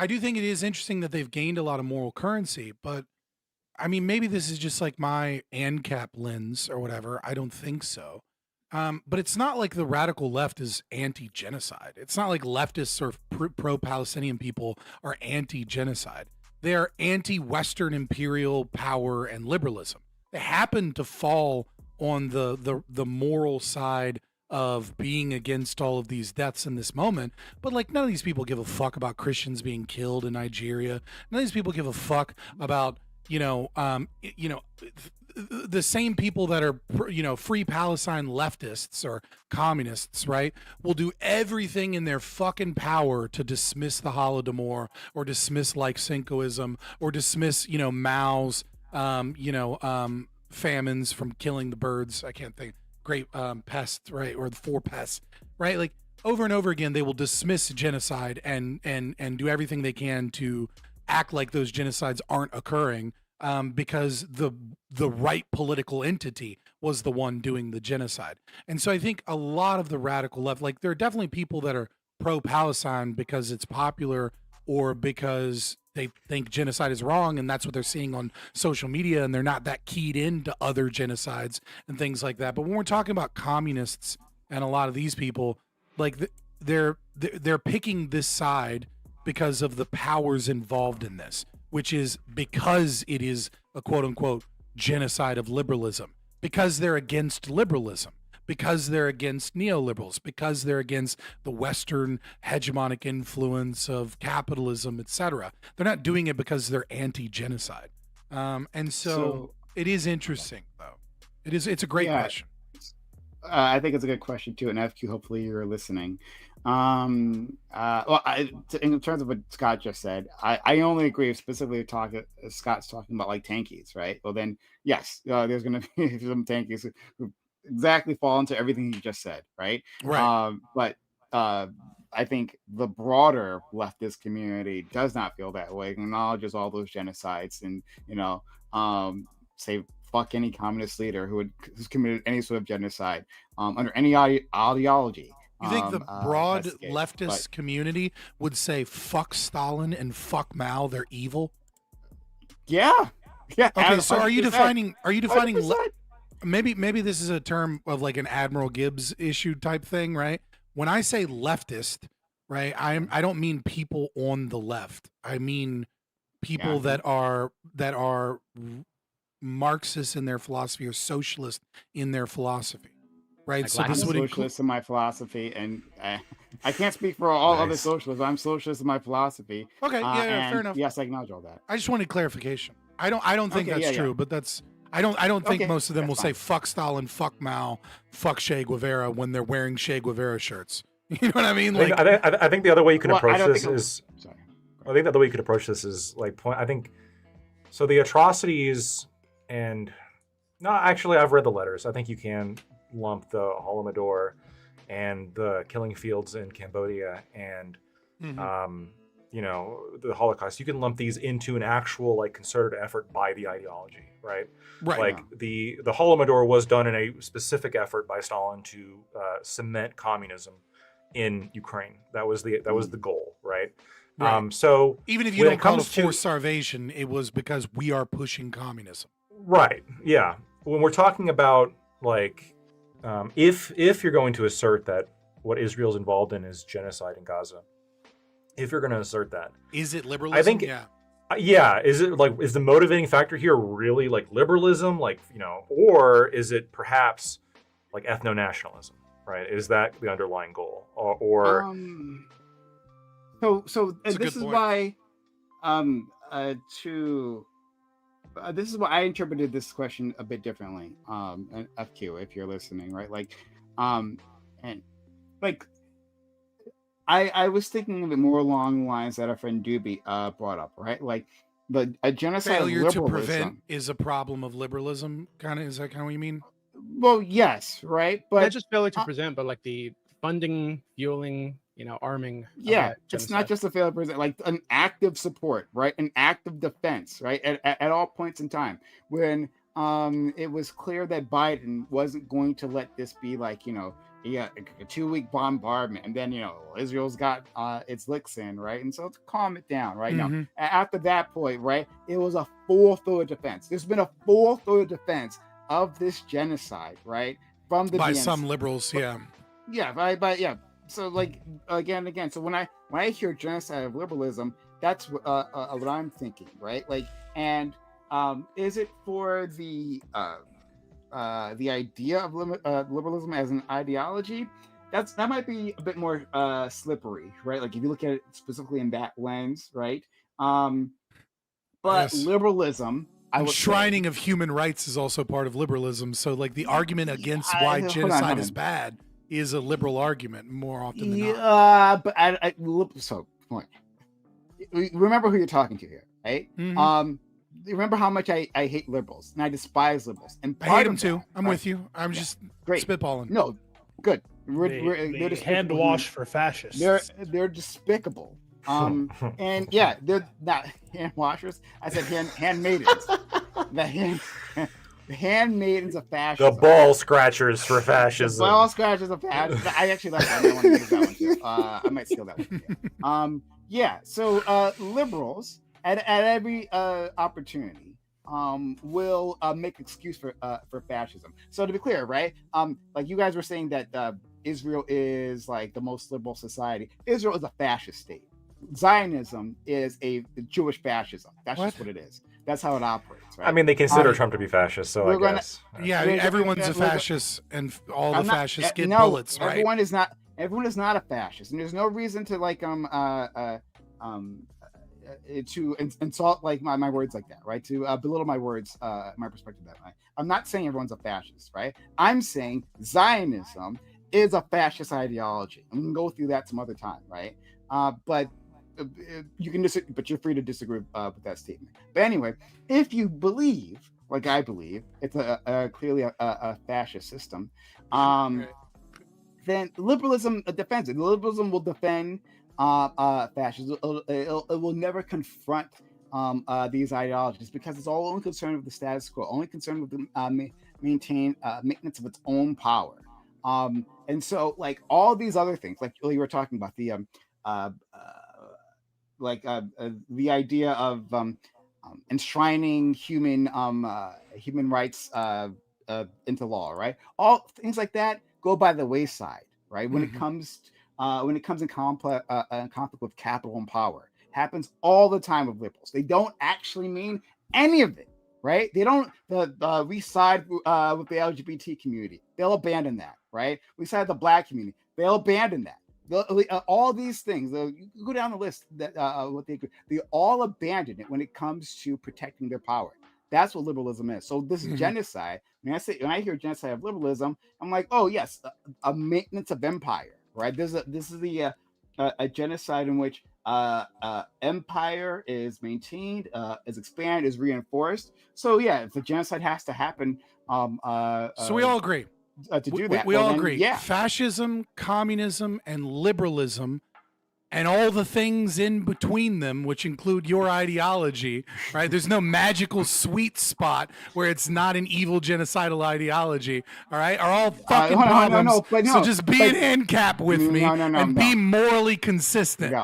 do think it is interesting that they've gained a lot of moral currency, but I mean, maybe this is just like my ANCAP lens or whatever. I don't think so. But it's not like the radical left is anti-genocide. It's not like leftists or pro-Palestinian people are anti-genocide. They are anti-Western imperial power and liberalism. They happen to fall on the moral side of being against all of these deaths in this moment. But like, none of these people give a fuck about Christians being killed in Nigeria. None of these people give a fuck about the same people that are, free Palestine leftists or communists, right, will do everything in their fucking power to dismiss the Holodomor or dismiss Lysenkoism or dismiss, Mao's, famines from killing the birds. I can't think. Great pests, right, or the 4 pests, right? Like over and over again, they will dismiss genocide and do everything they can to act like those genocides aren't occurring. Because the right political entity was the one doing the genocide. And so I think a lot of the radical left, like there are definitely people that are pro-Palestine because it's popular or because they think genocide is wrong and that's what they're seeing on social media and they're not that keyed into other genocides and things like that. But when we're talking about communists and a lot of these people, like they're picking this side because of the powers involved in this, which is because it is a quote unquote genocide of liberalism, because they're against liberalism, because they're against neoliberals, because they're against the Western hegemonic influence of capitalism, etc. They're not doing it because they're anti-genocide. And so it is interesting, though. It's a great question. I think it's a good question too. And FQ, hopefully you're listening. In terms of what Scott just said, I only agree specifically Scott's talking about like tankies, right? Well, then yes, there's going to be some tankies who exactly fall into everything he just said, right? Right. But I think the broader leftist community does not feel that way. Acknowledges all those genocides and say fuck any communist leader who's committed any sort of genocide under any ideology. You think the broad leftist community would say fuck Stalin and fuck Mao, they're evil? Yeah. Okay, so are you defining maybe this is a term of like an Admiral Gibbs issue type thing, right? When I say leftist, right, I don't mean people on the left. I mean people that are Marxist in their philosophy or socialist in their philosophy. Right, like so this would socialist in my philosophy, and I can't speak for all other socialists. I'm socialist in my philosophy. Okay, fair enough. Yes, I acknowledge all that. I just wanted clarification. I don't think that's true, but that's I don't think most of them will say fuck Stalin, fuck Mao, fuck Che Guevara when they're wearing Che Guevara shirts. You know what I mean? Like, I think the other way you can approach this is. I think the other way you could approach this is like I think so. The atrocities and no, actually, I've read the letters. I think you can lump the Holodomor and the killing fields in Cambodia and the Holocaust. You can lump these into an actual like concerted effort by the ideology, right? Like the Holodomor was done in a specific effort by Stalin to cement communism in Ukraine. That was the goal, right? So even if you don't call it forced starvation, it was because we are pushing communism. Right. Yeah. When we're talking about like, if you're going to assert that what Israel's involved in is genocide in Gaza, if you're going to assert that, is it liberalism? I think, yeah. Is it like, is the motivating factor here really like liberalism, like, you know, or is it perhaps like ethno-nationalism, right? Is that the underlying goal, or so this is why this is why I interpreted this question a bit differently, and FQ, if you're listening, right? Like, and like, I was thinking of it more along the lines that our friend Doobie brought up, right? Like, a genocide Failure of to liberalism prevent is a problem of liberalism. Is that kind of what you mean? Well, yes, right, but not just failure to present, but like the funding, fueling, you know, arming. Yeah, it's not just a failure to present, like an active support, right? An active defense, right? At all points in time, when it was clear that Biden wasn't going to let this be like, you know, a 2-week bombardment, and then, you know, Israel's got its licks in, right? And so to calm it down, right? Now, after that point, right, it was a full-throated defense. There's been a full-throated defense of this genocide, right? From the by DNC. some liberals, yeah. Yeah, by. So like again. So when I hear genocide of liberalism, that's what I'm thinking, right? Like, and is it for the idea of liberalism as an ideology? That might be a bit more slippery, right? Like if you look at it specifically in that lens, right? But liberalism. Enshrining of human rights is also part of liberalism. So like the argument against why genocide is bad is a liberal argument more often than not. But so point. Remember who you're talking to here, right? Remember how much I hate liberals and I despise liberals. And I hate them too. I'm with you. I'm just spitballing. No, good. They're hand wash for fascists. They're despicable. And yeah, they're not hand washers. I said hand maidens. The handmaidens of fascism. The ball scratchers for fascism. The ball scratchers of fascism. I actually like that. I want to use that one too. I might steal that one. Yeah. So liberals at every opportunity will make excuse for fascism. So to be clear, right? Like you guys were saying that Israel is like the most liberal society. Israel is a fascist state. Zionism is a Jewish fascism. That's just what it is. That's how it operates, right? I mean, they consider Trump to be fascist, so I guess. Everyone's a fascist, and all the fascists get bullets, right? Everyone is not a fascist, and there's no reason to like to insult like my words like that, right? To belittle my words, my perspective that way. I'm not saying everyone's a fascist, right? I'm saying Zionism is a fascist ideology. I'm gonna go through that some other time, right? But you can but you're free to disagree with that statement. But anyway, if you believe, like I believe, it's clearly a fascist system, then liberalism defends it. Liberalism will defend fascism. It will never confront these ideologies because it's all only concerned with the status quo, only concerned with the maintenance of its own power. And so, like all these other things, like you were talking about, the idea of enshrining human rights into law, right? All things like that go by the wayside, right? When it comes in conflict with capital and power, happens all the time with liberals. They don't actually mean any of it, right? They don't. We side with the LGBT community. They'll abandon that, right? We side with the Black community. They'll abandon that. All these things, you go down the list that what they all abandon it when it comes to protecting their power. That's what liberalism is. So this is genocide. When I hear genocide of liberalism, I'm like, oh yes, a maintenance of empire, right? This is a genocide in which empire is maintained, is expanded, is reinforced. So yeah, if the genocide has to happen, so we all agree. To do that, we all agree. Yeah, fascism, communism, and liberalism, and all the things in between them, which include your ideology. Right? There's no magical sweet spot where it's not an evil genocidal ideology. All right, are all fucking problems. So just be an end cap with me and be morally consistent.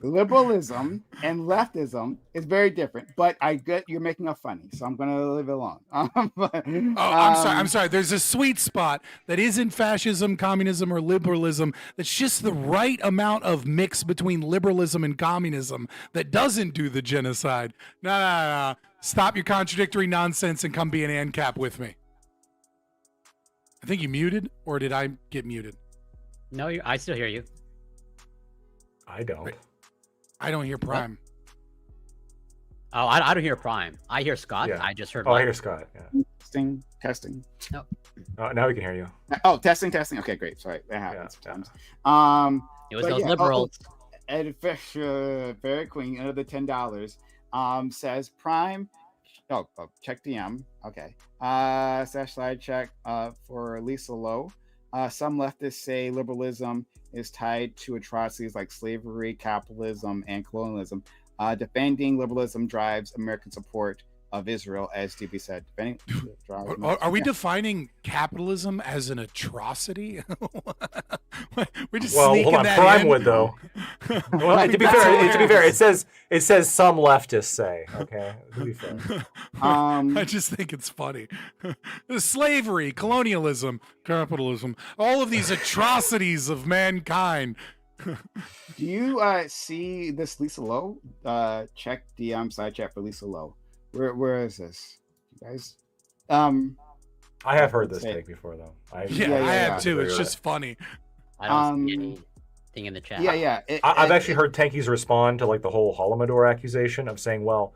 liberalism and leftism is very different, but I get you're making it funny, so I'm gonna leave it alone. I'm sorry. There's a sweet spot that isn't fascism, communism, or liberalism. That's just the right amount of mix between liberalism and communism that doesn't do the genocide. No. Stop your contradictory nonsense and come be an ANCAP with me. I think you muted, or did I get muted? No, I still hear you. I don't. I don't hear Prime. Oh, I don't hear Prime. I hear Scott. Yeah. I just heard. Oh, I hear Scott. Yeah. Testing. No. Now we can hear you. Oh, testing. Okay, great. Sorry, that happens sometimes. It was those liberals. Ed Fisher, Fairy Queen, another $10. Says Prime. Check DM. Okay. Slash slide check for Lisa Lowe. Some leftists say liberalism is tied to atrocities like slavery, capitalism, and colonialism. Defending liberalism drives American support of Israel, as DB said. Are we defining capitalism as an atrocity? We're just hold on. that Prime in? would though. Well, to be fair, it says some leftists say. Okay, to be fair. I just think it's funny. Slavery, colonialism, capitalism, all of these atrocities of mankind. Do you see this Lisa Lowe? Check DM side chat for Lisa Lowe. Where is this, you guys? I have heard this take before though. I have too. It's just funny. I don't see anything in the chat. I've actually heard tankies respond to like the whole Holodomor accusation of saying, well,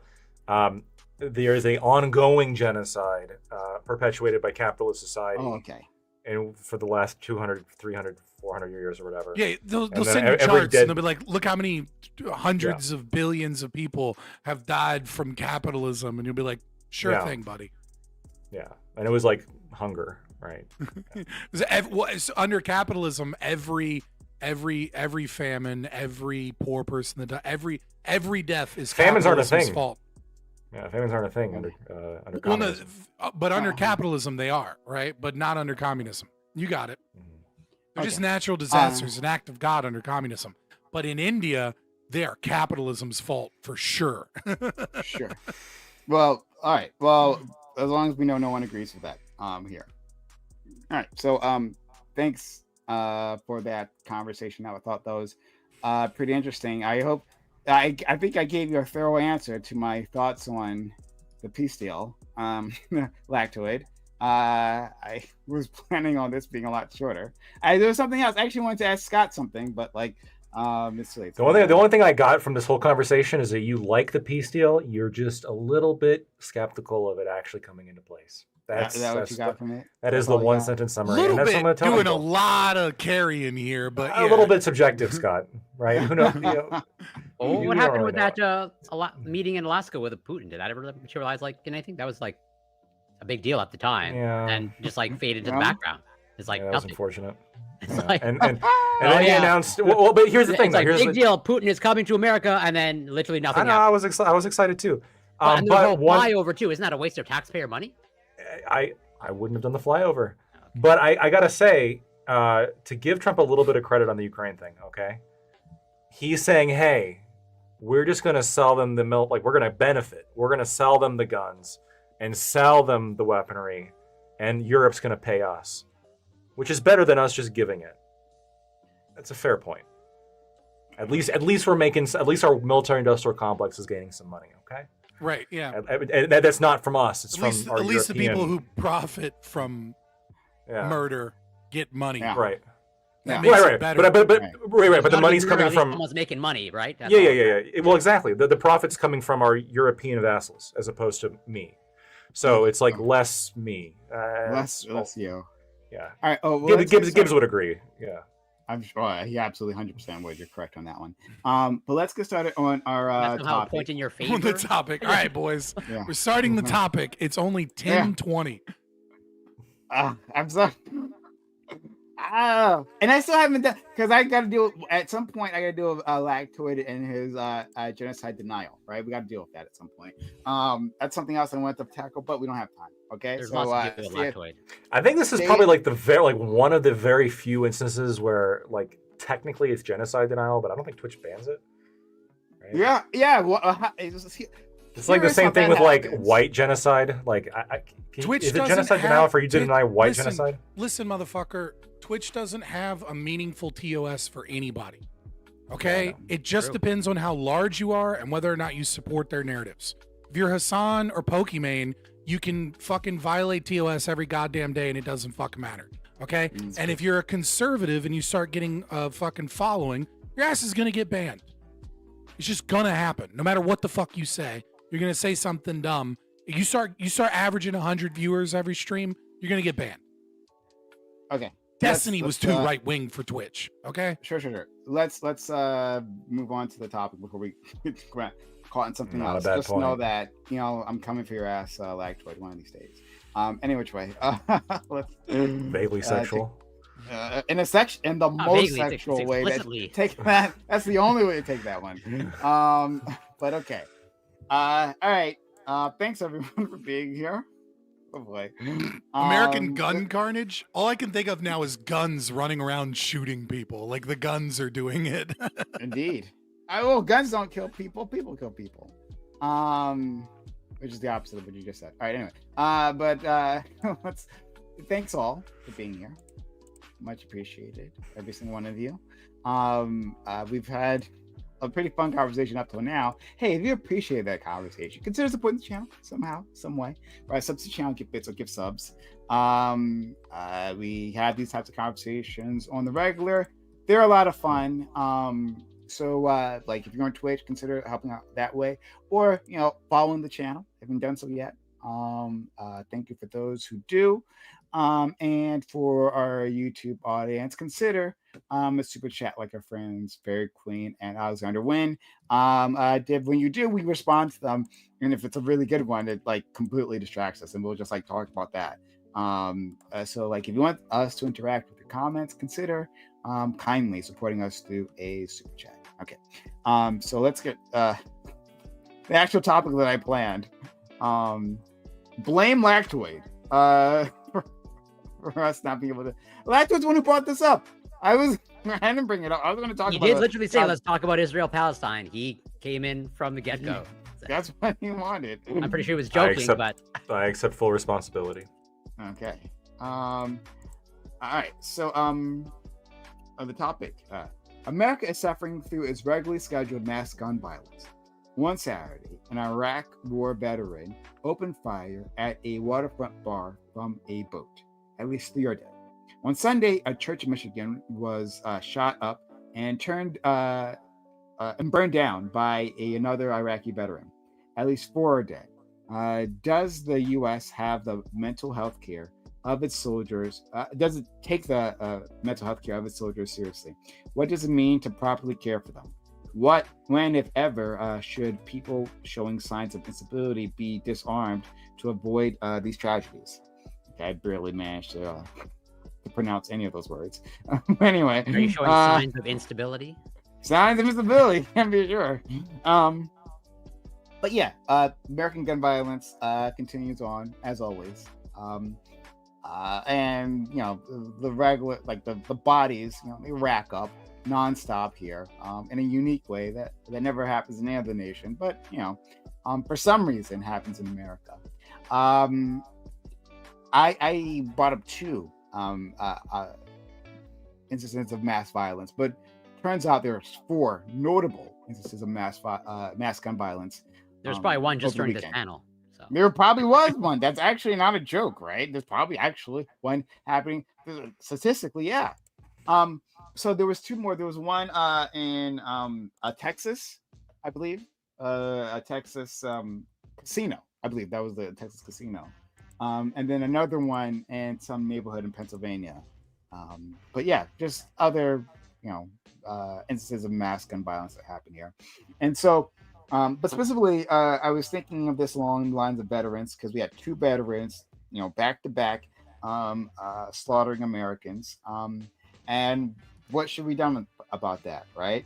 there is a ongoing genocide perpetuated by capitalist society. Oh, okay. And for the last 200, 300, 400 years or whatever. Yeah, they'll send you charts and they'll be like, look how many hundreds of billions of people have died from capitalism. And you'll be like, sure thing, buddy. Yeah. And it was like hunger, right? Under capitalism, every famine, every poor person that died, every death is famines aren't a capitalism's thing. fault. Yeah, famines aren't a thing under communism. But under capitalism they are, right? But not under communism. You got it. They're just natural disasters, an act of God under communism. But in India, they are capitalism's fault for sure. Sure. Well, all right. Well, as long as we know no one agrees with that here. All right. So thanks for that conversation. I thought that was pretty interesting. I hope I think I gave you a thorough answer to my thoughts on the peace deal, Lactoid. I was planning on this being a lot shorter. There was something else. I actually wanted to ask Scott something, but like, it's late. The only thing I got from this whole conversation is that you like the peace deal. You're just a little bit skeptical of it actually coming into place. That's what you got from it? That is the one sentence summary. A little and that's bit what I'm tell doing people. a lot of carrying here, but A little bit subjective, Scott. Right? Who knows? What happened with that meeting in Alaska with Putin? Did that ever materialize like anything? That was like a big deal at the time, and just like faded to the background. It's like that was unfortunate. It's like, and then he announced. Well, but here's the thing. It's like big deal. Putin is coming to America, and then literally nothing. I know. I was excited too. And the whole flyover too. Isn't that a waste of taxpayer money? I wouldn't have done the flyover, but I gotta say to give Trump a little bit of credit on the Ukraine thing. Okay, he's saying, hey, we're just gonna sell them the milk. Like we're gonna benefit. We're gonna sell them the guns and sell them the weaponry, and Europe's gonna pay us, which is better than us just giving it. That's a fair point. At least we're making. At least our military-industrial complex is gaining some money. Okay. Right. Yeah. And that's not from us. It's at from our at least European... the people who profit from murder get money. Yeah. Right. That makes it better. But the money's coming from someone's making money, right? That's yeah. Well, exactly. The profit's coming from our European vassals as opposed to me. So it's like less me, less you. Yeah. All right. Oh, well, Gibbs would agree. Yeah. I'm sure he absolutely 100% would. You're correct on that one. But let's get started on our topic. Point in your favor. On the topic. All right, boys. We're starting the topic. It's only 10:20. I'm sorry. And I still haven't done because I got to do at some point. I got to do a Lactoid and his genocide denial. Right, we got to deal with that at some point. That's something else I want to tackle, but we don't have time. Okay, there's lots to do with Lactoid. I think this is probably like one of the very few instances where like technically it's genocide denial, but I don't think Twitch bans it. Yeah. Well, it's like the same thing with like white genocide. Like, Twitch is it doesn't genocide have, denial for you to deny white listen, genocide? Listen, motherfucker. Twitch doesn't have a meaningful TOS for anybody. Okay? Yeah, it just depends on how large you are and whether or not you support their narratives. If you're Hassan or Pokimane, you can fucking violate TOS every goddamn day and it doesn't fucking matter. Okay? And if you're a conservative and you start getting a fucking following, your ass is gonna get banned. It's just gonna happen. No matter what the fuck you say, you're gonna say something dumb. You start averaging 100 viewers every stream, you're gonna get banned. Okay. Destiny was too right wing for Twitch. Okay. Sure. Let's move on to the topic before we get caught in something else. Just know that I'm coming for your ass, Lactoid, one of these days. Any which way. Let's vaguely sexual. In the most sexual way. That's the only way to take that one. But okay. All right. Thanks everyone for being here. Oh boy. American gun carnage. All I can think of now is guns running around shooting people. Like the guns are doing it. Indeed. Guns don't kill people. People kill people. Which is the opposite of what you just said. All right. Anyway. Thanks all for being here. Much appreciated, every single one of you. We've had a pretty fun conversation up till now. Hey, if you appreciate that conversation, consider supporting the channel somehow, some way. Right, sub to the channel, give bits or give subs. We have these types of conversations on the regular. They're a lot of fun. So like if you're on Twitch, consider helping out that way, or following the channel. Haven't done so yet. Thank you for those who do. And for our YouTube audience, consider a super chat like our friends Fairy Queen and Alexander Wynn did. When you do, we respond to them, and if it's a really good one, it like completely distracts us, and we'll just like talk about that. So like if you want us to interact with your comments, consider kindly supporting us through a super chat. Okay, so let's get the actual topic that I planned. Blame Lactoid. For us not being able to. Lactoid's the one who brought this up. I didn't bring it up. I was going to talk about it. He did literally say, let's talk about Israel-Palestine. He came in from the get-go. That's what he wanted. I'm pretty sure he was joking, I accept full responsibility. Okay. All right. So, the topic. America is suffering through its regularly scheduled mass gun violence. One Saturday, an Iraq war veteran opened fire at a waterfront bar from a boat. At least 3 are dead. On Sunday, a church in Michigan was shot up and burned down by another Iraqi veteran. At least 4 are dead. Does the U.S. have the mental health care of its soldiers? Does it take the mental health care of its soldiers seriously? What does it mean to properly care for them? What, when, if ever, should people showing signs of instability be disarmed to avoid these tragedies? Okay, I barely managed to pronounce any of those words. Anyway. Are you showing signs of instability? Signs of instability, can be sure. But yeah, American gun violence continues on, as always. And, the regular, like the bodies, they rack up nonstop here in a unique way that never happens in any other nation, but for some reason happens in America. I brought up 2 instances of mass violence, but turns out there's 4 notable instances of mass gun violence. There's probably one just during this panel. So. There probably was one. That's actually not a joke, right? There's probably actually one happening statistically, yeah. So there was 2 more. There was one in Texas, I believe, a Texas casino. I believe that was the Texas casino. And then another one in some neighborhood in Pennsylvania. But yeah, just other, instances of mass gun violence that happen here. And so, but specifically, I was thinking of this along the lines of veterans, because we had 2 veterans, back to back, slaughtering Americans. And what should be done about that, right?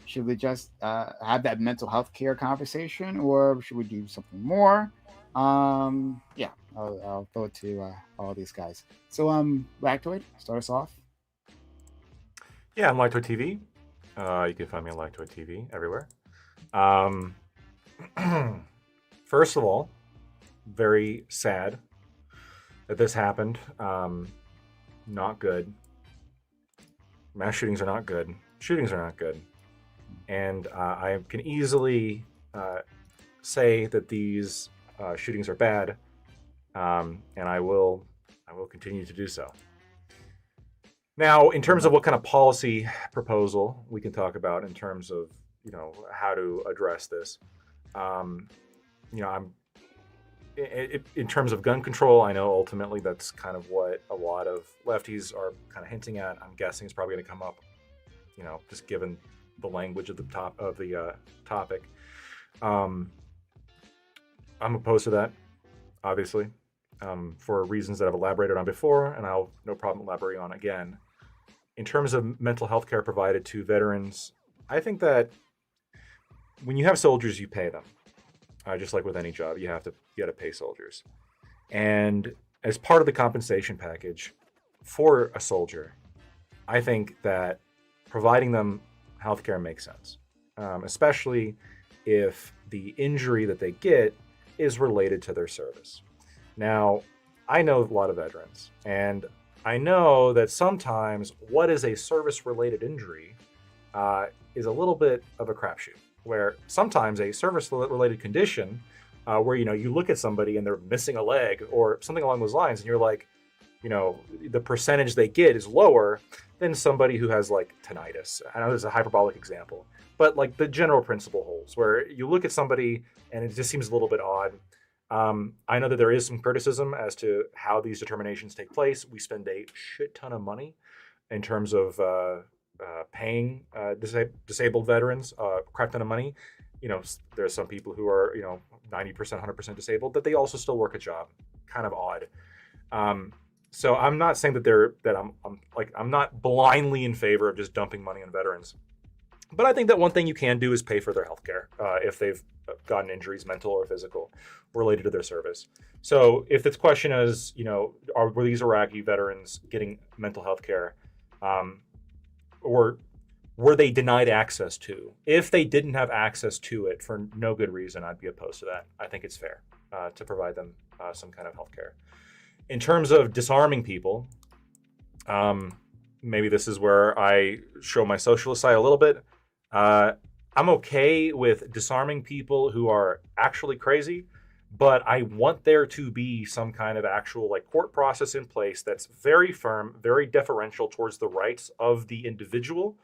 Should we just have that mental health care conversation, or should we do something more? Yeah, I'll throw it to all these guys. So, Lactoid, start us off. Yeah, I'm Lactoid TV. You can find me on Lactoid TV everywhere. First of all, very sad that this happened. Not good. Mass shootings are not good. Shootings are not good. And I can easily say that these shootings are bad, and I will continue to do so. Now, in terms of what kind of policy proposal we can talk about in terms of how to address this, in terms of gun control, I know ultimately that's kind of what a lot of lefties are kind of hinting at. I'm guessing it's probably going to come up, just given the language of the topic. I'm opposed to that, obviously, for reasons that I've elaborated on before, and I'll no problem elaborating on again. In terms of mental health care provided to veterans, I think that when you have soldiers, you pay them. Just like with any job, you got to pay soldiers. And as part of the compensation package for a soldier, I think that providing them healthcare makes sense, especially if the injury that they get is related to their service. Now, I know a lot of veterans, and I know that sometimes what is a service-related injury is a little bit of a crapshoot, where sometimes a service-related condition where, you look at somebody and they're missing a leg or something along those lines, and you're like, the percentage they get is lower than somebody who has like tinnitus. I know there's a hyperbolic example, but like the general principle holds, where you look at somebody and it just seems a little bit odd. I know that there is some criticism as to how these determinations take place. We spend a shit ton of money in terms of paying disabled veterans a crap ton of money. There's some people who are 90%, 100% disabled, but they also still work a job. Kind of odd. So I'm not saying that I'm not blindly in favor of just dumping money on veterans, but I think that one thing you can do is pay for their healthcare if they've gotten injuries, mental or physical, related to their service. So if this question is, were these Iraqi veterans getting mental health care, or were they denied access to? If they didn't have access to it for no good reason, I'd be opposed to that. I think it's fair to provide them some kind of health care. In terms of disarming people, maybe this is where I show my socialist side a little bit. I'm okay with disarming people who are actually crazy, but I want there to be some kind of actual court process in place that's very firm, very deferential towards the rights of the individual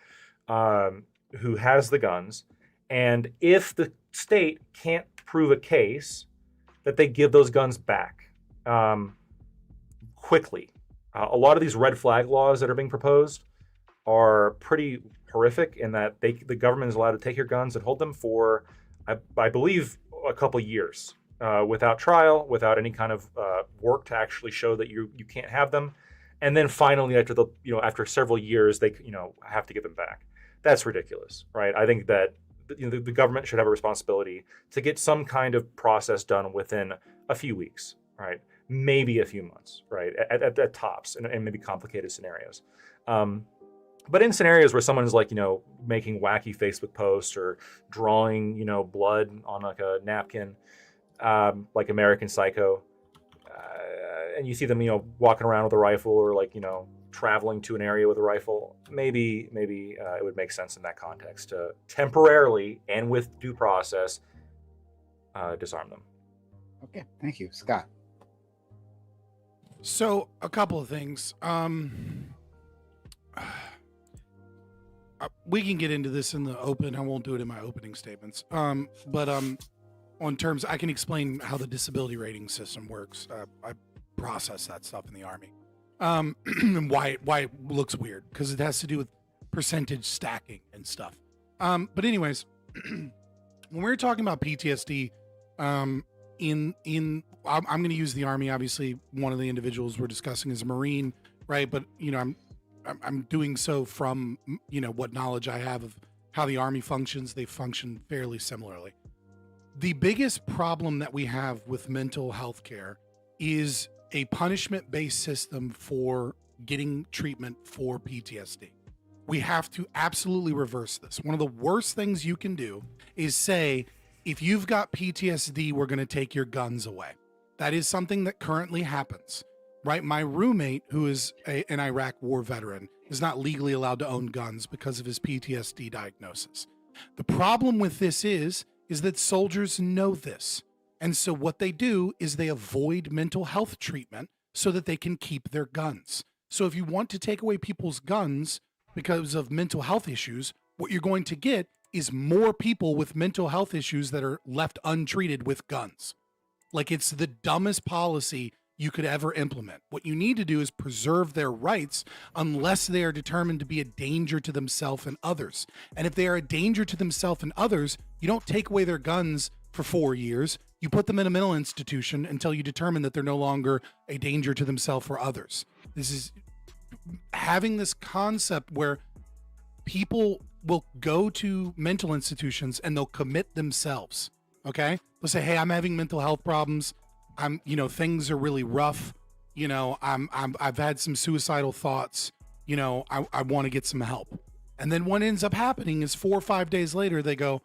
who has the guns. And if the state can't prove a case, that they give those guns back quickly. A lot of these red flag laws that are being proposed are pretty horrific in that the government is allowed to take your guns and hold them for, I believe, a couple years without trial, without any kind of work to actually show that you can't have them, and then finally after several years they have to give them back. That's ridiculous, right? I think that the government should have a responsibility to get some kind of process done within a few weeks, right? Maybe a few months, right? At tops, and maybe complicated scenarios. But in scenarios where someone is making wacky Facebook posts or drawing, blood on a napkin, like American Psycho, and you see them, walking around with a rifle or traveling to an area with a rifle, maybe it would make sense in that context to temporarily and with due process disarm them. Okay, thank you, Scott. So a couple of things. We can get into this in the open. I won't do it in my opening statements. But on terms, I can explain how the disability rating system works. I process that stuff in the Army. And why it looks weird, because it has to do with percentage stacking and stuff. But anyways, when we're talking about PTSD, I'm going to use the Army. Obviously, one of the individuals we're discussing is a Marine, right? But I'm doing so from what knowledge I have of how the Army functions. They function fairly similarly. The biggest problem that we have with mental health care is a punishment-based system for getting treatment for PTSD. we have to absolutely reverse this. One of the worst things you can do is say, if you've got PTSD, we're going to take your guns away. That is something that currently happens, right? My roommate, who is an Iraq war veteran, is not legally allowed to own guns because of his PTSD diagnosis. The problem with this is that soldiers know this. And so what they do is they avoid mental health treatment so that they can keep their guns. So if you want to take away people's guns because of mental health issues, what you're going to get is more people with mental health issues that are left untreated with guns. Like, it's the dumbest policy you could ever implement. What you need to do is preserve their rights unless they are determined to be a danger to themselves and others. And if they are a danger to themselves and others, you don't take away their guns for 4 years. You put them in a mental institution until you determine that they're no longer a danger to themselves or others. This is having this concept where people will go to mental institutions and they'll commit themselves. Okay? They'll say, hey, I'm having mental health problems. Things are really rough. I've had some suicidal thoughts. I want to get some help. And then what ends up happening is 4 or 5 days later, they go,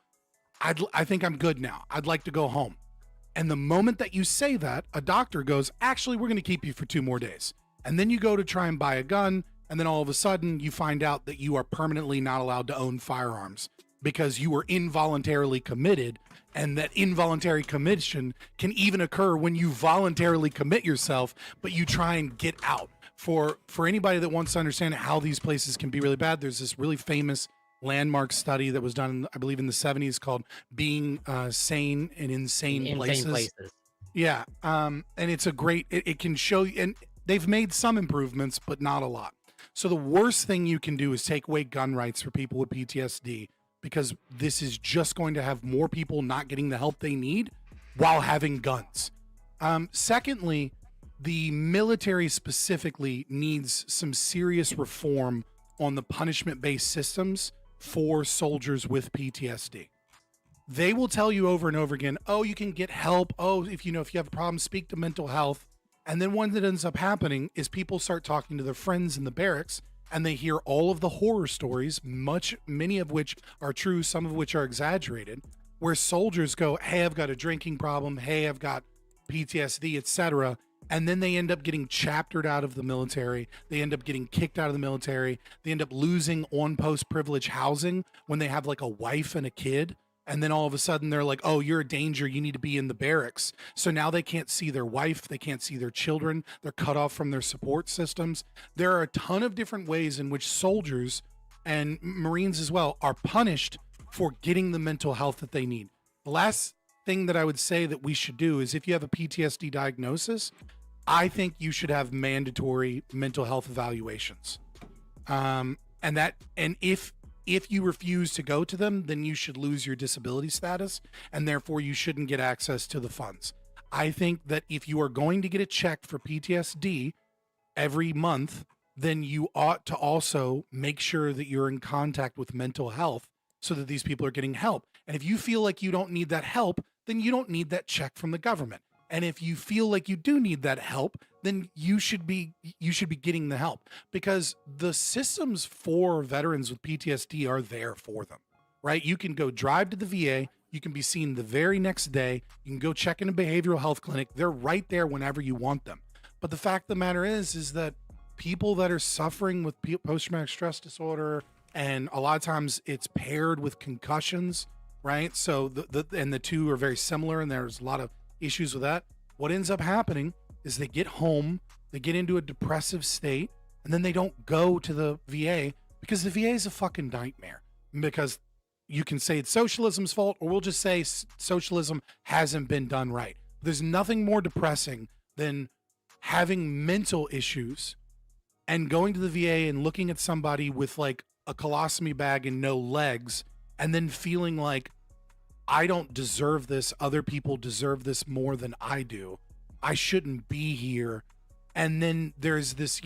I think I'm good now. I'd like to go home. And the moment that you say that, a doctor goes, actually, we're going to keep you for 2 more days. And then you go to try and buy a gun. And then all of a sudden you find out that you are permanently not allowed to own firearms because you were involuntarily committed. And that involuntary commission can even occur when you voluntarily commit yourself, but you try and get out. For anybody that wants to understand how these places can be really bad, there's this really famous landmark study that was done, I believe, in the 70s called Being Sane in Insane Places. Yeah. And it's a great, it can show you, and they've made some improvements, but not a lot. So the worst thing you can do is take away gun rights for people with PTSD, because this is just going to have more people not getting the help they need while having guns. Secondly, the military specifically needs some serious reform on the punishment-based systems for soldiers with PTSD. They will tell you over and over again, oh, you can get help. Oh, if you have a problem, speak to mental health. And then what ends up happening is people start talking to their friends in the barracks, and they hear all of the horror stories, many of which are true, some of which are exaggerated, where soldiers go, hey, I've got a drinking problem, hey, I've got PTSD, etc. And then they end up getting chaptered out of the military. They end up getting kicked out of the military. They end up losing on-post privilege housing when they have like a wife and a kid. And then all of a sudden they're like, oh, you're a danger. You need to be in the barracks. So now they can't see their wife. They can't see their children. They're cut off from their support systems. There are a ton of different ways in which soldiers and Marines as well are punished for getting the mental health that they need. The last thing that I would say that we should do is, if you have a PTSD diagnosis, I think you should have mandatory mental health evaluations. And if you refuse to go to them, then you should lose your disability status, and therefore you shouldn't get access to the funds. I think that if you are going to get a check for PTSD every month, then you ought to also make sure that you're in contact with mental health so that these people are getting help. And if you feel like you don't need that help, then you don't need that check from the government. And if you feel like you do need that help, then you should be getting the help, because the systems for veterans with PTSD are there for them, right? You can go drive to the VA. You can be seen the very next day. You can go check in a behavioral health clinic. They're right there whenever you want them. But the fact of the matter is that people that are suffering with post-traumatic stress disorder, and a lot of times it's paired with concussions, right? So the two are very similar, and there's a lot of issues with that. What ends up happening is they get home, they get into a depressive state, and then they don't go to the VA, because the VA is a fucking nightmare. Because you can say it's socialism's fault, or we'll just say socialism hasn't been done right. There's nothing more depressing than having mental issues and going to the VA and looking at somebody with like a colostomy bag and no legs, and then feeling like, I don't deserve this. Other people deserve this more than I do. I shouldn't be here. And then there's this,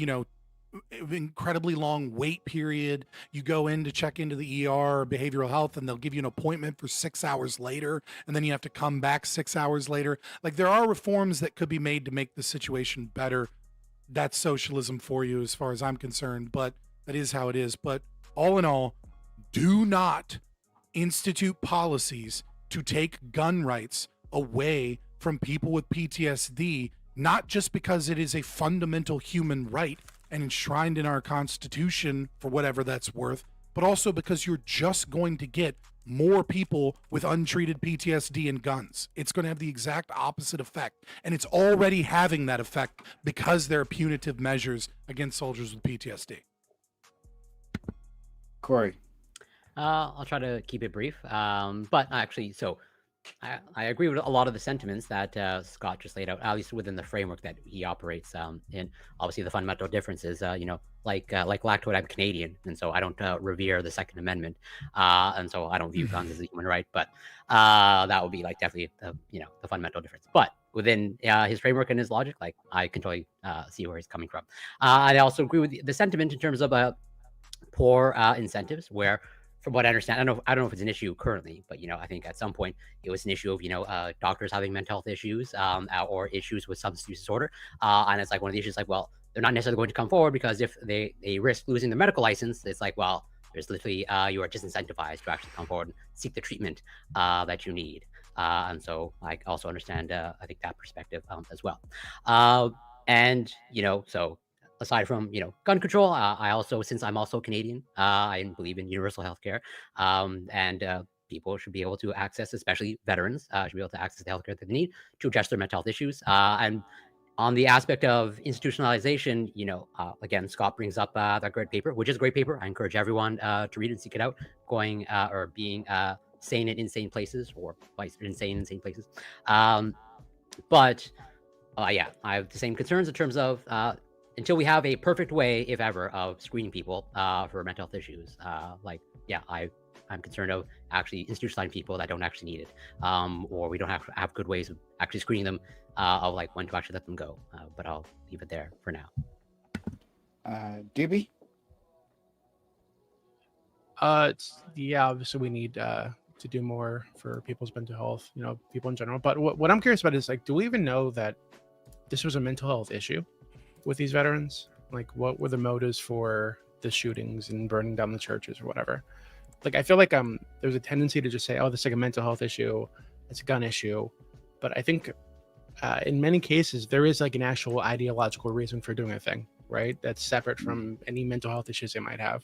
incredibly long wait period. You go in to check into the ER or behavioral health, and they'll give you an appointment for 6 hours later. And then you have to come back 6 hours later. Like, there are reforms that could be made to make the situation better. That's socialism for you as far as I'm concerned, but that is how it is. But all in all, do not institute policies to take gun rights away from people with PTSD, not just because it is a fundamental human right and enshrined in our Constitution for whatever that's worth, but also because you're just going to get more people with untreated PTSD and guns. It's going to have the exact opposite effect, and it's already having that effect because there are punitive measures against soldiers with PTSD. Corey. I'll try to keep it brief. But actually, so I agree with a lot of the sentiments that Scott just laid out, at least within the framework that he operates in. Obviously, the fundamental differences, like Lactoid, I'm Canadian, and so I don't revere the Second Amendment, and so I don't view guns as a human right. But that would be like definitely the fundamental difference. But within his framework and his logic, like I can totally see where he's coming from. I also agree with the sentiment in terms of poor incentives, where, from what I understand, I don't know if it's an issue currently, but I think at some point it was an issue of doctors having mental health issues or issues with substance use disorder, and it's like one of the issues, like, well, they're not necessarily going to come forward because if they risk losing their medical license, it's like, well, there's literally you are disincentivized to actually come forward and seek the treatment that you need, and so I also understand I think that perspective as well, and so. Aside from gun control, I also, since I'm also Canadian, I believe in universal healthcare, and people should be able to access, especially veterans, should be able to access the healthcare that they need to address their mental health issues. And on the aspect of institutionalization, again, Scott brings up that great paper, which is a great paper. I encourage everyone to read it and seek it out. Going or being sane in insane places, or insane in insane places. But yeah, I have the same concerns in terms of. Until we have a perfect way, if ever, of screening people for mental health issues, I'm concerned of actually institutionalizing people that don't actually need it, or we don't have good ways of actually screening them of like when to actually let them go. But I'll leave it there for now. DB? Yeah, obviously we need to do more for people's mental health, people in general. But what I'm curious about is, like, do we even know that this was a mental health issue with these veterans? Like, what were the motives for the shootings and burning down the churches or whatever? Like, I feel like there's a tendency to just say, oh, this is like a mental health issue, it's a gun issue. But I think in many cases there is like an actual ideological reason for doing a thing, right? That's separate from any mental health issues they might have.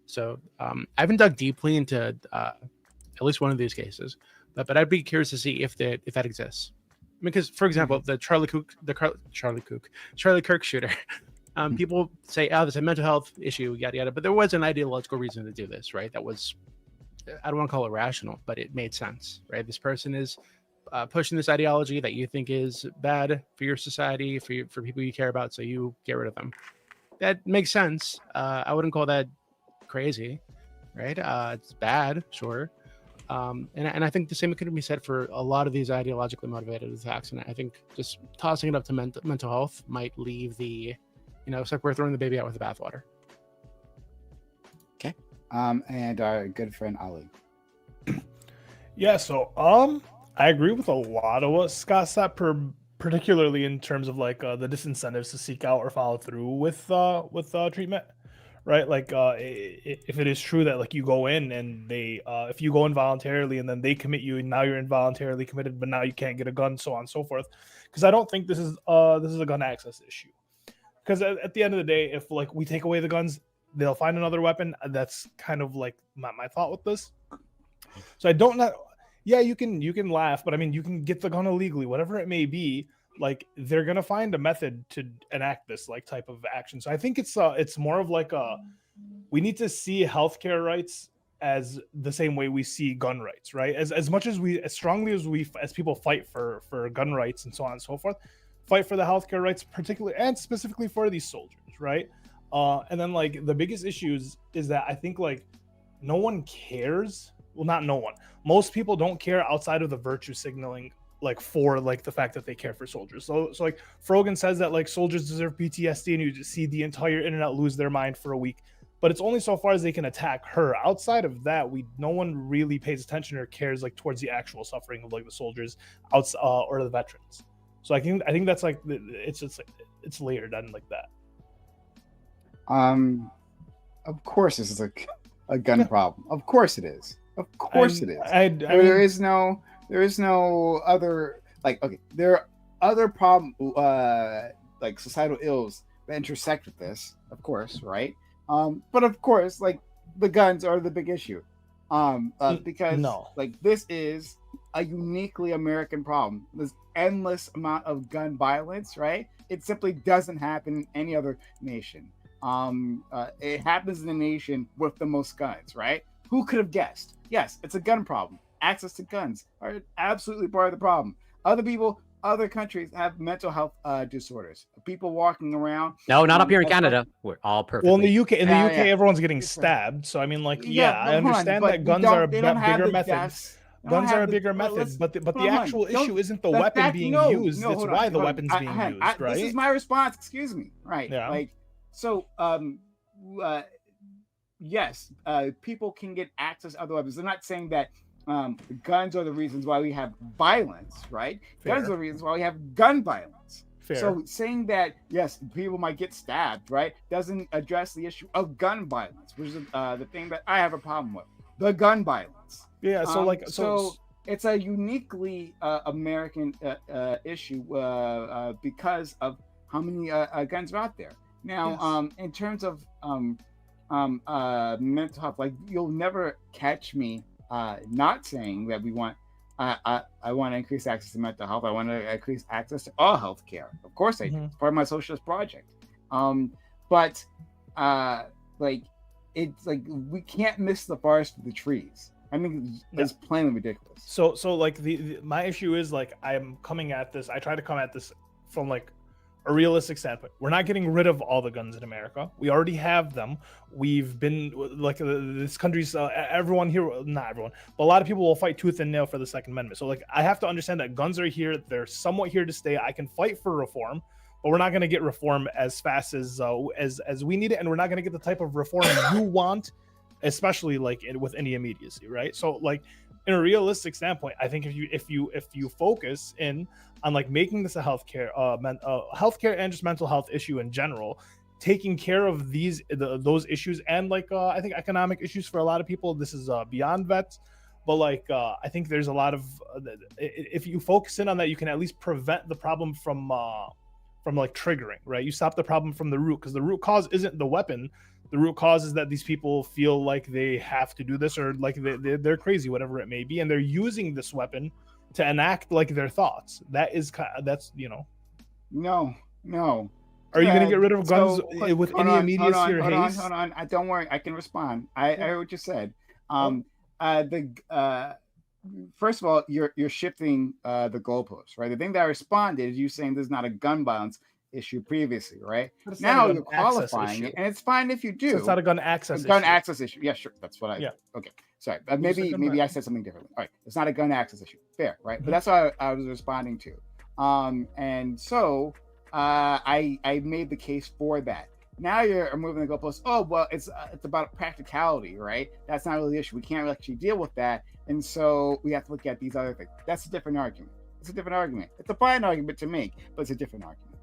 So I haven't dug deeply into at least one of these cases, but I'd be curious to see if that exists. Because, for example, the Charlie Kirk shooter, people say, oh, there's a mental health issue, yada, yada. But there was an ideological reason to do this, right? That was, I don't want to call it rational, but it made sense, right? This person is pushing this ideology that you think is bad for your society, for people you care about, so you get rid of them. That makes sense. I wouldn't call that crazy, right? It's bad, sure. And I think the same could be said for a lot of these ideologically motivated attacks. And I think just tossing it up to mental health might leave it's like we're throwing the baby out with the bathwater. Okay. And our good friend Ali. Yeah, so I agree with a lot of what Scott said, particularly in terms of like the disincentives to seek out or follow through with treatment. Right, like if it is true that like you go in and they, if you go in voluntarily and then they commit you and now you're involuntarily committed, but now you can't get a gun, so on and so forth. Because I don't think this is a gun access issue. Because at the end of the day, if like we take away the guns, they'll find another weapon. That's kind of like my thought with this. So I don't know. Yeah, you can laugh, but I mean, you can get the gun illegally, whatever it may be. Like, they're gonna find a method to enact this like type of action. So I think it's more of like we need to see healthcare rights as the same way we see gun rights, right? As much as as strongly as people fight for gun rights and so on and so forth, fight for the healthcare rights, particularly and specifically for these soldiers, right? And then like the biggest issues is that I think like no one cares. Well, not no one. Most people don't care outside of the virtue signaling, like for like the fact that they care for soldiers. So like Frogan says that like soldiers deserve PTSD, and you just see the entire internet lose their mind for a week. But it's only so far as they can attack her. Outside of that, no one really pays attention or cares like towards the actual suffering of like the soldiers or the veterans. So I think that's like it's just like, it's layered on like that. Of course, this is a a gun problem. Of course it is. Of course it is. There is no other, like, okay, there are other problem like societal ills that intersect with this, of course, right? But of course, like, the guns are the big issue. Because like, this is a uniquely American problem. This endless amount of gun violence, right? It simply doesn't happen in any other nation. It happens in a nation with the most guns, right? Who could have guessed? Yes, it's a gun problem. Access to guns are absolutely part of the problem. Other countries have mental health disorders. People walking around. No, not up here in Canada. We're all perfect. Well, in the UK, everyone's getting stabbed. So I mean, like, I understand that guns are a bigger method. Guns are a bigger method, but the actual issue isn't the weapon being used. It's why the weapon's being used, right? This is my response. Excuse me. Right. Yeah. Like, so, yes, people can get access to other weapons. They're not saying that guns are the reasons why we have violence, right? Fair. Guns are the reasons why we have gun violence. Fair. So saying that, yes, people might get stabbed, right, doesn't address the issue of gun violence, which is the thing that I have a problem with. The gun violence. Yeah, so it's a uniquely American issue because of how many guns are out there. Now, in terms of mental health, like, you'll never catch me not saying that we want I want to increase access to mental health. I want to increase access to all healthcare. Of course I do. It's part of my socialist project. But like, it's like, we can't miss the forest for the trees. I mean, it's plainly ridiculous. So like, my issue is, like, I'm coming at this. I try to come at this from, like, a realistic standpoint. We're not getting rid of all the guns in America. We already have them. We've been, like, this country's everyone here, not everyone, but a lot of people will fight tooth and nail for the Second Amendment. So, like, I have to understand that guns are here. They're somewhat here to stay. I can fight for reform, but we're not going to get reform as fast as we need it, and we're not going to get the type of reform you want, especially, like, with any immediacy, right? So, like, in a realistic standpoint, I think if you focus in on, like, making this a healthcare and just mental health issue in general, taking care of those issues, and, like, I think economic issues for a lot of people. This is beyond vets, but, like, I think there's a lot of if you focus in on that, you can at least prevent the problem from like triggering, right? You stop the problem from the root, because the root cause isn't the weapon. The root cause is that these people feel like they have to do this, or like they're crazy, whatever it may be, and they're using this weapon to enact, like, their thoughts. That's No. Are you going to get rid of guns with any immediacy or haste? Hold on. Don't worry. I can respond. I heard what you said. First of all, you're shifting the goalposts, right? The thing that I responded is you saying there's not a gun violence issue previously, right? Now you're qualifying it, and it's fine if you do. So it's not a gun access issue. Access issue. Yeah, sure. That's what okay. Sorry. Maybe I said something differently. All right. It's not a gun access issue. Fair, right? But that's what I was responding to. And so I made the case for that. Now you're moving the goalposts. Oh, well, it's about practicality, right? That's not really the issue. We can't actually deal with that. And so we have to look at these other things. That's a different argument. It's a fine argument to make, but it's a different argument.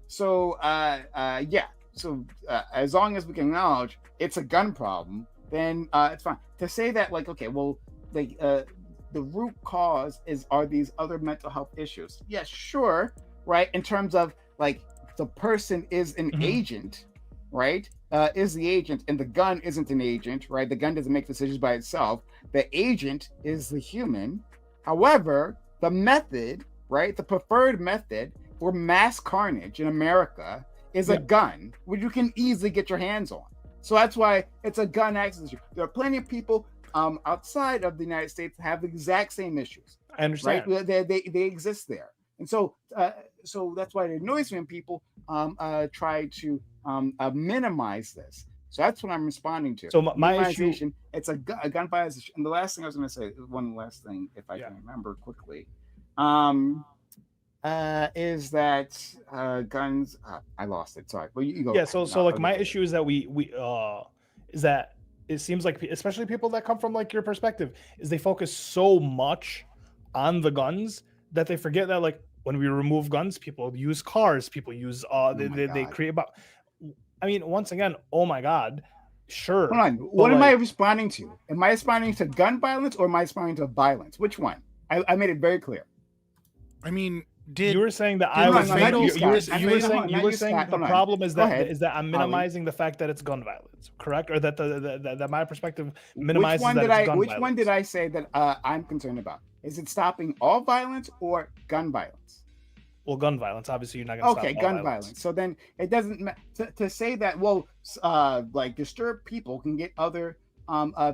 So as long as we can acknowledge it's a gun problem, then it's fine. To say that, like, okay, well, like, the root cause are these other mental health issues. Yes, sure, right? In terms of, like, the person is an agent, right? Is the agent, and the gun isn't an agent, right? The gun doesn't make decisions by itself. The agent is the human. However, the method, right? The preferred method for mass carnage in America is a gun, which you can easily get your hands on. So that's why it's a gun access issue. There are plenty of people outside of the United States have the exact same issues. I understand. Right? They exist there. And so that's why it annoys me when people try to minimize this. So that's what I'm responding to. So my issue, it's a gun violence issue. And the last thing I was going to say, one last thing, if I can remember quickly, is that guns. I lost it. Sorry. Well, you go. Yeah. So like, my issue is that is that it seems like, especially people that come from, like, your perspective, is they focus so much on the guns that they forget that, like, when we remove guns, people use cars, people use they create about. I mean, once again, oh my God, Sure. Hold on. What am I responding to? Am I responding to gun violence or am I responding to violence? Which one? I made it very clear. I mean, you were saying that I was you were saying the problem is that I'm minimizing the fact that it's gun violence, correct? Or that that my perspective minimizes which violence. One did I say that I'm concerned about? Is it stopping all violence or gun violence? Well, gun violence. Obviously, you're not going to stop all gun violence. So then it doesn't to say that. Well, like disturbed people can get other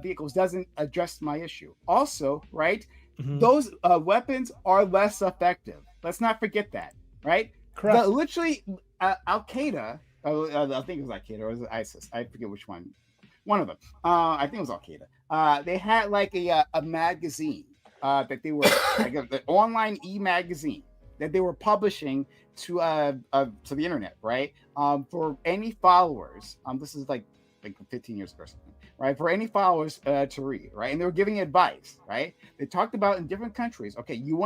vehicles doesn't address my issue. Also, right? Mm-hmm. Those weapons are less effective. Let's not forget that, right? Correct. Literally, Al Qaeda. I think it was Al Qaeda or was it ISIS? I forget which one. One of them. I think it was Al Qaeda. They had like a magazine that they were like an online magazine that they were publishing to the internet, right? For any followers. This is like 15 years ago or something, right? For any followers to read, right? And they were giving advice, right? They talked about in different countries. Okay, you're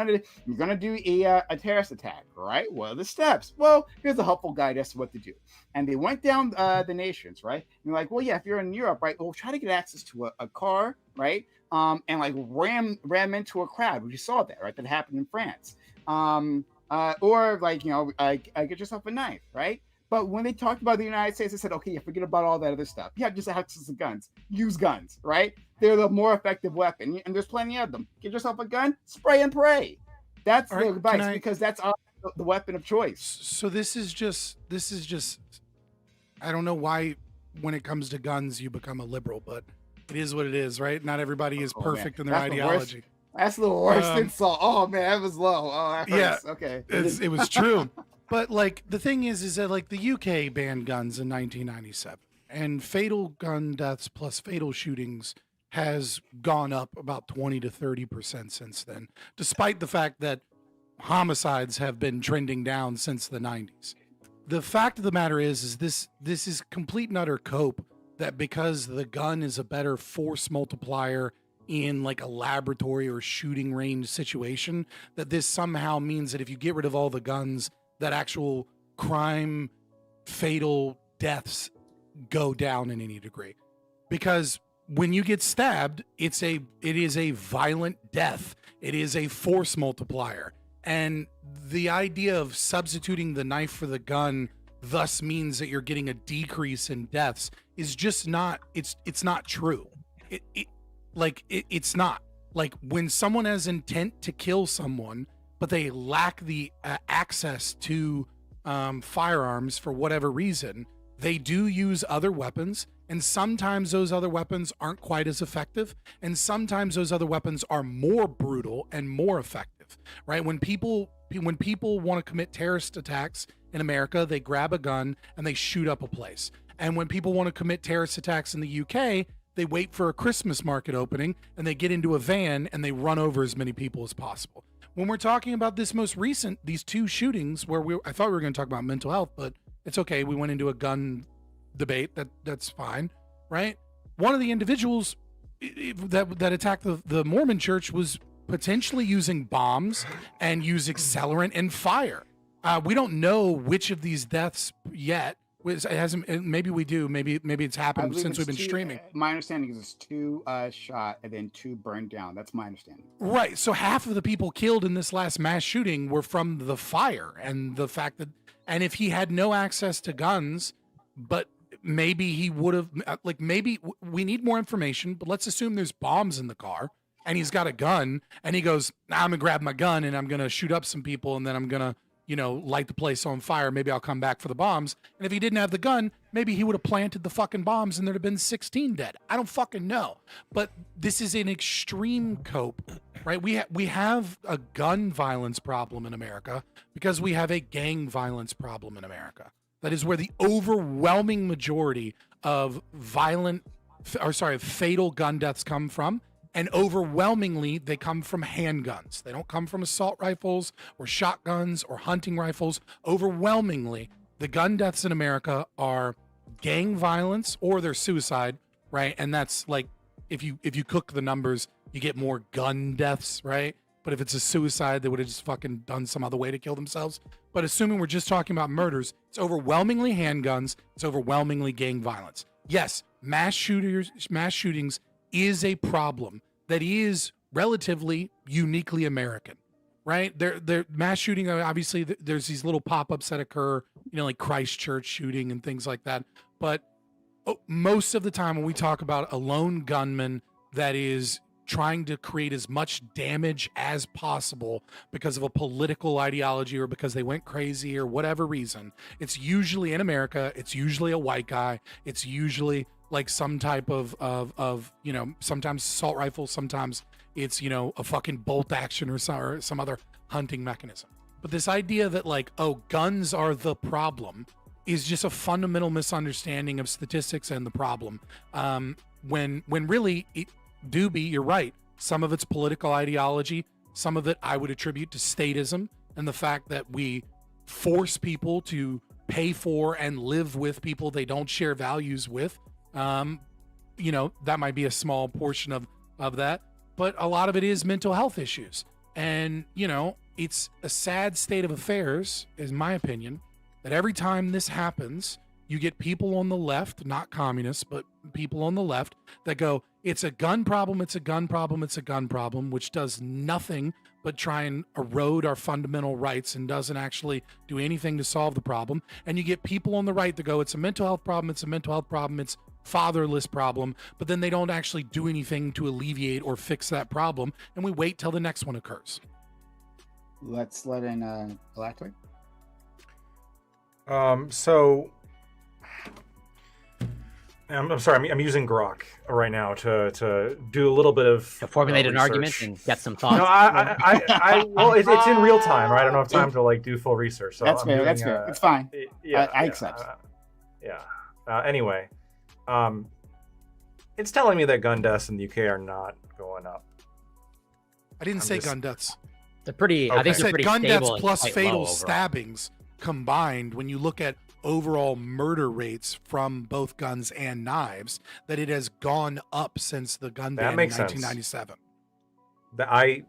gonna do a terrorist attack, right? What are the steps? Well, here's a helpful guide as to what to do. And they went down the nations, right? And they're like, well, yeah, if you're in Europe, right? Well, try to get access to a car, right? And like ram into a crowd, which you saw that, right? That happened in France. Or like, get yourself a knife, right? But when they talked about the United States, they said, okay, yeah, forget about all that other stuff. You have just access to guns. Use guns, right? They're the more effective weapon. And there's plenty of them. Get yourself a gun, spray and pray. That's the advice because that's the weapon of choice. So this is just, I don't know why when it comes to guns, you become a liberal, but it is what it is, right? Not everybody is perfect in their ideology. That's the worst insult. Oh man, that was low. Oh, that hurts. Yeah, okay. It was true. But like the thing is that like the UK banned guns in 1997, and fatal gun deaths plus fatal shootings has gone up about 20 to 30% since then, despite the fact that homicides have been trending down since the 90s. The fact of the matter is this is complete and utter cope that because the gun is a better force multiplier in like a laboratory or shooting range situation, that this somehow means that if you get rid of all the guns, that actual crime, fatal deaths go down in any degree. Because when you get stabbed, it is a violent death. It is a force multiplier. And the idea of substituting the knife for the gun thus means that you're getting a decrease in deaths is just not, it's not true. It's not. Like when someone has intent to kill someone, but they lack the access to firearms for whatever reason, they do use other weapons, and sometimes those other weapons aren't quite as effective, and sometimes those other weapons are more brutal and more effective, right? When people want to commit terrorist attacks in America, they grab a gun and they shoot up a place. And when people want to commit terrorist attacks in the UK, they wait for a Christmas market opening and they get into a van and they run over as many people as possible. When we're talking about this most recent, these two shootings where I thought we were going to talk about mental health, but it's okay. We went into a gun debate. That's fine, right? One of the individuals that attacked the Mormon church was potentially using bombs and use accelerant and fire. We don't know which of these deaths yet. It hasn't. Maybe we do. Maybe it's happened since we've been streaming. My understanding is it's 2 shot and then 2 burned down. That's my understanding. Right. So half of the people killed in this last mass shooting were from the fire and the fact that, and if he had no access to guns, but maybe he would have, like maybe we need more information, but let's assume there's bombs in the car and he's got a gun and he goes, I'm gonna grab my gun and I'm gonna shoot up some people and then I'm gonna, light the place on fire. Maybe I'll come back for the bombs. And if he didn't have the gun, maybe he would have planted the fucking bombs and there'd have been 16 dead. I don't fucking know. But this is an extreme cope, right? We have a gun violence problem in America because we have a gang violence problem in America. That is where the overwhelming majority of fatal gun deaths come from. And overwhelmingly, they come from handguns. They don't come from assault rifles or shotguns or hunting rifles. Overwhelmingly, the gun deaths in America are gang violence or they're suicide, right? And that's like, if you cook the numbers, you get more gun deaths, right? But if it's a suicide, they would have just fucking done some other way to kill themselves. But assuming we're just talking about murders, it's overwhelmingly handguns. It's overwhelmingly gang violence. yes, mass shootings is a problem that is relatively uniquely American, right? They're mass shooting. Obviously, there's these little pop-ups that occur, like Christchurch shooting and things like that. But most of the time when we talk about a lone gunman that is trying to create as much damage as possible because of a political ideology or because they went crazy or whatever reason, it's usually in America, it's usually a white guy, it's usually like some type of sometimes assault rifle, sometimes it's, a fucking bolt action or some other hunting mechanism. But this idea that like, oh, guns are the problem is just a fundamental misunderstanding of statistics and the problem. When really, Doobie, you're right. Some of it's political ideology. Some of it I would attribute to statism and the fact that we force people to pay for and live with people they don't share values with. That might be a small portion of that. But a lot of it is mental health issues. And, it's a sad state of affairs, is my opinion, that every time this happens, you get people on the left, not communists, but people on the left that go, it's a gun problem, it's a gun problem, it's a gun problem, which does nothing but try and erode our fundamental rights and doesn't actually do anything to solve the problem. And you get people on the right that go, it's a mental health problem, it's a mental health problem, it's fatherless problem, but then they don't actually do anything to alleviate or fix that problem, and we wait till the next one occurs. Let's let in Galactic. So I'm sorry, I'm using Grok right now to do a little bit of formulate an argument and get some thoughts. No, well, it's in real time, right? I don't have time to like do full research. So that's I'm fair. doing, That's fair. It's fine. I accept. Anyway, it's telling me that gun deaths in the UK are not going up. I didn't say gun deaths. They're pretty. Okay. I think I they're said pretty gun stable deaths plus and quite fatal low overall. stabbings combined. When you look at overall murder rates from both guns and knives, that it has gone up since the gun ban in 1997. That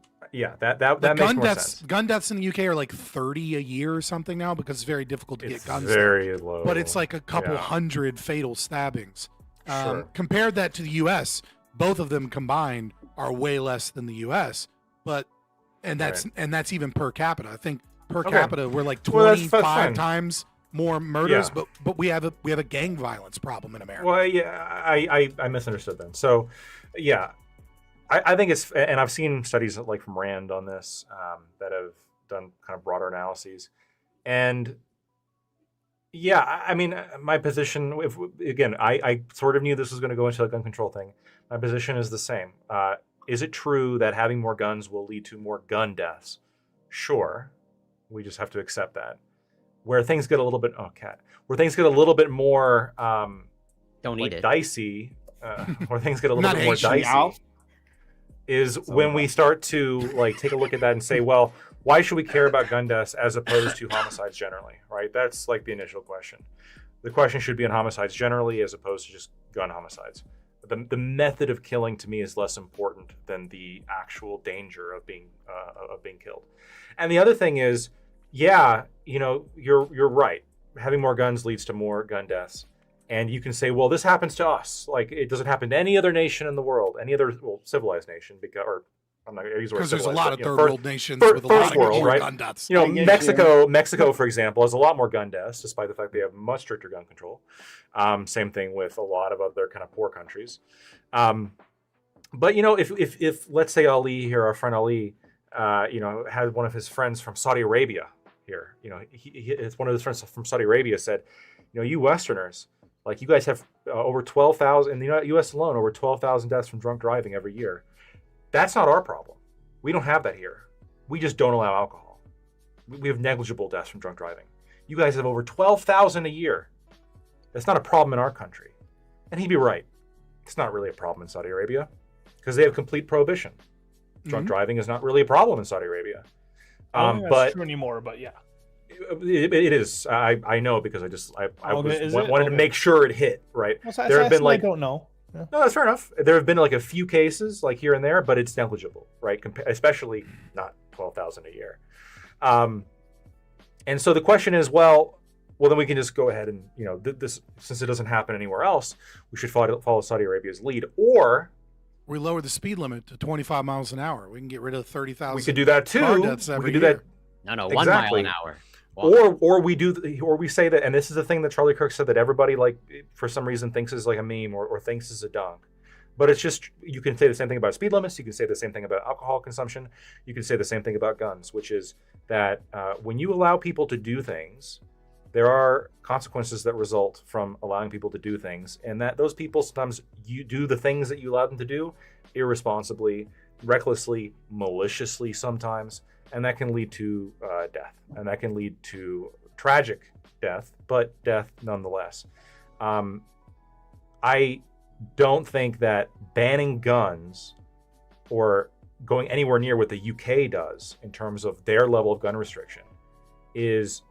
makes gun more deaths, sense. Gun deaths in the UK are like 30 a year or something now because it's very difficult to get guns. Very low. But it's like a couple Yeah. hundred fatal stabbings. Sure. Compared that to the US, both of them combined are way less than the US. And that's even per capita. I think per capita we're like 25 that's fine. times more murders, Yeah. but we have a gang violence problem in America. Well, yeah, I misunderstood then. So, yeah, I think it's, and I've seen studies like from Rand on this that have done kind of broader analyses, and yeah, I mean, my position, I sort of knew this was going to go into a gun control thing. My position is the same. Is it true that having more guns will lead to more gun deaths? Sure, we just have to accept that. Where things get a little bit where things get a little bit more Don't eat it. dicey, where things get a little Not bit more Asian, dicey, Al. is when we start to like take a look at that and say, well, why should we care about gun deaths as opposed to homicides generally, right? That's like the initial question. The question should be on homicides generally as opposed to just gun homicides. The method of killing to me is less important than the actual danger of being killed. And the other thing is, yeah, you're right. Having more guns leads to more gun deaths. And you can say, well, this happens to us. Like, it doesn't happen to any other nation in the world, any other civilized nation, I'm not going to use the word Because there's a civilized, lot of but, third world nations with a lot world, more right? gun deaths. Mexico, for example, has a lot more gun deaths, despite the fact they have much stricter gun control. Same thing with a lot of other kind of poor countries. But if let's say Ali here, our friend Ali, had one of his friends from Saudi Arabia here. It's one of his friends from Saudi Arabia said, you Westerners, like you guys have over 12,000 in the U.S. alone, over 12,000 deaths from drunk driving every year. That's not our problem. We don't have that here. We just don't allow alcohol. We have negligible deaths from drunk driving. You guys have over 12,000 a year. That's not a problem in our country. And he'd be right. It's not really a problem in Saudi Arabia because they have complete prohibition. Drunk driving is not really a problem in Saudi Arabia. I don't think that's true anymore, but yeah. It is. I know because I Okay, wanted to make sure it hit, right? Well, so there have been I don't know. Yeah. No, that's fair enough. There have been like a few cases like here and there, but it's negligible, right? Especially not 12,000 a year. And so the question is, well, well, then we can just go ahead and, this, since it doesn't happen anywhere else, we should follow Saudi Arabia's lead. Or we lower the speed limit to 25 miles an hour. We can get rid of 30,000. we could do that too. car deaths every We could do year. that. No, 1 mile an hour. Or we say that, and this is the thing that Charlie Kirk said that everybody, like, for some reason thinks is like a meme or thinks is a dunk. But it's just, you can say the same thing about speed limits. You can say the same thing about alcohol consumption. You can say the same thing about guns, which is that when you allow people to do things, there are consequences that result from allowing people to do things. And that those people, sometimes you do the things that you allow them to do irresponsibly, recklessly, maliciously sometimes. And that can lead to death. And that can lead to tragic death, but death nonetheless. I don't think that banning guns or going anywhere near what the UK does in terms of their level of gun restriction is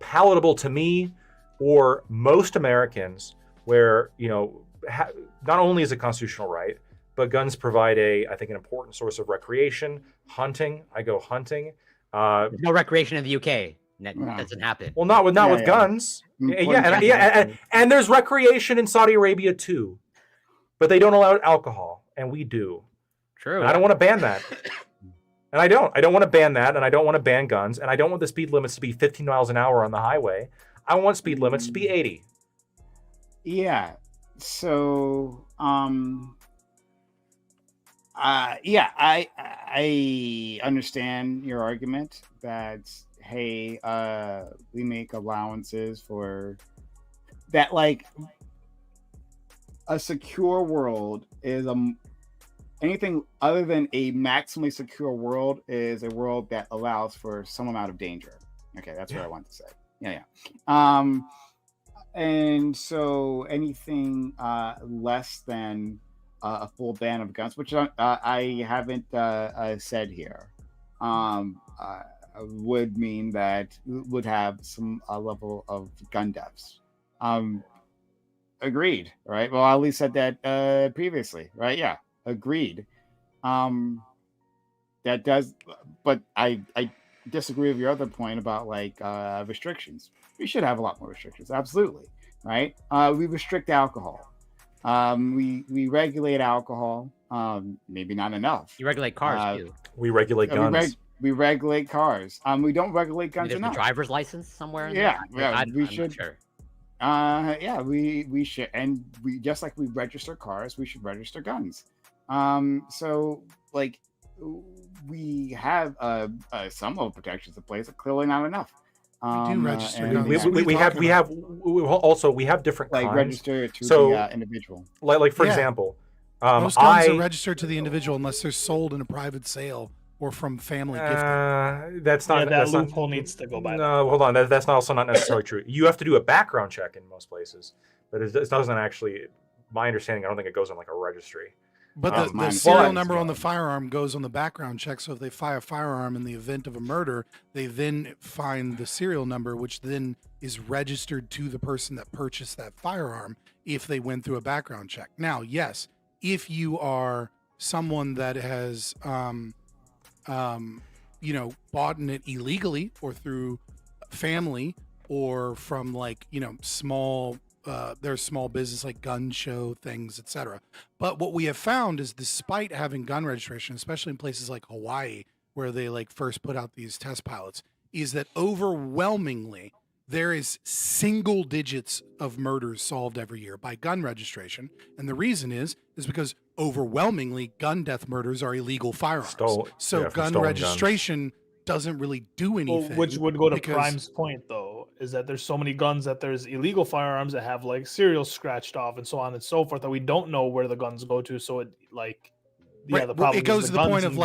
palatable to me or most Americans, where, not only is it constitutional right, but guns provide I think, an important source of recreation. Hunting, I go hunting. There's no recreation in the UK. That doesn't happen. Well, not with guns. And there's recreation in Saudi Arabia too, but they don't allow alcohol, and we do. True. And I don't want to ban that. And I don't want to ban that, and I don't want to ban guns, and I don't want the speed limits to be 15 miles an hour on the highway. I want speed limits to be 80. Yeah. So, I understand your argument that, hey, we make allowances for that. Like, a secure world is anything other than a maximally secure world is a world that allows for some amount of danger. Okay, that's what I want to say. Yeah. And so anything less than a full ban of guns, which I haven't said here, would mean that would have some level of gun deaths. Agreed, right? Well, I at least said that previously, right? Yeah, agreed. That does, but I disagree with your other point about restrictions. We should have a lot more restrictions, absolutely, right? We restrict alcohol. We regulate alcohol. Maybe not enough. You regulate cars too. We regulate guns. We regulate cars. We don't regulate guns enough. A driver's license somewhere. We should. We should, and we just like we register cars, we should register guns. So we have some level of protections in place, but clearly not enough. We do register guns. We have different kinds. Register to the individual. For example, most guns are registered to the individual unless they're sold in a private sale or from family gifting. That's not that loophole needs to go by. No, hold on. That's also not necessarily true. You have to do a background check in most places, but it doesn't actually. My understanding, I don't think it goes on like a registry. But the serial number on the firearm goes on the background check. So if they fire a firearm in the event of a murder, they then find the serial number, which then is registered to the person that purchased that firearm if they went through a background check. Now, yes, if you are someone that has, bought it illegally or through family or from small there's small business like gun show things, etc. But what we have found is, despite having gun registration, especially in places like Hawaii, where they first put out these test pilots, is that overwhelmingly there is single digits of murders solved every year by gun registration. And the reason is because overwhelmingly gun death murders are illegal firearms. Gun registration doesn't really do anything. Well, which would go to Prime's point, though, is that there's so many guns that there's illegal firearms that have serials scratched off and so on and so forth that we don't know where the guns go to. So it the problem it goes to the point of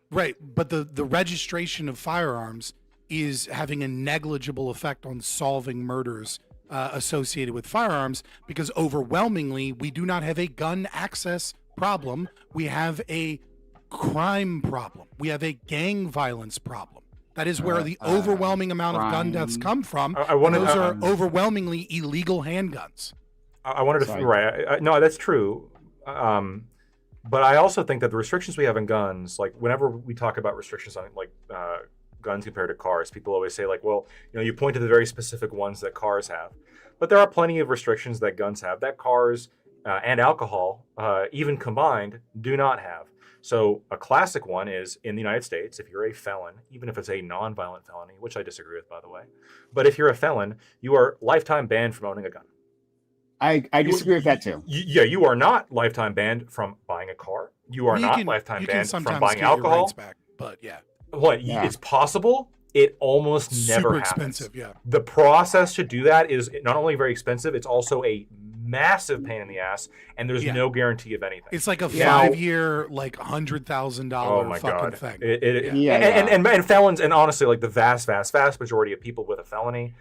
right, but the registration of firearms is having a negligible effect on solving murders associated with firearms, because overwhelmingly we do not have a gun access problem. We have a crime problem. We have a gang violence problem. That is where the overwhelming amount of gun deaths come from. Those are overwhelmingly illegal handguns. I wanted to no, that's true. But I also think that the restrictions we have in guns, whenever we talk about restrictions on guns compared to cars. People always say like, well, you point to the very specific ones that cars have, but there are plenty of restrictions that guns have that cars and alcohol, even combined, do not have. So a classic one is in the United States, if you're a felon, even if it's a non-violent felony, which I disagree with, by the way, but if you're a felon, you are lifetime banned from owning a gun. I disagree with that too. You are not lifetime banned from buying a car. You are not lifetime banned from buying alcohol. Rights back, but yeah. It's possible. It almost never Super happens. expensive, yeah. The process to do that is not only very expensive, it's also a massive pain in the ass, and there's no guarantee of anything. It's like a 5-year, like $100,000 fucking thing. And felons, and honestly, like the vast majority of people with a felony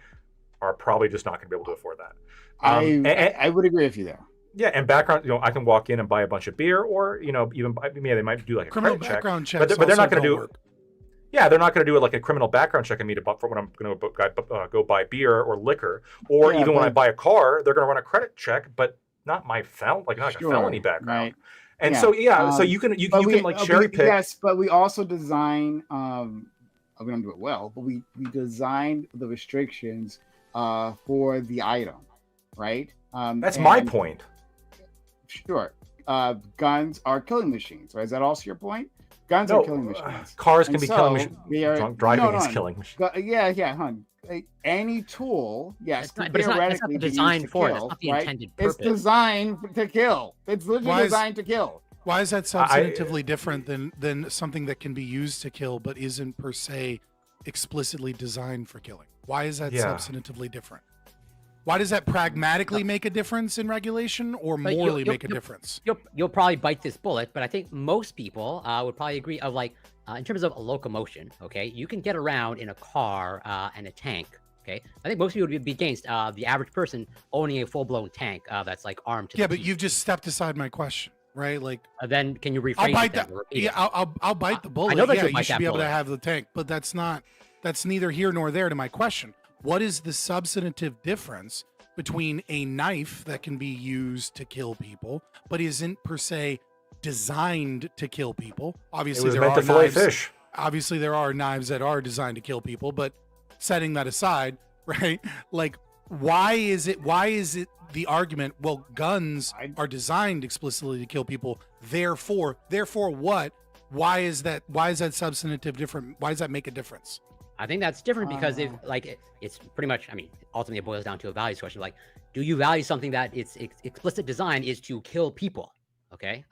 are probably just not going to be able to afford that. I would agree with you there. Yeah, and background, I can walk in and buy a bunch of beer, or even they might do like a criminal credit background check, checks, but they're not going to do. Work. Yeah, they're not going to do it like a criminal background check on me for when I'm going to go buy beer or liquor, or even when I buy a car, they're going to run a credit check, but not my a felony background. Right. And so you can like cherry pick. Yes, but we also design. We don't do it well, but we design the restrictions for the item, right? That's my point. Sure. Guns are killing machines, right? Is that also your point? Guns are killing machines. Cars can be killing machines. Drunk driving is killing machines. Any tool, yes, but it's not designed for it. It's not the intended purpose. It's designed to kill. It's literally designed to kill. Why is that substantively different than something that can be used to kill but isn't per se explicitly designed for killing? Why is that substantively different? Why does that pragmatically make a difference in regulation, or morally make a difference? You'll probably bite this bullet, but I think most people would probably agree of in terms of locomotion, okay? You can get around in a car and a tank, okay? I think most people would be against the average person owning a full-blown tank that's like armed to the but teeth. you've just stepped aside my question, right? Like, then can you rephrase I'll bite the bullet. I know that you should be able to have the tank, but that's neither here nor there to my question. What is the substantive difference between a knife that can be used to kill people, but isn't per se designed to kill people? Obviously, there are knives. Fish. Obviously, there are knives that are designed to kill people, but setting that aside, right? Like, why is it the argument? Well, guns are designed explicitly to kill people. Therefore, what? Why is that substantive different? Why does that make a difference? I think that's different because it's pretty much, ultimately it boils down to a values question. Like, do you value something that its explicit design is to kill people? Okay.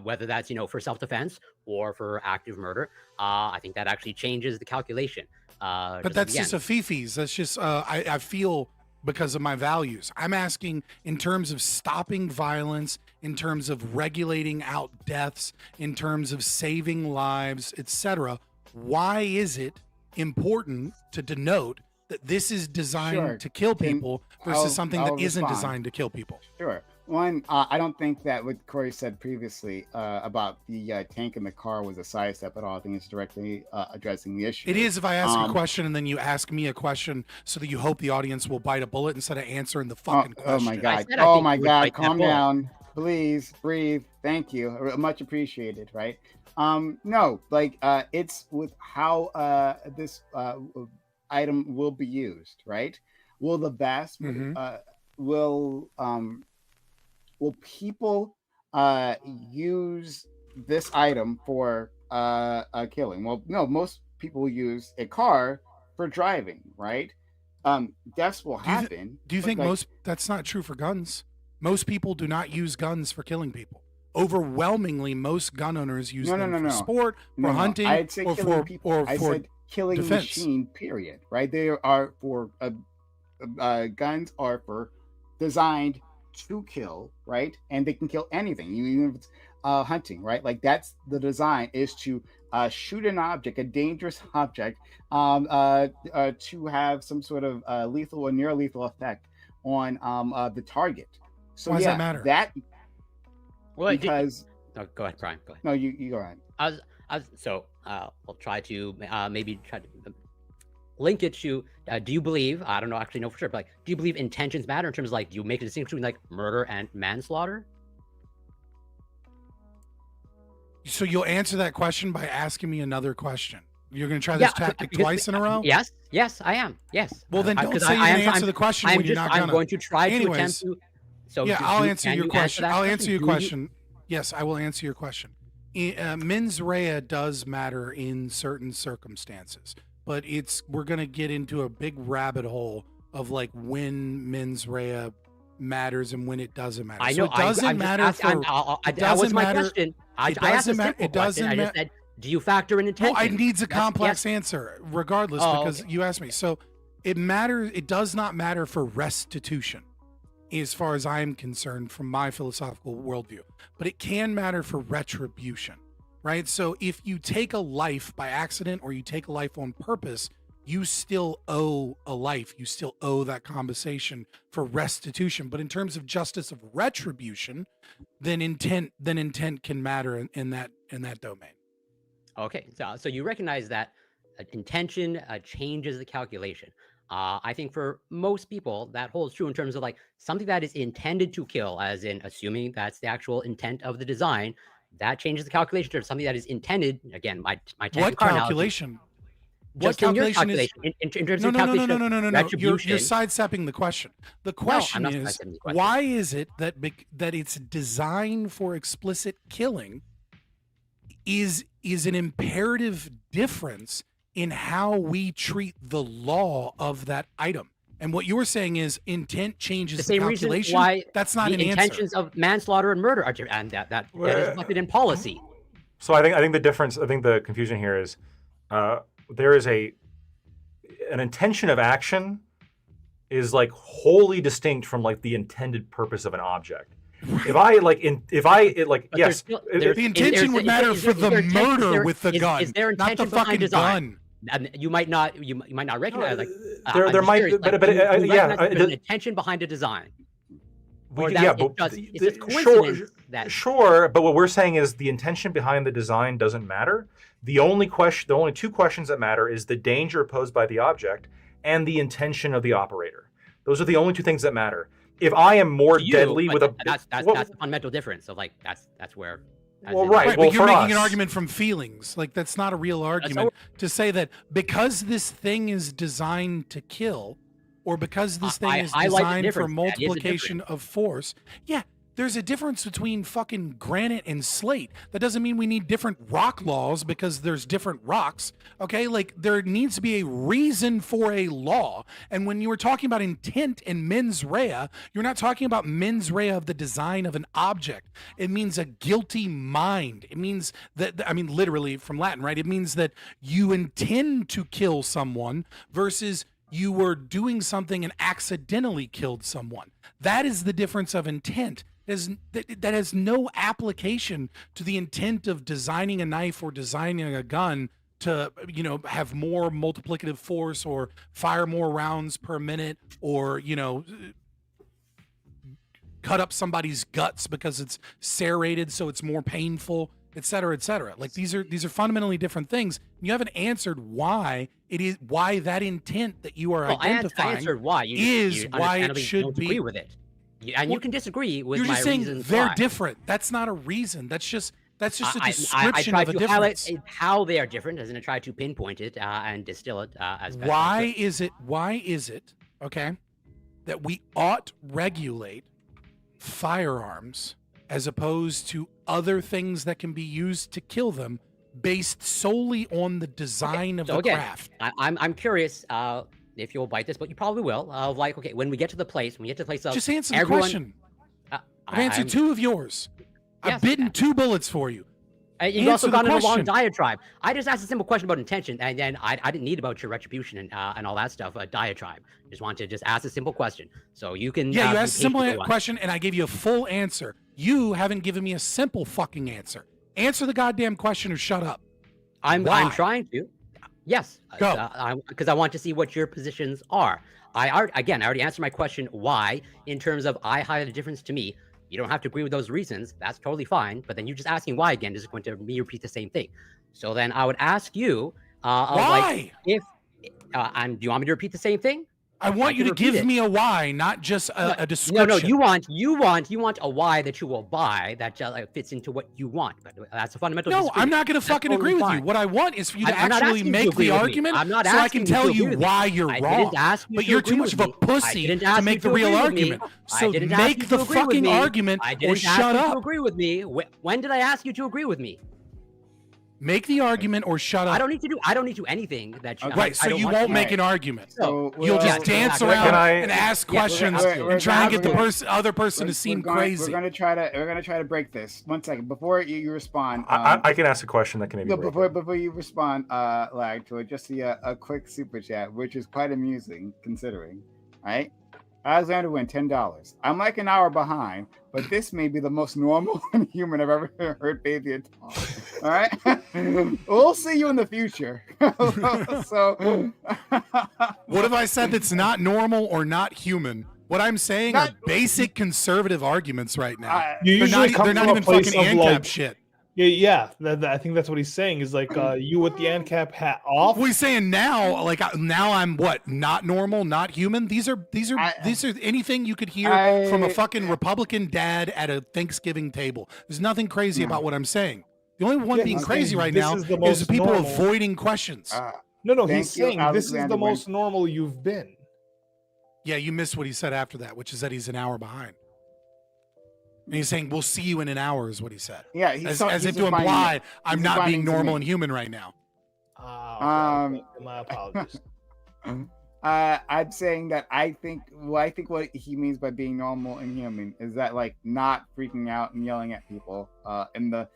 Whether that's, for self-defense or for active murder, I think that actually changes the calculation. But that's just a fifis. That's just, I feel because of my values. I'm asking in terms of stopping violence, in terms of regulating out deaths, in terms of saving lives, etc. Why is it important to denote that this is designed to kill people versus something that isn't designed to kill people? Sure. One, I don't think that what Corey said previously about the tank in the car was a sidestep at all. I think it's directly addressing the issue. It is if I ask a question and then you ask me a question so that you hope the audience will bite a bullet instead of answering the fucking question. Oh my God. Oh my God. Calm down. Please breathe. Thank you. Much appreciated. Right. No, it's with how this item will be used, right? Will the vast will people use this item for killing? Well, no, most people will use a car for driving, right? Deaths will happen. Do you think that's not true for guns? Most people do not use guns for killing people. Overwhelmingly, most gun owners use them for sport, for hunting, I'd say or killing for people. or I for said killing defense. machine. Period. Right? They are for guns are for designed to kill, right? And they can kill anything, even if it's hunting, right? Like that's the design is to shoot an object, a dangerous object, to have some sort of lethal or near lethal effect on the target. So why does that matter? Because go ahead, Brian. Go ahead. No, you go ahead. We'll try to maybe try to link it to. Do you believe? I don't know, actually know for sure, but do you believe intentions matter in terms of do you make a distinction between murder and manslaughter? So you'll answer that question by asking me another question. You're going to try this tactic twice in a row? Yes, I am. Yes. Well, then don't say you're going to answer the question when you're not going to. I'm going to try to attempt to. So yeah, I'll answer your question. I'll answer your question. Yes, I will answer your question. Mens rea does matter in certain circumstances, but we're going to get into a big rabbit hole of like when mens rea matters and when it doesn't matter. I know. So it doesn't matter for. That was my question. I asked a simple question. I just said, do you factor in intention? Well, it needs a complex answer, regardless, because you asked me. So it matters. It does not matter for restitution, as far as I am concerned, from my philosophical worldview. But it can matter for retribution, right? So if you take a life by accident or you take a life on purpose, you still owe a life. You still owe that compensation for restitution. But in terms of justice of retribution, then intent can matter in that domain. Okay, so you recognize that intention changes the calculation. I think for most people that holds true in terms of like something that is intended to kill, as in assuming that's the actual intent of the design, that changes the calculation to something that is intended. Again, my what calculation? What calculation is? In terms of calculation, no. You're sidestepping the question. The question is, why is it that it's designed for explicit killing is an imperative difference in how we treat the law of that item? And what you're saying is intent changes the same calculation. Reason why that's not the an intentions answer. of manslaughter and murder are different, and that is reflected in policy. So I think the difference. I think the confusion here is there is an intention of action is like wholly distinct from like the intended purpose of an object. If I yes, the intention would matter for the murder with the gun, is there not the fucking gun. And you might not recognize like there might curious, but there's an intention behind a design. It's coincidence sure, but what we're saying is the intention behind the design doesn't matter. The only two questions that matter is the danger posed by the object and the intention of the operator. Those are the only two things that matter. If I am more deadly with that's the fundamental difference. So like that's where. Right, but you're making an argument from feelings. Like that's not a real argument to say that because this thing is designed to kill, or because this thing is designed for multiplication of force. Yeah, there's a difference between fucking granite and slate. That doesn't mean we need different rock laws because there's different rocks. Okay, like there needs to be a reason for a law. And when you were talking about intent and mens rea, you're not talking about mens rea of the design of an object. It means a guilty mind. It means that, I mean, literally from Latin, right? It means that you intend to kill someone versus you were doing something and accidentally killed someone. That is the difference of intent. That has no application to the intent of designing a knife or designing a gun to, have more multiplicative force or fire more rounds per minute or, cut up somebody's guts because it's serrated so it's more painful, et cetera, et cetera. Like these are fundamentally different things. You haven't answered why that intent that you are identifying I answered why. Why it should be. Agree with it. And you can disagree with my reasons. You're just saying they're different. That's not a reason. That's just a description of a difference. I highlight how they are different, as in I try to pinpoint it and distill it as best Why is it, okay, that we ought regulate firearms as opposed to other things that can be used to kill them based solely on the design of the craft? I'm curious if you'll bite this, but you probably will. When we get to the place, just answer the question. I've answered two of yours. I've bitten two bullets for you. You've also gone in a long diatribe. I just asked a simple question about intention, and then I didn't need about your retribution and all that stuff, a diatribe. Just wanted to ask a simple question. So you can... Yeah, you asked a simple question, and I gave you a full answer. You haven't given me a simple fucking answer. Answer the goddamn question or shut up. I'm trying to. Yes. Go. Because I want to see what your positions are. I already answered my question, why, in terms of I highlighted a difference to me. You don't have to agree with those reasons. That's totally fine. But then you're just asking why again. Is going to repeat the same thing. So then I would ask you, why? Do you want me to repeat the same thing? I want you to give me a why, not just a description. No, you want a why that you will buy that fits into what you want. But that's a fundamental. No, I'm not going to fucking agree with you. What I want is for you to actually make the argument, so I can tell you why you're wrong. But you're too much of a pussy to make the real argument. So make the fucking argument or shut up. Agree with me. When did I ask you to agree with me? Make the argument or shut up. I don't need to do anything that you. Right, so you won't make an argument. So you'll just dance around and ask questions and try and get the other person to seem crazy. We're gonna try to break this. 1 second before you respond. I can ask a question that can maybe. Before you respond, Lag, to it, just see a quick super chat, which is quite amusing considering. Right, Alexander went $10. I'm like an hour behind, but this may be the most normal and human I've ever heard Fabian talk. All right, we'll see you in the future. So, what have I said that's not normal or not human? What I'm saying are basic conservative arguments right now. They're not even fucking ANCAP shit. Yeah. I think that's what he's saying. Is like you with the ANCAP hat off. What he's saying now, like now I'm what? Not normal, not human. These are anything you could hear from a fucking Republican dad at a Thanksgiving table. There's nothing crazy about what I'm saying. The only one being crazy right now is the people avoiding questions. No, he's saying this is the most normal you've been. Yeah, you missed what he said after that, which is that he's an hour behind. And he's saying, we'll see you in an hour, is what he said. Yeah, as if to imply I'm not being normal and human right now. My apologies. I'm saying that I think what he means by being normal and human is that like not freaking out and yelling at people in the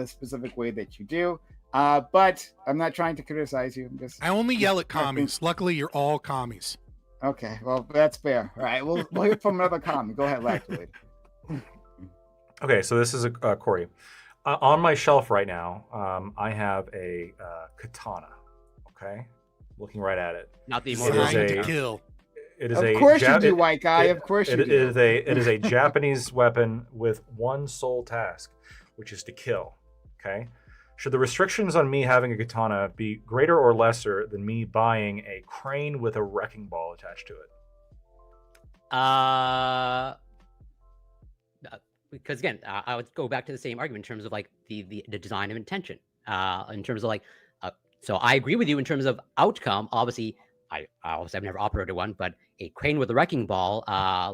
specific way that you do. But I'm not trying to criticize you. I only yell at commies. Luckily, you're all commies. Okay, well that's fair. All right, we'll hear from another commie. Go ahead, Lactolate. Okay, so this is Corey. On my shelf right now, I have a katana. Okay, looking right at it. Not the to kill. It is of course you do, white guy. Of course you do. It is a Japanese weapon with one sole task, which is to kill. Okay. Should the restrictions on me having a katana be greater or lesser than me buying a crane with a wrecking ball attached to it? Because again, I would go back to the same argument in terms of like the design of intention. In terms of like, so I agree with you in terms of outcome. Obviously, I've never operated one, but a crane with a wrecking ball,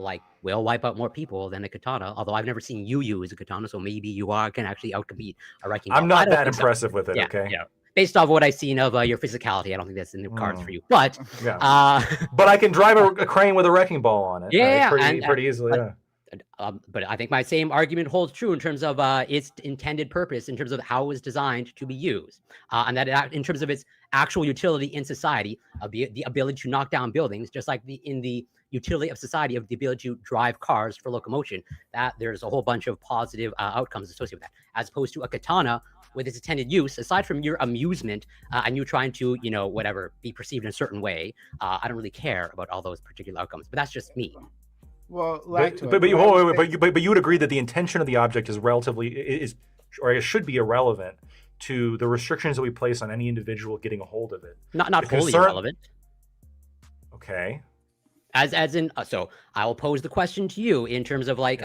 like will wipe out more people than a katana. Although I've never seen you use a katana, so maybe you can actually outcompete a wrecking ball. I'm not that impressive with it. Yeah, okay. Yeah. Based off what I've seen of your physicality, I don't think that's in the cards for you. But but I can drive a crane with a wrecking ball on it. Yeah, pretty easily. Yeah. But I think my same argument holds true in terms of its intended purpose, in terms of how it was designed to be used, and that in terms of its actual utility in society, the ability to knock down buildings, just like in the utility of society of the ability to drive cars for locomotion. That there's a whole bunch of positive outcomes associated with that, as opposed to a katana with its intended use. Aside from your amusement and you trying to, be perceived in a certain way, I don't really care about all those particular outcomes. But that's just me. Well, but you would agree that the intention of the object is it should be irrelevant to the restrictions that we place on any individual getting a hold of it. Not wholly irrelevant. Okay. As in, so I will pose the question to you in terms of like,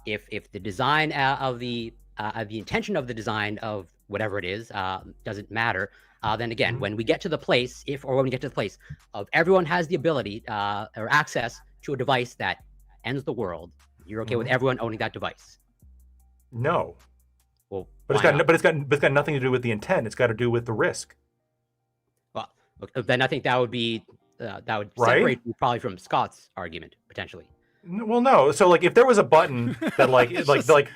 if the design of the intention of the design of whatever it is doesn't matter, then again, when we get to the place, of everyone has the ability or access to a device that ends the world, you're okay with everyone owning that device? No. Well, but it's got nothing to do with the intent. It's got to do with the risk. Well, then I think that would be separate you probably from Scott's argument potentially. Well, no. So like, if there was a button that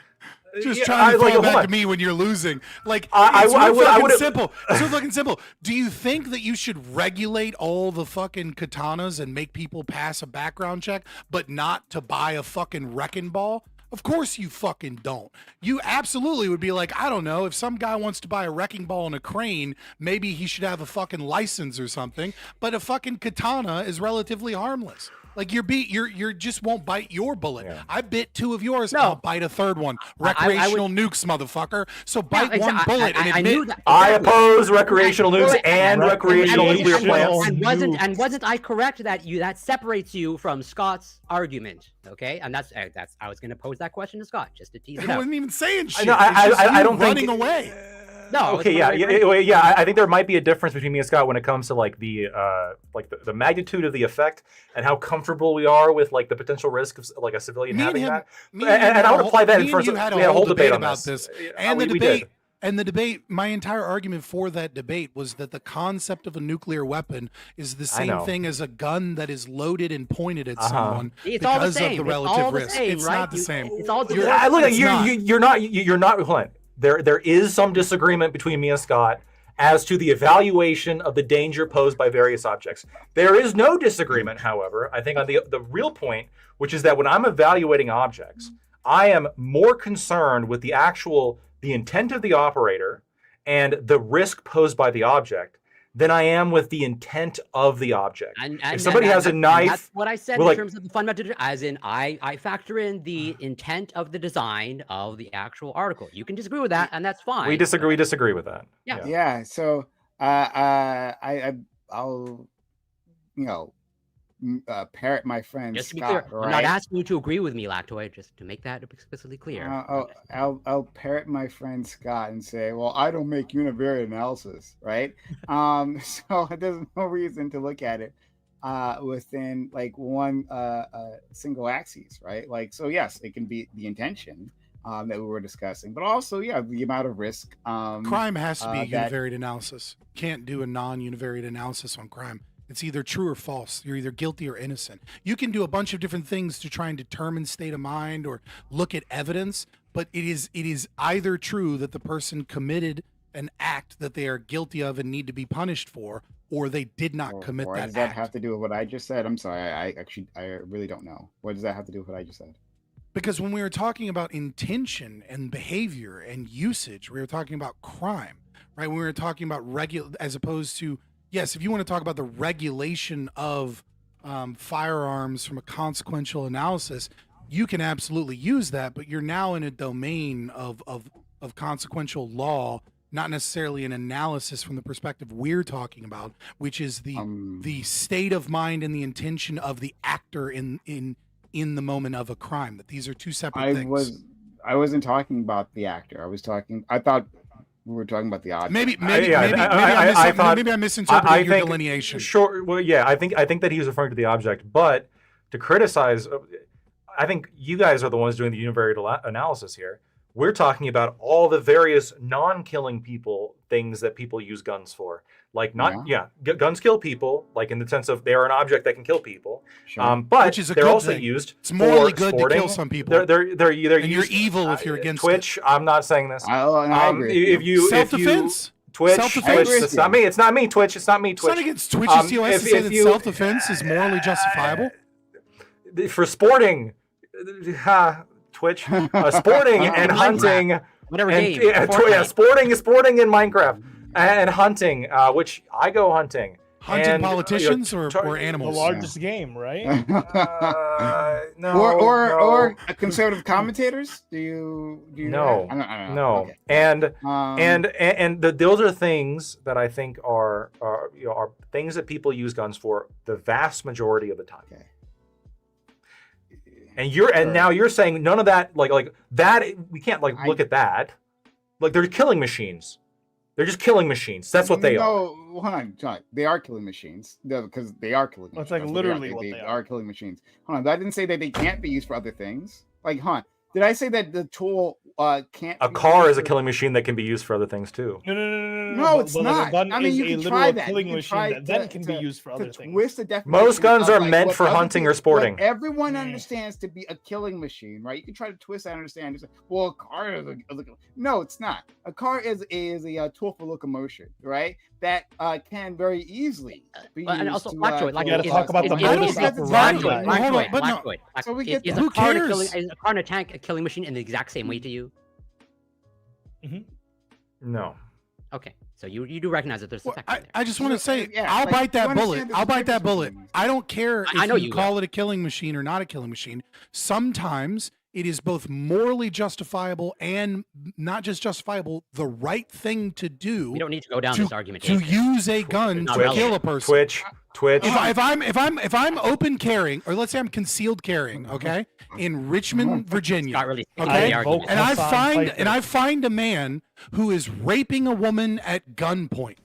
just trying to throw back to me when you're losing. Like, it's simple. It's so fucking simple. Do you think that you should regulate all the fucking katanas and make people pass a background check, but not to buy a fucking wrecking ball? Of course you fucking don't. You absolutely would be like, I don't know, if some guy wants to buy a wrecking ball and a crane, maybe he should have a fucking license or something, but a fucking katana is relatively harmless. Like you're just won't bite your bullet. Yeah. I bit 2 of yours. No. I'll bite a 3rd one. Recreational nukes, motherfucker. So bite one bullet and I admit. knew that. I oppose recreational nukes and recreational nuclear plants. And wasn't I correct that that separates you from Scott's argument? Okay, and that's I was going to pose that question to Scott just to tease it I out. wasn't even saying shit. No, I don't think running away. No. Okay. Yeah. I think there might be a difference between me and Scott when it comes to like the magnitude of the effect and how comfortable we are with like the potential risk of like a civilian having that. And I would apply that in first. We had a whole debate about this. And the debate. And the debate, my entire argument for that debate was that the concept of a nuclear weapon is the same thing as a gun that is loaded and pointed at someone it's all the because same. of the It's relative all the risk. same, It's right? not the same. It's all You're not. Hold on. There is some disagreement between me and Scott as to the evaluation of the danger posed by various objects. There is no disagreement, however, I think on the real point, which is that when I'm evaluating objects, I am more concerned with the intent of the operator and the risk posed by the object than I am with the intent of the object. If somebody has a knife, that's what I said in terms of the fundamental, as in I factor in the intent of the design of the actual article. You can disagree with that, and that's fine. We disagree with that. Yeah. So I'll parrot my friend Just to be Scott. clear, I'm not asking you to agree with me, Lactoid, just to make that explicitly clear. I'll parrot my friend Scott and say, well, I don't make univariate analysis, right? So there's no reason to look at it within like one single axis, right? Like, so yes, it can be the intention that we were discussing, but also, the amount of risk. Crime has to be a univariate analysis. Can't do a non-univariate analysis on crime. It's either true or false. You're either guilty or innocent. You can do a bunch of different things to try and determine state of mind or look at evidence, but it is either true that the person committed an act that they are guilty of and need to be punished for, or they did not commit or that does that act. have to do with what I just said? I'm sorry, I really don't know. What does that have to do with what I just said? Because when we were talking about intention and behavior and usage, we were talking about crime, right? We were talking about as opposed to, yes, if you want to talk about the regulation of firearms from a consequential analysis, you can absolutely use that, but you're now in a domain of consequential law, not necessarily an analysis from the perspective we're talking about, which is the state of mind and the intention of the actor in the moment of a crime. That these are two separate things. I wasn't talking about the actor. I thought we were talking about the object. Maybe I misinterpreted your delineation. Sure. Well, yeah, I think that he was referring to the object, but to criticize, I think you guys are the ones doing the univariate analysis here. We're talking about all the various non-killing people things that people use guns for. Like guns kill people, like in the sense of they are an object that can kill people. Sure. But which is a they're good also thing. used. It's morally for good sporting. to kill some people. They're and used, you're evil if you're against Twitch. I'm not saying this. I agree. If you self-defense. Twitch, Self-defense. it's not me. It's not me. Twitch. It's not me. Twitch. It's not against Twitch's TOS to say that self-defense is morally justifiable. For sporting, Twitch, sporting and hunting, whatever and, game, sporting in Minecraft and hunting, which I go hunting. Hunting politicians or animals? The largest game, right? No. Or conservative commentators? Do you No. I don't know. No. Okay. And those are things that I think are things that people use guns for the vast majority of the time. Okay. And now you're saying none of that like that we can't look at that. Like they're killing machines. They're just killing machines. That's what they are. No, hold on, John. They are killing machines. Because they are killing machines. It's like literally what they are killing machines. Hold on. I didn't say that they can't be used for other things. Like, did I say that the tool can't? A car is a killing machine that can be used for other things too. No, it's not. A gun I mean, is you a can literal try that. killing You can machine try that then can be used for other things. Twist the definition Most guns of, are meant what for other hunting or things- sporting. what everyone understands to be a killing machine, right? You can try to twist that and understand. It's like, well, a car is no, it's not. A car is a tool for locomotion, right? That can very easily be used. And also, to, Lactoid, you gotta talk about the motor stuff. Is a car and a tank a killing machine in the exact same way to you? No. Okay. So you do recognize that there's effect. I just want to say, yeah, I'll like, bite that you bullet. understand I'll there's a bite that difference bullet. between I don't care if I know you you call it a killing machine or not a killing machine. Sometimes it is both morally justifiable and not just justifiable, the right thing to do. We don't need to go down to, this argument. to use a gun not to relevant. kill a person. Twitch. If I'm open carrying, or let's say I'm concealed carrying, okay, in Richmond, Virginia, Not really okay, argument. and I find a man who is raping a woman at gunpoint.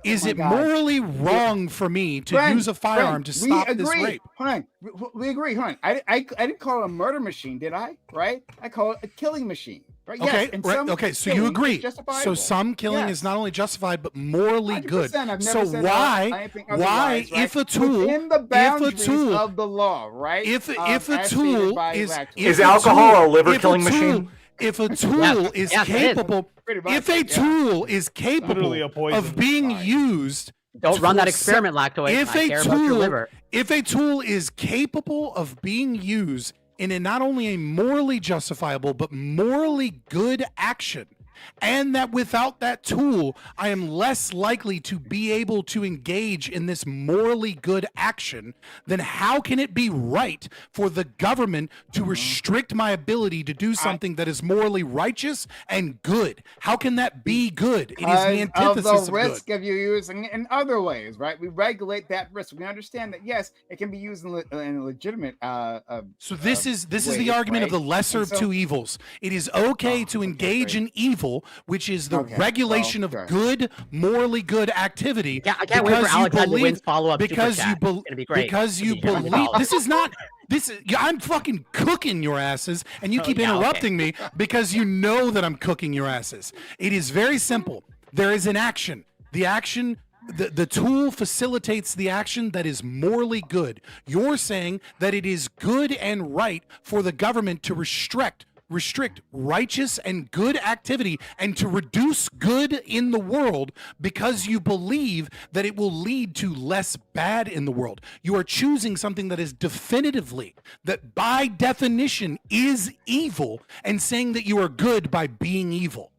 Is my it God. morally wrong for me to Friend, use a firearm to stop this rape? Hold on. We agree. Hold on. I didn't call it a murder machine, did I? Right? I call it a killing machine. Right? Okay, Yes, and right, some okay, so killing you is agree. So justifiable. some killing Yes. is not only justified but morally good. 100%. I've So never said why anything why otherwise, right? if a tool within the boundaries of the law, right? if a as stated tool by is Lactose. Is alcohol a liver killing machine? If a tool is Yes, it is. capable, Pretty much, if a yeah. toul is capable Literally a poison of being used, Don't run that for experiment, Lactoid. If I a care about your tool, liver. if a tool is capable of being used in a not only a morally justifiable but morally good action, and that without that tool, I am less likely to be able to engage in this morally good action, then how can it be right for the government to restrict my ability to do something that is morally righteous and good? How can that be good? It is the antithesis of of the risk good. of you using it in other ways, right? We regulate that risk. We understand that yes, it can be used in a legitimate. So this is the ways, argument of right? the lesser And of so- two evils. It is okay to engage in evil, which is the regulation of good, morally good activity. Yeah, I can't wait for because you Alexander believe- Wynn's follow-up super because chat. you It's believe gonna be great. because you It's gonna be believe solid. this is not. This is, I'm fucking cooking your asses, and you keep yeah, okay. interrupting me because you know that I'm cooking your asses. It is very simple. There is an action. The action, the tool facilitates the action that is morally good. You're saying that it is good and right for the government to restrict righteous and good activity and to reduce good in the world because you believe that it will lead to less bad in the world. You are choosing something that is definitively, that by definition is evil, and saying that you are good by being evil.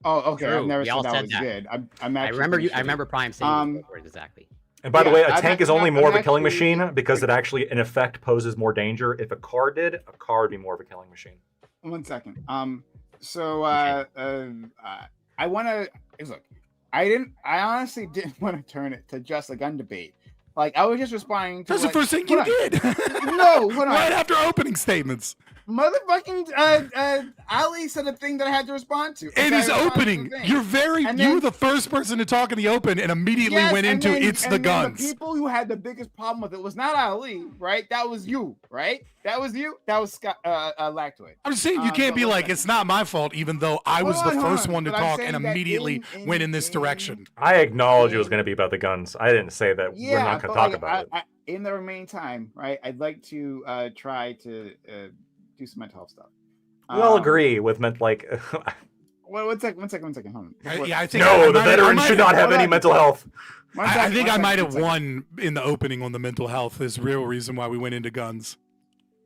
Oh, okay. True. I've never We said all that said was that. good. I'm I actually remember pretty I remember sure. Prime saying these words exactly. And by the way, a I'm tank is not- only I'm more of a killing actually- machine because it actually, in effect, poses more danger. If a car did, a car would be more of a killing machine. 1 second. So I want to look. I honestly didn't want to turn it to just a gun debate. Like I was just responding to. That's like, the first thing you hold on. did. No, hold on. Right after opening statements. Motherfucking Ali said a thing that I had to respond to. It Okay, is I responded to the opening. thing. You're very. And You then- were the first person to talk in the open and immediately Yes, went and into then- it's the and then guns. The people who had the biggest problem with it was not Ali, right? That was you, right? That was you. That was Scott Lactoid. I'm just saying you can't so be like listen. it's not my fault, even though I was Hold the on, first hold one to on. But I'm talk and saying that immediately in- went in this direction. I acknowledge it was going to be about the guns. I didn't say that we're not going to talk about it. In the remaining time, right? I'd like to try to do some mental health stuff. We all agree with like. Well, one second. Hold on. I think No, I the might- I veterans might- should not have hold any on. mental health. I think I might have won in the opening on the mental health. Is real reason why we went into guns.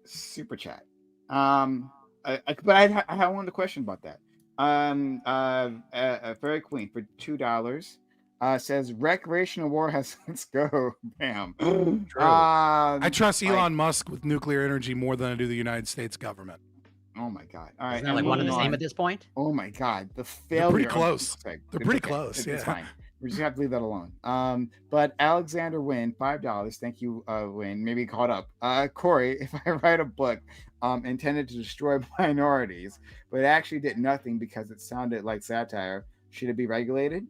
Super chat. But I have one question about that. Fairy Queen for $2 says recreational war has let's go. Bam. True. I trust Elon Musk with nuclear energy more than I do the United States government. Oh my god! All right, Isn't that like one and the same at this point? Oh my god, the failure. They're pretty close. Okay, They're it's pretty okay. close. It's Yeah. fine. We just have to leave that alone. But Alexander Wynn, $5. Thank you, Wynn. Maybe caught up. Corey, if I write a book intended to destroy minorities, but actually did nothing because it sounded like satire, should it be regulated?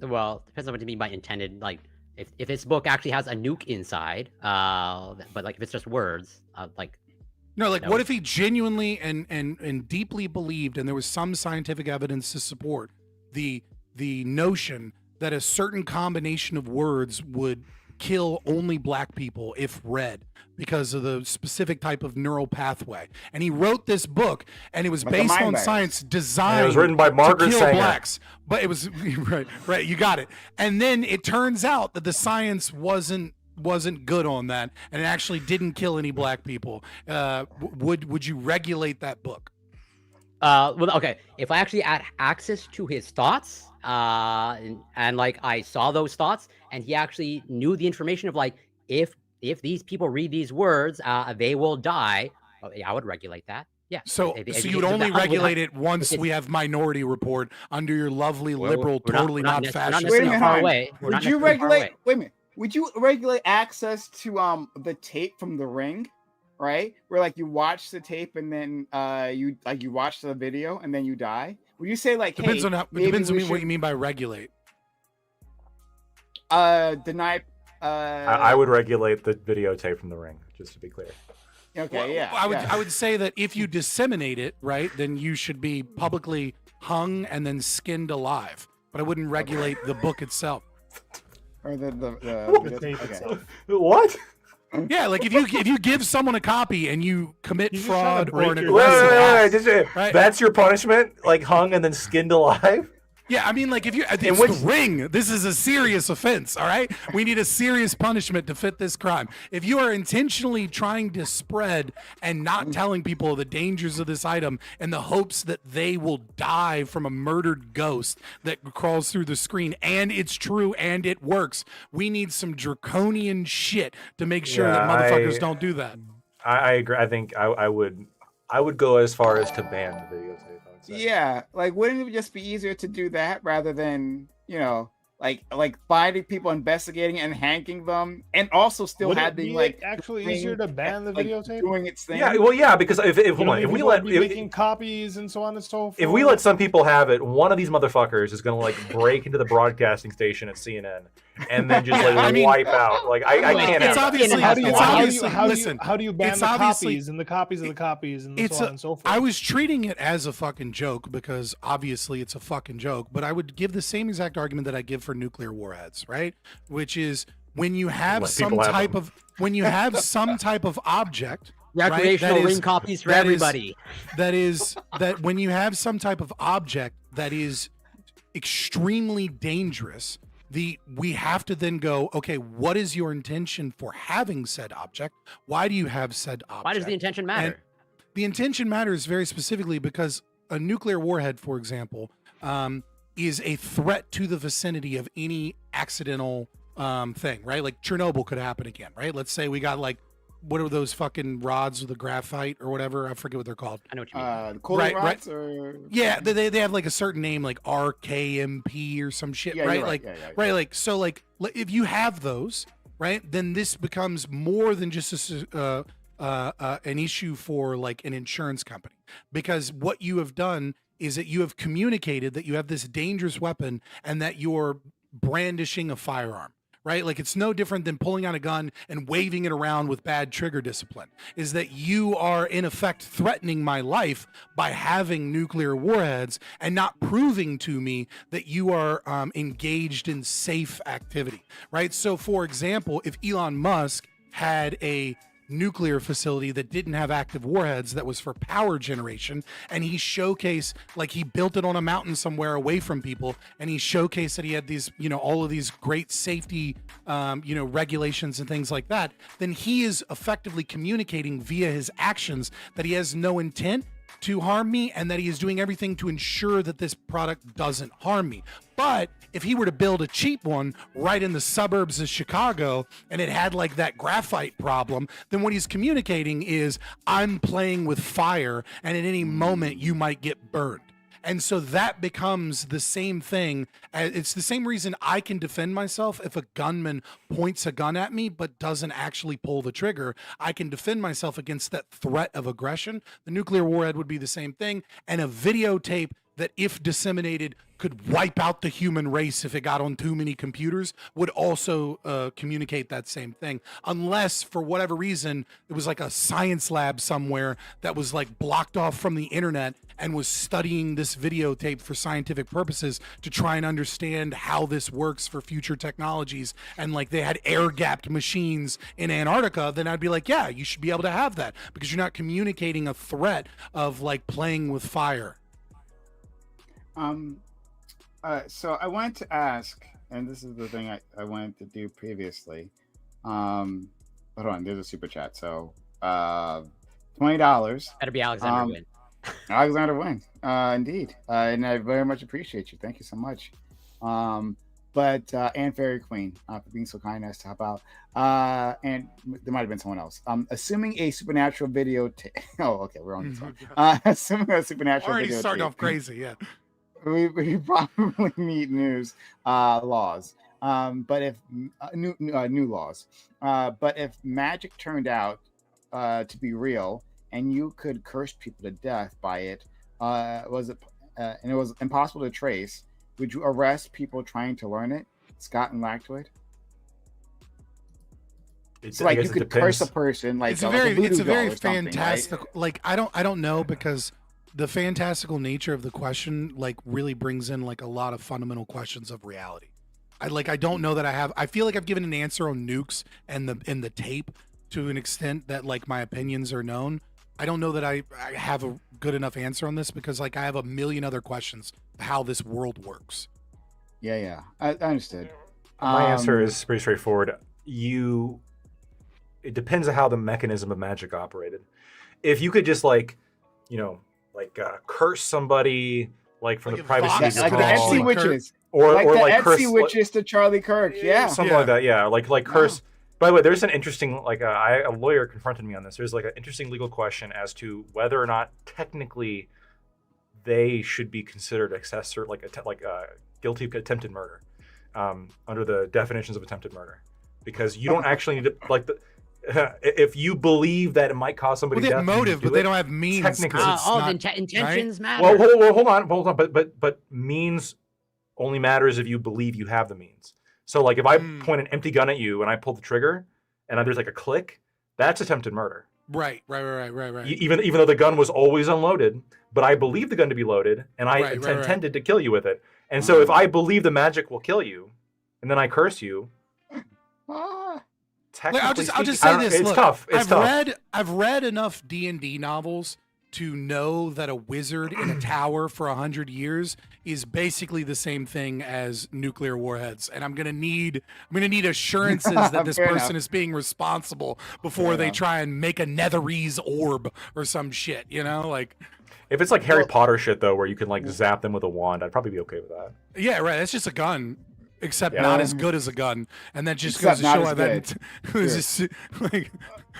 Well, depends on what you mean by intended. Like, if this book actually has a nuke inside, but like if it's just words, like. No, like No. what if he genuinely and deeply believed, and there was some scientific evidence to support the notion that a certain combination of words would kill only black people if read because of the specific type of neural pathway. And he wrote this book, and it was Like the based mind on virus. science designed And it was written by Margaret to kill Sanger. blacks. But it was right, you got it. And then it turns out that the science wasn't good on that, and it actually didn't kill any black people. Would you regulate that book? Well, okay. If I actually had access to his thoughts, and like I saw those thoughts, and he actually knew the information of like if these people read these words, they will die. Oh, yeah, I would regulate that. Yeah. So you would only regulate it once we have Minority Report under your lovely liberal, totally not fascist. Wait a minute, far hold on. away. We're not Would you necessarily far away. regulate? Wait a minute. Would you regulate access to the tape from The Ring, right? Where like you watch the tape and then you watch the video and then you die? Would you say like Depends hey, on how, maybe depends on we what you should, mean by regulate. deny? I would regulate the videotape from The Ring, just to be clear. Okay, Well, yeah. I would say that if you disseminate it, right, then you should be publicly hung and then skinned alive. But I wouldn't regulate the book itself. Or the tape okay. itself. What? Yeah, like if you give someone a copy and you commit He's just trying to fraud or an break your- aggressive act, Wait, that's your punishment? Like hung and then skinned alive? Yeah, I mean, like if you, it's The Ring. This is a serious offense. All right, we need a serious punishment to fit this crime. If you are intentionally trying to spread and not telling people the dangers of this item in the hopes that they will die from a murdered ghost that crawls through the screen, and it's true and it works, we need some draconian shit to make sure that motherfuckers don't do that. I agree. I think I would go as far as to ban the videotape. Yeah, like wouldn't it just be easier to do that rather than like finding people, investigating and hanging them, and also still Would it having be like actually thing, easier to ban the like, videotape? doing its thing? Yeah, well, yeah, because if hold on, if we let making copies and so on and so forth. if we let some people have it, one of these motherfuckers is gonna like break into the broadcasting station at CNN and then just like wipe out. Like I can't have that. How do you ban the copies and the copies of the copies and so on and so forth? I was treating it as a fucking joke because obviously it's a fucking joke, but I would give the same exact argument that I give for nuclear warheads, right? Which is when you have Let some people have type them. of some type of object, Recreational right, ring copies for that everybody. that when you have some type of object that is extremely dangerous, we have to then go, okay, what is your intention for having said object? Why do you have said object? Why does the intention matter? And the intention matters very specifically because a nuclear warhead, for example, is a threat to the vicinity of any accidental thing, right? Like Chernobyl could happen again, right? Let's say we got like, what are those fucking rods with the graphite or whatever? I forget what they're called. I know what you mean. The cooling rods or yeah, they have like a certain name, like RKMP or some shit, Yeah, right? you're right. Like Yeah, yeah, right, like so, like if you have those, right, then this becomes more than just an issue for like an insurance company, because what you have done is that you have communicated that you have this dangerous weapon and that you're brandishing a firearm. Right? Like it's no different than pulling out a gun and waving it around with bad trigger discipline. Is that you are in effect threatening my life by having nuclear warheads and not proving to me that you are engaged in safe activity, right? So for example, if Elon Musk had a nuclear facility that didn't have active warheads that was for power generation, and he showcased, like he built it on a mountain somewhere away from people, and he showcased that he had these, all of these great safety regulations and things like that, then he is effectively communicating via his actions that he has no intent to harm me and that he is doing everything to ensure that this product doesn't harm me. But if he were to build a cheap one right in the suburbs of Chicago and it had like that graphite problem, then what he's communicating is I'm playing with fire and at any moment you might get burned. And so that becomes the same thing. It's the same reason I can defend myself if a gunman points a gun at me but doesn't actually pull the trigger. I can defend myself against that threat of aggression. The nuclear warhead would be the same thing. And a videotape that, if disseminated, could wipe out the human race if it got on too many computers would also communicate that same thing. Unless, for whatever reason, it was like a science lab somewhere that was like blocked off from the internet and was studying this videotape for scientific purposes to try and understand how this works for future technologies. And like they had air-gapped machines in Antarctica, then I'd be like, yeah, you should be able to have that because you're not communicating a threat of like playing with fire. So I wanted to ask, and this is the thing I wanted to do previously. Hold on, there's a super chat. So $20. Better be Alexander Wynn. Alexander wins. Indeed. And I very much appreciate you. Thank you so much. And Fairy Queen for being so kind as to help out. And there might have been someone else. Assuming a supernatural video oh, okay, we're on this one. Assuming a supernatural Already video starting off crazy, yeah. We probably need laws. But if new laws. But if magic turned out to be real and you could curse people to death by it, and it was impossible to trace, would you arrest people trying to learn it? Scott and Lactoid? It's like you could curse a person like it's a very fantastic. Right? Like I don't know, because the fantastical nature of the question like really brings in like a lot of fundamental questions of reality. I don't know that I feel like I've given an answer on nukes and the tape to an extent that like my opinions are known. I don't know that I have a good enough answer on this, because like I have a million other questions of how this world works. Yeah. I understood. My answer is pretty straightforward. It depends on how the mechanism of magic operated. If you could just curse somebody like from the privacy of your like the Etsy witches, or the Etsy curse, witches to Charlie Kirk, something like that, yeah, like curse. By the way, there's an interesting a lawyer confronted me on this. There's like an interesting legal question as to whether or not technically they should be considered accessory, guilty of attempted murder, under the definitions of attempted murder, because you don't actually need to if you believe that it might cause somebody death, they have motive, but they don't have means. Technically, intentions matter. Well, hold on. But means only matters if you believe you have the means. So, like, if I point an empty gun at you and I pull the trigger, and there's like a click, that's attempted murder. Right. Even though the gun was always unloaded, but I believe the gun to be loaded, and I intended to kill you with it. And so, if I believe the magic will kill you, and then I curse you. I'll just say this. It's tough. I've read enough D&D novels to know that a wizard in a tower for 100 years is basically the same thing as nuclear warheads, and I'm gonna need assurances that this person is being responsible before they try and make a Netherese orb or some shit. Like if it's like Harry Potter shit though, where you can like zap them with a wand, I'd probably be okay with that. Yeah, right. That's just a gun. Except not as good as a gun, and that just goes to show that just like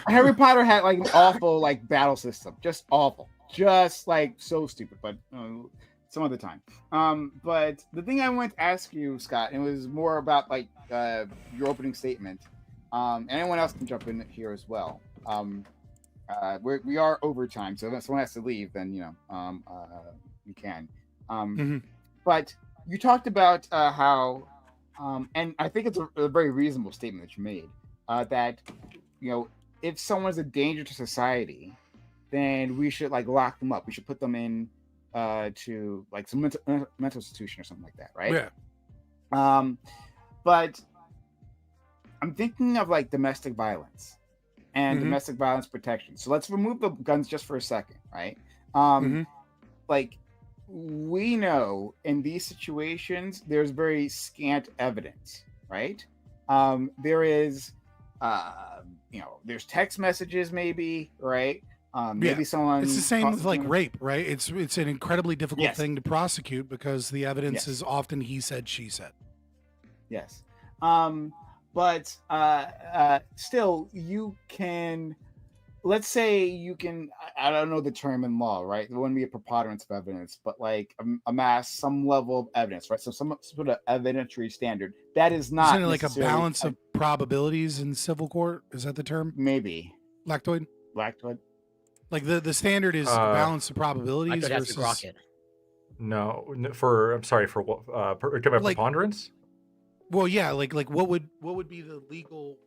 Harry Potter had like an awful like battle system, just awful, just like so stupid. But some other time. But the thing I wanted to ask you, Scott, it was more about like your opening statement. Anyone else can jump in here as well. We are over time, so if someone has to leave, then you can. But you talked about how. And I think it's a very reasonable statement that you made, that, if someone's a danger to society, then we should like lock them up. We should put them in to like some mental institution or something like that, right? Yeah. But I'm thinking of like domestic violence and domestic violence protection. So let's remove the guns just for a second, right? Like, we know in these situations there's very scant evidence, right? There is there's text messages maybe, right? Maybe someone, it's the same with like rape, right? It's an incredibly difficult thing to prosecute because the evidence is often he said, she said. Yes. But still you can, let's say you can, I don't know the term in law, right? There wouldn't be a preponderance of evidence, but like amass some level of evidence, right? So some sort of evidentiary standard. That is not Isn't it like a balance of probabilities in civil court? Is that the term? Maybe. Lactoid? Like the standard is balance of probabilities versus rocket. No, I'm sorry, for what? Talking about preponderance? Well, yeah, like what would be the legal?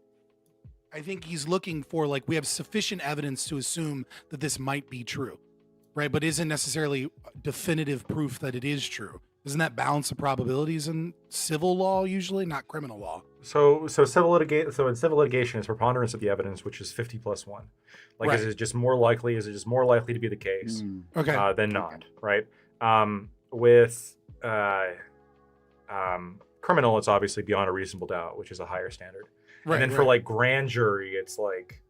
I think he's looking for like we have sufficient evidence to assume that this might be true, right? But isn't necessarily definitive proof that it is true. Isn't that balance of probabilities in civil law usually, not criminal law? So in civil litigation, it's preponderance of the evidence, which is 50+1. Like, is it just more likely? Is it just more likely to be the case? Than not, right? With criminal, it's obviously beyond a reasonable doubt, which is a higher standard. Right, and then for like grand jury, it's like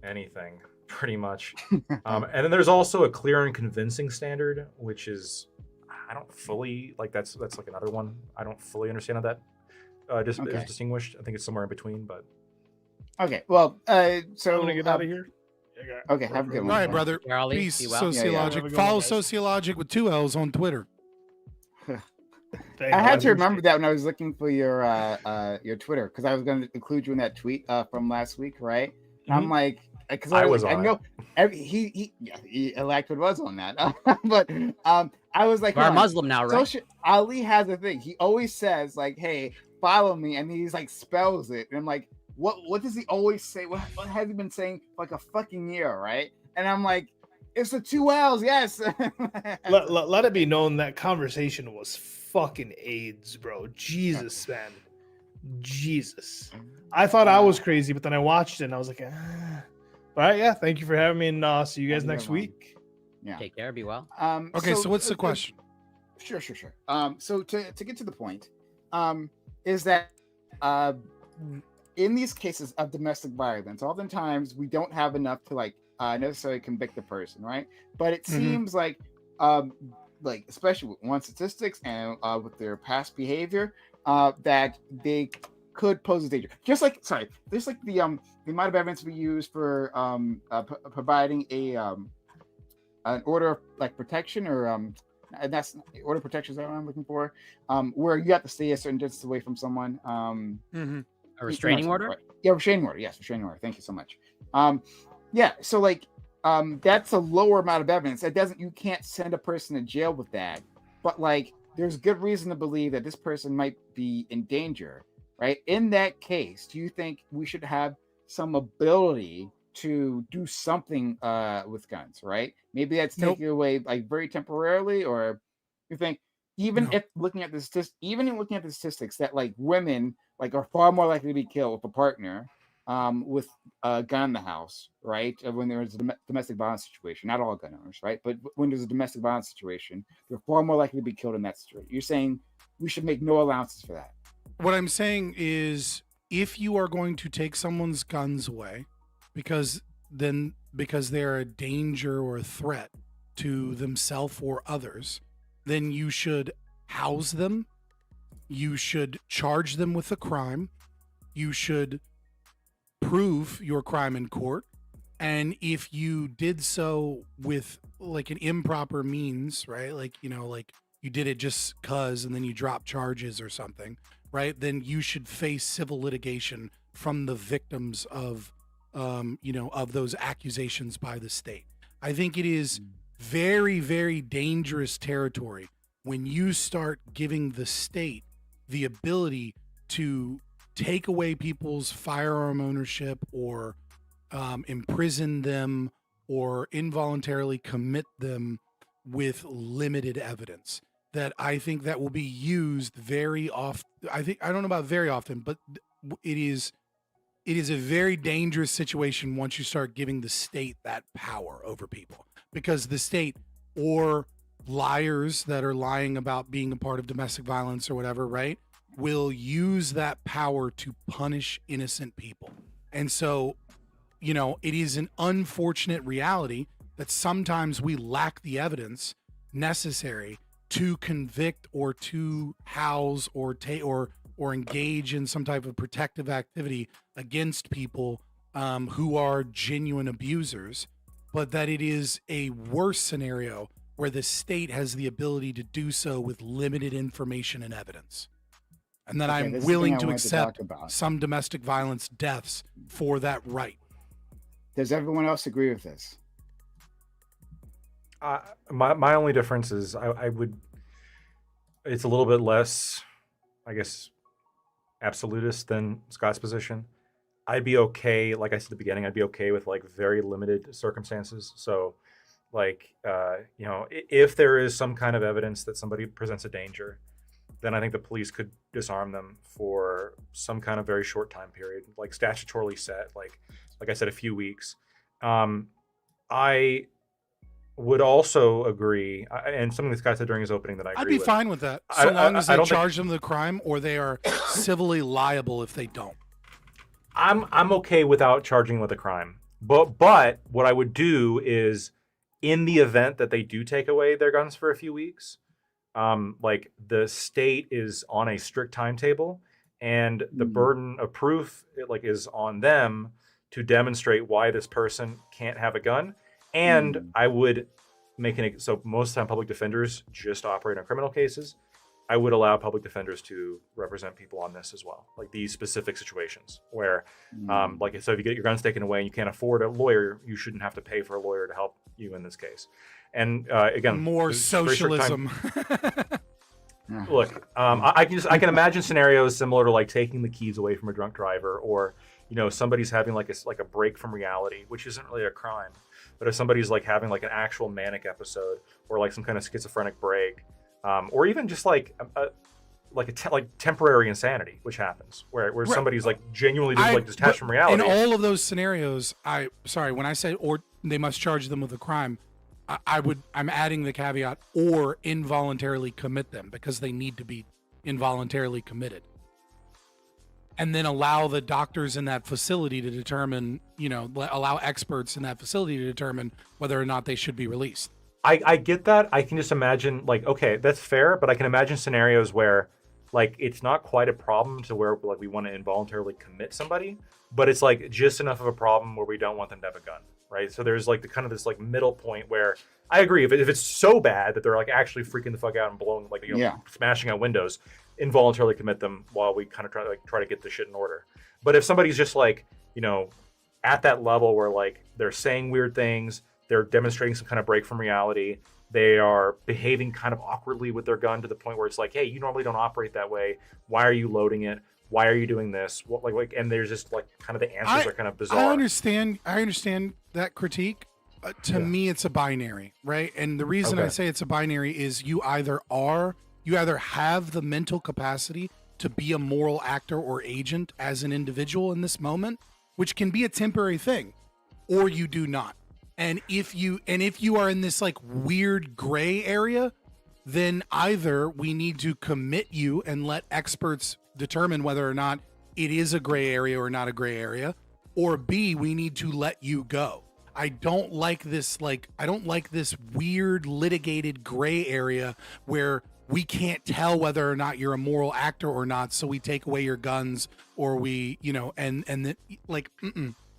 anything, pretty much. And then there's also a clear and convincing standard, which is I don't fully like. That's like another one. I don't fully understand how that is distinguished. I think it's somewhere in between, but Okay, well, so I'm gonna get out of here. Okay, have a good one. All right, brother. Charlie, Peace, be well. Sociologic. Yeah. Follow Sociologic with 2 L's on Twitter. I had to remember that when I was looking for your Twitter, because I was going to include you in that tweet from last week, right? And I'm like, because I know he elected was on that, but I was like, You're a Muslim now, right? Ali has a thing. He always says like, "Hey, follow me," and he's like spells it, and I'm like, what does he always say? What has he been saying for like a fucking year, right? And I'm like, it's the 2 L's, yes. let it be known that conversation was fucking AIDS, bro. Jesus, man. Jesus. I thought I was crazy, but then I watched it and I was like, ah. All right, yeah. Thank you for having me, and see you guys next week. Yeah. Take care. Be well. Okay, so what's the question? Sure. So to get to the point, is that in these cases of domestic violence, oftentimes we don't have enough to like necessarily convict the person, right? But it seems like especially with one statistics and with their past behavior, that they could pose a danger. Just like the amount of evidence we use for providing an order of like protection, or and that's order of protection is that what I'm looking for, where you have to stay a certain distance away from someone. A restraining order? Right? Yeah, restraining order. Yes, restraining order. Thank you so much. Yeah, so like that's a lower amount of evidence. You can't send a person to jail with that, but like there's good reason to believe that this person might be in danger, right? In that case, do you think we should have some ability to do something with guns, right? Maybe that's taken away like very temporarily, or you think if looking at the statistics that like women like are far more likely to be killed with a partner with a gun in the house, right? When there is a domestic violence situation, not all gun owners, right? But when there's a domestic violence situation, they're far more likely to be killed in that situation. You're saying we should make no allowances for that. What I'm saying is, if you are going to take someone's guns away because they're a danger or a threat to themselves or others, then you should house them. You should charge them with a crime. You should prove your crime in court. And if you did so with like an improper means, right? Like, like you did it just cause, and then you drop charges or something, right? Then you should face civil litigation from the victims of, of those accusations by the state. I think it is very, very dangerous territory when you start giving the state the ability to take away people's firearm ownership, or imprison them, or involuntarily commit them with limited evidence. That I think that will be used very often. I don't know about very often, but it is a very dangerous situation once you start giving the state that power over people, because the state, or liars that are lying about being a part of domestic violence or whatever, right, will use that power to punish innocent people. And so, it is an unfortunate reality that sometimes we lack the evidence necessary to convict, or to house, or take, or engage in some type of protective activity against people who are genuine abusers, but that it is a worse scenario where the state has the ability to do so with limited information and evidence. And that I'm willing to accept some domestic violence deaths for that right. Does everyone else agree with this? My only difference is I would, it's a little bit less, I guess, absolutist than Scott's position. I'd be okay, like I said at the beginning, I'd be okay with like very limited circumstances. So like, if there is some kind of evidence that somebody presents a danger, then I think the police could disarm them for some kind of very short time period, like statutorily set, like I said, a few weeks. I would also agree, and something this guy said during his opening that I agree I'd be with. fine with that, so long as they charge them with the crime, or they are civilly liable if they don't. I'm okay without charging with a crime. But what I would do is, in the event that they do take away their guns for a few weeks, like the state is on a strict timetable, and the burden of proof is on them to demonstrate why this person can't have a gun. And I would make so most of the time public defenders just operate on criminal cases. I would allow public defenders to represent people on this as well, like these specific situations where, so if you get your guns taken away and you can't afford a lawyer, you shouldn't have to pay for a lawyer to help you in this case. And again, more socialism. Look, I can imagine scenarios similar to like taking the keys away from a drunk driver, or somebody's having like a break from reality, which isn't really a crime, but if somebody's like having like an actual manic episode or like some kind of schizophrenic break. Or even just like temporary insanity, which happens where somebody's like genuinely just detached from reality. In all of those scenarios, when I say or they must charge them with a crime, I'm adding the caveat or involuntarily commit them, because they need to be involuntarily committed. And then allow the doctors in that facility to determine, allow experts in that facility to determine whether or not they should be released. I get that. I can just imagine okay, that's fair, but I can imagine scenarios where it's not quite a problem to where we want to involuntarily commit somebody, but it's just enough of a problem where we don't want them to have a gun, right? So there's this middle point where I agree, if it's so bad that they're actually freaking the fuck out and blowing smashing out windows, involuntarily commit them while we kind of try to get this shit in order. But if somebody's just at that level where they're saying weird things, they're demonstrating some kind of break from reality, they are behaving kind of awkwardly with their gun to the point where it's hey, you normally don't operate that way. Why are you loading it? Why are you doing this? What and there's just kind of the answers are kind of bizarre. I understand that critique. To me, it's a binary, right? And the reason I say it's a binary is you either have the mental capacity to be a moral actor or agent as an individual in this moment, which can be a temporary thing, or you do not. And if you are in this weird gray area, then either we need to commit you and let experts determine whether or not it is a gray area or not a gray area, or B, we need to let you go. I don't like this weird litigated gray area where we can't tell whether or not you're a moral actor or not, so we take away your guns, or we,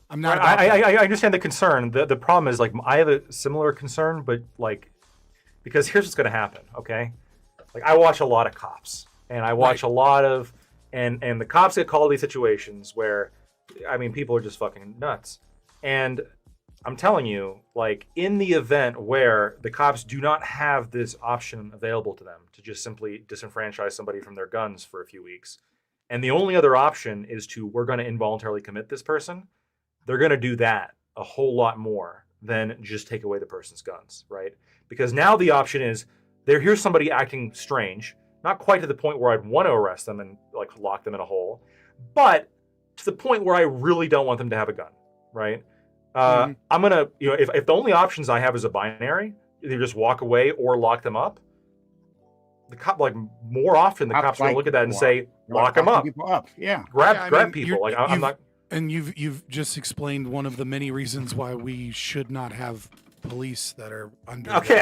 I'm not. I understand the concern. The problem is I have a similar concern, but because here's what's going to happen. Okay, I watch a lot of cops, and I watch a lot of and the cops get called these situations where, people are just fucking nuts, and I'm telling you, in the event where the cops do not have this option available to them to just simply disenfranchise somebody from their guns for a few weeks, and the only other option is we're going to involuntarily commit this person, they're going to do that a whole lot more than just take away the person's guns, right? Because now the option is, here's somebody acting strange, not quite to the point where I'd want to arrest them and lock them in a hole, but to the point where I really don't want them to have a gun, right? I'm going to, if the only options I have is a binary, either just walk away or lock them up, the cop, more often the cops will look at that and say, lock them up. Yeah. Grab people. I'm not. And you've just explained one of the many reasons why we should not have police that are under. Okay,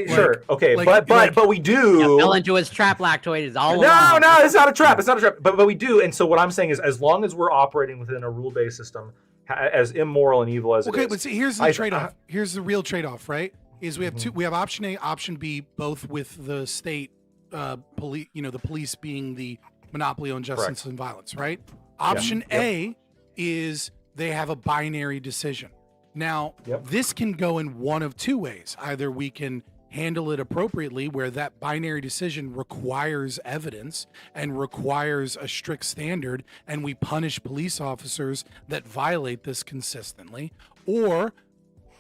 sure. Okay, but we do. Yeah, fell into his trap, lactoid is all. No, it's not a trap. It's not a trap. But we do. And so what I'm saying is, as long as we're operating within a rule-based system, as immoral and evil as it is. Okay, but see, here's the trade-off. Here's the real trade-off, right? Is we have two. We have option A, option B, both with the state police. The police being the monopoly on justice and violence, right? Option A is they have a binary decision. Now, this can go in one of two ways. Either we can handle it appropriately, where that binary decision requires evidence and requires a strict standard, and we punish police officers that violate this consistently, or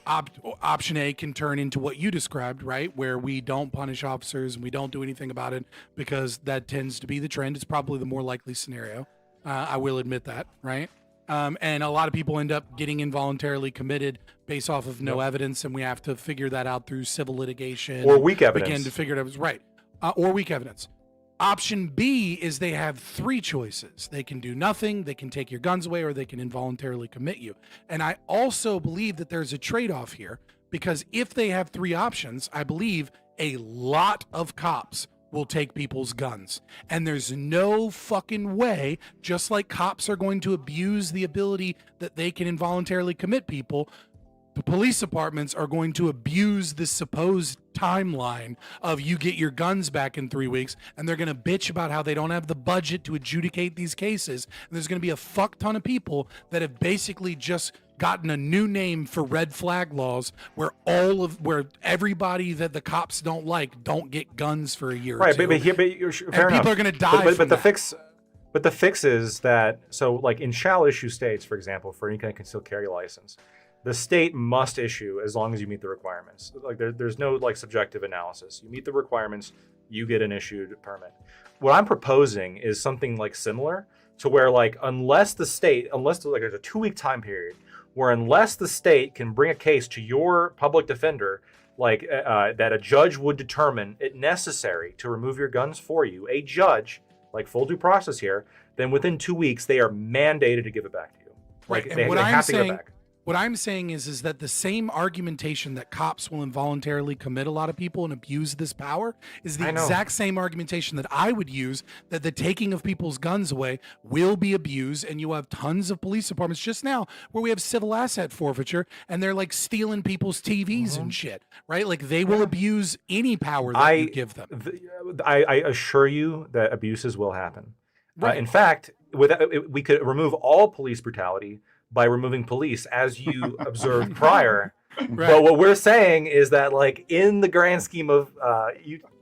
option A can turn into what you described, right? Where we don't punish officers and we don't do anything about it, because that tends to be the trend. It's probably the more likely scenario. I will admit that, right? And a lot of people end up getting involuntarily committed based off of no evidence, and we have to figure that out through civil litigation or weak evidence. Begin to figure it out, right? Or weak evidence. Option B is they have three choices. They can do nothing, they can take your guns away, or they can involuntarily commit you. And I also believe that there's a trade-off here, because if they have three options, I believe a lot of cops will take people's guns. And there's no fucking way, just like cops are going to abuse the ability that they can involuntarily commit people, the police departments are going to abuse the supposed timeline of you get your guns back in 3 weeks, and they're going to bitch about how they don't have the budget to adjudicate these cases. And there's going to be a fuck ton of people that have basically just gotten a new name for red flag laws, where everybody that the cops don't like don't get guns for a year or two. But fair and enough. people are going to die But from the that. But the fix is that, so like in shall issue states, for example, for any kind of concealed carry license, the state must issue as long as you meet the requirements. Like there's no like subjective analysis. You meet the requirements, you get an issued permit. What I'm proposing is something like similar to where like unless there's like there's a 2-week time period where unless the state can bring a case to your public defender, like that a judge would determine it necessary to remove your guns for you, a judge, like full due process here, then within 2 weeks they are mandated to give it back to you. Like Right. they have to give it back. What I'm saying is that the same argumentation that cops will involuntarily commit a lot of people and abuse this power is the exact same argumentation that I would use, that the taking of people's guns away will be abused, and you have tons of police departments just now where we have civil asset forfeiture and they're like stealing people's TVs and shit, right? Like they will abuse any power that you give them. I assure you that abuses will happen. Right. In fact, we could remove all police brutality by removing police, as you observed prior. Right. But what we're saying is that, like, in the grand scheme of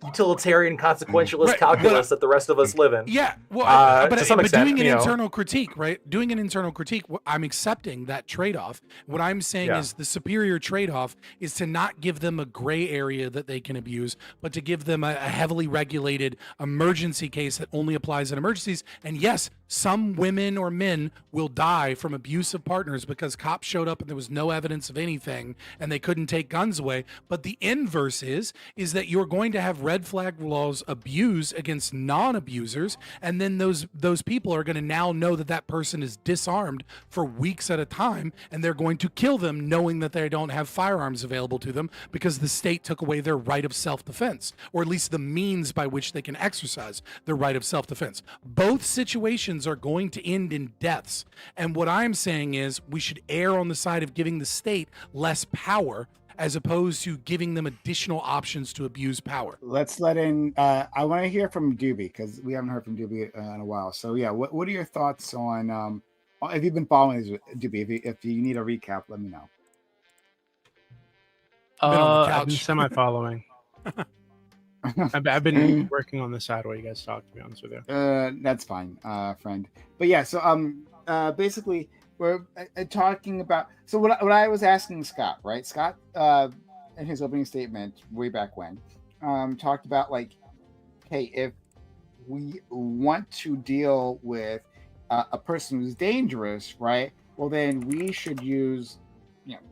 utilitarian consequentialist calculus that the rest of us live in, yeah, well, to some extent, doing an internal critique, right? Doing an internal critique, I'm accepting that trade-off. What I'm saying is the superior trade-off is to not give them a gray area that they can abuse, but to give them a heavily regulated emergency case that only applies in emergencies. And yes, some women or men will die from abusive partners because cops showed up and there was no evidence of anything and they couldn't take guns away. But the inverse is that you're going to have red flag laws abused against non-abusers, and then those people are going to now know that that person is disarmed for weeks at a time, and they're going to kill them knowing that they don't have firearms available to them because the state took away their right of self-defense, or at least the means by which they can exercise their right of self-defense. Both situations are going to end in deaths. And what I'm saying is we should err on the side of giving the state less power as opposed to giving them additional options to abuse power. Let's let in, I want to hear from Doobie, because we haven't heard from Doobie in a while. So yeah, what are your thoughts on, if you've been following this, Doobie, if you need a recap, let me know. I've been semi-following. I've been working on the side while you guys talk, to be honest with you. That's fine, friend. But yeah, so basically we're talking about. So what I was asking Scott, right? Scott, in his opening statement way back when, talked about like, hey, if we want to deal with a person who's dangerous, right? Well, then we should use,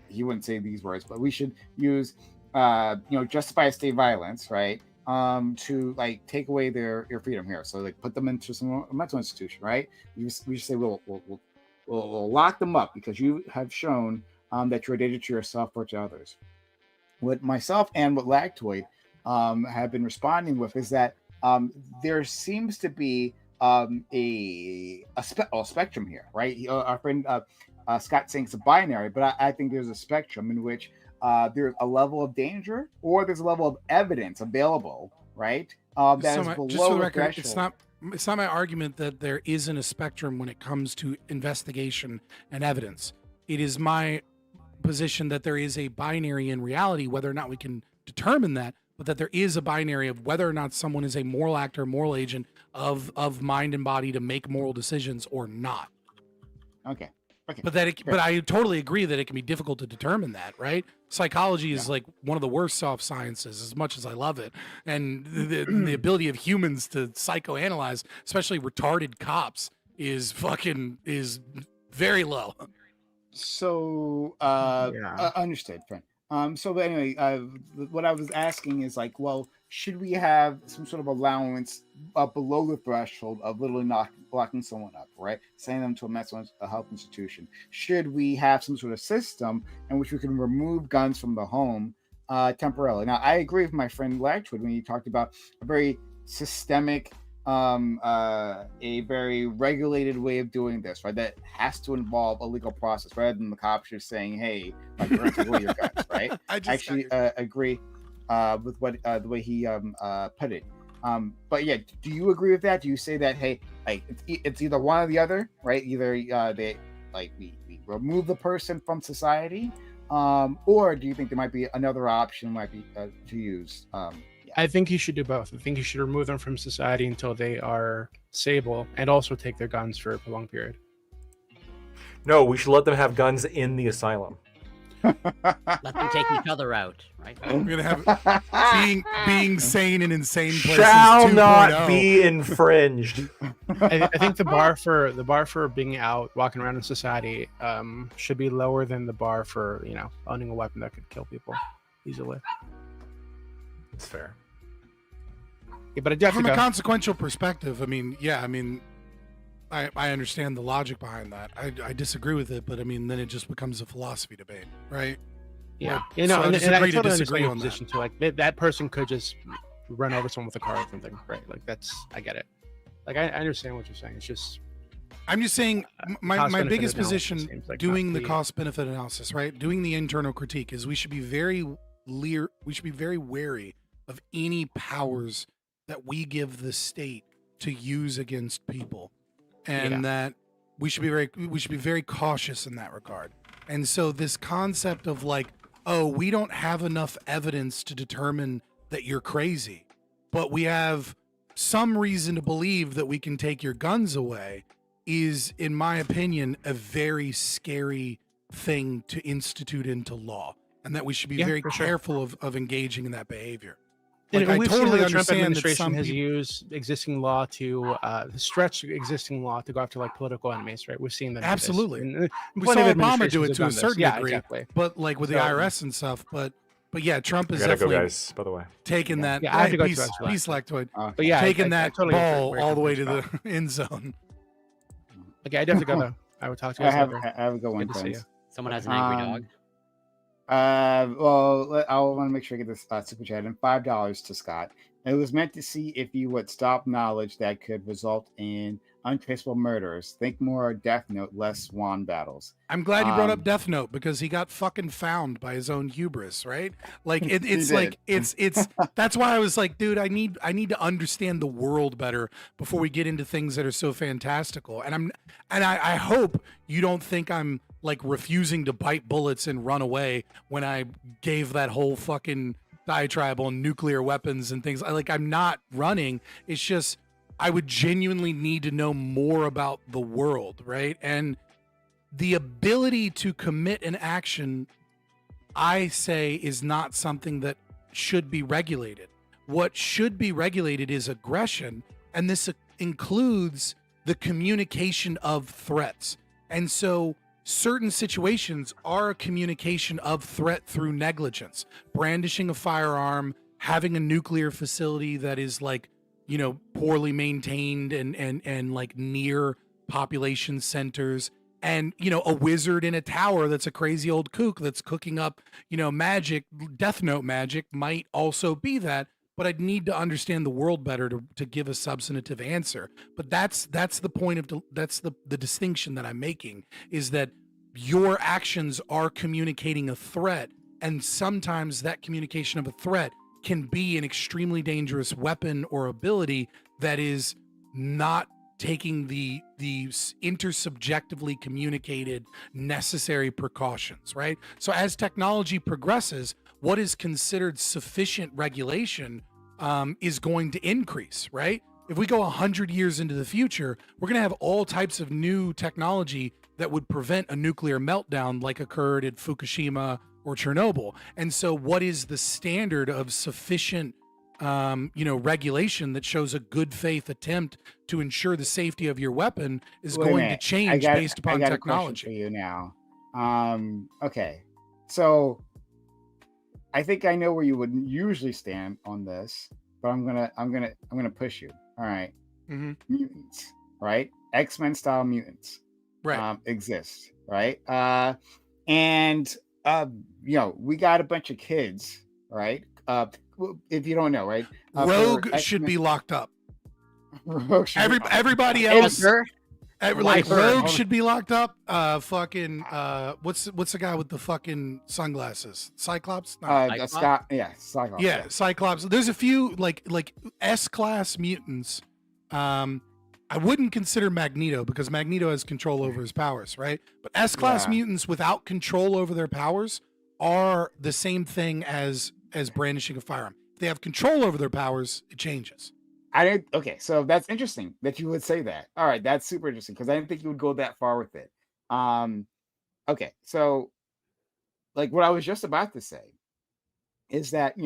he wouldn't say these words, but we should use, justify state violence, right? To like take away their freedom here. So like put them into some mental institution, right? We just say we'll lock them up because you have shown that you're a danger to yourself or to others. What myself and what Lactoid have been responding with is that there seems to be a spectrum here, right? Our friend Scott saying it's a binary, but I think there's a spectrum in which there's a level of danger or there's a level of evidence available, right? That is below just for the the record, threshold. it's not my argument that there isn't a spectrum when it comes to investigation and evidence. It is my position that there is a binary in reality, whether or not we can determine that, but that there is a binary of whether or not someone is a moral actor, moral agent of mind and body to make moral decisions or not. Okay. But I totally agree that it can be difficult to determine that, right? Psychology is like one of the worst soft sciences, as much as I love it, and the ability of humans to psychoanalyze, especially retarded cops, is very low. So understood, friend. So but anyway, what I was asking is like, well, should we have some sort of allowance below the threshold of literally locking someone up, right? Sending them to a health institution? Should we have some sort of system in which we can remove guns from the home temporarily? Now, I agree with my friend Latchwood when he talked about a very systemic, a very regulated way of doing this, right? That has to involve a legal process rather than the cops just saying, "Hey, like, we're going to take away your guns," right? I actually agree with what the way he put it. But yeah, do you agree with that? Do you say that, hey, like it's either one or the other, right? Either they like we remove the person from society, or do you think there might be another option might be to use? I think you should do both. I think you should remove them from society until they are stable, and also take their guns for a prolonged period. No, we should let them have guns in the asylum. Let them take each other out, right? We're gonna have being sane in insane places. Shall 2.0. not be infringed. I think the bar for being out, walking around in society, should be lower than the bar for owning a weapon that could kill people easily. It's fair. Yeah, but I definitely from a consequential perspective, I mean, I understand the logic behind that. I disagree with it, but I mean, then it just becomes a philosophy debate, right? Yeah, so and I totally disagree understand your on position too. Like that person could just run over someone with a car or something, right? Like I get it. Like I understand what you're saying. It's just I'm just saying my biggest position like doing the cost benefit analysis, right? Doing the internal critique is we should be very wary of any powers that we give the state to use against people. And that we should be very cautious in that regard. And so this concept of like, oh, we don't have enough evidence to determine that you're crazy, but we have some reason to believe that we can take your guns away is, in my opinion, a very scary thing to institute into law, and that we should be very careful of engaging in that behavior. Like, and I we've totally seen the Trump understand that administration some has people, used existing law to stretch existing law to go after like political enemies, right? We've seen them. absolutely. Do this. We Plenty saw of Obama do administrations it have to a done this. certain Yeah, degree, exactly. but like with the IRS and stuff. But yeah, Trump is I gotta go, definitely guys. By the way, taking that. Yeah, I have to go peace, to peace, Lactoid. But yeah, taking I that totally ball agree all the way with to the end zone. Okay, I definitely go though. I would talk to you guys later. I have a good one, Good to see friends. you. Someone has an angry dog. Well, I want to make sure I get this super chat and $5 to Scott. It was meant to see if you would stop knowledge that could result in untraceable murders. Think more Death Note, less Swan battles. I'm glad you brought up Death Note because he got fucking found by his own hubris, right? Like it's like it's that's why I was like, dude, I need to understand the world better before we get into things that are so fantastical. And I hope you don't think I'm like refusing to bite bullets and run away when I gave that whole fucking diatribe on nuclear weapons and things. I'm not running. It's just I would genuinely need to know more about the world, right? And the ability to commit an action, I say, is not something that should be regulated. What should be regulated is aggression, and this includes the communication of threats. And so certain situations are a communication of threat through negligence. Brandishing a firearm, having a nuclear facility that is like, poorly maintained and like near population centers, and a wizard in a tower that's a crazy old kook that's cooking up magic, Death Note magic might also be that. But I'd need to understand the world better to give a substantive answer. But that's the point of that's the distinction that I'm making, is that your actions are communicating a threat, and sometimes that communication of a threat can be an extremely dangerous weapon or ability that is not taking the intersubjectively communicated necessary precautions, right? So as technology progresses, what is considered sufficient regulation is going to increase, right? If we go 100 years into the future, we're going to have all types of new technology that would prevent a nuclear meltdown like occurred at Fukushima or Chernobyl. And so what is the standard of sufficient regulation that shows a good faith attempt to ensure the safety of your weapon is going to change based upon technology. A question for you now. Okay, so I think I know where you would usually stand on this, but I'm gonna push you. All right. Mm-hmm. Mutants, right? X-Men style mutants, right? Exist, right? And we got a bunch of kids, right? If you don't know, right? Rogue should be locked up. Rogue should be Everybody else. Rogue should be locked up. Fucking what's the guy with the fucking sunglasses? Cyclops? No. Scott, Cyclops. Yeah, Cyclops. There's a few like S-class mutants. I wouldn't consider Magneto because Magneto has control over his powers, right? But S-class mutants without control over their powers are the same thing as brandishing a firearm. If they have control over their powers, it changes. Okay, so that's interesting that you would say that. All right, that's super interesting because I didn't think you would go that far with it. Okay, so like what I was just about to say is that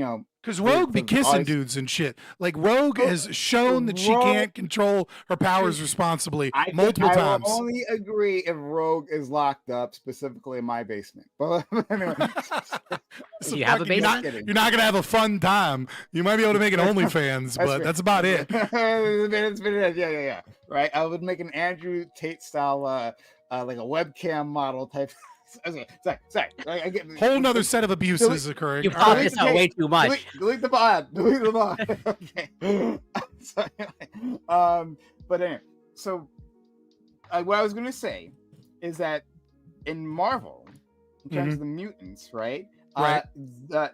because Rogue be kissing dudes and shit. Like Rogue has shown that she can't control her powers responsibly multiple times. I will only agree if Rogue is locked up, specifically in my basement. But anyway, do you have a basement? You're not gonna have a fun time. You might be able to make an OnlyFans, but that's about it. Yeah. Right. I would make an Andrew Tate style, like a webcam model type. Sorry. I get whole nother set of abuses occurring. You brought this out way too much. Delete the bot. Okay. But anyway, so what I was going to say is that in Marvel, in terms of the mutants, right?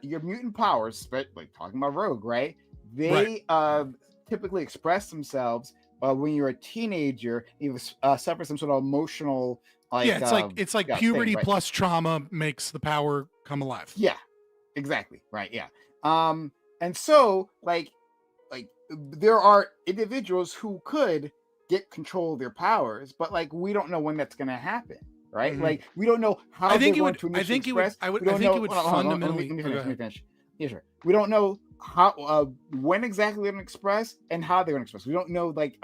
Your mutant powers, like talking about Rogue, right? They typically express themselves when you're a teenager. You suffer some sort of emotional. It's like puberty plus trauma makes the power come alive. Yeah, exactly. Right. Yeah. And so like there are individuals who could get control of their powers, but like we don't know when that's going to happen. Right. Mm-hmm. Like we don't know how they're going to initially express. I think it would fundamentally. Let me finish. Yeah, sure. We don't know how when exactly they're going to express and how they're going to express. We don't know like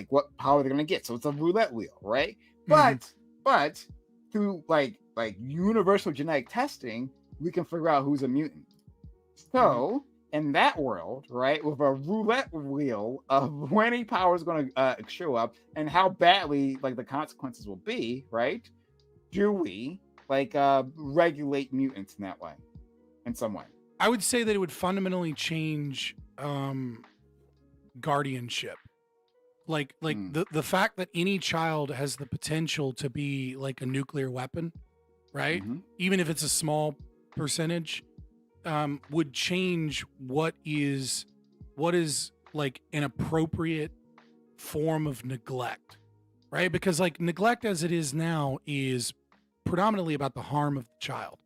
what power they're going to get. So it's a roulette wheel, right? But through like universal genetic testing, we can figure out who's a mutant. So in that world, right, with a roulette wheel of when a power is going to show up and how badly like the consequences will be, right? Do we regulate mutants in that way, in some way? I would say that it would fundamentally change guardianship. Like the fact that any child has the potential to be like a nuclear weapon, right? Mm-hmm. Even if it's a small percentage, would change what is like an appropriate form of neglect, right? Because like neglect as it is now is predominantly about the harm of the child,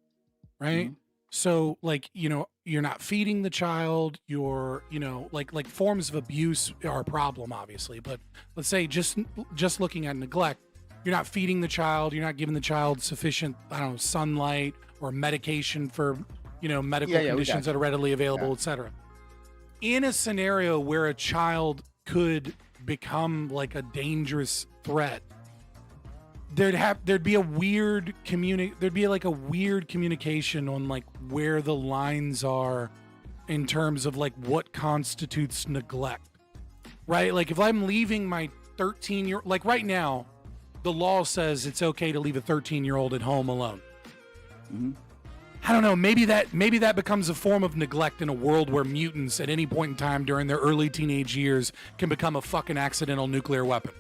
right? Mm-hmm. So like, you're not feeding the child, you're, like forms of abuse are a problem, obviously. But let's say just looking at neglect, you're not feeding the child, you're not giving the child sufficient, sunlight or medication for, medical conditions that are readily available, etc. In a scenario where a child could become like a dangerous threat, there'd be a weird communication on like where the lines are in terms of like what constitutes neglect, right? Like if I'm leaving my 13-year, like right now, the law says it's okay to leave a 13-year-old at home alone. Mm-hmm. I don't know. Maybe that becomes a form of neglect in a world where mutants at any point in time during their early teenage years can become a fucking accidental nuclear weapon.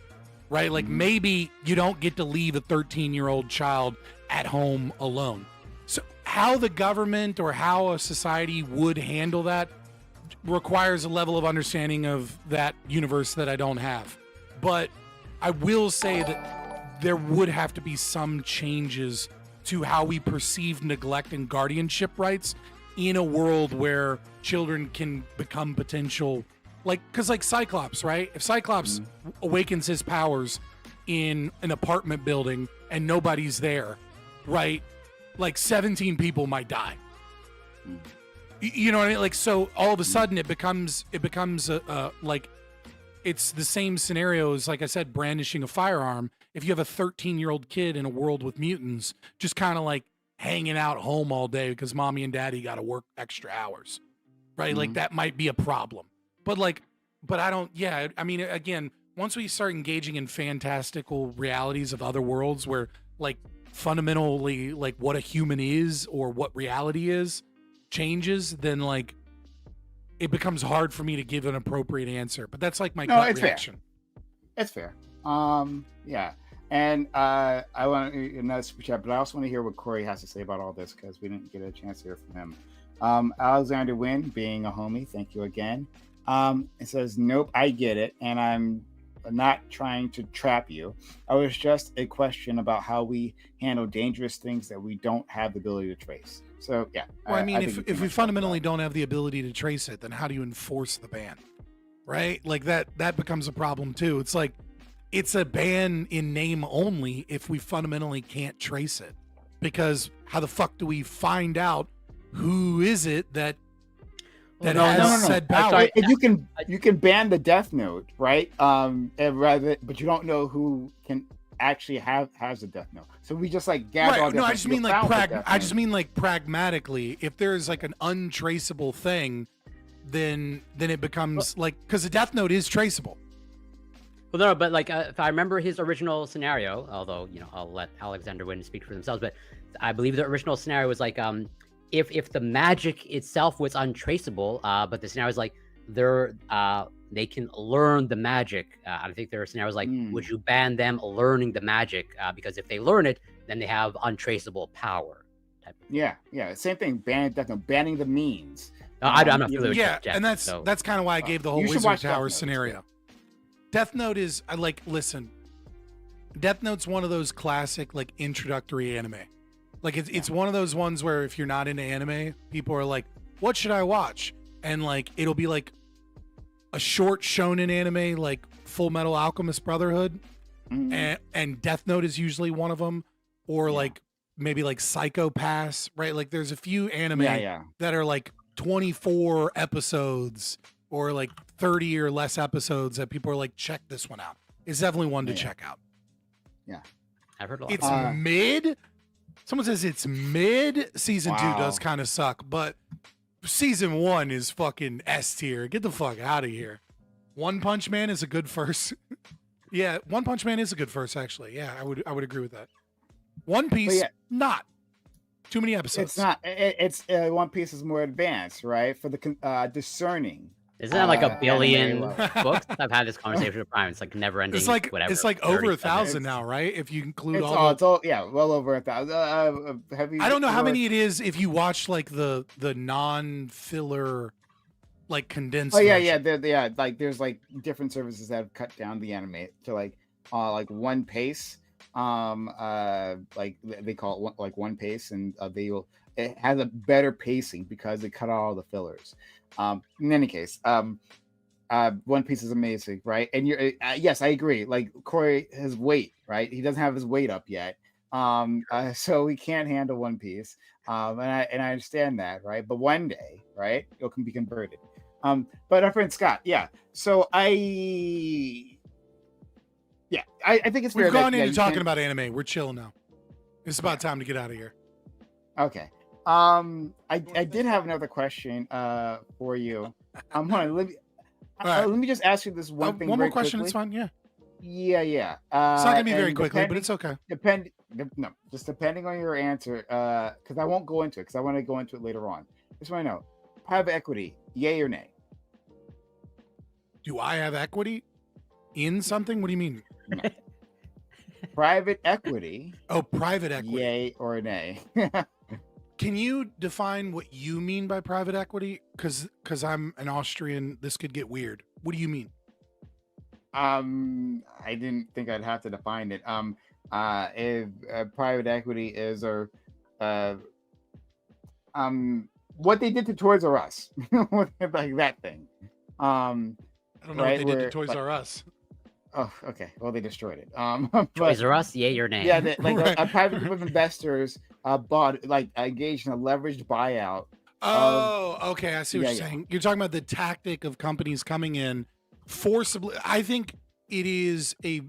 Right? Like maybe you don't get to leave a 13-year-old child at home alone. So how the government or how a society would handle that requires a level of understanding of that universe that I don't have. But I will say that there would have to be some changes to how we perceive neglect and guardianship rights in a world where children can become potential. Like, because like Cyclops, right? If Cyclops awakens his powers in an apartment building and nobody's there, right? Like 17 people might die. You know what I mean? Like, so all of a sudden it becomes like it's the same scenario as, like I said, brandishing a firearm. If you have a 13-year-old kid in a world with mutants, just kind of like hanging out home all day because mommy and daddy got to work extra hours, right? Like that might be a problem. But I don't, yeah, I mean, again, once we start engaging in fantastical realities of other worlds where like fundamentally like what a human is or what reality is changes, then like it becomes hard for me to give an appropriate answer. But that's like my gut reaction. It's fair. Yeah. And I want another super chat, but I also want to hear what Corey has to say about all this because we didn't get a chance to hear from him. Alexander Wynn, being a homie, thank you again. It says, nope, I get it. And I'm not trying to trap you. I was just a question about how we handle dangerous things that we don't have the ability to trace. So, yeah. Well, I mean, if we fundamentally don't have the ability to trace it, then how do you enforce the ban? Right? Like that becomes a problem too. It's like, it's a ban in name only if we fundamentally can't trace it. Because how the fuck do we find out who is it that has said power? You can ban the Death Note, right? But you don't know who can actually has a Death Note. So we just like gather all the I just mean like pragmatically, if there's like an untraceable thing, then it becomes like, because the Death Note is traceable. Well, no, but like if I remember his original scenario, although I'll let Alexander Wynn speak for themselves, but I believe the original scenario was like if the magic itself was untraceable, but the scenario is like they can learn the magic. I think their scenario was like, would you ban them learning the magic? Because if they learn it, then they have untraceable power. Yeah, same thing. Banning the means. I'm not familiar with Jeff, and that's kind of why I gave the whole Wizard Tower scenario. Death Note is listen, Death Note's one of those classic like introductory anime. Like it's one of those ones where if you're not into anime, people are like, what should I watch? And like it'll be like a short shonen anime like Full Metal Alchemist Brotherhood, and Death Note is usually one of them, or like maybe like Psycho Pass, right? Like there's a few anime that are like 24 episodes or like 30 or less episodes that people are like, check this one out. It's definitely one to check out. Yeah. I've heard a lot. It's mid. Someone says it's mid. Season 2 does kind of suck, but season 1 is fucking S tier. Get the fuck out of here. One Punch Man is a good first. Yeah, One Punch Man is a good first, actually. Yeah, I would agree with that. One Piece, not. Too many episodes. It's not. It's One Piece is more advanced, right? For the discerning. Isn't that like a billion books? I've had this conversation with Prime. It's like never ending. It's like whatever. It's like over 1,000 now, right? If you include well over 1,000. I don't know how many it is if you watch like the non-filler, like condensed. Oh yeah. Like there's like different services that have cut down the anime to like one pace. Like they call it like one pace, and it has a better pacing because they cut out all the fillers. In any case, One Piece is amazing, right? And you're yes, I agree. Like Corey, his weight, right? He doesn't have his weight up yet, so he can't handle One Piece. And I understand that, right? But one day, right, it can be converted. But our friend Scott, So I think it's fair. We've gone into talking about anime. We're chilling now. It's about time to get out of here. Okay. I did have another question for you. Let me just ask you this one thing. One more question. Quickly. It's fine. Yeah. Yeah. It's not gonna be very quickly, but it's okay. Just depending on your answer, because I won't go into it because I want to go into it later on. Just want to know, private equity, yay or nay? Do I have equity in something? What do you mean? No. Private equity. Oh, private equity. Yay or nay? Can you define what you mean by private equity? Because I'm an Austrian, this could get weird. What do you mean? I didn't think I'd have to define it. If private equity is what they did to Toys R Us, like that thing. I don't know what they did to Toys R Us. Oh, okay. Well, they destroyed it. Toys R Us, yay or nay? Yeah, a private group of investors engaged in a leveraged buyout. Okay. I see what you're saying. You're talking about the tactic of companies coming in forcibly. I think it is a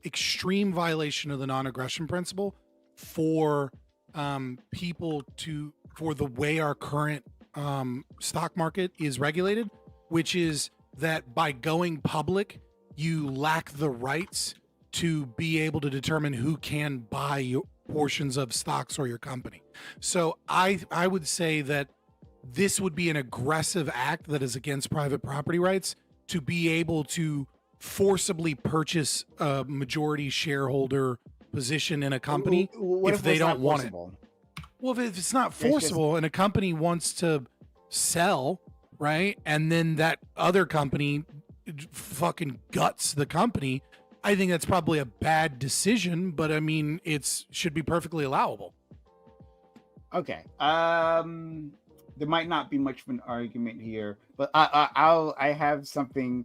extreme violation of the non-aggression principle for people for the way our current stock market is regulated, which is that by going public, you lack the rights to be able to determine who can buy your portions of stocks or your company. So I would say that this would be an aggressive act that is against private property rights to be able to forcibly purchase a majority shareholder position in a company if they don't want it. Well, if it's not forcible and a company wants to sell, right, and then that other company fucking guts the company, I think that's probably a bad decision, but I mean, should be perfectly allowable. Okay. There might not be much of an argument here, but I have something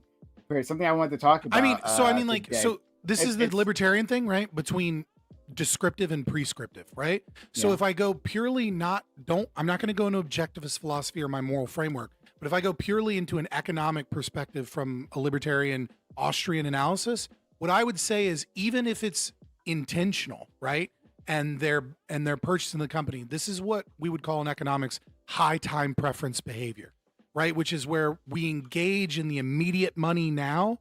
I wanted to talk about. So this is the libertarian thing, right? Between descriptive and prescriptive, right? So if I go purely I'm not going to go into objectivist philosophy or my moral framework, but if I go purely into an economic perspective from a libertarian Austrian analysis, what I would say is even if it's intentional, right? And they're purchasing the company, this is what we would call in economics high time preference behavior, right? Which is where we engage in the immediate money now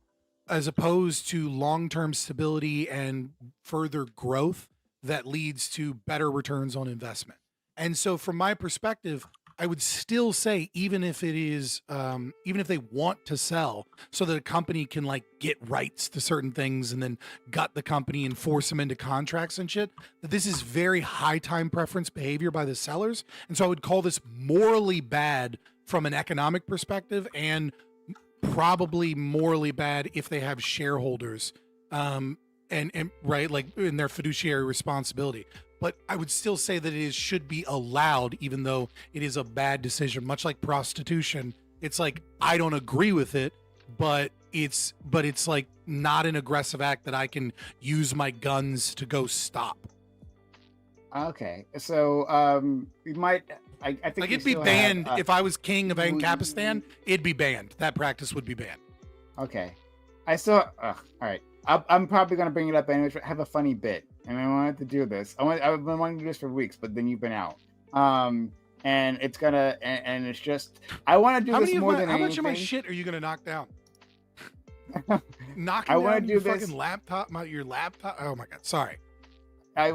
as opposed to long-term stability and further growth that leads to better returns on investment. And so from my perspective, I would still say, even if it is, even if they want to sell so that a company can like get rights to certain things and then gut the company and force them into contracts and shit, that this is very high time preference behavior by the sellers. And so I would call this morally bad from an economic perspective and probably morally bad if they have shareholders, and right, like in their fiduciary responsibility. But I would still say that it should be allowed, even though it is a bad decision. Much like prostitution, it's like I don't agree with it, but it's like not an aggressive act that I can use my guns to go stop. Okay, so we might. I think like it'd be banned if I was king of Ancapistan. It'd be banned. That practice would be banned. Okay, all right. I'm probably gonna bring it up anyway. I have a funny bit, and I wanted to do this. I've been wanting to do this for weeks, but then you've been out. And it's gonna, and it's just I want to do this more than anything. How much of my shit are you gonna knock down? Knocking down your fucking laptop, your laptop. Oh my god, sorry. I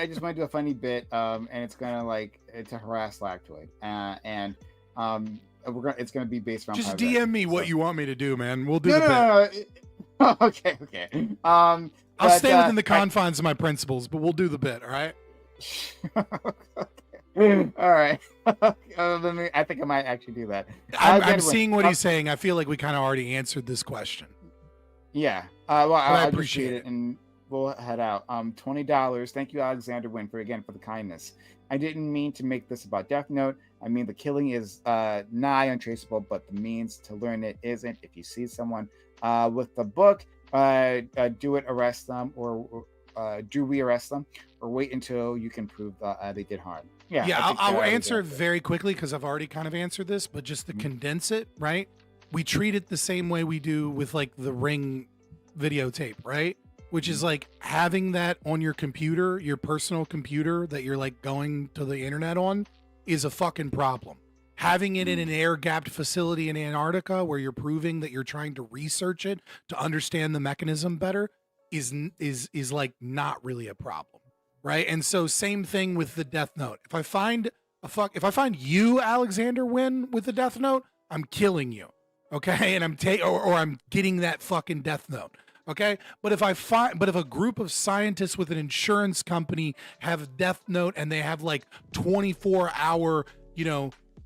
just want to do a funny bit, and it's gonna it's a harass Lactoid, and it's gonna be based on. Just DM me what you want me to do, man. We'll do the bit. No. Okay. I'll stay within the confines of my principles, but we'll do the bit. All right. All right. I think I might actually do that. I'm seeing what he's saying. I feel like we kind of already answered this question. Yeah. Well, I appreciate it, and we'll head out. $20. Thank you, Alexander Wynn, for the kindness. I didn't mean to make this about Death Note. I mean, the killing is nigh untraceable, but the means to learn it isn't. If you see someone with the book, arrest them, or do we arrest them, or wait until you can prove they did harm? Yeah, I'll answer very quickly because I've already kind of answered this, but just to condense it, right? We treat it the same way we do with like the Ring videotape, right? Which is like having that on your computer, your personal computer that you're like going to the internet on is a fucking problem. Having it in an air-gapped facility in Antarctica where you're proving that you're trying to research it to understand the mechanism better is like not really a problem, right? And so same thing with the Death Note. If I find you, Alexander Wynn, with the Death Note, I'm killing you, okay? And I'm getting that fucking Death Note. Okay, but if a group of scientists with an insurance company have Death Note and they have like 24-hour,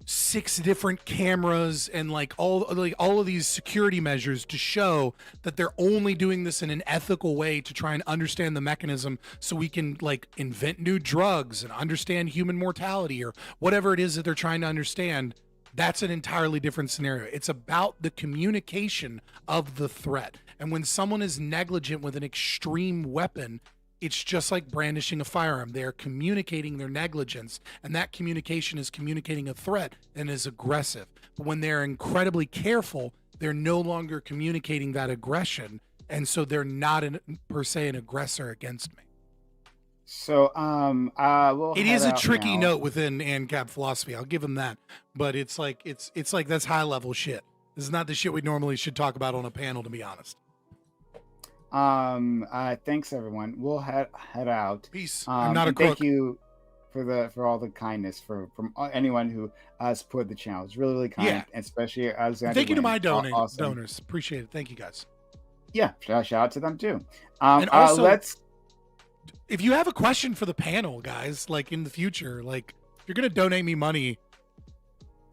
6 different cameras and like all of these security measures to show that they're only doing this in an ethical way to try and understand the mechanism so we can like invent new drugs and understand human mortality or whatever it is that they're trying to understand, that's an entirely different scenario. It's about the communication of the threat. And when someone is negligent with an extreme weapon, it's just like brandishing a firearm. They're communicating their negligence, and that communication is communicating a threat and is aggressive. But when they're incredibly careful, they're no longer communicating that aggression, and so they're not per se an aggressor against me. So we'll It head is a out tricky now. note within ANCAP philosophy. I'll give him that, but it's like that's high level shit. This is not the shit we normally should talk about on a panel, to be honest. Thanks everyone. We'll head out. Peace. I'm not a and crook. Thank you for all the kindness from anyone who supported the channel. It's really kind, Yeah. especially as Thank you to my awesome. donors. Appreciate it. Thank you guys. Yeah, shout out to them too. And also, let's. If you have a question for the panel, guys, like in the future, like if you're gonna donate me money,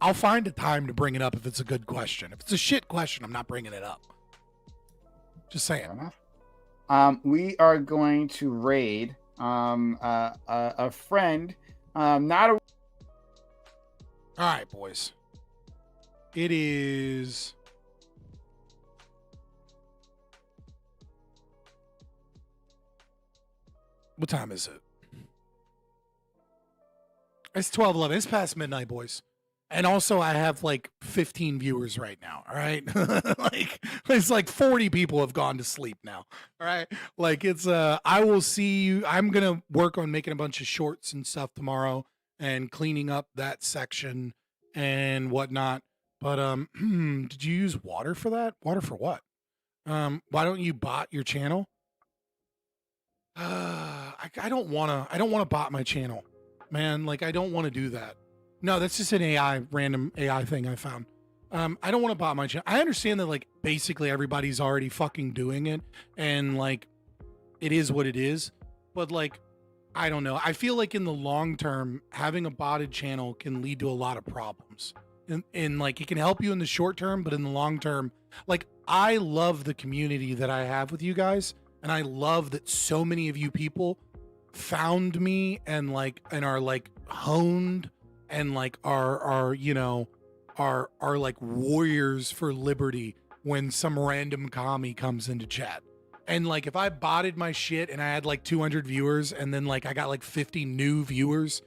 I'll find a time to bring it up if it's a good question. If it's a shit question, I'm not bringing it up. Just saying. We are going to raid a friend, not a. All right, boys. It is. What time is it? It's 12:11. It's past midnight, boys. And also, I have like 15 viewers right now. All right, like it's like 40 people have gone to sleep now. All right, like it's I will see you. I'm gonna work on making a bunch of shorts and stuff tomorrow and cleaning up that section and whatnot. But did you use water for that? Water for what? Why don't you bot your channel? I don't wanna bot my channel, man. Like I don't want to do that. No, that's just an random AI thing I found. I don't want to bot my channel. I understand that like basically everybody's already fucking doing it, and like it is what it is. But like, I don't know. I feel like in the long term, having a botted channel can lead to a lot of problems. And like it can help you in the short term, but in the long term, like I love the community that I have with you guys, and I love that so many of you people found me and are like honed and like are like warriors for liberty when some random commie comes into chat. And like if I botted my shit and I had like 200 viewers and then like I got like 50 new viewers,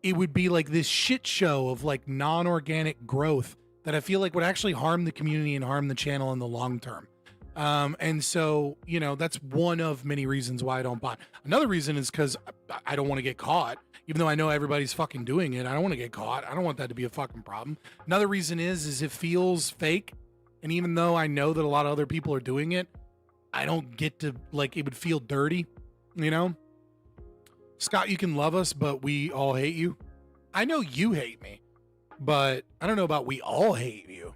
it would be like this shit show of like non-organic growth that I feel like would actually harm the community and harm the channel in the long term. And so, you know, that's one of many reasons why I don't bot. Another reason is because I don't want to get caught, even though I know everybody's fucking doing it. I don't want to get caught. I don't want that to be a fucking problem. Another reason is it feels fake. And even though I know that a lot of other people are doing it, I don't get to, like, it would feel dirty, you know? Scott, you can love us, but we all hate you. I know you hate me, but I don't know about we all hate you.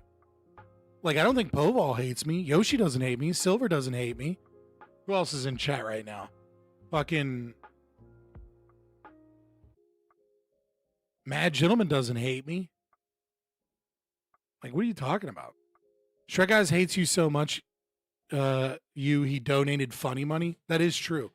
Like, I don't think Poval hates me. Yoshi doesn't hate me. Silver doesn't hate me. Who else is in chat right now? Fucking Mad Gentleman doesn't hate me. Like, what are you talking about? Shrek Guys hates you so much. He donated funny money. That is true.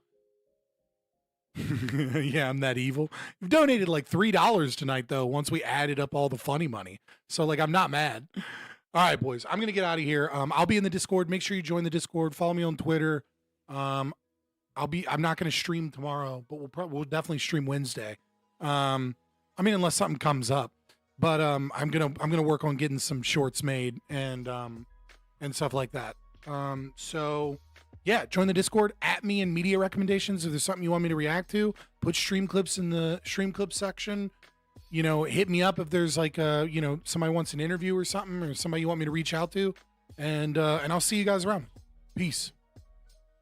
Yeah, I'm that evil. You've donated like $3 tonight, though, once we added up all the funny money. So, like, I'm not mad. All right, boys, I'm going to get out of here. I'll be in the Discord. Make sure you join the Discord. Follow me on Twitter. I'm not going to stream tomorrow, but we'll definitely stream Wednesday. I mean, unless something comes up, but I'm going to work on getting some shorts made and stuff like that. So yeah, join the Discord, at me in media recommendations. If there's something you want me to react to, put stream clips in the stream clips section. You know, hit me up if there's like somebody wants an interview or something, or somebody you want me to reach out to, and I'll see you guys around. Peace.